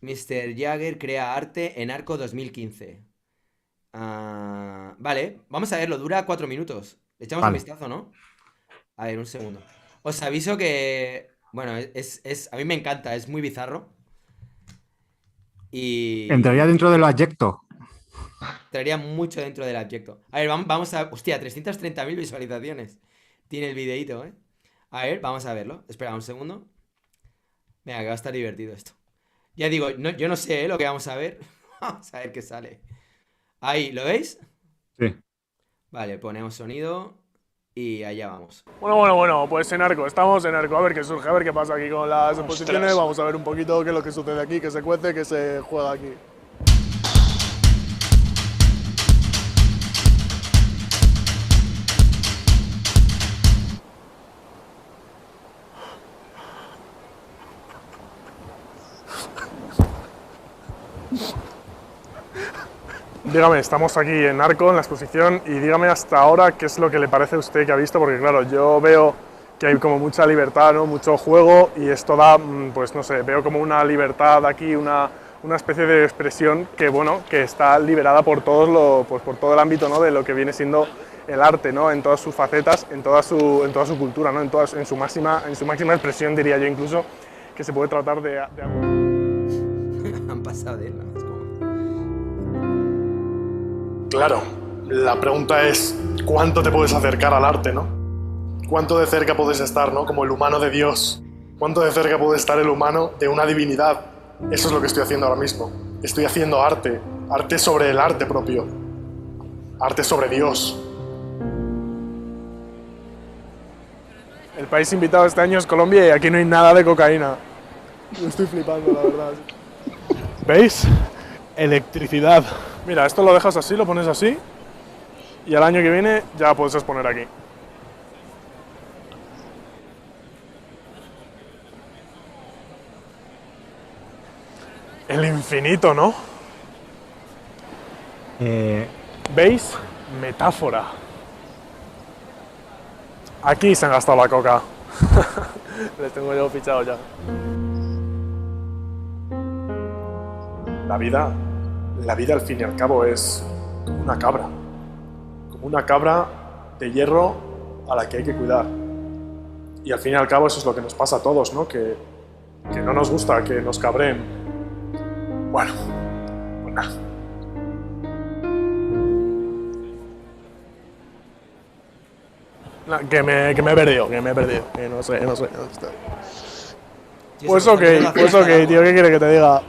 Mr. Jagger crea arte en Arco 2015. Vale, vamos a verlo. Dura 4 minutos. Le echamos un Vale. vistazo, ¿no? A ver, un segundo. Os aviso que. Bueno, a mí me encanta, es muy bizarro. Y Entraría dentro del abyecto. traería mucho dentro del abyecto. A ver, vamos a... Hostia, 330.000 visualizaciones. Tiene el videíto, ¿eh? A ver, vamos a verlo. Espera un segundo. Venga, que va a estar divertido esto. Ya digo, yo no sé, lo que vamos a ver. Vamos a ver qué sale. Ahí, ¿lo veis? Sí. Vale, ponemos sonido y allá vamos. Bueno, pues en Arco, estamos en Arco, a ver qué surge, a ver qué pasa aquí con las exposiciones, vamos a ver un poquito qué es lo que sucede aquí, qué se cuece, qué se juega aquí. Dígame, estamos aquí en Arco, en la exposición, y dígame hasta ahora qué es lo que le parece a usted que ha visto, porque claro, yo veo que hay como mucha libertad, ¿no? Mucho juego, y esto da, pues no sé, veo como una libertad aquí, una especie de expresión que, bueno, que está liberada por pues por todo el ámbito, ¿no? De lo que viene siendo el arte, ¿no? En todas sus facetas, en toda su cultura, ¿no? En su máxima expresión, diría yo incluso, que se puede tratar de Han pasado de él, ¿no? Es como... Claro, la pregunta es ¿cuánto te puedes acercar al arte, no? ¿Cuánto de cerca puedes estar, no? Como el humano de Dios. ¿Cuánto de cerca puede estar el humano de una divinidad? Eso es lo que estoy haciendo ahora mismo. Estoy haciendo arte, arte sobre el arte propio, arte sobre Dios. El país invitado este año es Colombia y aquí no hay nada de cocaína. Me estoy flipando, la verdad. ¿Veis? Electricidad. Mira, esto lo dejas así, lo pones así y al año que viene ya puedes exponer aquí. El infinito, ¿no? ¿Veis? Metáfora. Aquí se han gastado la coca. Les tengo yo fichado ya. La vida al fin y al cabo es como una cabra de hierro a la que hay que cuidar. Y al fin y al cabo eso es lo que nos pasa a todos, ¿no? Que no nos gusta que nos cabreen. Bueno, pues nada. Que me he perdido, que no sé dónde está. Pues ok, tío, ¿qué quieres que te diga?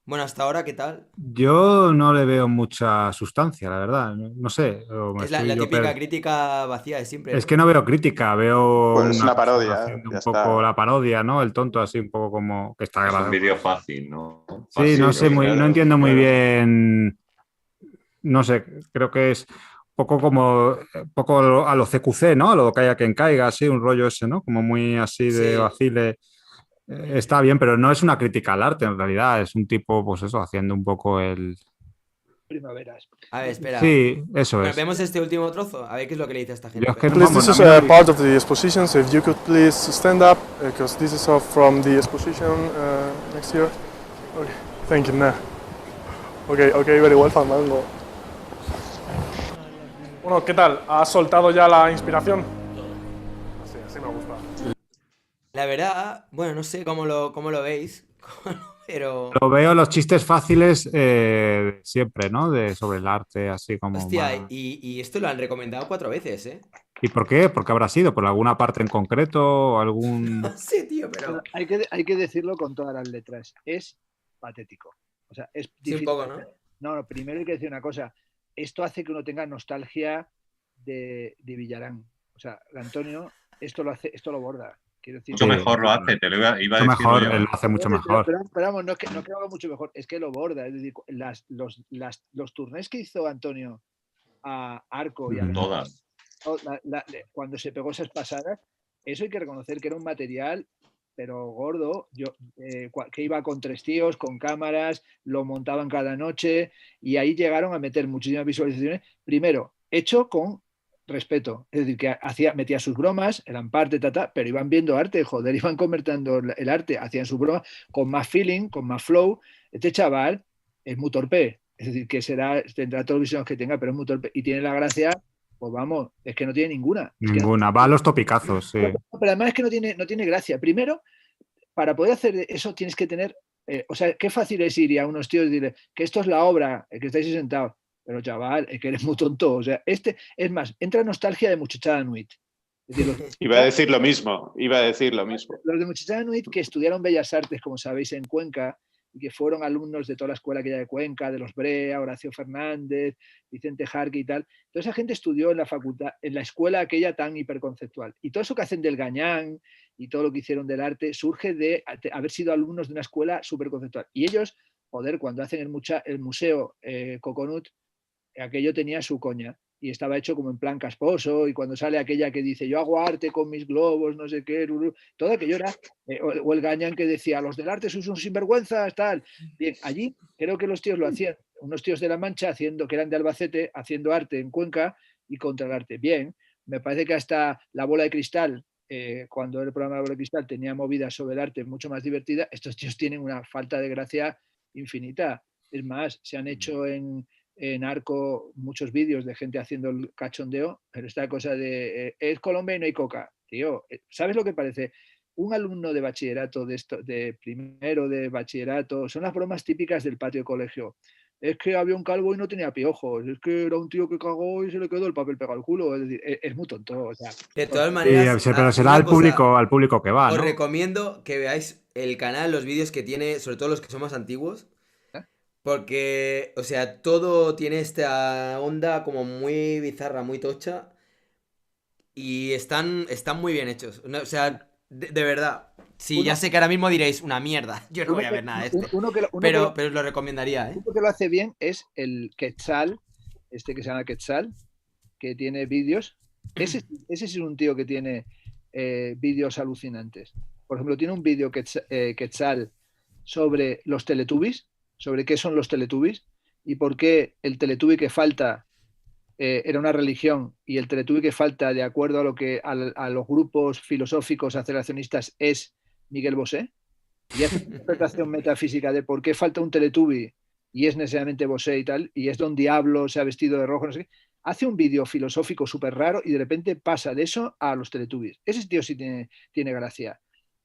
Bueno, hasta ahora, ¿qué tal? Yo no le veo mucha sustancia, la verdad. No sé. Es la típica crítica vacía de siempre. Es que no veo crítica, veo pues una parodia. Un poco la parodia, ¿no? El tonto así, un poco como que está grabado. Es un vídeo fácil, ¿no? Sí, no sé, no entiendo muy bien. No sé, creo que es poco como poco a lo CQC, ¿no? A lo Caiga quien caiga, así, un rollo ese, ¿no? Como muy así de vacile. Está bien, pero no es una crítica al arte, en realidad. Es un tipo, pues eso, haciendo un poco el... Primaveras. A ver, espera. Sí, eso es. Vemos este último trozo, a ver qué es lo que le dice a esta gente. Please, this is part of the exposition, so if you could please stand up, because this is all from the exposition next year. Okay, thank you, nah. Okay, very well, Fandango. Bueno, ¿qué tal? ¿Has soltado ya la inspiración? Así me gusta. La verdad, bueno, no sé cómo lo veis, pero... Lo veo los chistes fáciles siempre, ¿no? Sobre el arte, así como... Hostia, y esto lo han recomendado 4 veces, ¿eh? ¿Y por qué? ¿Por qué habrá sido? ¿Por alguna parte en concreto? ¿O algún...? No sé, tío, pero... Hay que decirlo con todas las letras. Es patético. O sea, es difícil. Sí, un poco, ¿no? No, primero hay que decir una cosa. Esto hace que uno tenga nostalgia de Villarán. O sea, Antonio, esto lo borda. Quiero decir, mucho mejor lo hace, te lo iba a decir. Mejor, él lo hace mucho mejor. Pero vamos, no es que lo haga mucho mejor, es que lo borda. Es decir, los turnés que hizo Antonio a Arco y a todas. Cuando se pegó esas pasadas, eso hay que reconocer que era un material, pero gordo, que iba con 3 tíos, con cámaras, lo montaban cada noche y ahí llegaron a meter muchísimas visualizaciones. Primero, hecho con respeto, es decir, que metía sus bromas, eran parte, pero iban viendo arte, joder, iban convirtiendo el arte, hacían sus bromas con más feeling, con más flow. Este chaval es muy torpe, es decir, que tendrá todos los visiones que tenga, pero es muy torpe y tiene la gracia, pues vamos, es que no tiene ninguna. Ninguna, va a los topicazos, sí. Pero además es que no tiene gracia. Primero, para poder hacer eso tienes que tener, o sea, qué fácil es ir a unos tíos y decirle que esto es la obra, que estáis ahí sentados. Pero chaval, es que eres muy tonto. O sea, es más, entra nostalgia de Muchachada Nuit. Es decir, Iba a decir lo mismo. Los de Muchachada Nuit que estudiaron Bellas Artes, como sabéis, en Cuenca, y que fueron alumnos de toda la escuela aquella de Cuenca, de los Brea, Horacio Fernández, Vicente Jarque y tal. Toda esa gente estudió en la facultad, en la escuela aquella tan hiperconceptual. Y todo eso que hacen del Gañán y todo lo que hicieron del arte surge de haber sido alumnos de una escuela superconceptual. Y ellos, joder, cuando hacen el museo Coconut, aquello tenía su coña y estaba hecho como en plan casposo, y cuando sale aquella que dice yo hago arte con mis globos, no sé qué, todo aquello era, o el Gañán que decía los del arte sois unos sinvergüenzas, tal. Bien, allí creo que los tíos lo hacían, unos tíos de La Mancha haciendo, que eran de Albacete, haciendo arte en Cuenca y contra el arte. Bien, me parece que hasta La Bola de Cristal, cuando el programa La Bola de Cristal tenía movidas sobre el arte mucho más divertida, estos tíos tienen una falta de gracia infinita. Es más, se han hecho en Arco muchos vídeos de gente haciendo el cachondeo, pero esta cosa de es Colombia y no hay coca. Tío, ¿sabes lo que parece? Un alumno de bachillerato, de primero de bachillerato, son las bromas típicas del patio de colegio. Es que había un calvo y no tenía piojos, es que era un tío que cagó y se le quedó el papel pegado al culo. Es decir, es muy tonto. O sea, de todas maneras, pero será al público que va, os ¿no? recomiendo que veáis el canal, los vídeos que tiene, sobre todo los que son más antiguos. Porque, o sea, todo tiene esta onda como muy bizarra, muy tocha. Y están muy bien hechos. O sea, de verdad. Sí, ya sé que ahora mismo diréis, una mierda. Yo no voy a ver nada de esto. Pero os lo recomendaría, ¿eh? Uno que lo hace bien es el Quetzal, que se llama Quetzal, que tiene vídeos. Ese es un tío que tiene vídeos alucinantes. Por ejemplo, tiene un vídeo Quetzal sobre los Teletubbies, sobre qué son los Teletubbies y por qué el Teletubby que falta era una religión y el Teletubby que falta, de acuerdo a lo que a los grupos filosóficos aceleracionistas, es Miguel Bosé. Y hace una interpretación metafísica de por qué falta un Teletubby y es necesariamente Bosé y tal, y es Don Diablo, se ha vestido de rojo, no sé qué. Hace un vídeo filosófico súper raro y de repente pasa de eso a los Teletubbies. Ese tío sí tiene gracia.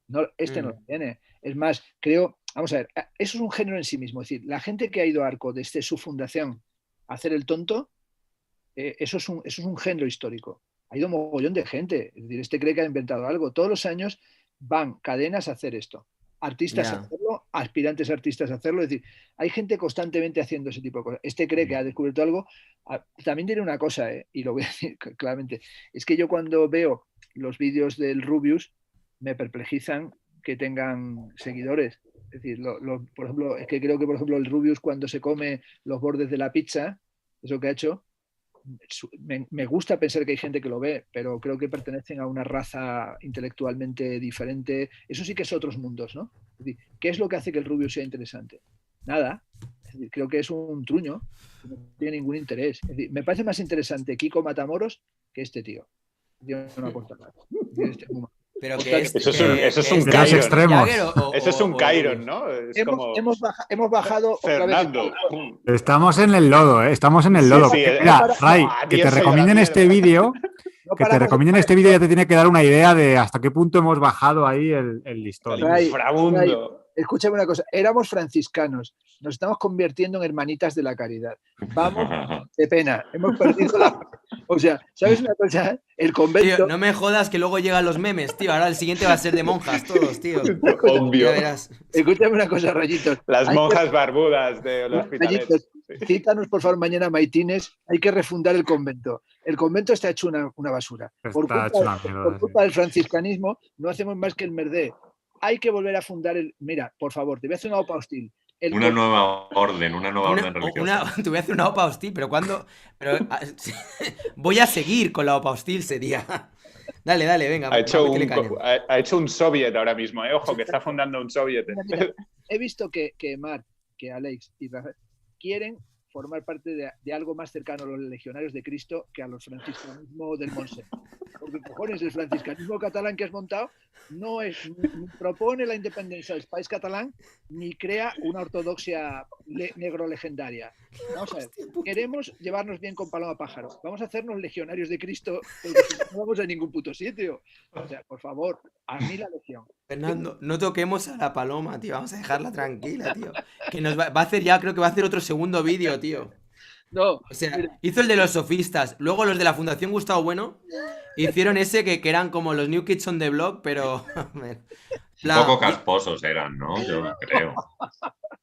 No, no lo tiene. Es más, creo, vamos a ver, eso es un género en sí mismo. Es decir, la gente que ha ido a Arco desde su fundación a hacer el tonto, eso es un género histórico. Ha ido un mogollón de gente. Es decir, cree que ha inventado algo. Todos los años van cadenas a hacer esto. Artistas a hacerlo, aspirantes artistas a hacerlo. Es decir, hay gente constantemente haciendo ese tipo de cosas. Cree que ha descubierto algo. También diré una cosa, y lo voy a decir claramente. Es que yo cuando veo los vídeos del Rubius, me perplejizan que tengan seguidores. Es decir, por ejemplo, es que creo que, por ejemplo, el Rubius cuando se come los bordes de la pizza, eso que ha hecho, me gusta pensar que hay gente que lo ve, pero creo que pertenecen a una raza intelectualmente diferente. Eso sí que es otros mundos, ¿no? Es decir, ¿qué es lo que hace que el Rubius sea interesante? Nada. Es decir, creo que es un truño, que no tiene ningún interés. Es decir, me parece más interesante Kiko Matamoros que este tío. Yo no aporta nada. Pero que eso es un Chiron. Eso es un Chiron, ¿no? Hemos bajado Fernando. Otra vez. Estamos en el lodo, ¿eh? Estamos en el lodo. Sí, mira, Ray, que te recomienden este vídeo. Que te recomienden este vídeo ya te tiene que dar una idea de hasta qué punto hemos bajado ahí el listón. Ray, escúchame una cosa, éramos franciscanos, nos estamos convirtiendo en hermanitas de la caridad. Vamos, de pena, hemos perdido la... O sea, ¿sabes una cosa? El convento... Tío, no me jodas que luego llegan los memes, tío. Ahora el siguiente va a ser de monjas todos, tío. Obvio. Escúchame una cosa, Rayitos. Las monjas barbudas de los hospitales. Cítanos, por favor, mañana Maitines. Hay que refundar el convento. El convento está hecho una basura. Por culpa del franciscanismo no hacemos más que el merdé. Hay que volver a fundar el... Mira, por favor, te voy a hacer una OPA hostil. Una nueva orden religiosa. Te voy a hacer una OPA hostil, pero ¿cuándo? Voy a seguir con la OPA hostil, sería. Dale, venga. Ha hecho un soviet ahora mismo, ojo, que está fundando un soviet. Mira, he visto que Marc, que Alex y Rafael quieren formar parte de algo más cercano a los legionarios de Cristo que a los franciscanismos del Monse. Porque, cojones, el franciscanismo catalán que has montado no es, ni propone la independencia del país catalán ni crea una ortodoxia negro legendaria. Vamos a ver, queremos llevarnos bien con Paloma Pájaro. Vamos a hacernos legionarios de Cristo, porque no vamos a ningún puto sitio. O sea, por favor, a mí la legión. Fernando, no toquemos a la paloma, tío. Vamos a dejarla tranquila, tío. Que nos va a hacer ya, creo que va a hacer otro segundo vídeo, tío. No, o sea, hizo el de los sofistas. Luego los de la Fundación Gustavo Bueno hicieron ese que eran como los New Kids on the Block, pero. Un poco casposos eran, ¿no? Yo creo.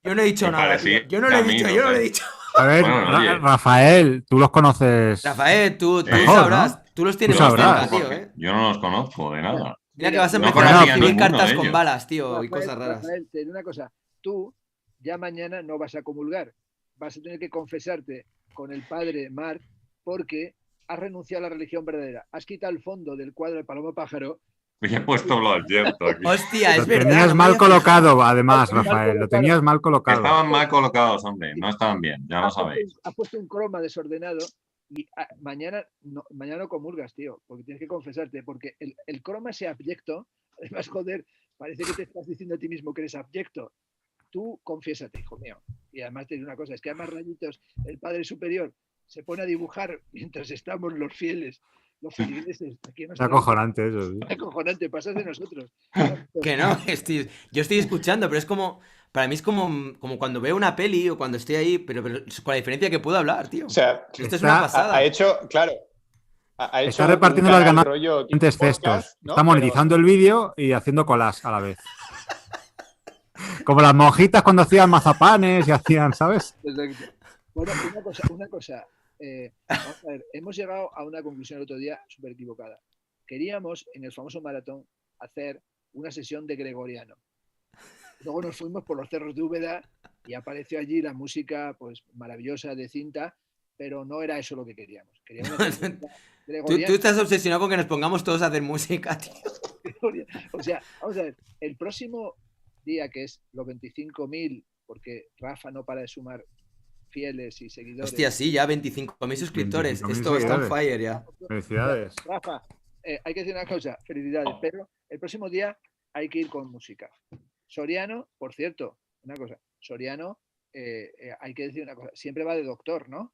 Yo no he dicho nada. Yo no lo he dicho, yo no lo he dicho. A ver, bueno, Rafael, tú los conoces. Rafael, tú mejor, sabrás. ¿no? Tú los tienes más cerca, tío, Yo no los conozco de nada. Mira que vas a empezar a recibir cartas con balas, tío, Rafael, y cosas raras. Rafael, te digo una cosa. Tú ya mañana no vas a comulgar. Vas a tener que confesarte con el padre Marc porque has renunciado a la religión verdadera. Has quitado el fondo del cuadro de Paloma Pájaro. Me he puesto lo abierto aquí. Hostia, es verdad. Lo tenías mal colocado, además, Rafael. Lo tenías mal colocado. Estaban mal colocados, hombre. No estaban bien, ya lo sabéis. Has puesto un croma desordenado y mañana no comulgas, tío, porque tienes que confesarte, porque el croma ese abyecto, además, joder, parece que te estás diciendo a ti mismo que eres abyecto. Tú confiésate, hijo mío. Y además te digo una cosa, es que además Rayitos, el Padre Superior, se pone a dibujar mientras estamos los fieles, los feligreses. Es acojonante eso. ¿Sí? Es acojonante, pasas de nosotros. Que no, yo estoy escuchando, pero es como, para mí es como cuando veo una peli o cuando estoy ahí, pero con la diferencia que puedo hablar, tío. O sea, esto es una pasada. Ha hecho, claro. Está repartiendo las ganancias cestos. ¿No? Está monetizando el vídeo y haciendo colas a la vez. Como las monjitas cuando hacían mazapanes y hacían, ¿sabes? Exacto. Bueno, una cosa. Vamos a ver, hemos llegado a una conclusión el otro día súper equivocada. Queríamos, en el famoso maratón, hacer una sesión de gregoriano. Luego nos fuimos por los cerros de Úbeda y apareció allí la música pues maravillosa de cinta, pero no era eso lo que queríamos. Tú estás obsesionado con que nos pongamos todos a hacer música, tío. O sea, vamos a ver, el próximo día, que es los 25.000, porque Rafa no para de sumar fieles y seguidores. Hostia, sí, ya 25.000 suscriptores. 25.000 Esto está on seguidores. fire ya. Felicidades. Rafa, hay que decir una cosa, felicidades, pero el próximo día hay que ir con música. Soriano, por cierto, una cosa, Soriano, hay que decir una cosa, siempre va de doctor, ¿no?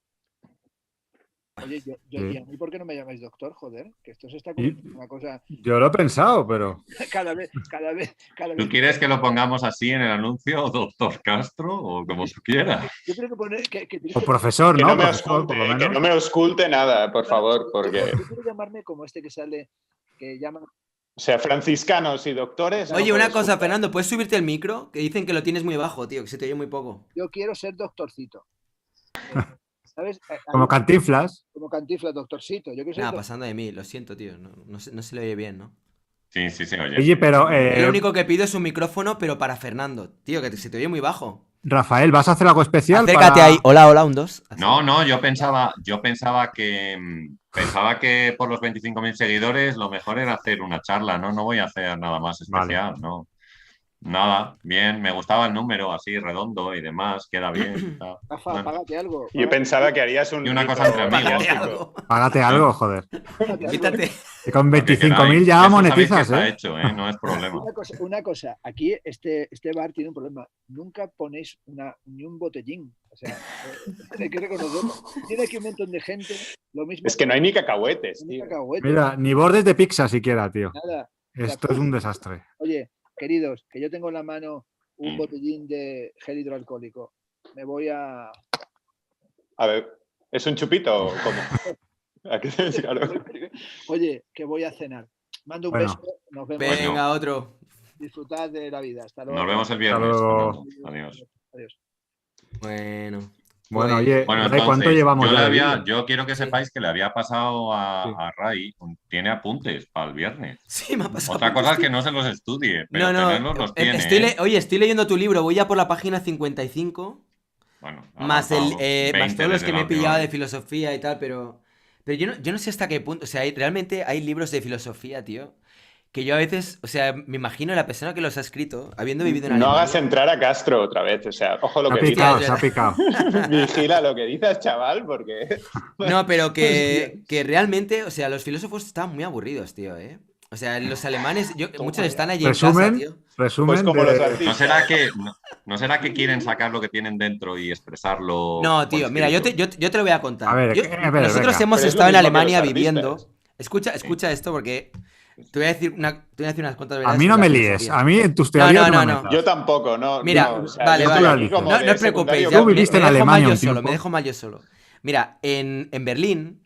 Oye, ¿y a mí por qué no me llamáis doctor? Joder, que esto se está convirtiendo en una cosa... Yo lo he pensado, pero... Cada vez. ¿Tú quieres que lo pongamos así en el anuncio, doctor Castro, o como tú quieras? Yo creo que poner... O profesor, que ¿no? Me profesor, ausculte, por lo menos. Que no me ausculte nada, por favor, porque... Yo quiero llamarme como este que sale, que llama... O sea, franciscanos y doctores... Oye, una cosa, Fernando, ¿puedes subirte el micro? Que dicen que lo tienes muy bajo, tío, que se te oye muy poco. Yo quiero ser doctorcito. ¿Sabes? Como Cantinflas. Como Cantinflas, doctorcito. Yo Nada, pasando de mí, lo siento, tío. No se le oye bien, ¿no? Sí, oye. Oye, pero... Lo único que pido es un micrófono, pero para Fernando. Tío, que se te oye muy bajo. Rafael, ¿vas a hacer algo especial? Acércate ahí. Hola, un 2. No, yo pensaba que por los 25.000 seguidores lo mejor era hacer una charla, ¿no? No voy a hacer nada más especial, vale. ¿No? Nada, bien, me gustaba el número así redondo y demás, queda bien. Rafa, bueno. Págate algo. Yo pensaba que harías y una cosa entre amigos. Págate algo, joder. Quítate. Y con 25.000 ya monetizas, está hecho, no es problema. Una cosa, aquí este bar tiene un problema. Nunca ponéis ni un botellín. O sea, hay que reconocerlo. Tiene aquí un montón de gente. Lo mismo es que no hay ni cacahuetes, tío. Mira, ni bordes de pizza siquiera, tío. Nada. Esto es un desastre. Oye, queridos, que yo tengo en la mano un botellín de gel hidroalcohólico. Me voy a... A ver, ¿es un chupito o cómo? Oye, que voy a cenar. Mando un beso. Nos vemos. Venga, otro. Disfrutad de la vida. Hasta luego. Nos vemos el viernes. Adiós. Bueno. Bueno, oye, entonces, ¿cuánto llevamos ya? Yo quiero que sepáis que le había pasado a Ray, tiene apuntes para el viernes. Sí, me ha pasado. Otra cosa es que no se los estudie, pero tenerlos los tiene. Estoy leyendo tu libro, voy ya por la página 55. Bueno, más todos los que me he pillado de filosofía y tal, pero yo no sé hasta qué punto. O sea, realmente hay libros de filosofía, tío, que yo a veces, o sea, me imagino la persona que los ha escrito, habiendo vivido en No Alemania. hagas entrar a Castro otra vez, o sea, ojo lo Se ha que picado, dices. se ha picado. Vigila lo que dices, chaval, porque... No, pero que realmente, o sea, los filósofos están muy aburridos, tío, ¿eh? O sea, los alemanes, muchos están allí en casa, Resumen, tío. resumen Pues como de- los artistas. ¿No será que quieren sacar lo que tienen dentro y expresarlo? No, por tío, mira, escrito? yo te lo voy a contar. A ver, Nosotros venga. hemos Pero es lo estado en mismo que Alemania los viviendo. artistas. Escucha esto porque te voy a decir unas cuantas verdades. A mí no sobre me la líes, filosofía. a mí en tus No, teorías no, no, no, me no. metas. Yo tampoco, no. Mira, no, o sea, vale, yo vale. estoy aquí como No de os preocupéis, secundario ya Tú viviste en me dejo Alemania mal yo un solo, tiempo. me dejo mal yo solo. Mira, en Berlín,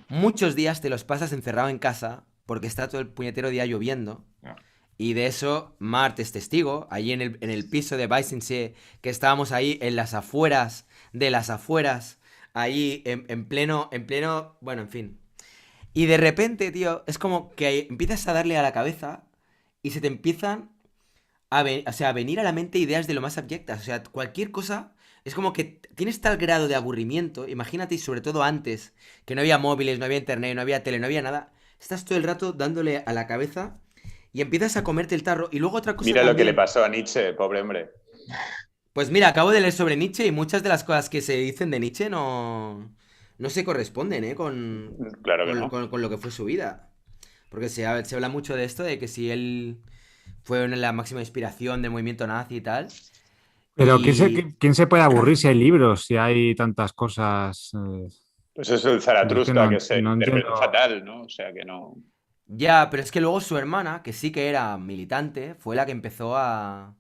muchos días te los pasas encerrado en casa porque está todo el puñetero día lloviendo. Ya. Y de eso, Mart es testigo, allí en el piso de Weissensee, que estábamos ahí en las afueras de las afueras, ahí en pleno, bueno, en fin. Y de repente, tío, es como que empiezas a darle a la cabeza y se te empiezan a venir a la mente ideas de lo más abyectas. O sea, cualquier cosa es como que tienes tal grado de aburrimiento, imagínate, y sobre todo antes, que no había móviles, no había internet, no había tele, no había nada. Estás todo el rato dándole a la cabeza y empiezas a comerte el tarro. Y luego otra cosa Mira lo que también. le pasó a Nietzsche, pobre hombre. Pues mira, acabo de leer sobre Nietzsche y muchas de las cosas que se dicen de Nietzsche no se corresponden, ¿eh? Claro que no. con lo que fue su vida. Porque se habla mucho de esto, de que si él fue la máxima inspiración del movimiento nazi y tal. Pero Y- ¿quién se puede aburrir si hay libros, si hay tantas cosas? Pues eso es el Zaratustra, no- que se no interpretó entiendo. fatal, ¿no? O sea que no... Ya, pero es que luego su hermana, que sí que era militante, fue la que empezó a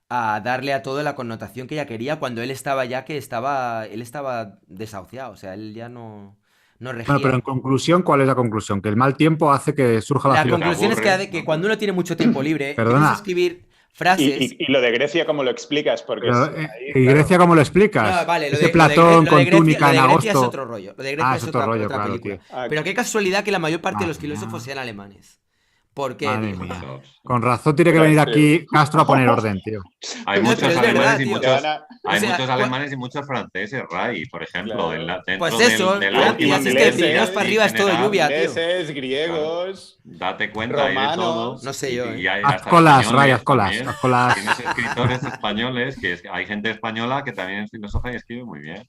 darle a todo la connotación que ella quería cuando él estaba él estaba desahuciado, o sea, él ya no regía. Bueno, pero en conclusión, ¿cuál es la conclusión? Que el mal tiempo hace que surja la La filosofía. conclusión es aburre, que cuando uno tiene mucho tiempo libre, Perdona. empiezas a escribir frases. Y lo de Grecia, ¿cómo lo explicas? Porque Pero, ahí, ¿y claro. Grecia cómo lo explicas? No, vale, Ese Platón con túnica en lo de Grecia agosto. es otro rollo. Lo de Grecia Es es otro otra, rollo, otra claro, película. tío. Ah, Pero qué casualidad que la mayor parte de los Madre filósofos mía. sean alemanes. ¿Por qué, Madre tío? mía. Con razón tiene que Pero venir sí. aquí Castro a poner orden, tío. Hay No, muchos pero es alemanes verdad, y tío. muchos, O sea, alemanes y muchos franceses, Ray, por ejemplo. Claro. Dentro Pues eso, de y la última así es que de ingleses, Pirineos para arriba es todo general, lluvia, tío. Ingleses, griegos... Date cuenta hay de Romanos. todos. No sé yo, Y ¿eh? hay Haz hasta colas, españoles Ray, haz colas. también. Haz colas. Tienes escritores españoles, hay gente española que también es filósofa y escribe muy bien.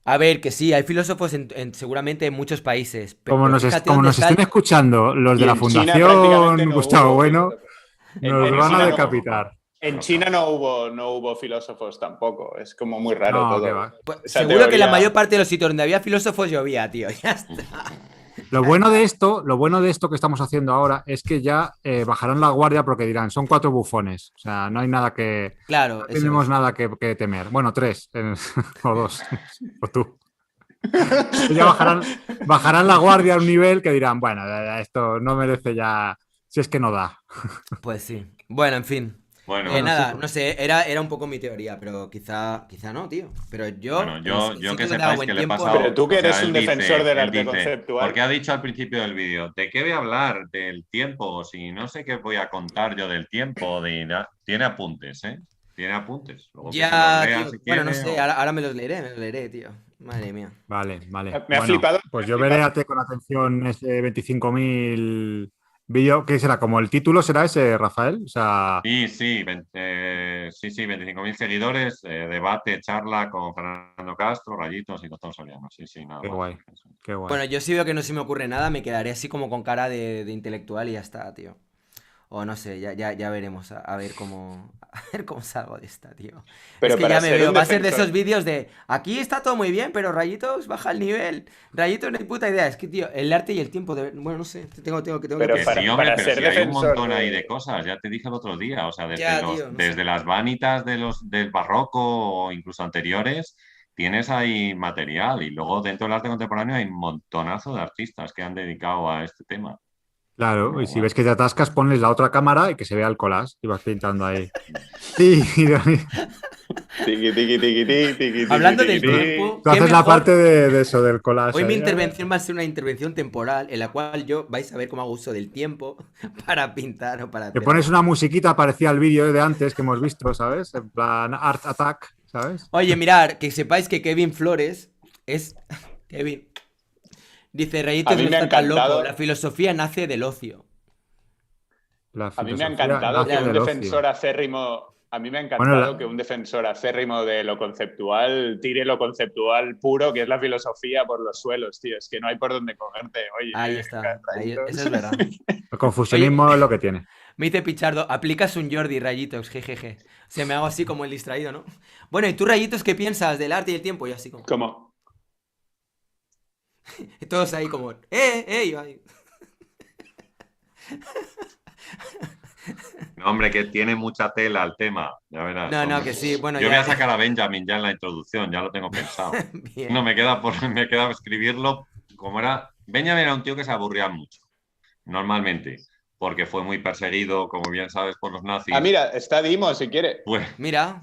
A ver, que sí, hay filósofos seguramente en muchos países. Como Pero nos, fíjate como dónde nos está el- estén escuchando los de Y la en China Fundación prácticamente no Gustavo hubo Bueno, filósofos. nos En van China a no. decapitar. En China no hubo filósofos tampoco. Es como muy raro No, todo. qué va. Pues, Esa seguro que la teoría- mayor parte de los sitios donde había filósofos llovía, tío. Ya está. Lo bueno de esto que estamos haciendo ahora es que ya bajarán la guardia porque dirán, son 4 bufones. O sea, no hay nada que. Claro, No eso tenemos es. nada que temer. Bueno, 3 o 2. O tú. Entonces ya bajarán la guardia a un nivel que dirán, bueno, esto no merece ya. Si es que no da. Pues sí. Bueno, en fin. Bueno, Nada, sí. no sé, era un poco mi teoría, pero quizá no, tío. Pero yo, Bueno, en yo los que sitios donde hago sepáis buen que le he tiempo, pasado. Pero tú que eres él un defensor del él arte conceptual. Porque ha dicho al principio del vídeo, ¿de qué voy a hablar? Del tiempo, si no sé qué voy a contar yo del tiempo. Tiene apuntes, ¿eh? Tiene apuntes. Luego que se ya, los lea tío. si Bueno, no quiere, sé, o- ahora me los leeré, tío. Madre mía. Vale. Me ha flipado. Pues yo veré con atención ese 25.000 vídeo. ¿Qué será? ¿Como el título será ese, Rafael? O sea, Sí, 25.000 seguidores, debate, charla con Fernando Castro, Rayitos y Tostón Soriano. Sí, nada qué más. guay. Qué guay. Bueno, yo sí veo que no se me ocurre nada, me quedaré así como con cara de intelectual y ya está, tío. O no sé, ya veremos, a ver cómo salgo de esta, tío. Pero Es que para ya me ser veo, un va a ser de defensor- esos vídeos de aquí está todo muy bien, pero Rayitos baja el nivel. Rayitos no hay puta idea. Es que, tío, el arte y el tiempo bueno, no sé, tengo que Pero Que para- sí, hombre, para pero ser sí hay un defensor montón de- ahí de cosas, ya te dije el otro día, o sea, Ya, tío, no desde sé. las vanitas del barroco o incluso anteriores, tienes ahí material y luego dentro del arte contemporáneo hay un montonazo de artistas que han dedicado a este tema. Claro, y si ves que te atascas, ponles la otra cámara y que se vea el collage y vas pintando ahí. Sí, Tiqui, tiqui, tiqui, tiqui, tiqui, Hablando tiqui, del tiqui. tiempo, tú qué haces la mejor- parte de eso, del collage. Hoy mi ahí. intervención va a ser una intervención temporal en la cual yo vais a ver cómo hago uso del tiempo para pintar o para Te hacer pones algo. una musiquita parecida al vídeo de antes que hemos visto, ¿sabes? En plan Art Attack, ¿sabes? Oye, mirad, que sepáis que Kevin Flores es... Kevin. Dice, Rayitos A mí no me ha está tan encantado. loco, la filosofía nace del ocio. La A mí me ha filosofía encantado que nace un del defensor ocio. acérrimo. A mí me ha Bueno, encantado que un defensor acérrimo de lo conceptual tire lo conceptual puro, que es la filosofía, por los suelos, tío. Es que no hay por dónde cogerte. Oye, Ahí está, eso es verdad. el confusionismo es lo que tiene. Me dice Pichardo, aplicas un Jordi, rayitos, jejeje. O sea, me hago así como el distraído, ¿no? Bueno, ¿y tú, rayitos, qué piensas del arte y el tiempo? Y así como... ¿Cómo? Todos ahí como... Y yo ahí. No, hombre, que tiene mucha tela el tema, ya verás. No, hombre. que sí, bueno, Yo ya... voy a sacar a Benjamin ya en la introducción, ya lo tengo pensado. Bien. No, me queda escribirlo como era. Benjamin era un tío que se aburría mucho, normalmente, porque fue muy perseguido, como bien sabes, por los nazis. Mira, está Dimo, si quiere.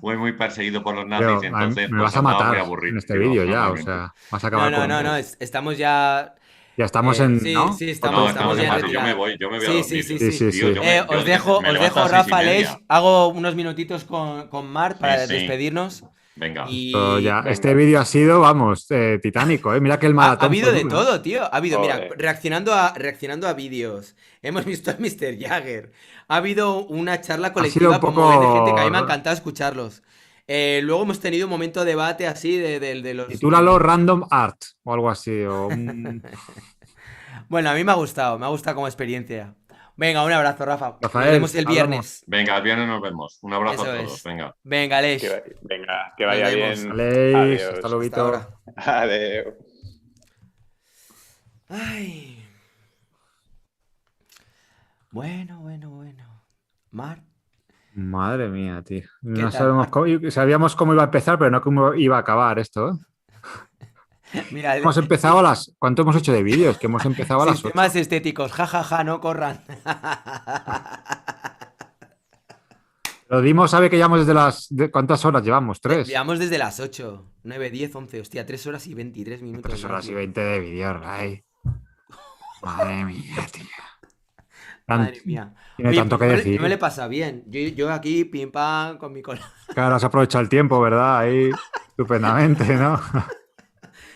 Fue muy perseguido por los Tío, nazis, entonces me pues vas a andaba muy matar aburrido. en este vídeo ya, o normalmente. sea, vas a acabar con... No, estamos ya... Ya estamos en, sí, ¿no? sí, No, estamos ya en en fase. Yo me retirada. voy a dormir. Sí. Sí. Os dejo, Rafa, Aleix, hago unos minutitos con Mart para Sí. despedirnos. Venga. Pero ya, este vídeo ha sido, vamos, titánico, ¿eh? Mira que el Ha maratón habido fue de duro. todo, tío. Ha habido, mira, Joder. reaccionando a vídeos. Hemos visto a Mr. Jagger. Ha habido una charla sido colectiva un con poco- mogollón de gente que a mí me ha encantado escucharlos. Luego hemos tenido un momento de debate así de los... Titúlalo Random Art o algo así. Bueno, a mí me ha gustado como experiencia. Venga, un abrazo, Rafa. Rafael, Nos vemos el hablamos. viernes. Venga, el viernes nos vemos. Un abrazo Eso a todos. es. Venga. Venga, Aleix. Venga, que vaya Nos vemos. bien. Aleix, Adiós. hasta luego. Hasta ahora. Adiós. Ay. Bueno. Mar. Madre mía, tío. ¿Qué No tal, sabemos Mar? cómo, sabíamos cómo iba a empezar, pero no cómo iba a acabar esto, ¿eh? Mira, Hemos empezado a las... ¿Cuánto hemos hecho de vídeos? Que hemos empezado a las 8. sistemas estéticos, jajaja, no corran. Lo dimos, sabe que llevamos desde las... ¿Cuántas horas llevamos? ¿3? Llevamos desde las 8, 9, 10, 11, hostia, 3 horas y 23 minutos. 3 horas y tío. 20 de vídeo, Ray. Madre mía, tío. Madre mía. Tiene Oye, tanto que yo decir. me le pasa bien. Yo aquí, pim pam, con mi cola. Claro, has aprovechado el tiempo, ¿verdad? Ahí, estupendamente, ¿no?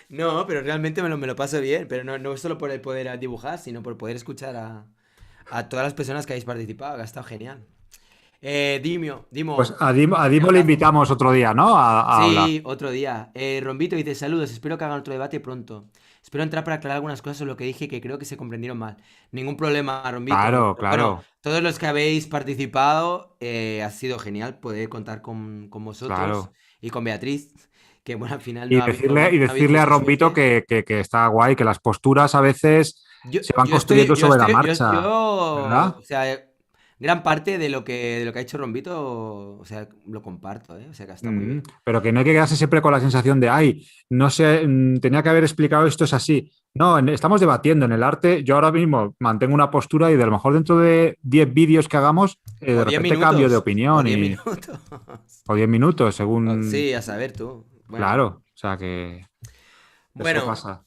No, pero realmente me lo paso bien. Pero no solo por el poder dibujar, sino por poder escuchar a todas las personas que habéis participado, que ha estado genial. Dimo. Pues a Dimo le invitamos otro día, ¿no? A hablar. Sí, otro día. Rombito dice, saludos, espero que hagan otro debate pronto. Espero entrar para aclarar algunas cosas sobre lo que dije que creo que se comprendieron mal. Ningún problema, Rombito. Claro. Bueno, todos los que habéis participado, ha sido genial poder contar con vosotros Claro. y con Beatriz, que bueno, al final Y no ha habido decirle a mucha Rombito suerte. que está guay, que las posturas a veces se van Yo construyendo estoy- sobre la yo marcha. ¿Verdad? o sea, gran parte de lo que ha hecho Rombito, o sea, lo comparto, ¿eh? O sea, que está muy bien. Pero que no hay que quedarse siempre con la sensación de, ay, no sé, tenía que haber explicado esto es así. No, estamos debatiendo en el arte. Yo ahora mismo mantengo una postura y de lo mejor dentro de 10 vídeos que hagamos, de O 10 repente minutos, cambio de o opinión. 10 y, minutos. o 10 minutos, según... Sí, a saber tú. Bueno. Claro, o sea que... Bueno, eso pasa.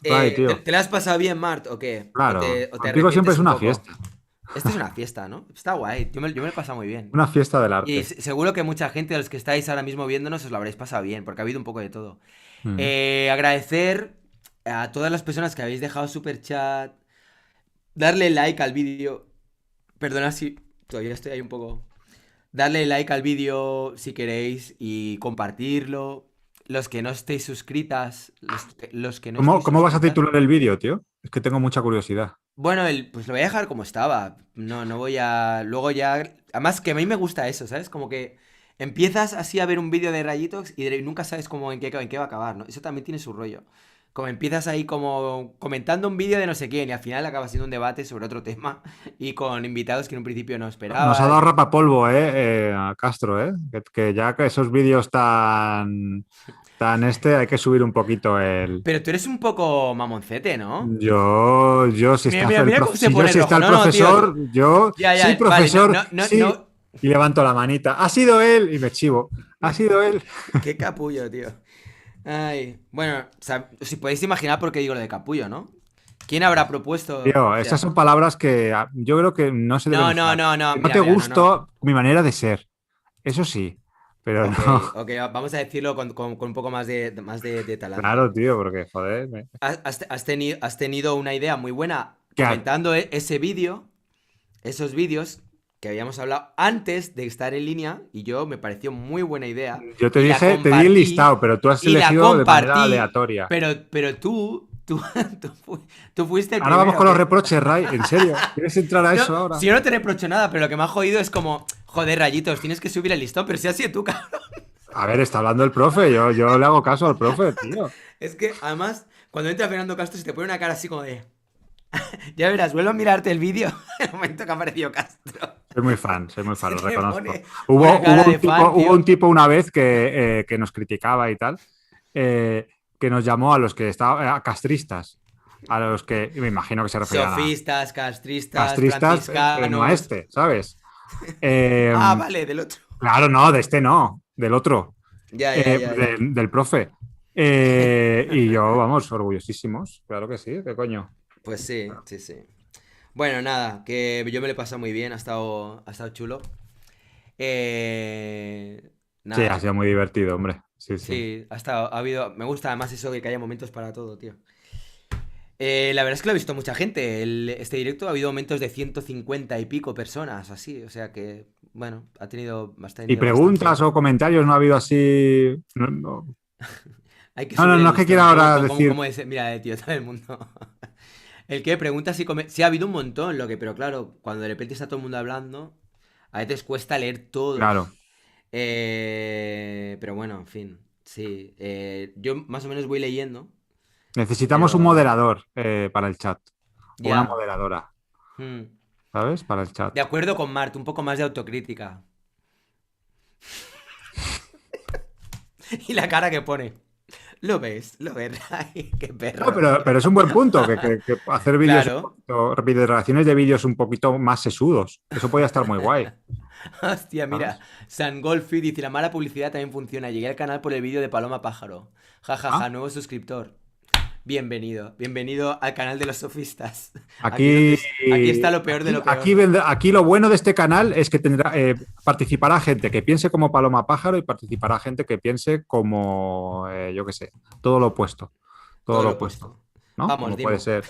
Vale, tío. ¿te la has pasado bien, Mart, o qué? Claro, ¿O te contigo siempre arrepientes es un una poco? fiesta. Esta es una fiesta, ¿no? Está guay. Yo me lo he pasado muy bien. Una fiesta del arte. Y seguro que mucha gente de los que estáis ahora mismo viéndonos os lo habréis pasado bien, porque ha habido un poco de todo. Agradecer a todas las personas que habéis dejado super chat, darle like al vídeo. Perdona si todavía estoy ahí un poco. Darle like al vídeo si queréis y compartirlo. Los que no estéis suscritas, los que no ¿Cómo estéis vas a suscritas. titular el vídeo, tío? Es que tengo mucha curiosidad. Bueno, pues lo voy a dejar como estaba. No voy a. Luego ya. Además, que a mí me gusta eso, ¿sabes? Como que empiezas así a ver un vídeo de Rayitos y nunca sabes cómo en qué va a acabar, ¿no? Eso también tiene su rollo. Como empiezas ahí como comentando un vídeo de no sé quién y al final acaba siendo un debate sobre otro tema y con invitados que en un principio no esperaba. Nos ha dado rapapolvo, a Castro, ¿eh? Que ya que esos vídeos tan hay que subir un poquito el... Pero tú eres un poco mamoncete, ¿no? Yo, si está Mira el, cómo se pone si está el rojo. No, profesor, tío. yo, Ya, sí, vale, profesor, sí, no. y levanto la manita. Ha sido él, y me chivo. Ha sido él. Qué capullo, tío. Ay, bueno, o sea, si podéis imaginar por qué digo lo de capullo, ¿no? ¿Quién habrá propuesto? Tío, esas son palabras que yo creo que no se deben usar. No. No Mira, te mira, gustó mi manera de ser. Eso sí, pero no. Ok, vamos a decirlo con un poco más de talante. Claro, tío, porque, joder. Has tenido una idea muy buena ¿Qué? comentando ese vídeo, esos vídeos, que habíamos hablado antes de estar en línea y me pareció muy buena idea. Yo te y la dije, te di el compartí, listado, pero tú has y la elegido de manera compartí, aleatoria. pero tú fuiste el Ahora vamos primero, con los ¿qué? reproches, Ray. ¿En serio? ¿Quieres entrar a eso No, ahora? si yo no te reprocho nada, pero lo que me ha jodido es como, joder, Rayitos, tienes que subir el listón, pero si has sido tú, cabrón. A ver, está hablando el profe. Yo le hago caso al profe, tío. Es que, además, cuando entra Fernando Castro se te pone una cara así como de... Ya verás, vuelvo a mirarte el vídeo el momento que ha aparecido Castro. Soy muy fan, lo Se te reconozco. pone Hubo una cara de un tipo, fan, tío. hubo un tipo una vez que nos criticaba y tal, que nos llamó a los que estaban a castristas, a los que me imagino que se referían a Sofistas, castristas, castristas, no a franciscanos... este, ¿sabes? Vale, del otro. Claro, no, de este no, del otro, Ya. del profe. Y yo, vamos, orgullosísimos, claro que sí, ¿qué coño? Pues sí. Bueno, nada, que yo me lo he pasado muy bien, ha estado chulo. Sí, Nada, ha sido muy divertido, hombre. Sí. sí, ha habido, me gusta además eso de que haya momentos para todo, tío. La verdad es que lo ha visto mucha gente, este directo ha habido momentos de 150 y pico personas, así, o sea que, bueno, ha tenido bastante... ¿Y preguntas o comentarios no ha habido así? No. Hay que No, subir el es que listón. quiera ahora ¿Cómo decir... es? Mira, tío, todo el mundo. El que pregunta si sí ha habido un montón, pero claro, cuando de repente está todo el mundo hablando, a veces cuesta leer todo. Claro. Pero bueno, en fin, sí. Yo más o menos voy leyendo. Necesitamos un moderador para el chat. O Ya. una moderadora, Hmm. ¿sabes? Para el chat. De acuerdo con Mart, un poco más de autocrítica. Y la cara que pone. Lo ves, Ray, qué perro. No, pero es un buen punto, que hacer vídeos, Claro. reacciones de vídeos un poquito más sesudos. Eso podría estar muy guay. Hostia, mira, ¿Sabes? San Golfi dice, la mala publicidad también funciona. Llegué al canal por el vídeo de Paloma Pájaro. Ja, ja, ja, nuevo suscriptor. Bienvenido al canal de los sofistas. Aquí está lo peor de lo peor. Aquí lo bueno de este canal es que tendrá participará gente que piense como Paloma Pájaro y participará gente que piense como, yo qué sé, todo lo opuesto. Todo lo opuesto. ¿No? Vamos, Como Dimo. puede ser.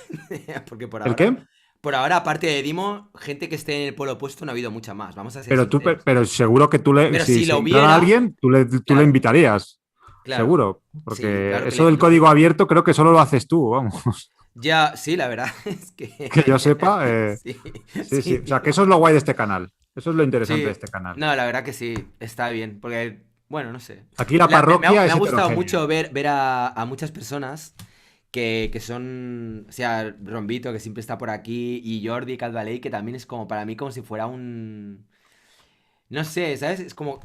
Porque por ¿El ahora, qué? por ahora, aparte de Dimo, gente que esté en el polo opuesto no ha habido mucha más. Vamos a ser Pero sinceros. pero seguro que tú Pero si lo entrara hubiera- alguien, tú le invitarías. Claro. Seguro. Sí, Porque claro que eso le- del código abierto creo que solo lo haces tú, vamos. Ya, sí, la verdad es que... Que yo sepa. Sí. O sea, que eso es lo guay de este canal. Eso es lo interesante Sí. de este canal. No, la verdad que sí, está bien. Porque, bueno, no sé. Aquí la Me parroquia ha es gustado heterogénea. mucho ver a muchas personas que son, o sea, Rombito, que siempre está por aquí, y Jordi Calvaley, que también es como para mí como si fuera un... No sé, ¿sabes? Es como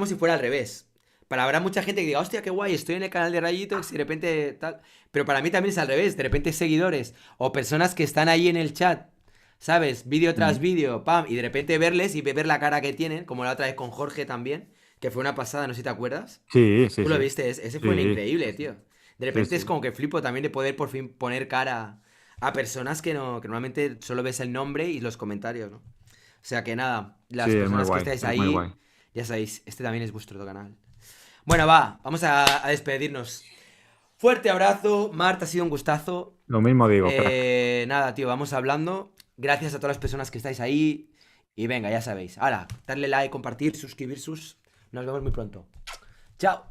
si fuera al revés. Habrá mucha gente que diga, hostia, qué guay, estoy en el canal de Rayitos y de repente tal... Pero para mí también es al revés, de repente seguidores o personas que están ahí en el chat, ¿sabes? Vídeo tras vídeo, pam, y de repente verles y ver la cara que tienen, como la otra vez con Jorge también, que fue una pasada, no sé si te acuerdas. Sí. Tú lo viste, ese fue Sí. increíble, tío. De repente Sí. es como que flipo también de poder por fin poner cara a personas que normalmente solo ves el nombre y los comentarios, ¿no? O sea que nada, las Sí, es muy personas que guay, estáis es muy ahí, guay. ya sabéis, este también es vuestro canal. Bueno, vamos a despedirnos. Fuerte abrazo, Marta, ha sido un gustazo. Lo mismo digo, crack. Nada, tío, vamos hablando. Gracias a todas las personas que estáis ahí. Y venga, ya sabéis. Ahora, darle like, compartir, suscribir sus. Nos vemos muy pronto. Chao.